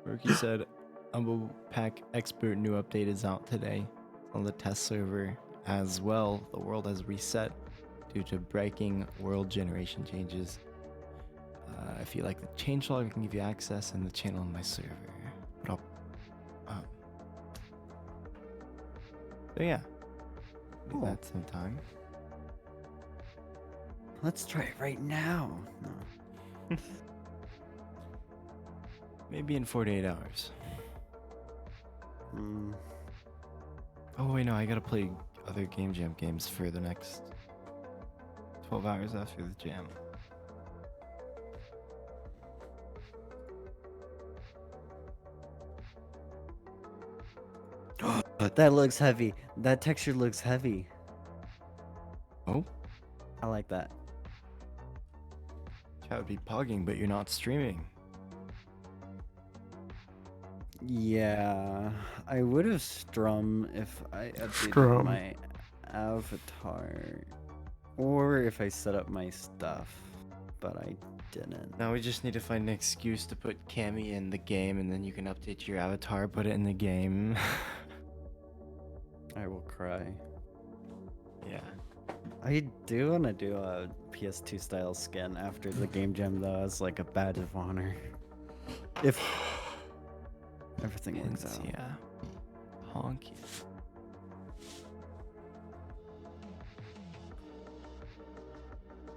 Rookie said, Umbo Pack Expert new update is out today on the test server. As well, the world has reset due to breaking world generation changes. If you like the changelog, I can give you access in the channel on my server. But so yeah, Cool. that's some time. Let's try it right now. No. Maybe in 48 hours. Mm. Oh wait, no, I gotta play other Game Jam games for the next 12 hours after the jam. That looks heavy. That texture looks heavy. Oh, I like that. that would be pogging, but you're not streaming. Yeah, I would have strum if I updated Strum. my avatar, or if I set up my stuff, but I didn't. Now we just need to find an excuse to put Cammy in the game, and then you can update your avatar, put it in the game. I will cry. Yeah. I do want to do a PS2 style skin after the game jam though, as like a badge of honor. If everything works out. Yeah. Honky.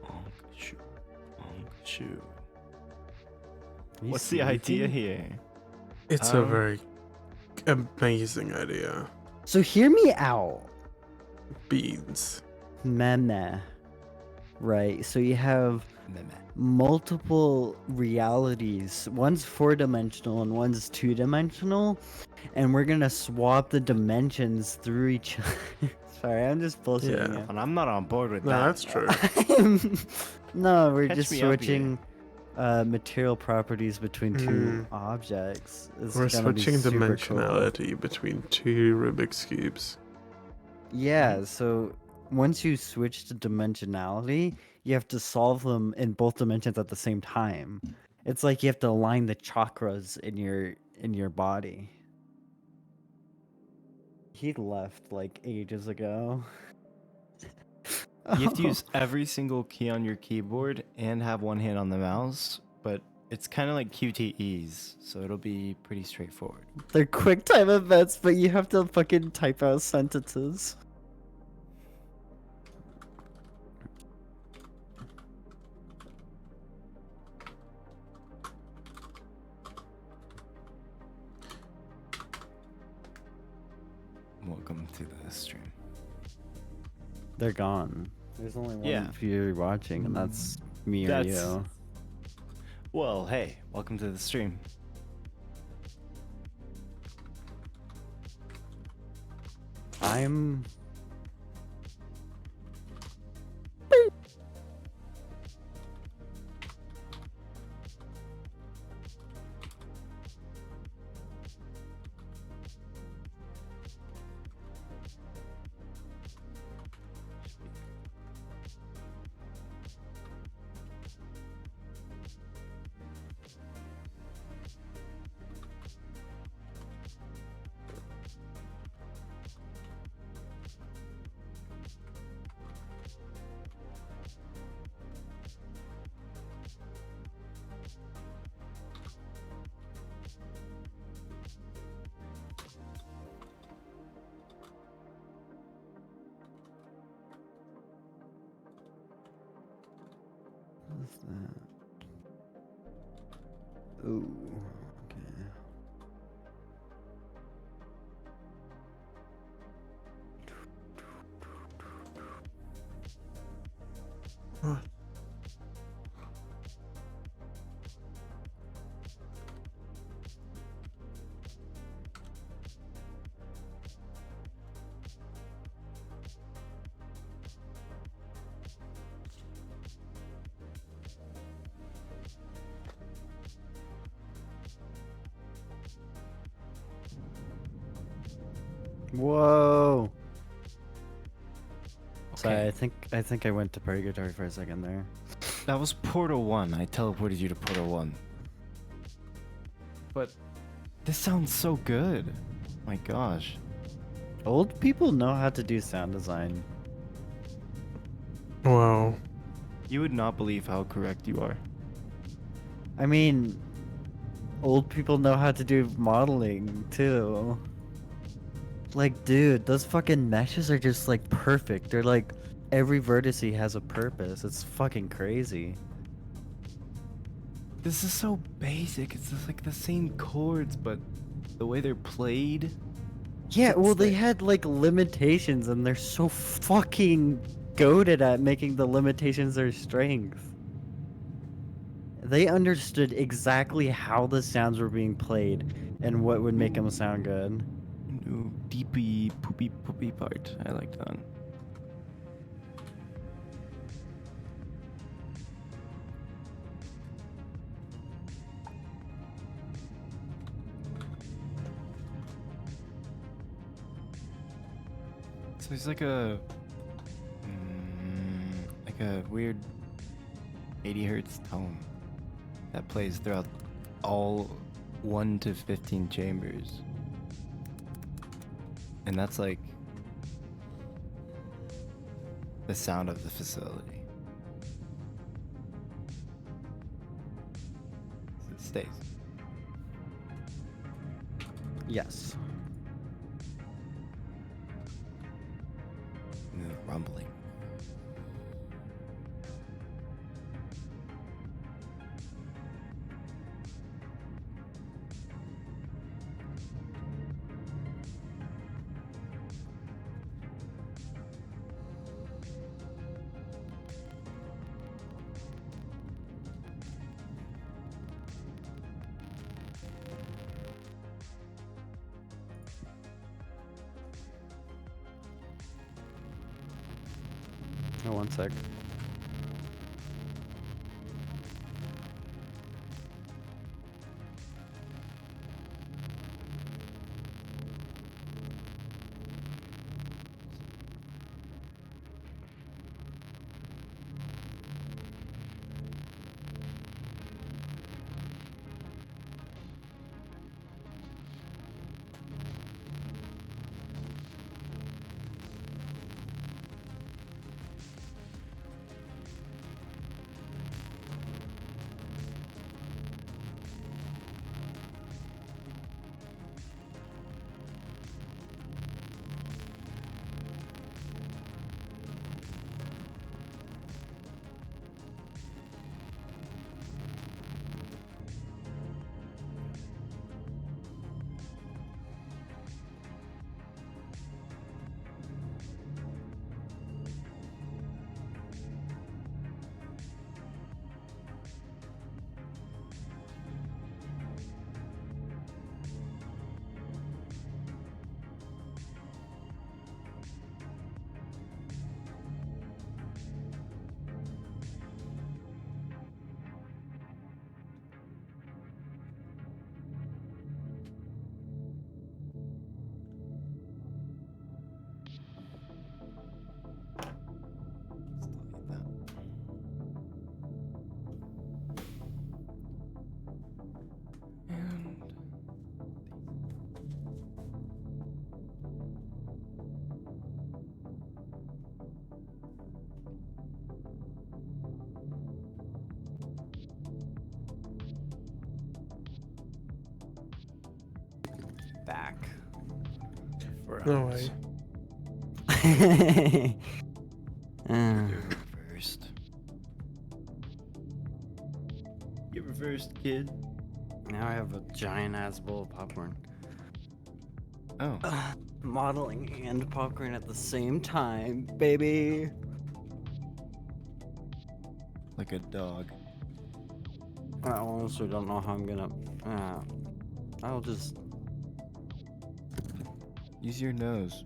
Honk shoo. Honk shoo. Are you What's the idea sneaking? here? It's a very amazing idea. So hear me out. Beans. Meh. Right. So you have multiple realities. One's 4-dimensional and one's 2-dimensional, and we're gonna swap the dimensions through each other. Sorry, I'm just bullshitting Yeah. And I'm not on board with No, that. that's true. you. No, we're Catch just me up here. switching material properties between two objects. It's We're gonna be switching super cool. dimensionality between two Rubik's Cubes. Yeah, so once you switch to dimensionality, you have to solve them in both dimensions at the same time. It's like you have to align the chakras in your body. He left like ages ago. You have to use every single key on your keyboard and have one hand on the mouse, but it's kind of like QTEs, so it'll be pretty straightforward. They're quick time events, but you have to fucking type out sentences. Welcome to the stream. They're gone. There's only one Yeah. viewer watching, and that's me or That's- you. Well, hey, welcome to the stream. I'm. What's that? Ooh. Okay. Whoa. Sorry, Okay. I think I went to purgatory for a second there. That was Portal 1. I teleported you to Portal 1. But this sounds so good. My gosh. Old people know how to do sound design. Wow. You would not believe how correct you are. I mean, old people know how to do modeling too. Like, dude, those fucking meshes are just like perfect. They're like every vertice has a purpose. It's fucking crazy. This is so basic. It's just like the same chords, but the way they're played. Yeah, well, It's they like- had like limitations, and they're so fucking goated at making the limitations their strength. They understood exactly how the sounds were being played and what would make them sound good. Ooh, deepy, poopy, poopy part. I like that. So there's like a weird 80 hertz tone that plays throughout all 1 to 15 chambers. And that's like the sound of the facility. So it stays. Yes. And then rumbling. Oh, one sec. Back. For No hours. way. Uh, Reversed. Get reversed, kid. Now I have a giant ass bowl of popcorn. Oh. Modeling and popcorn at the same time, baby. Like a dog. I honestly don't know how I'm gonna. I'll just. Use your nose.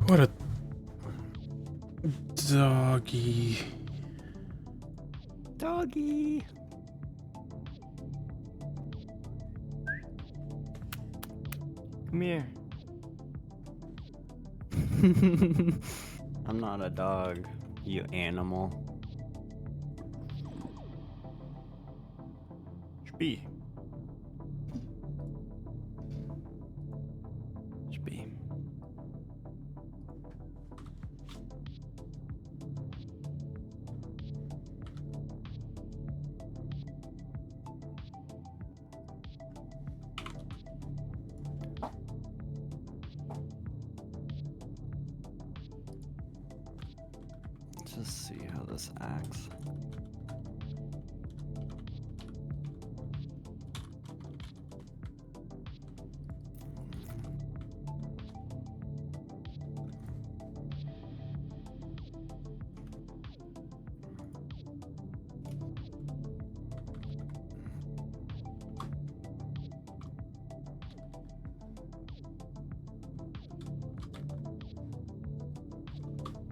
What a doggy. Doggy. Come here. I'm not a dog, you animal. Spee. Spee. Let's just see how this acts.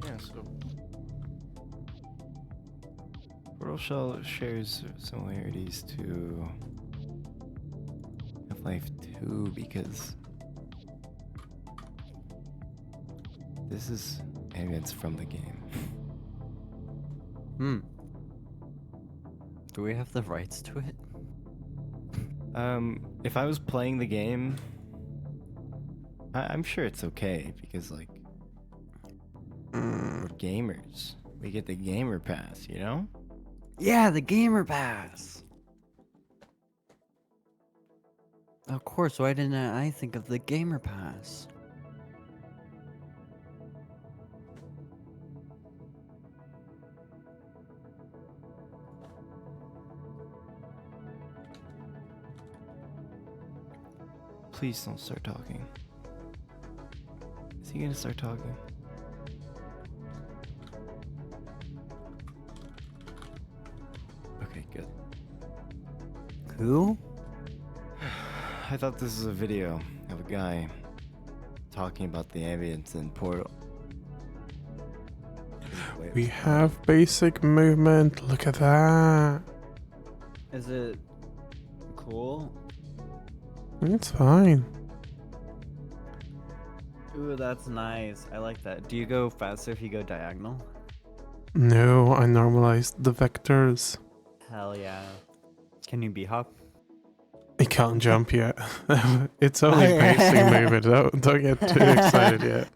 Yeah, so Portal Shell shares similarities to Half-Life 2 because this is evidence from the game. Do we have the rights to it? If I was playing the game, I'm sure it's okay because like we're gamers. We get the gamer pass, you know? Yeah, the gamer pass. Of course, why didn't I think of the gamer pass? Please don't start talking. Is he gonna start talking? Okay, good. Who? I thought this was a video of a guy talking about the ambience in Portal. We have basic movement. Look at that. Is it cool? It's fine. Ooh, that's nice. I like that. Do you go faster if you go diagonal? No, I normalized the vectors. Hell yeah. Can you b-hop? I can't jump yet. It's only basic movement. Don't get too excited yet.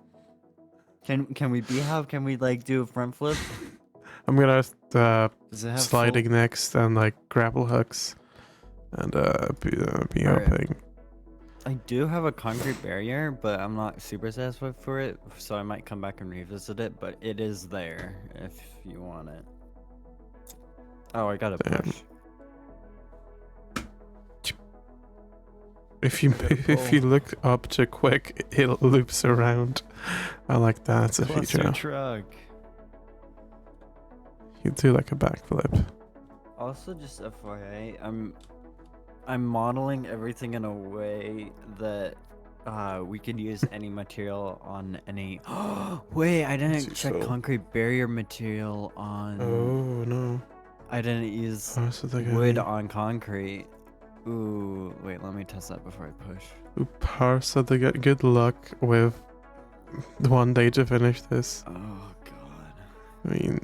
Can we b-hop? Can we like do a front flip? I'm gonna Does it have sliding next and like grapple hooks and be Alright. hopping. I do have a concrete barrier, but I'm not super satisfied for it, so I might come back and revisit it, but it is there if you want it. Oh, I got a Damn. push. If you look up too quick, it loops around. I like that. It's a Cluster feature. truck. You do like a backflip. Also, just FYI, I'm modeling everything in a way that we could use any material on any. Wait, I didn't Too check slow. concrete barrier material on. Oh no. I didn't use Oh, so they wood got on concrete. Ooh, wait, let me test that before I push. Parsa, they get good luck with the 1 day to finish this. Oh god. I mean,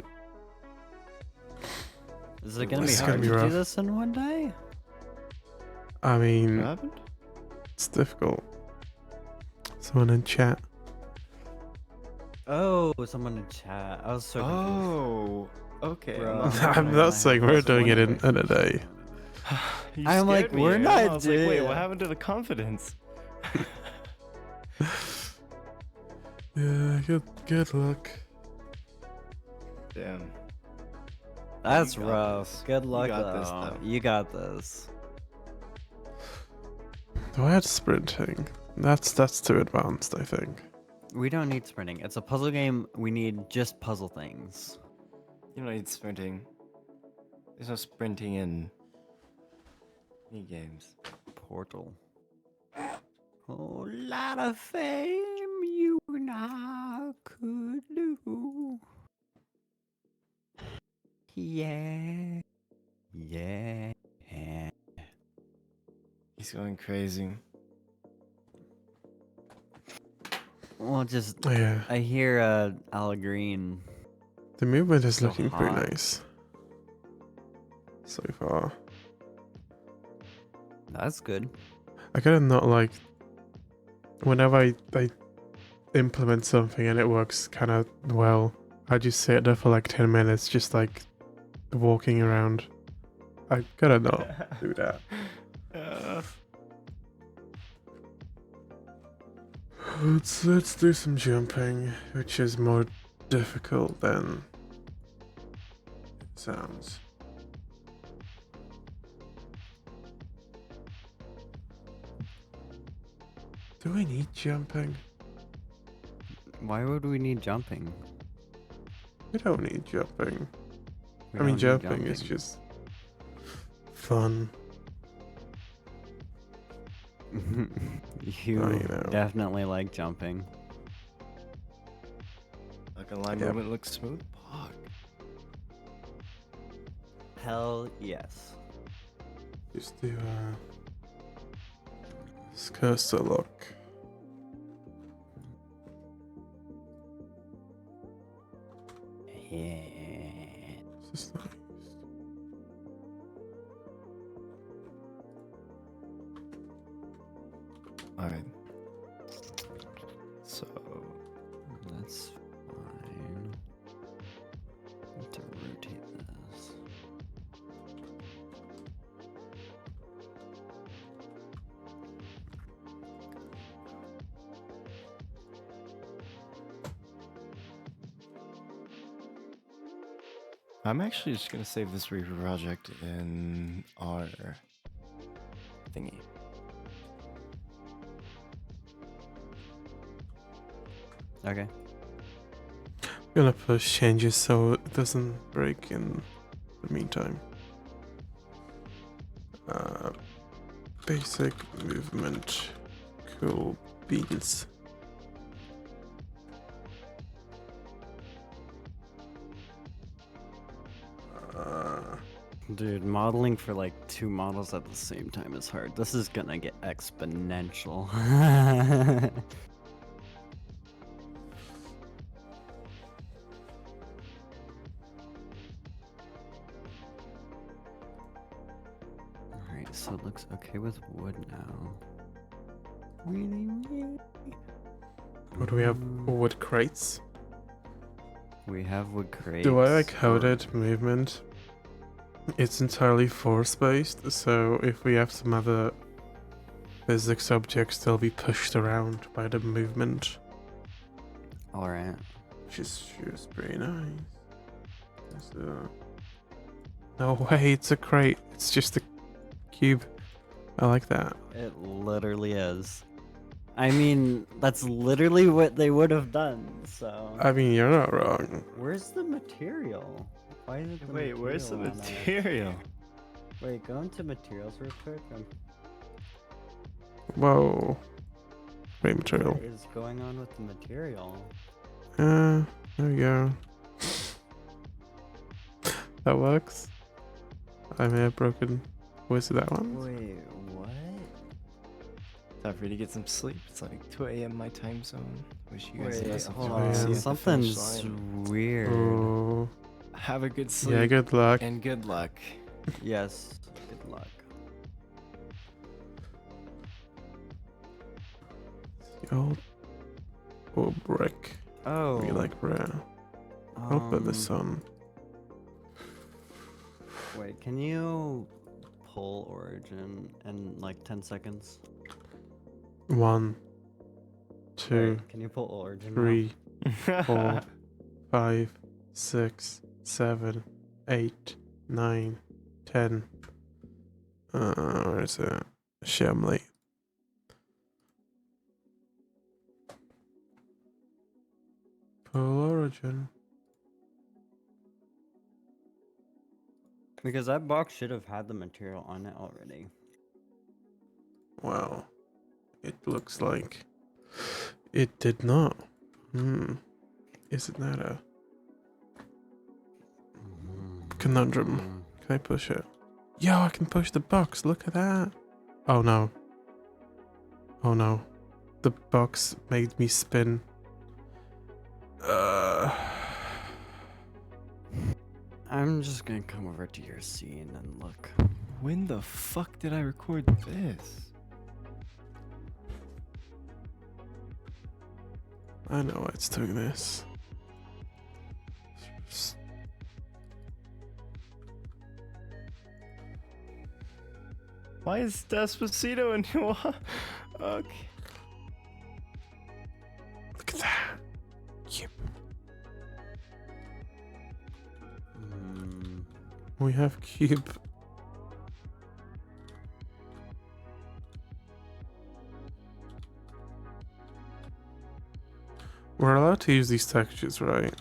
Is it gonna be It's gonna hard be to do rough. this in 1 day? I mean, What happened? it's difficult. Someone in chat. Oh, someone in chat. I was so confused. Oh, okay. Bro. I'm not saying we're doing it in a day. You I'm like, scared me, we're Aaron. not I was like, wait, doing what it. happened to the confidence? Yeah, good luck. Damn. That's got rough. this. Good You luck, got this, though. though. You got this. Do I add sprinting? That's too advanced, I think. We don't need sprinting. It's a puzzle game. We need just puzzle things. You don't need sprinting. There's no sprinting in mini games. Portal. Whole lot of fame you and I could do. Yeah. Yeah. He's going crazy. Well, just Yeah, I hear Al Green. the movement is So looking pretty hot. nice so far. That's good. I gotta not like whenever I implement something and it works kind of well, I just sit there for like 10 minutes just like walking around. I gotta not do that. Let's do some jumping, which is more difficult than it sounds. Do we need jumping? Why would we need jumping? We don't need jumping. We I mean, don't need jumping is just fun. You Oh, you know. definitely like jumping. Like a line Yep. movement looks smooth. Fuck. Hell yes. Just do this cursor look. Yeah. It's just nice. Alright. So That's fine. Need to rotate this. I'm actually just gonna save this Reaper project in our thingy. Okay. Gonna push changes so it doesn't break in the meantime. Basic movement. Cool beans. Dude, modeling for like 2 models at the same time is hard. This is gonna get exponential. Alright, so it looks okay with wood now. Really? What do we have? Wood crates. We have wood crates. Do I like or- coded movement? It's entirely force based, so if we have some other physics objects, they'll be pushed around by the movement, Alright. which is just pretty nice. No way, it's a crate. It's just a cube. I like that. It literally is. I mean, that's literally what they would have done, so. I mean, you're not wrong. Where's the material? Why is it Wait, where's the on it? material? Wait, go into materials real quick. Whoa. Great material. What is going on with the material? There we go. That works. I may have broken. Was it that one? Wait, what? Time for you to get some sleep. It's like 2 a.m. my time zone. Wish you guys the Wait, best of hold luck. on. See you at the finish Something's line. weird. Oh. Have a good sleep. Yeah, good luck. And good luck. Yes, good luck. Oh, brick. Oh. We like rare. I'll put this on. Wait, can you pull Origin in like 10 seconds? 1, 2, Wait, can you pull Origin now? 3, 4, 5, 6, 7, 8, 9, 10. Where is it? Shamley. Full origin. Because that box should have had the material on it already. Wow. It looks like it did not. Isn't that a conundrum? Can I push it? Yo, I can push the box. Look at that. Oh no. Oh no. The box made me spin. I'm just gonna come over to your scene and look. When the fuck did I record this? I know why it's doing this. Why is Despacito in here? Okay. Look at that. Yep. We have cube. We're allowed to use these textures, right?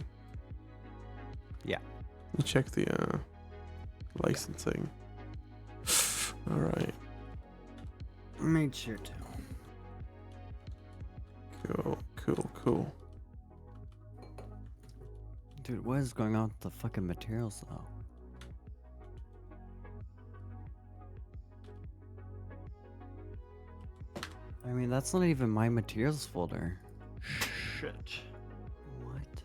Yeah. You check the licensing. Alright. Made sure to. Cool. Dude, what is going on with the fucking materials though? I mean, that's not even my materials folder. Shit. What?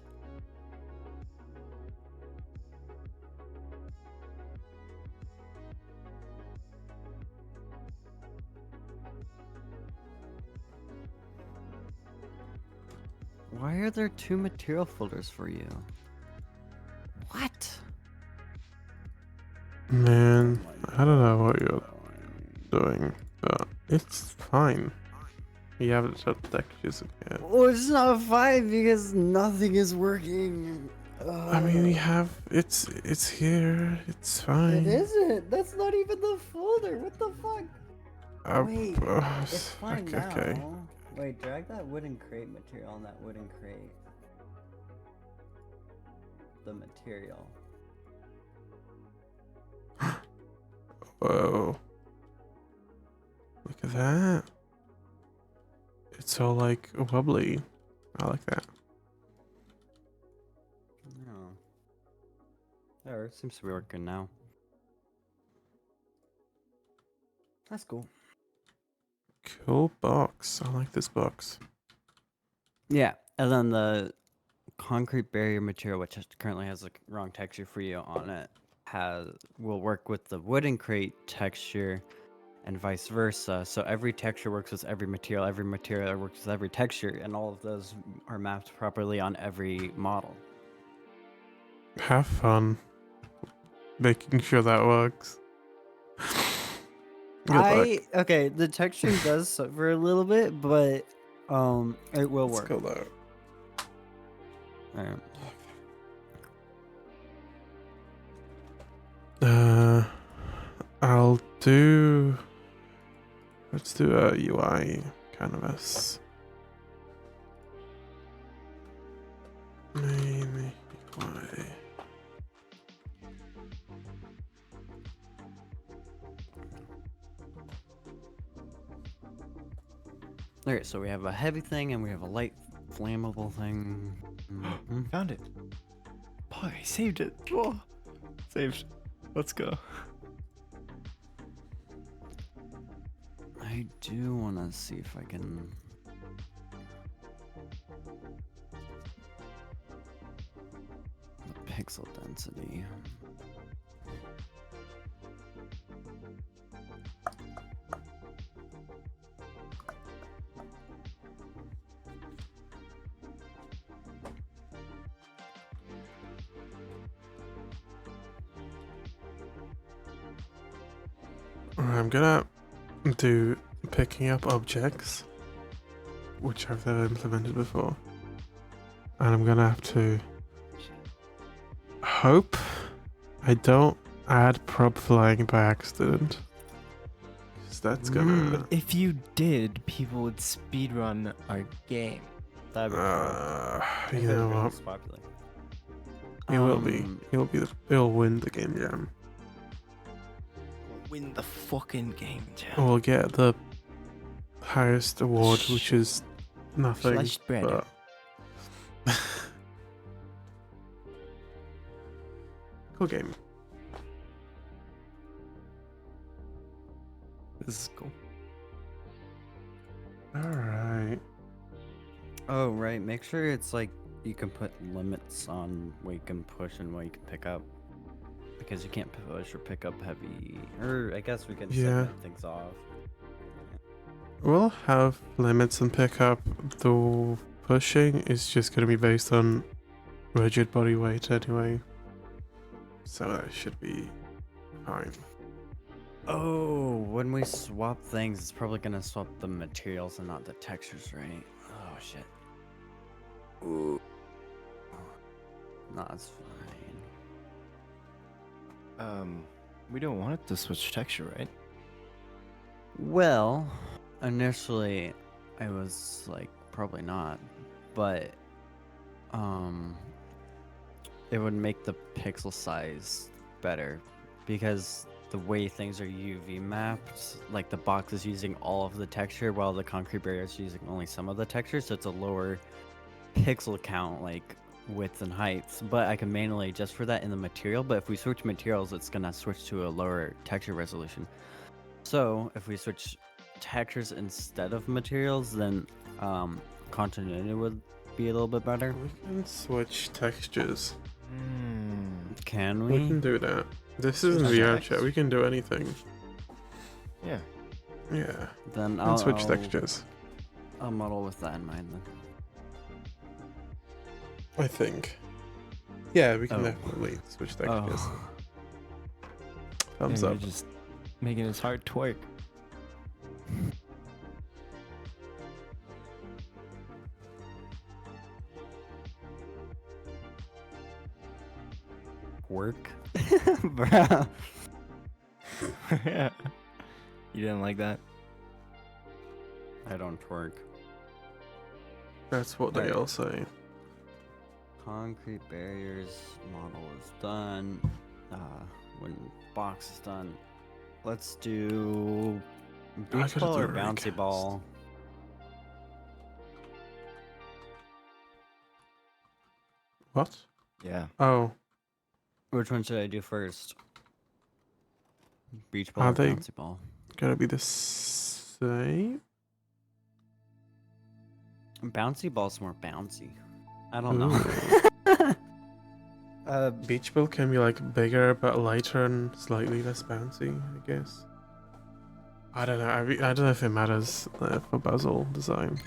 Why are there 2 material folders for you? What? Man, I don't know what you're doing, but it's fine. You haven't set the textures yet. Well, it's not 5 because nothing is working. I mean, we have it's here. It's fine. It isn't. That's not even the folder. What the fuck? Wait, it's fine now. Okay. Wait, drag that wooden crate material on that wooden crate. The material. Whoa. Look at that. It's all like wobbly. I like that. No. There, it seems to be working now. That's cool. Cool box. I like this box. Yeah, and then the concrete barrier material, which currently has the wrong texture for you on it, will work with the wooden crate texture, and vice versa. So every texture works with every material works with every texture, and all of those are mapped properly on every model. Have fun making sure that works. Good luck. Okay, the texturing does suffer a little bit, but it will Let's work. go there. Alright. I'll do. Let's do a UI canvas. Main UI. Alright, so we have a heavy thing and we have a light flammable thing. Mhm. Found it. Boy, I saved it. Oh, saved. Let's go. I do want to see if I can. The pixel density. I'm gonna do picking up objects, which I've never implemented before, and I'm gonna have to hope I don't add prop flying by accident. 'Cause that's gonna. If you did, people would speedrun our game. That'd be fun. You know what? It's popular. It will be. It'll win the game jam. Win the fucking game jam. We'll get the highest award, which is nothing. Sliced bread. But... cool game. This is cool. Alright. Oh, right. Make sure it's like you can put limits on what you can push and what you can pick up. Because you can't push or pick up heavy. Or I guess we can segment things off. We'll have limits on pickup, though pushing is just gonna be based on rigid body weight anyway. So that should be fine. Oh, when we swap things, it's probably gonna swap the materials and not the textures, right? Oh, shit. Ooh. No, it's fine. We don't want it to switch texture, right? Well, initially, I was like, probably not, but, it would make the pixel size better because the way things are UV mapped, like the box is using all of the texture while the concrete barrier is using only some of the texture, so it's a lower pixel count, like width and heights, but I can manually adjust for that in the material. But if we switch materials, it's gonna switch to a lower texture resolution. So if we switch textures instead of materials, then continuity would be a little bit better. We can switch textures. Can We can we? do that. This isn't Switch VR text. chat. We can do anything. Yeah. Yeah. Then And switch textures. I'll model with that in mind then. I think. Yeah, we can Oh. definitely switch textures. Oh. Thumbs Yeah, up. you're just making his heart twerk. Work? Bruh. Yeah. You didn't like that? I don't twerk. That's what they all say. Concrete barriers model is done. When box is done, let's do I beach gotta ball do or a bouncy recast. ball. What? Yeah. Oh, Which one should I do first? Beach ball Are or they- bouncy ball? gonna be the same? Bouncy ball's more bouncy. I don't know. Beach ball can be like bigger but lighter and slightly less bouncy, I guess. I don't know. I don't know if it matters for puzzle design.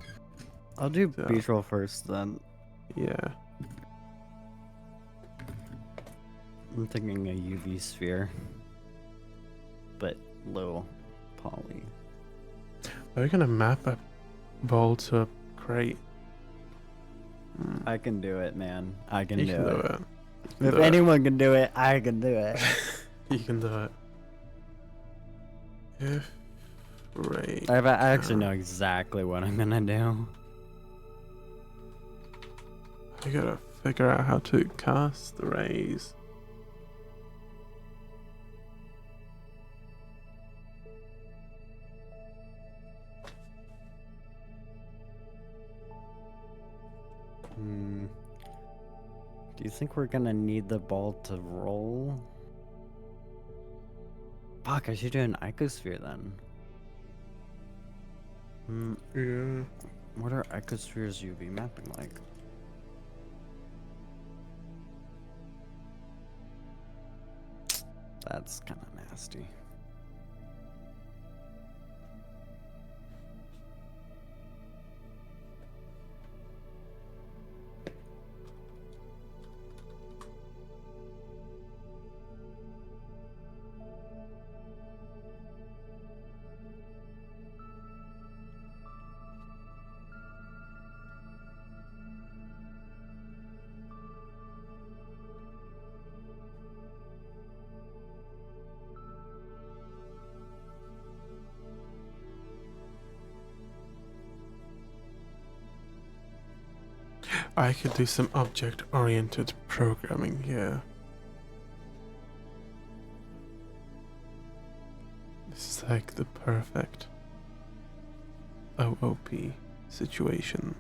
I'll do Yeah. beach ball first then. Yeah. I'm thinking a UV sphere, but low poly. Are we gonna map a ball to a crate? I can do it, man. I can You do can do it. it. You can If do it. anyone can do it, I can do it. You can do it. If right. I actually know exactly what I'm gonna do. I gotta figure out how to cast the rays. Do you think we're gonna need the ball to roll? Fuck, I should do an icosphere then. Yeah. What are icospheres UV mapping like? That's kind of nasty. I could do some object-oriented programming here. This is like the perfect OOP situation.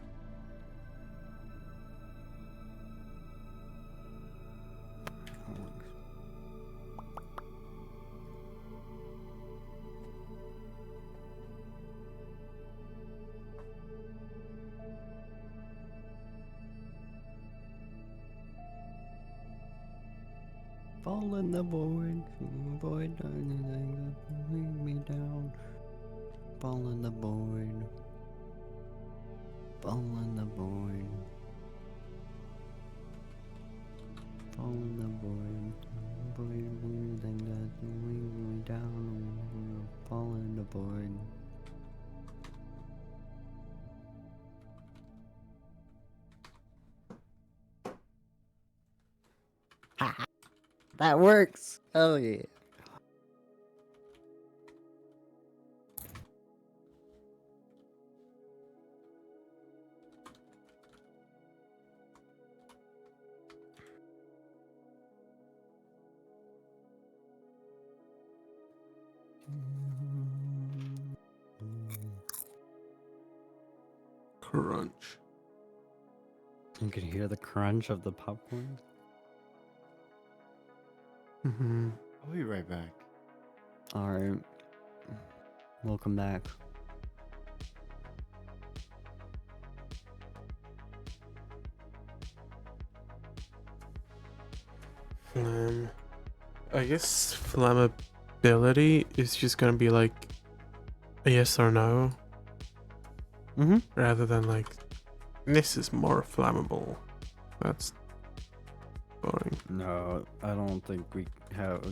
Fall in the void, void, anything that bring me down. Fall in the void. Fall in the void. Fall in the void. Void, anything that bring me down. Fall in the void. That works. Hell yeah. Crunch. You can hear the crunch of the popcorn. Mm-hmm. I'll be right back. Alright. Welcome back. I guess flammability is just gonna be like a yes or no, Mm-hmm. rather than like this is more flammable. That's boring. No, I don't think we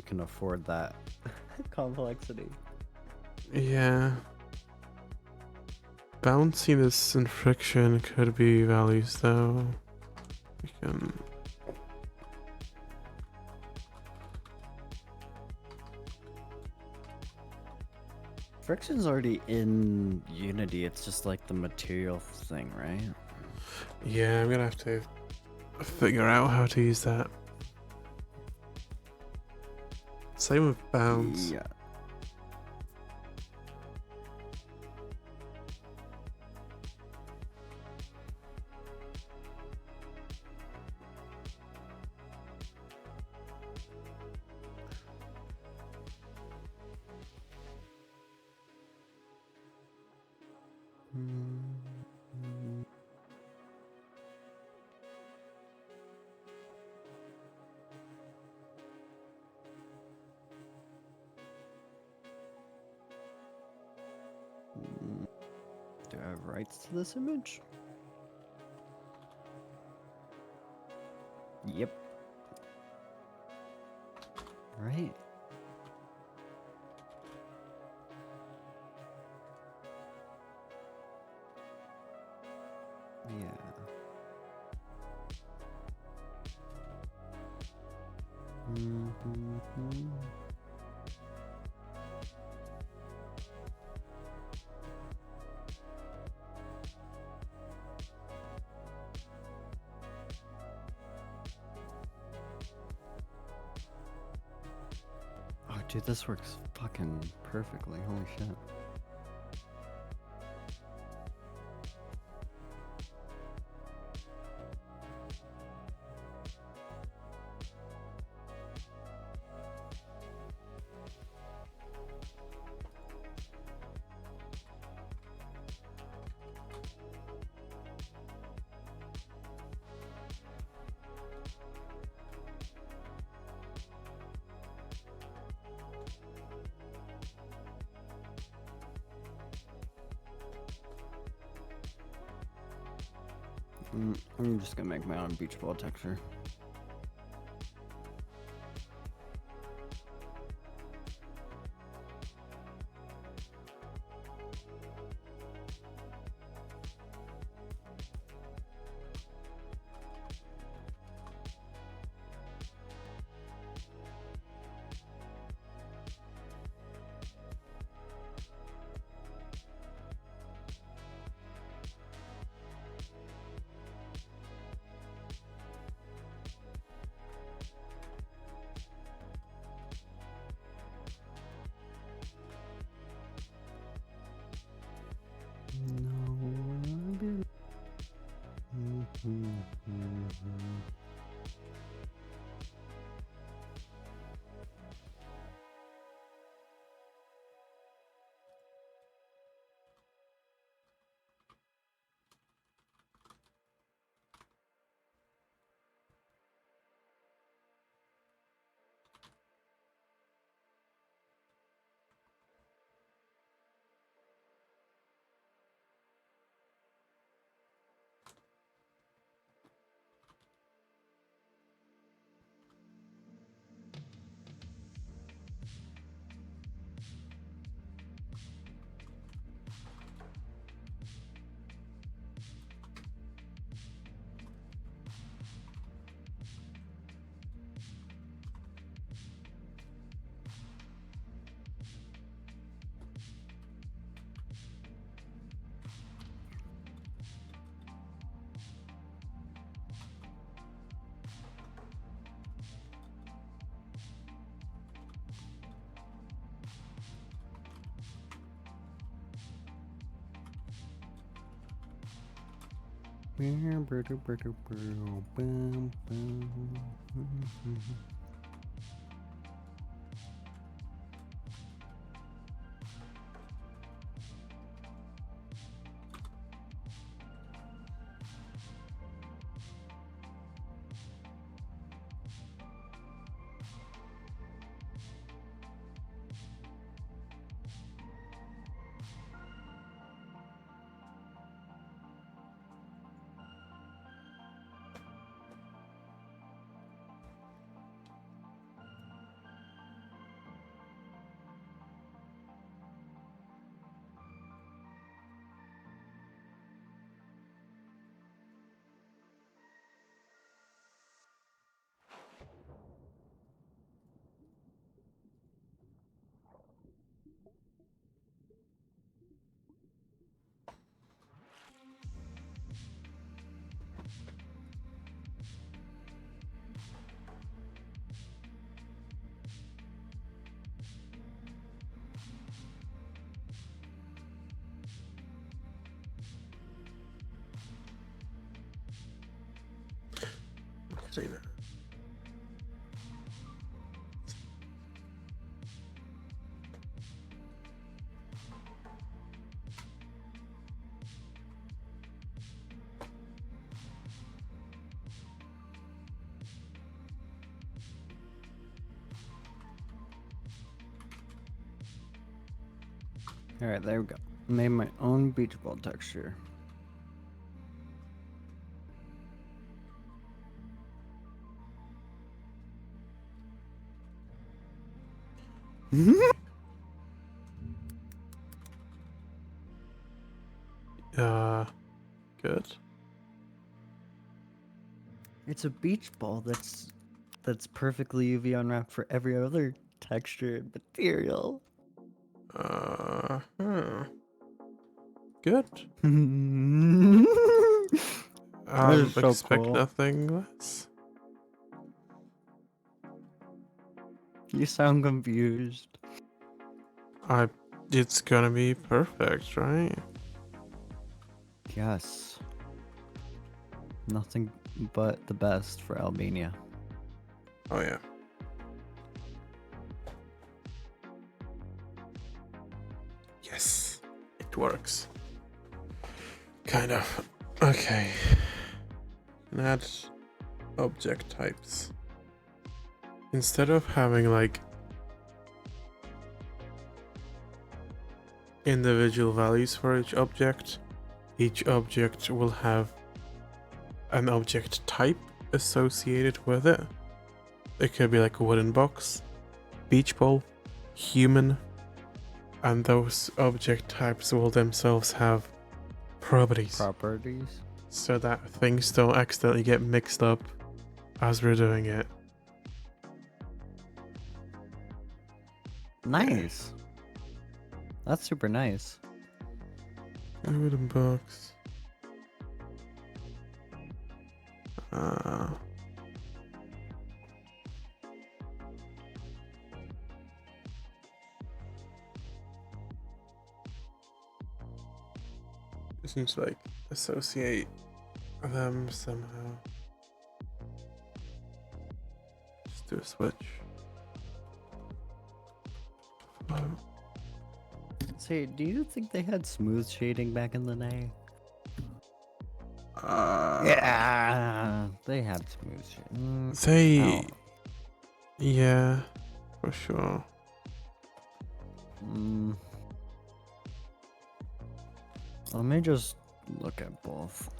can afford that complexity. Yeah. Bounciness and friction could be values though. We can. Friction's already in Unity. It's just like the material thing, right? Yeah, I'm gonna have to figure out how to use that. Same with bounce. Yeah. Do I have rights to this image? Yep. Right. Yeah. Mm-hmm. Oh, dude, this works fucking perfectly. Holy shit. I'm just gonna make my own beach ball texture. Say that. Alright, there we go. Made my own beach ball texture. Good. It's a beach ball that's perfectly UV unwrapped for every other texture and material. Good. That is so Expect cool. nothing less. You sound confused. It's gonna be perfect, right? Yes. Nothing but the best for Albania. Oh yeah. Yes, it works. Kind of. Okay. Add object types. Instead of having like individual values for each object will have an object type associated with it. It could be like a wooden box, beach ball, human, and those object types will themselves have properties so that things don't accidentally get mixed up as we're doing it. Nice. That's super nice. A wooden box. Just need to like associate them somehow. Just do a switch. Say, do you think they had smooth shading back in the day? Yeah, they had smooth shading. Yeah, for sure. Let me just look at both.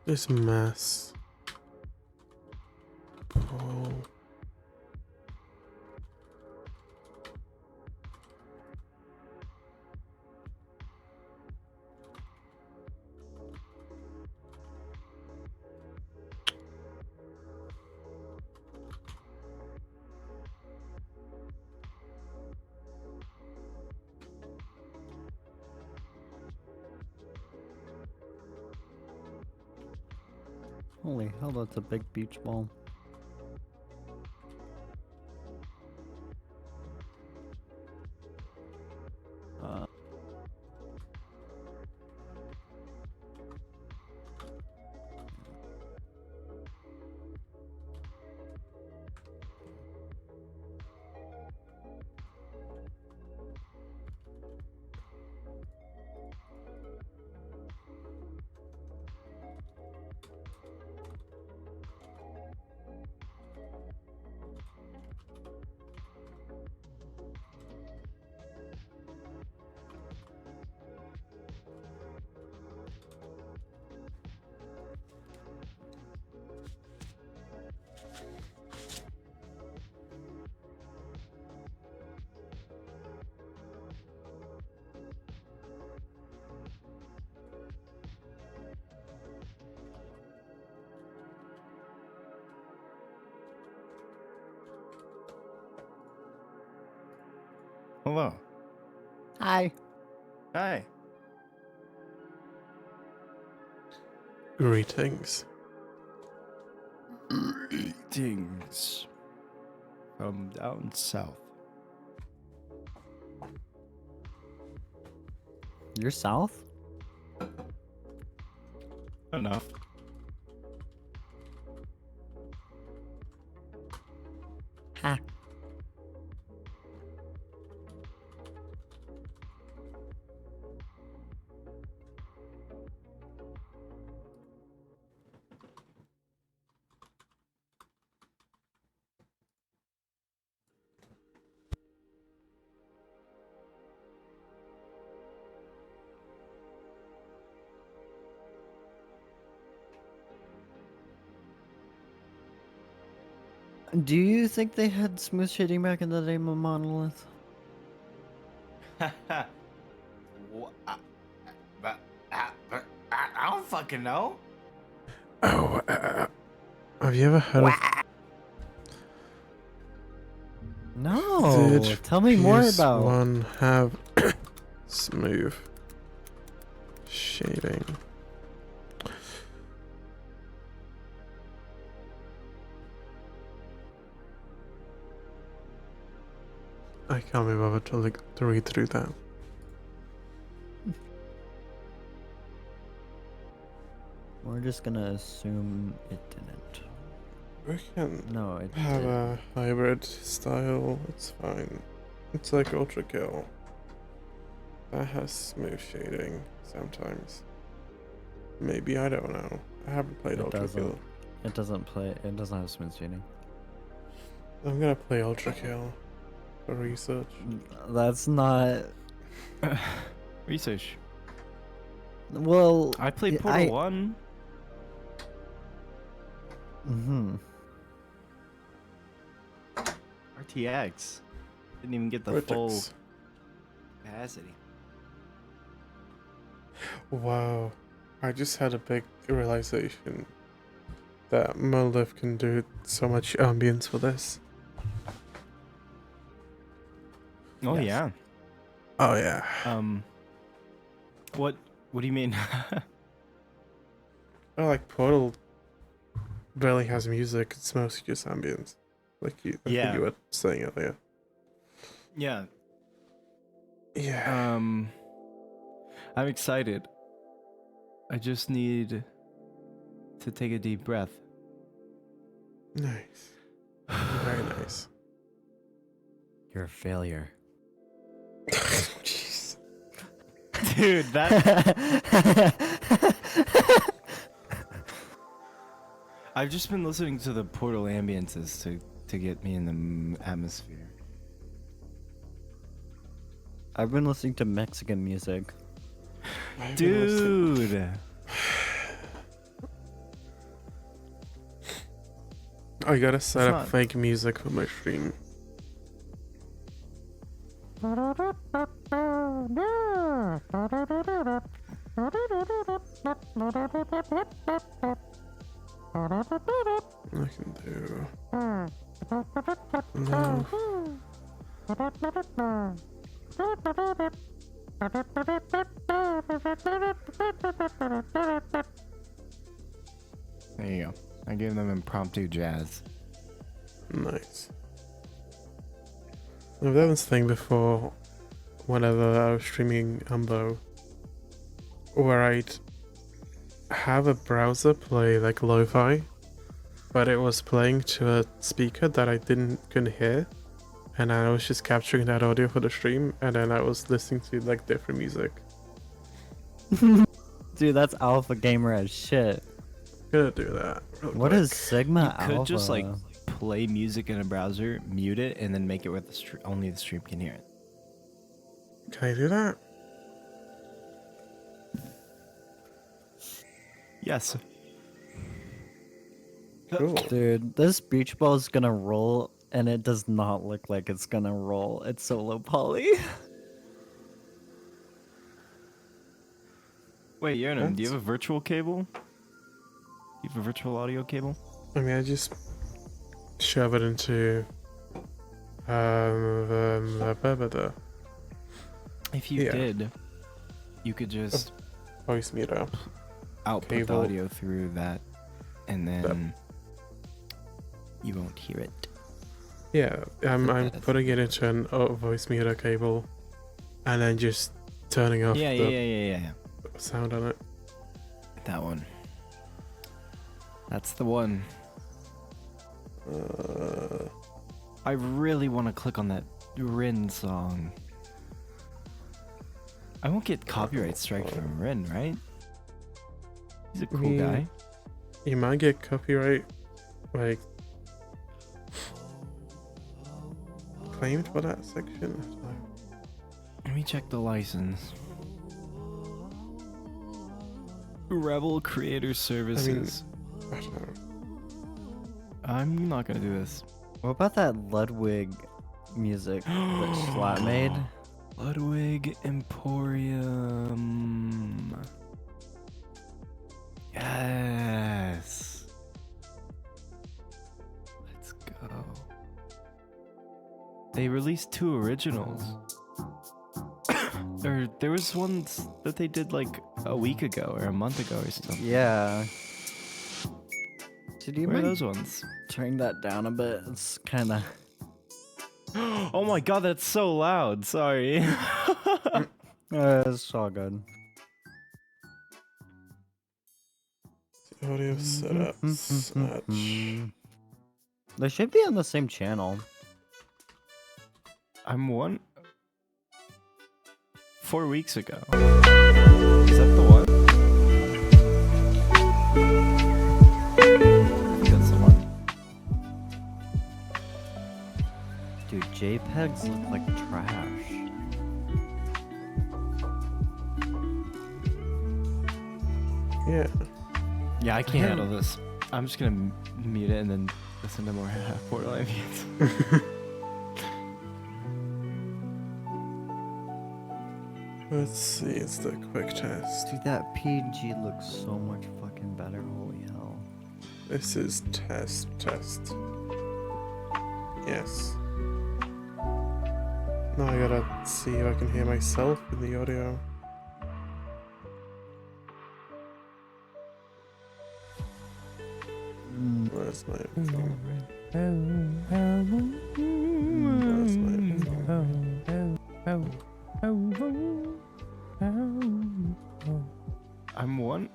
This mess. Pull. Holy hell, that's a big beach ball. Uh, Hello. Hi. Hi. Greetings. Greetings from down south. You're south? Enough. Ha. Do you think they had smooth shading back in the day, Monolith? I don't fucking know. Oh, have you ever heard of No. Did Tell me more about. PS1 have smooth shading? I can't be bothered to read through that. We're just gonna assume it didn't. We can No, it have did. a hybrid style. It's fine. It's like Ultra Kill. That has smooth shading sometimes. Maybe, I don't know. I haven't played It Ultra doesn't. Kill. It doesn't play. It doesn't have smooth shading. I'm gonna play Ultra Kill for research. That's not. Research. Well, I played Portal 1. Mm-hmm. RTX. Didn't even get the full Vertex. capacity. Wow. I just had a big realization that Monolith can do so much ambience for this. Oh Yes. yeah. Oh yeah. What do you mean? Oh, like Portal barely has music. It's mostly just ambience. Like I think you were saying earlier. Yeah. Yeah. I'm excited. I just need to take a deep breath. Nice. Very nice. You're a failure. Jeez. Dude, that I've just been listening to the Portal ambiences to get me in the atmosphere. I've been listening to Mexican music. I've been listening- Dude. I gotta set up not- fake music for my stream. I can do. No. There you go. I gave them impromptu jazz. Nice. I've done this thing before whenever I was streaming Umbo, where I'd have a browser play like lo-fi, but it was playing to a speaker that I couldn't hear, and I was just capturing that audio for the stream, and then I was listening to like different music. Dude, that's alpha gamer as shit. Gonna do that. Real What quick. is Sigma You could Alpha? just like play music in a browser, mute it, and then make it where only the stream can hear it. Can I do that? Yes. Cool. Dude, this beach ball is gonna roll, and it does not look like it's gonna roll. It's so low poly. Wait, Yernum, do you What? have a virtual cable? You have a virtual audio cable? I mean, I just shove it into If you Yeah. did, you could just voice meter. output the Cable. audio through that, and then you won't hear it. Yeah, I'm That- putting it into an voice meter cable, and then just turning off Yeah, the yeah. sound on it. That one. That's the one. I really want to click on that Rin song. I won't get copyright strike from Rin, right? He's a cool mean, guy. You might get copyright, like, claimed for that section. I don't know. Let me check the license. Rebel Creator Services. I don't know. I'm not gonna do this. What about that Ludwig music that Slat made? Ludwig Emporium. Yes. Let's go. They released 2 originals. Or there was ones that they did like a week ago or a month ago or something. Yeah. Did you Where are mind those ones? turning that down a bit? It's kind of. Oh my god, that's so loud. Sorry. It's all good. Audio setups. Match. They should be on the same channel. I'm 4 weeks ago. Is that the one? I think that's the one. Dude, JPEGs look like trash. Yeah. Yeah, I can't handle this. I'm just gonna mute it and then listen to more Portal ambience. Let's see. It's the quick test. Dude, that PNG looks so much fucking better. Holy hell. This is test. Yes. Now I gotta see if I can hear myself in the audio. Where's my thing? Where's my I'm one.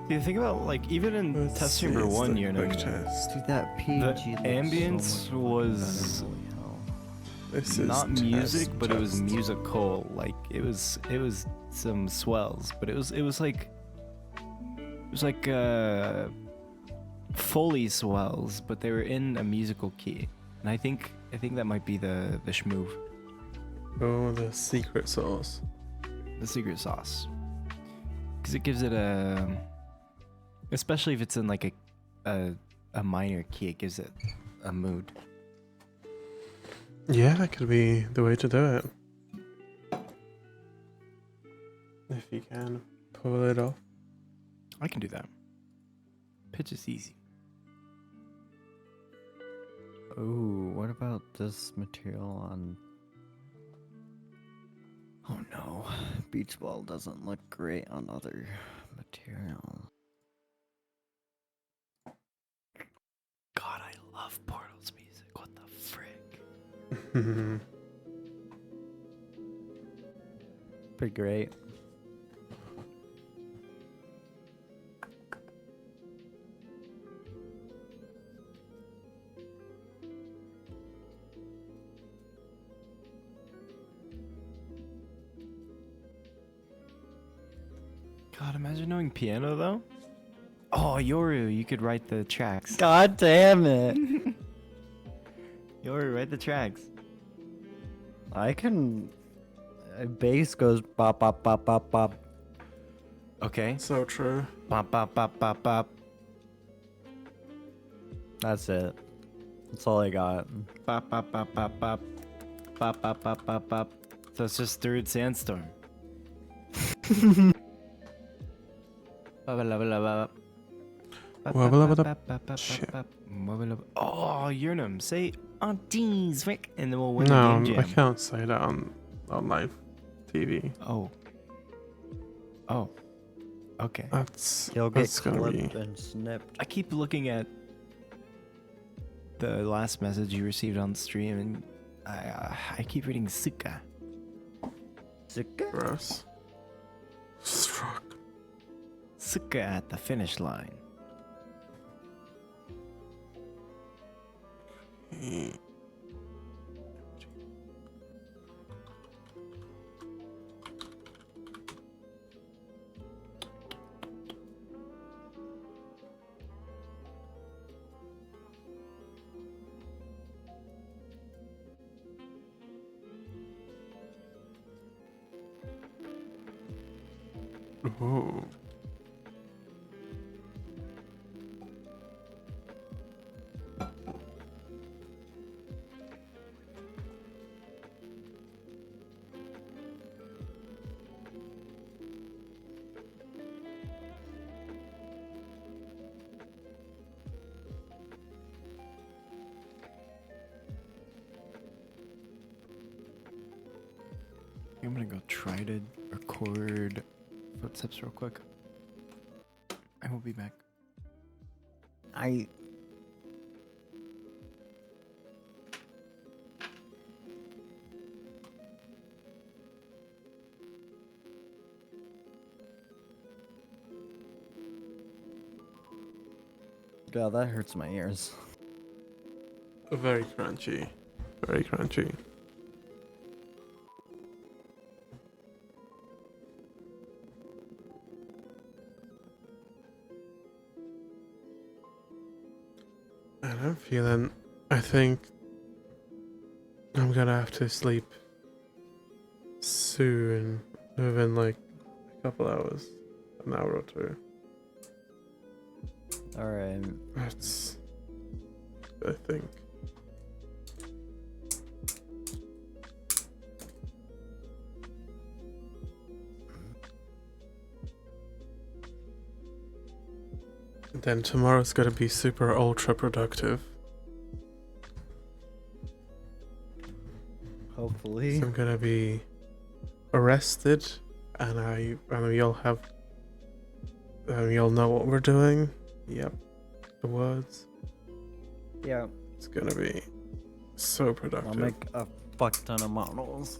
See, think about like even in Let's test see, chamber it's 1, the you know, quick test. Dude, that the PNG looks ambience so much was fucking better. Holy hell. This not is music, test, but it was test. musical. Like it was some swells, but it was like Foley swells, but they were in a musical key, and I think that might be the schmoove, Oh, the secret sauce. the secret sauce. Because it gives it a, especially if it's in like a minor key, it gives it a mood. Yeah, that could be the way to do it. If you can pull it off. I can do that. Pitch is easy. Ooh, what about this material on? Oh no, beach ball doesn't look great on other material. God, I love Portal's music. What the frick? Pretty great. God, imagine knowing piano though. Oh, Yoru, you could write the tracks. God damn it! Yoru, write the tracks. I can. Bass goes bop bop bop bop bop. Okay. So true. Bop bop bop bop bop. That's it. That's all I got. Bop bop bop bop bop. Bop bop bop bop bop. So it's just Third Sandstorm. Shit. Oh, Yurnum, say aunties, Rick, and then we'll win No, the game I jam. can't say that on live TV. Oh. Oh. Okay. He'll get That's gonna be. clipped and snipped. I keep looking at the last message you received on stream, and I keep reading Suka. Gross. Struck. Suka at the finish line. Ooh. I'm gonna go try to record footsteps real quick. I will be back. I. God, that hurts my ears. Very crunchy. Very crunchy. And I'm feeling. I think I'm gonna have to sleep soon. Within like a couple hours, an hour or two. Alright. That's. I think. Then tomorrow's gonna be super ultra productive. Hopefully. So I'm gonna be arrested, and we all have. We all know what we're doing. Yep, the words. Yeah. It's gonna be so productive. I'll make a fuck ton of models.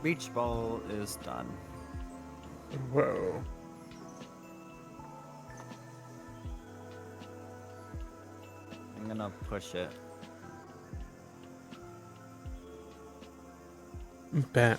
Beach ball is done. Whoa. I'm gonna push it. Bet.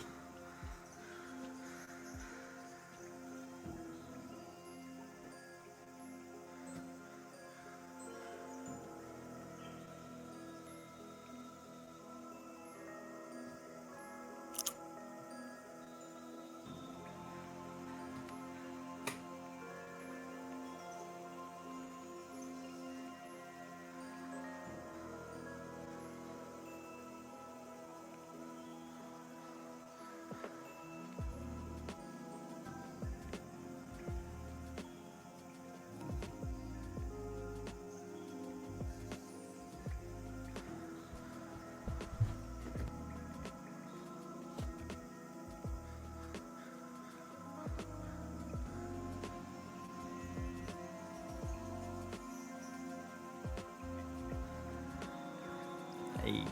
Hey.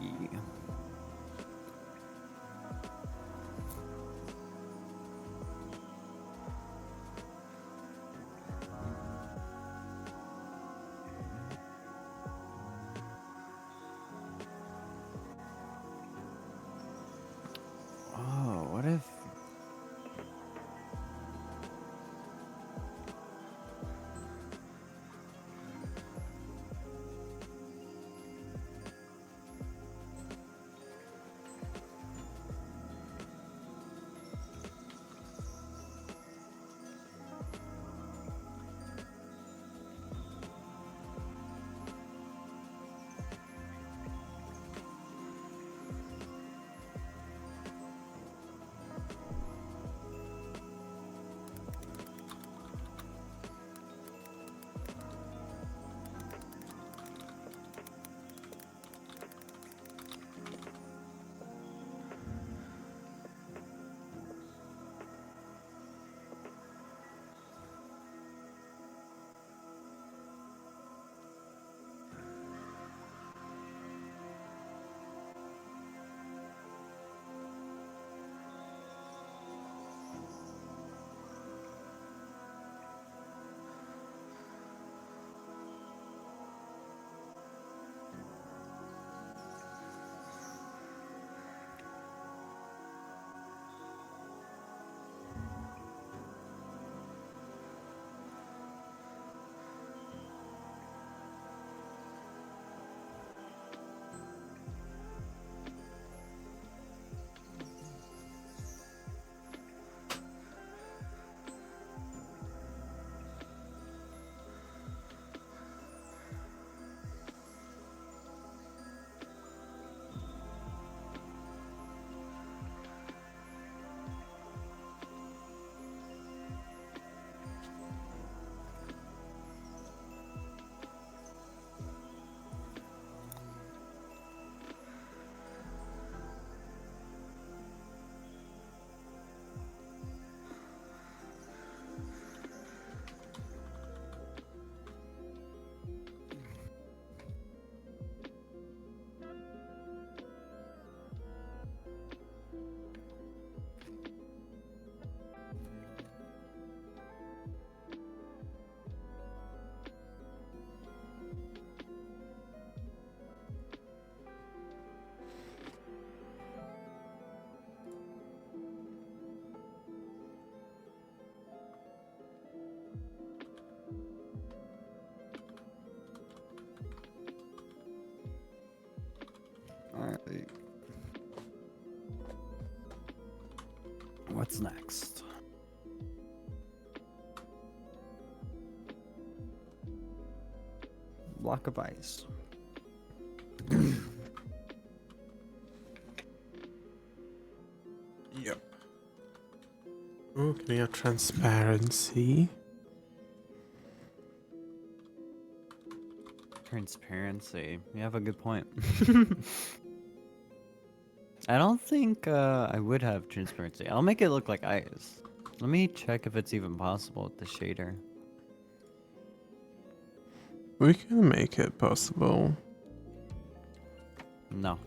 Oh, what if... Alright. What's next? Block of ice. Yep. Oh, can we have transparency? Transparency. You have a good point. I don't think I would have transparency. I'll make it look like ice. Let me check if it's even possible with the shader. We can make it possible. No.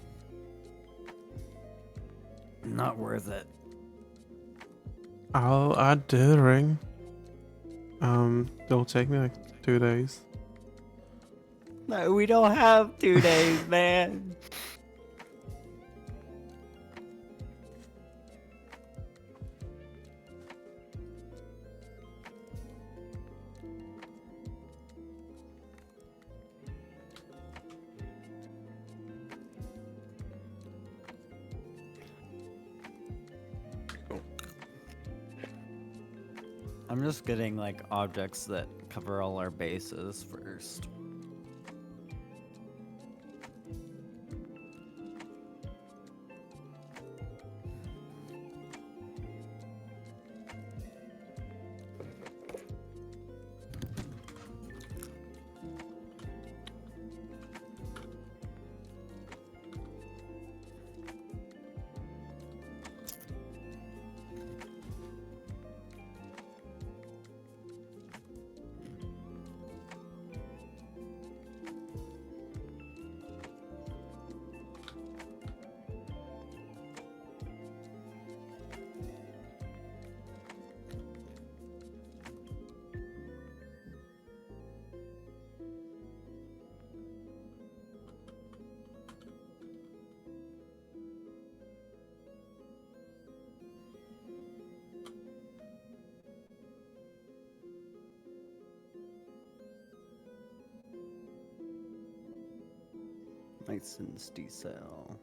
Not worth it. I'll add dithering. It'll take me like 2 days. No, we don't have 2 days, man. I'm just getting like objects that cover all our bases first. License decel.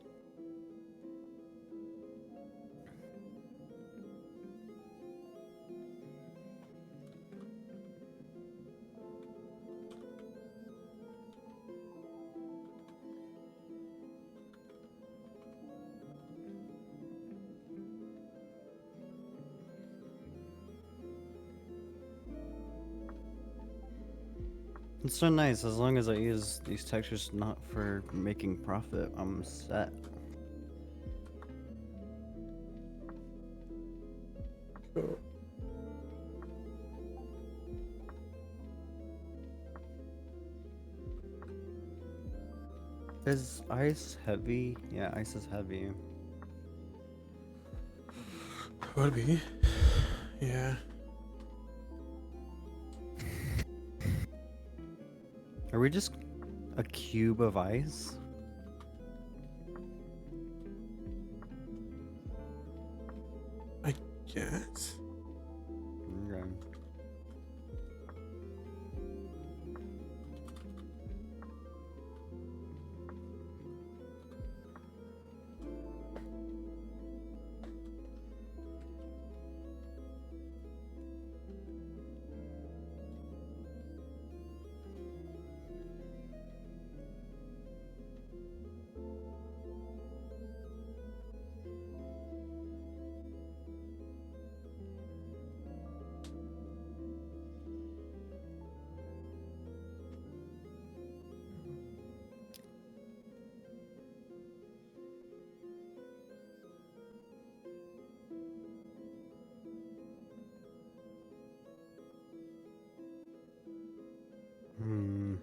It's so nice. As long as I use these textures not for making profit, I'm set. Cool. Is ice heavy? Yeah, ice is heavy. Would be. Yeah. Are we just a cube of ice? I guess. Okay. Hmm.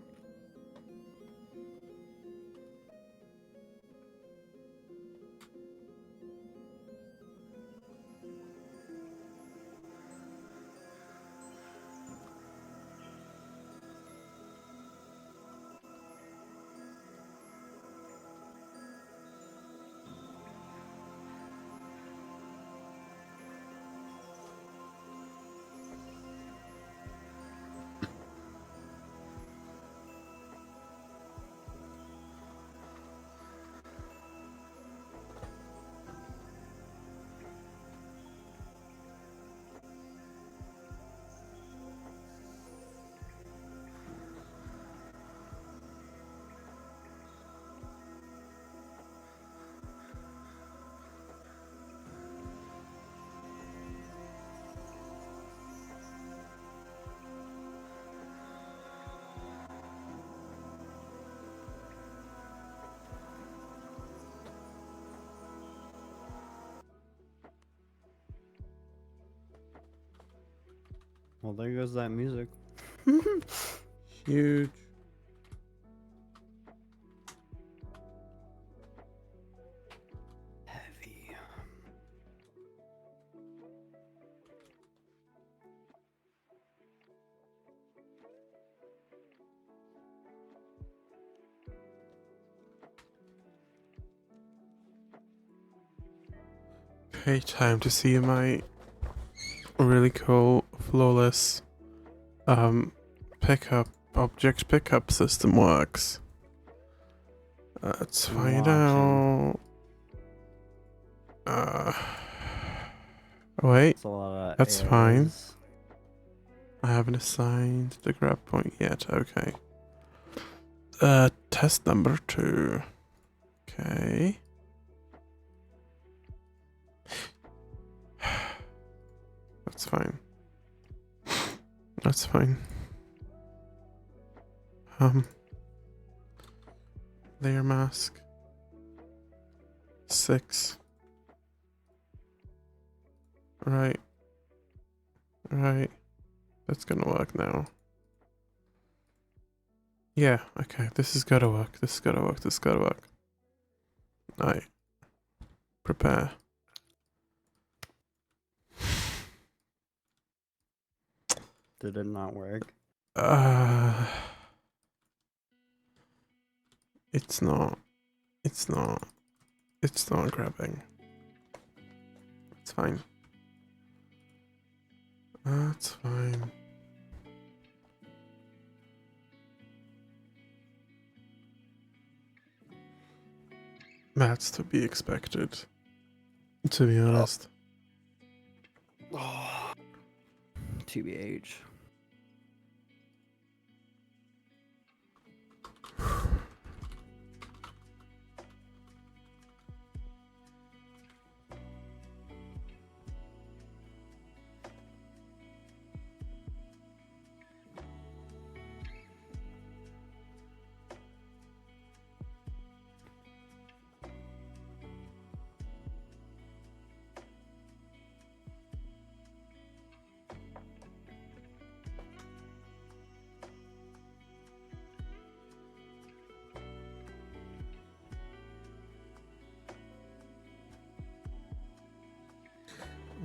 Well, there goes that music. Huge. Heavy. Okay, time to see my really cool, flawless object pickup system works. Let's find out. Wait, It's a lot of that's fine. errors. I haven't assigned the grab point yet. Okay. Test number 2. Okay. That's fine. That's fine. Layer mask. 6. Right. Right. That's gonna work now. Yeah, okay. This is gotta work. This is gotta work. This is gotta work. Alright. Prepare. Did it not work? It's not. It's not. It's not grabbing. It's fine. That's fine. That's to be expected. To be honest. TBH.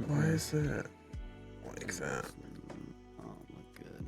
Why is it like that? Oh, look good.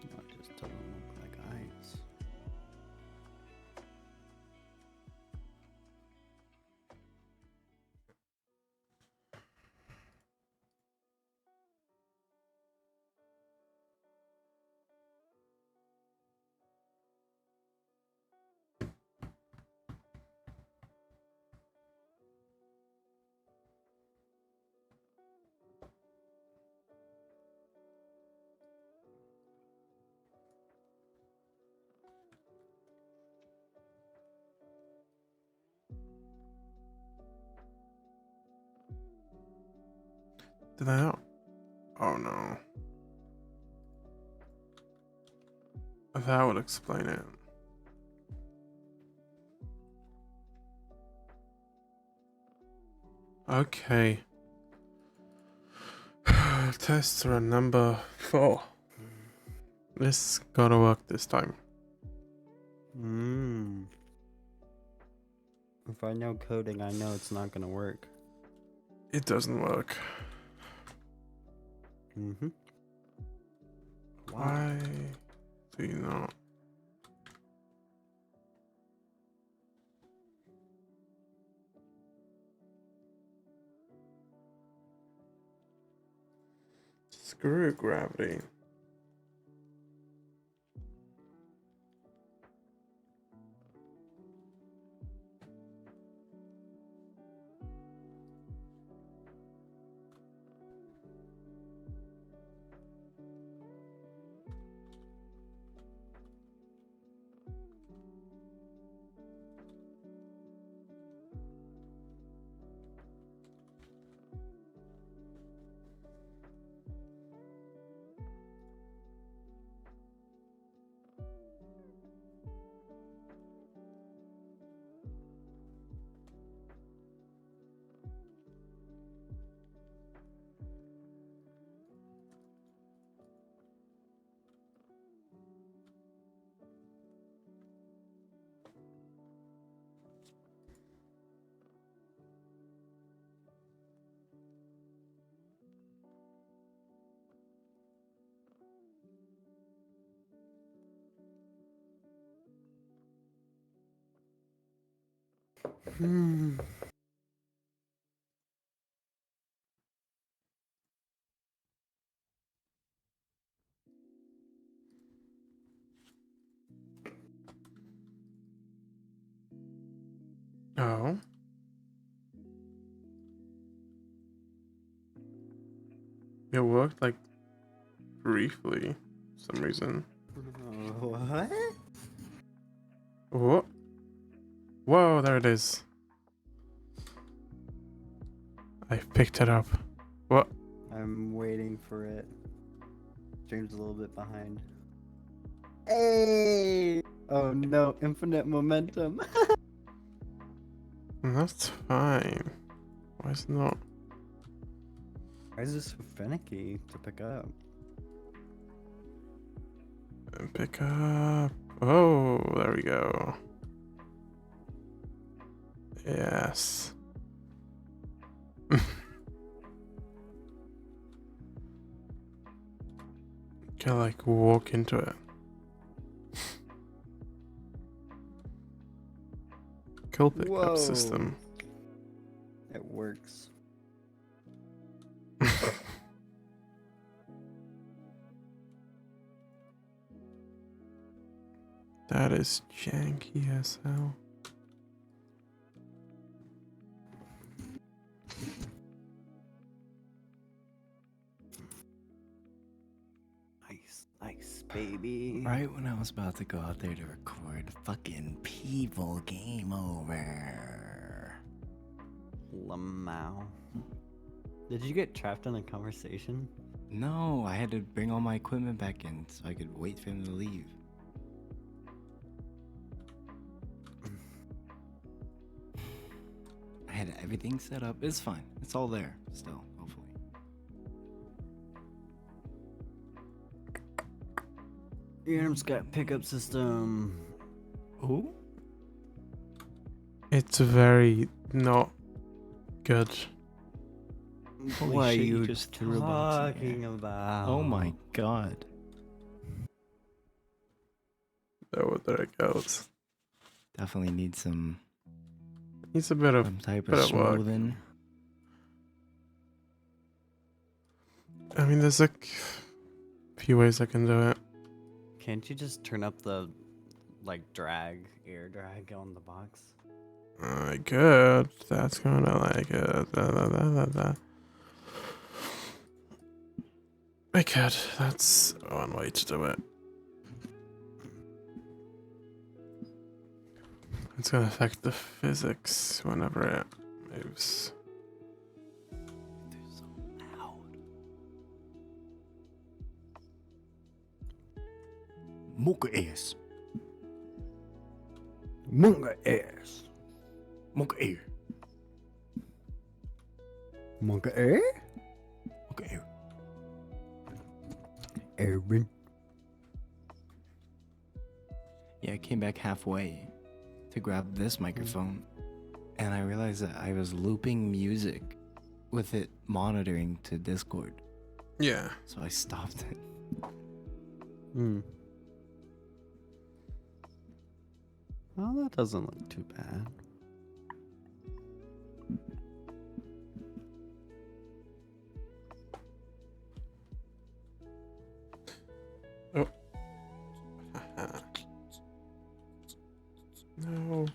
No, it just doesn't look like ice. Did I not? Oh no. That would explain it. Okay. Test run number 4. This gotta work this time. If I know coding, I know it's not gonna work. It doesn't work. Mm-hmm. Why do you not? Screw gravity. Hmm. Oh. It worked like briefly for some reason. What? Whoa. Whoa, there it is. I picked it up. What? I'm waiting for it. Stream's a little bit behind. Hey! Oh no, infinite momentum. That's fine. Why is it not? Why is this so finicky to pick up? Pick up. Oh, there we go. Yes. Can like walk into it. Cool pickup system. It works. That is janky as hell. Nice, baby. Right when I was about to go out there to record, fucking people game over. Lamau. Did you get trapped in a conversation? No, I had to bring all my equipment back in so I could wait for him to leave. I had everything set up. It's fine. It's all there still, hopefully. Earn's got pickup system. Who? It's very not good. Holy What shit, are you you just threw a box in talking here. about? Oh my god. Oh, there it goes. Definitely need some Needs a bit of type bit of of work. smoothing. I mean, there's a few ways I can do it. Can't you just turn up the air drag on the box? I could. That's gonna like I could. That's one way to do it. It's gonna affect the physics whenever it moves. They're so loud. Mocha ass. Munga ass. Mocha air. Munga air? Mocha air. Aaron. Yeah, I came back halfway to grab this microphone, and I realized that I was looping music with it monitoring to Discord. Yeah. So I stopped it. Hmm. Well, that doesn't look too bad. No.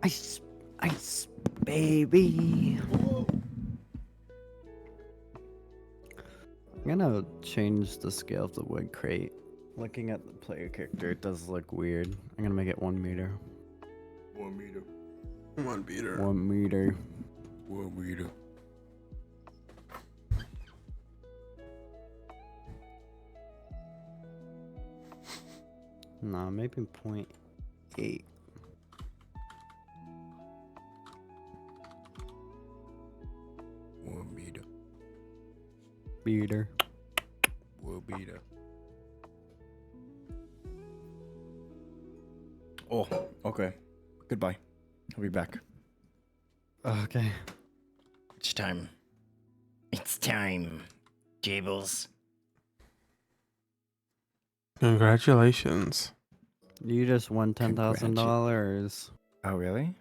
Ice, ice, baby. I'm gonna change the scale of the wood crate. Looking at the player character, it does look weird. I'm gonna make it 1 meter. 1 meter. 1 meter. 1 meter. 1 meter. Nah, maybe 0.8. Meter. Meter. 1 meter. Oh, okay. Goodbye. I'll be back. Okay. It's time. It's time, Jables. Congratulations. You just won $10,000. Oh, really?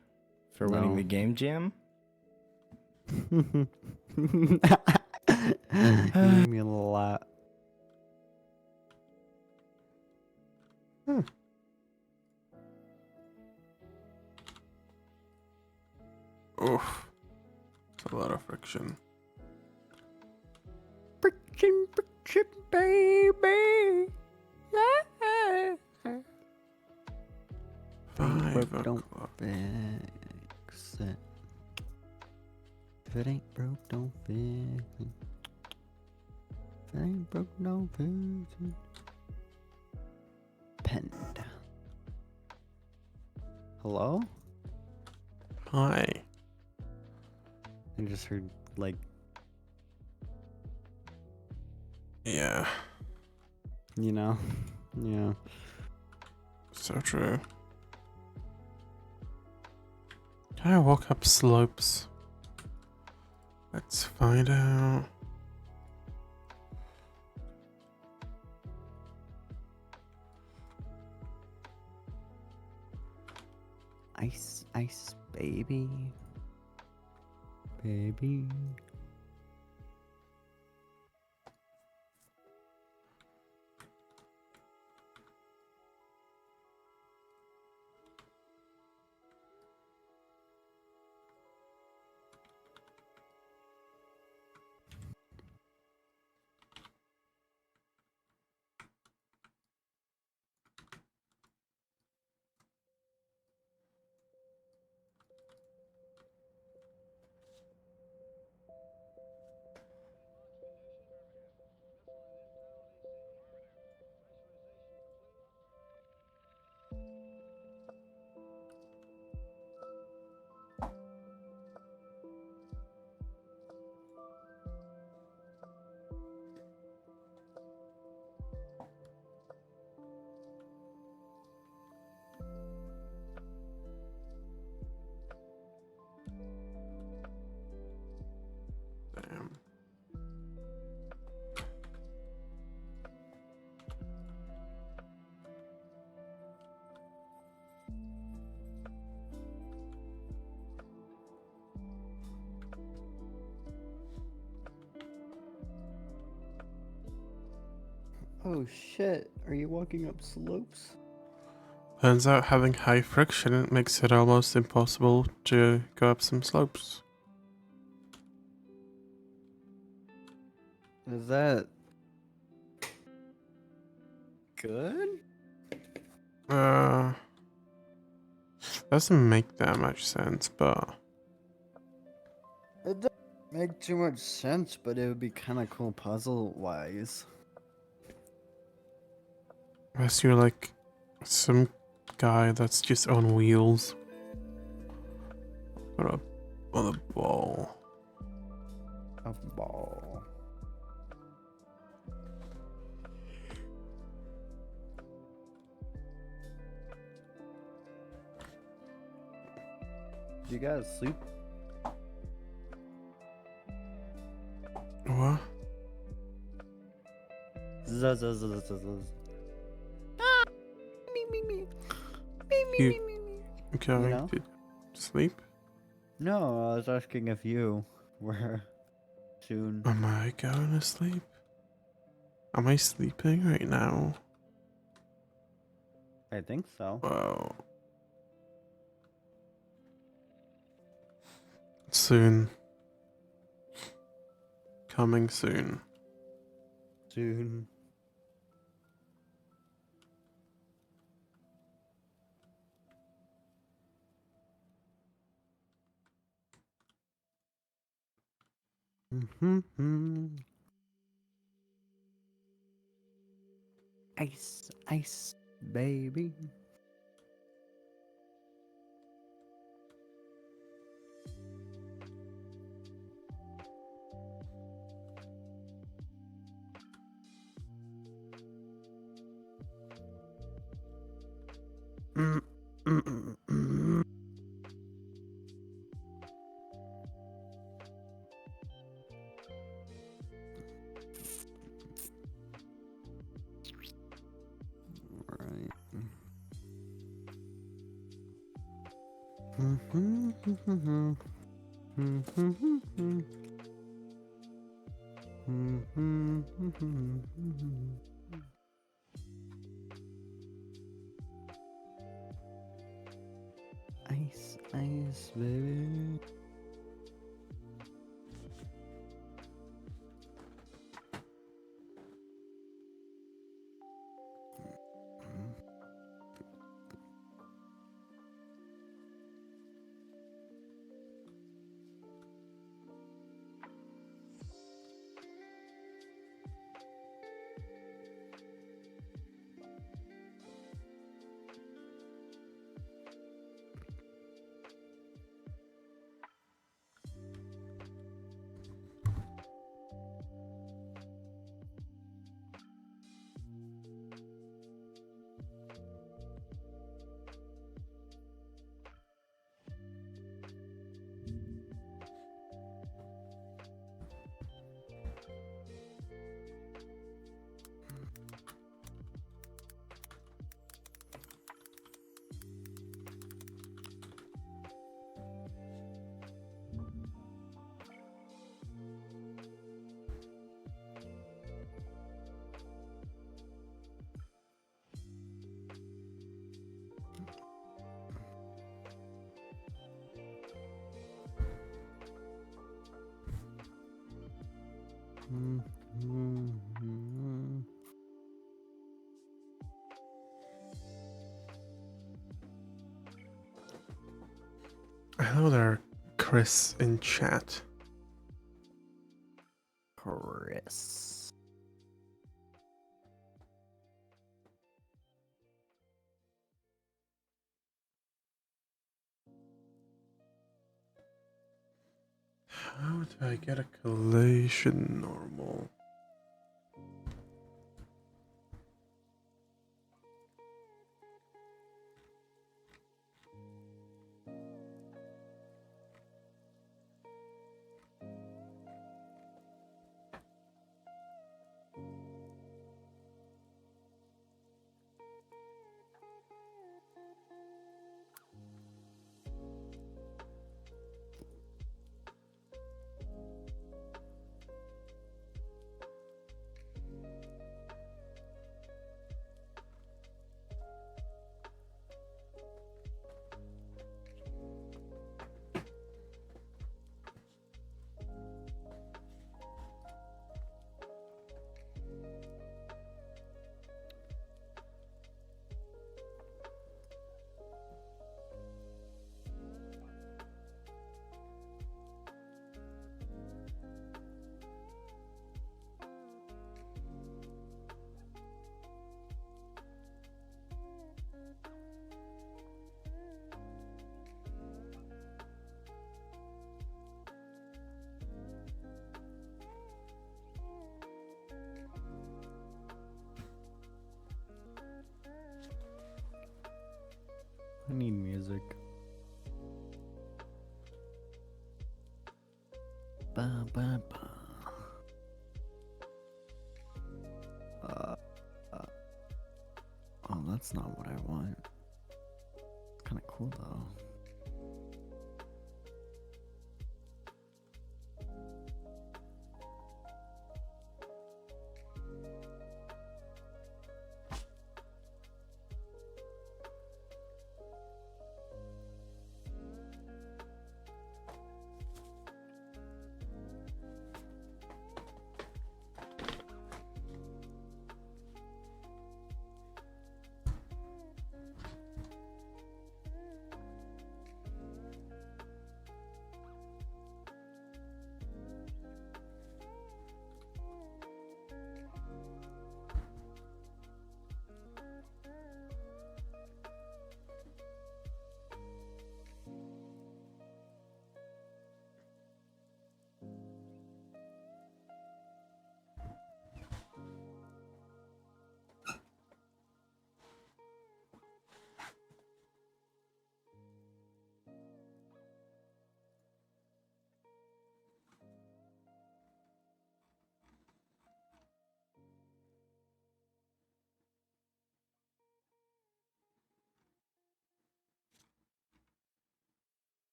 For No. winning the game jam? You made me a lot. Oof. It's a lot of friction. Friction, friction, baby. Yeah. 5 Don't o'clock. fix it. If it ain't broke, don't fix it. If it ain't broke, don't fix it. Penned. Hello? Hi. I just heard, like, Yeah. you know? Yeah. So true. Can I walk up slopes? Let's find out. Ice, ice, baby. Baby. Damn. Oh shit, are you walking up slopes? Turns out having high friction makes it almost impossible to go up some slopes. Is that good? Doesn't make that much sense, but It doesn't make too much sense, but it would be kind of cool puzzle-wise. unless you're like some guy that's just on wheels. Or on a ball. A ball. You guys sleep? What? Zuz, zuz, zuz, zuz, zuz. You going know? to sleep? No, I was asking if you were soon. Am I going to sleep? Am I sleeping right now? I think so. Wow. Soon. Coming soon. Soon. Ice, ice, baby. Right. Ice, ice, baby. Hello there, Chris in chat. Chris. How do I get a collation normal? I need music. Ba, ba, ba. That's not what I want. It's kind of cool though.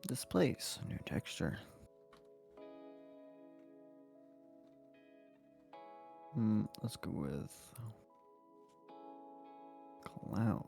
Displace new texture. Let's go with clouds.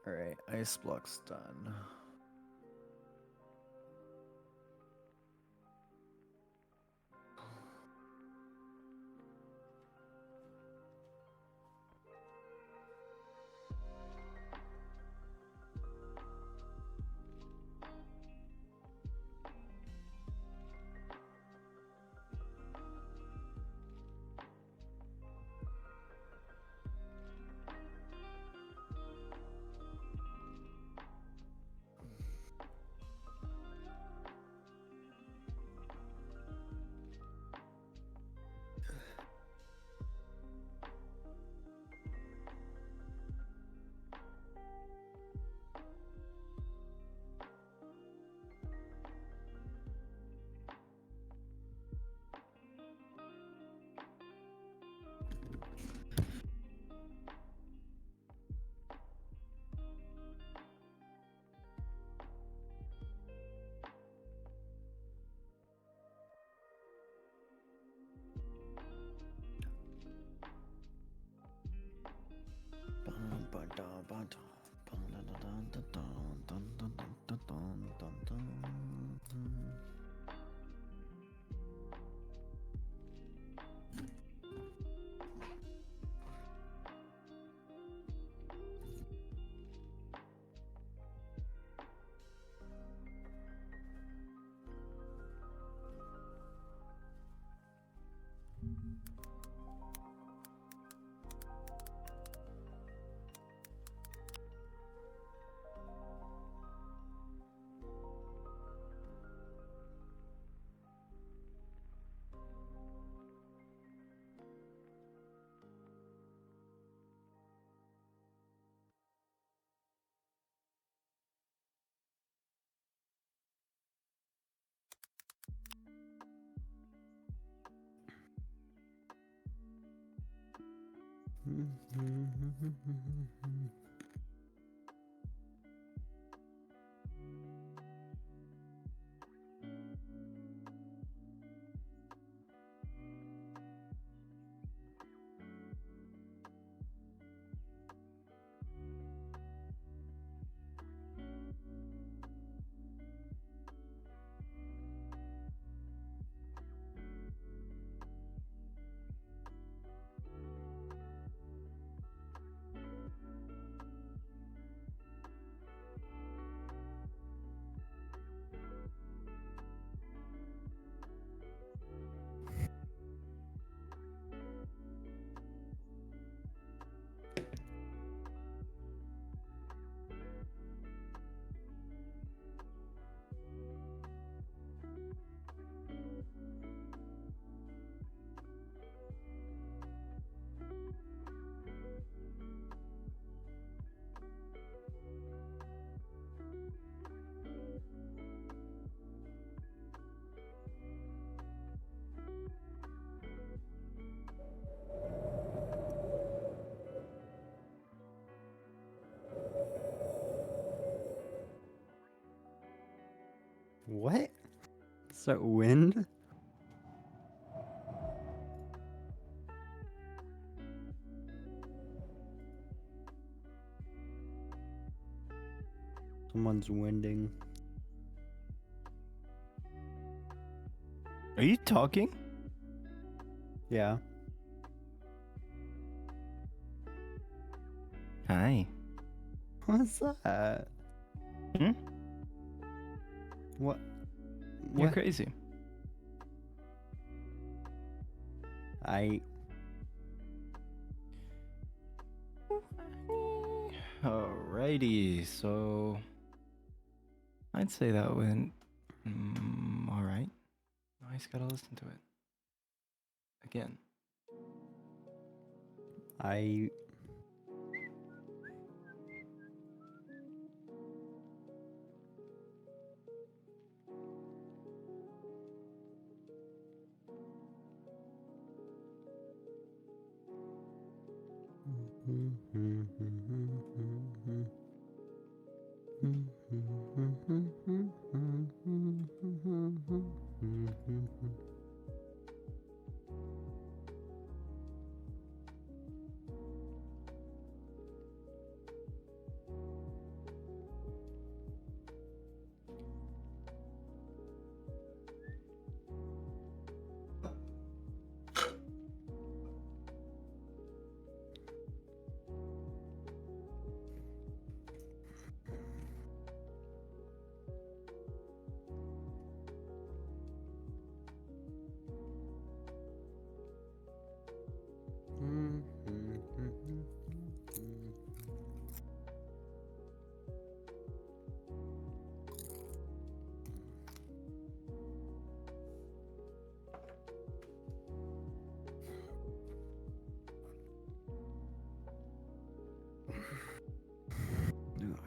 Alright, ice block's done. What? Is that wind? Someone's winding. Are you talking? Yeah. Hi. What's that? Hmm? What? You're What? crazy. Alrighty, so I'd say that went all right. Now I just gotta listen to it again. I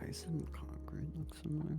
Ice and concrete look similar?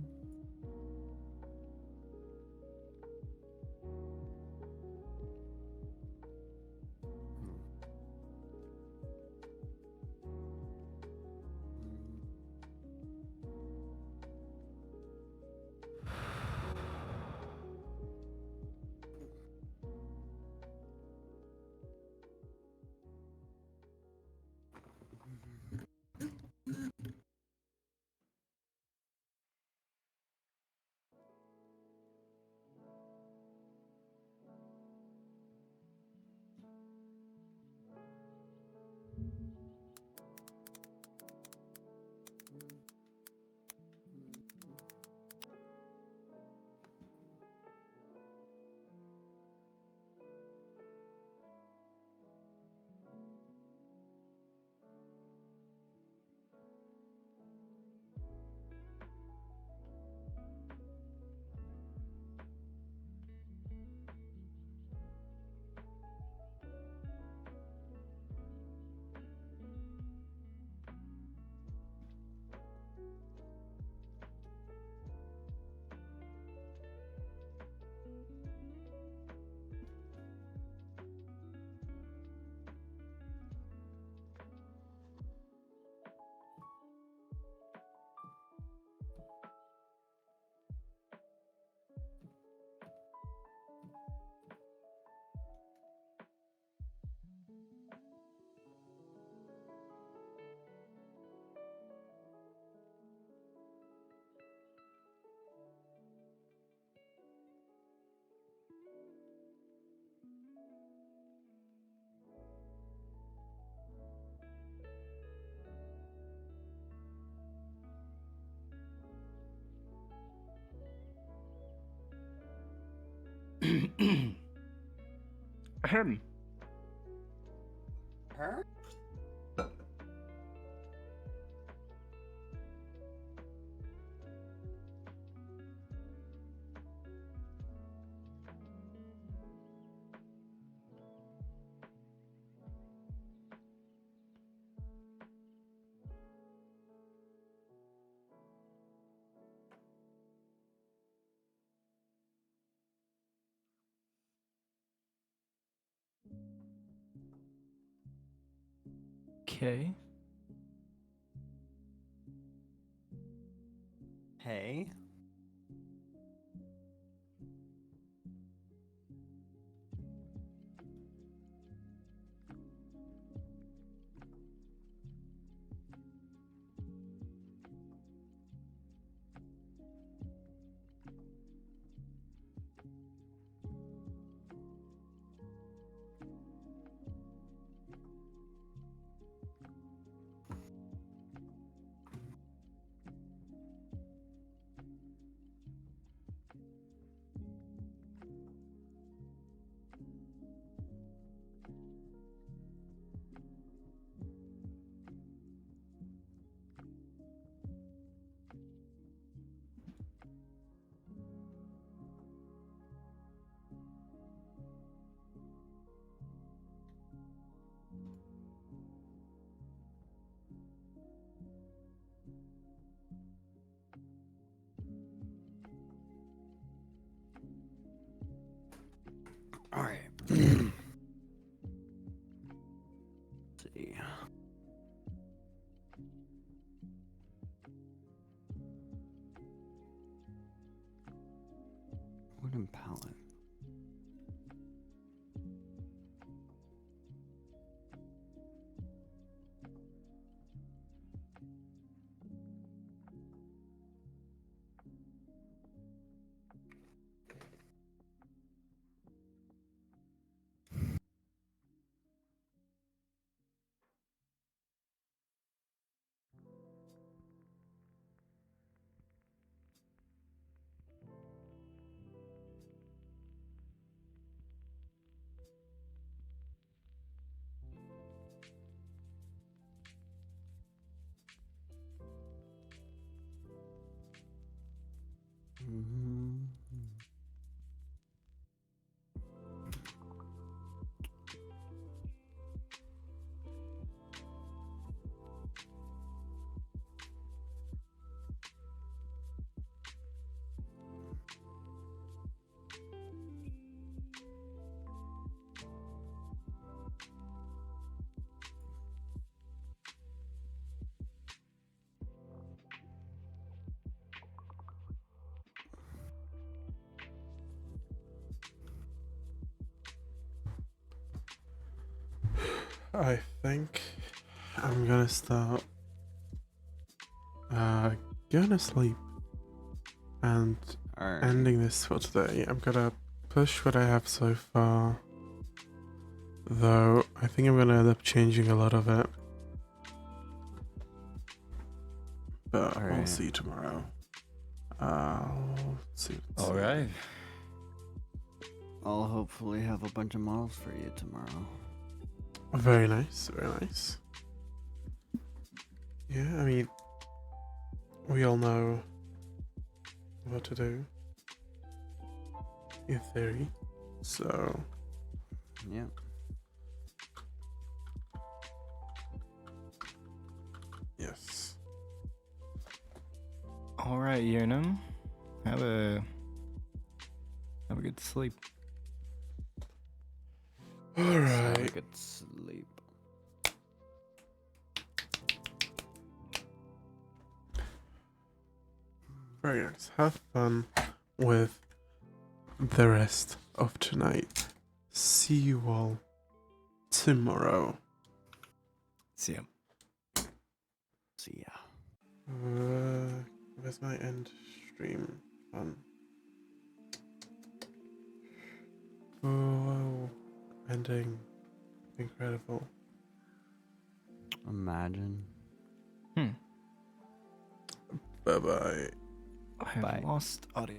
Ahem. Her? Okay. Hey. All right. Let's see. Wooden pallet. Mhm. I think I'm gonna start going to sleep and Alright. ending this for today. I'm gonna push what I have so far, though I think I'm gonna end up changing a lot of it. But we'll Alright. see tomorrow. I'll see. All right. I'll hopefully have a bunch of models for you tomorrow. Very nice, very nice. Yeah, I mean, we all know what to do, in theory, so Yeah. yes. All right, Yernum. Have a good sleep. All Have a right. good sleep. Very nice. Have fun with the rest of tonight. See you all tomorrow. See ya. See ya. Where's my end stream fun? Oh, ending. Incredible. Imagine. Bye bye. I have Bye. lost audio.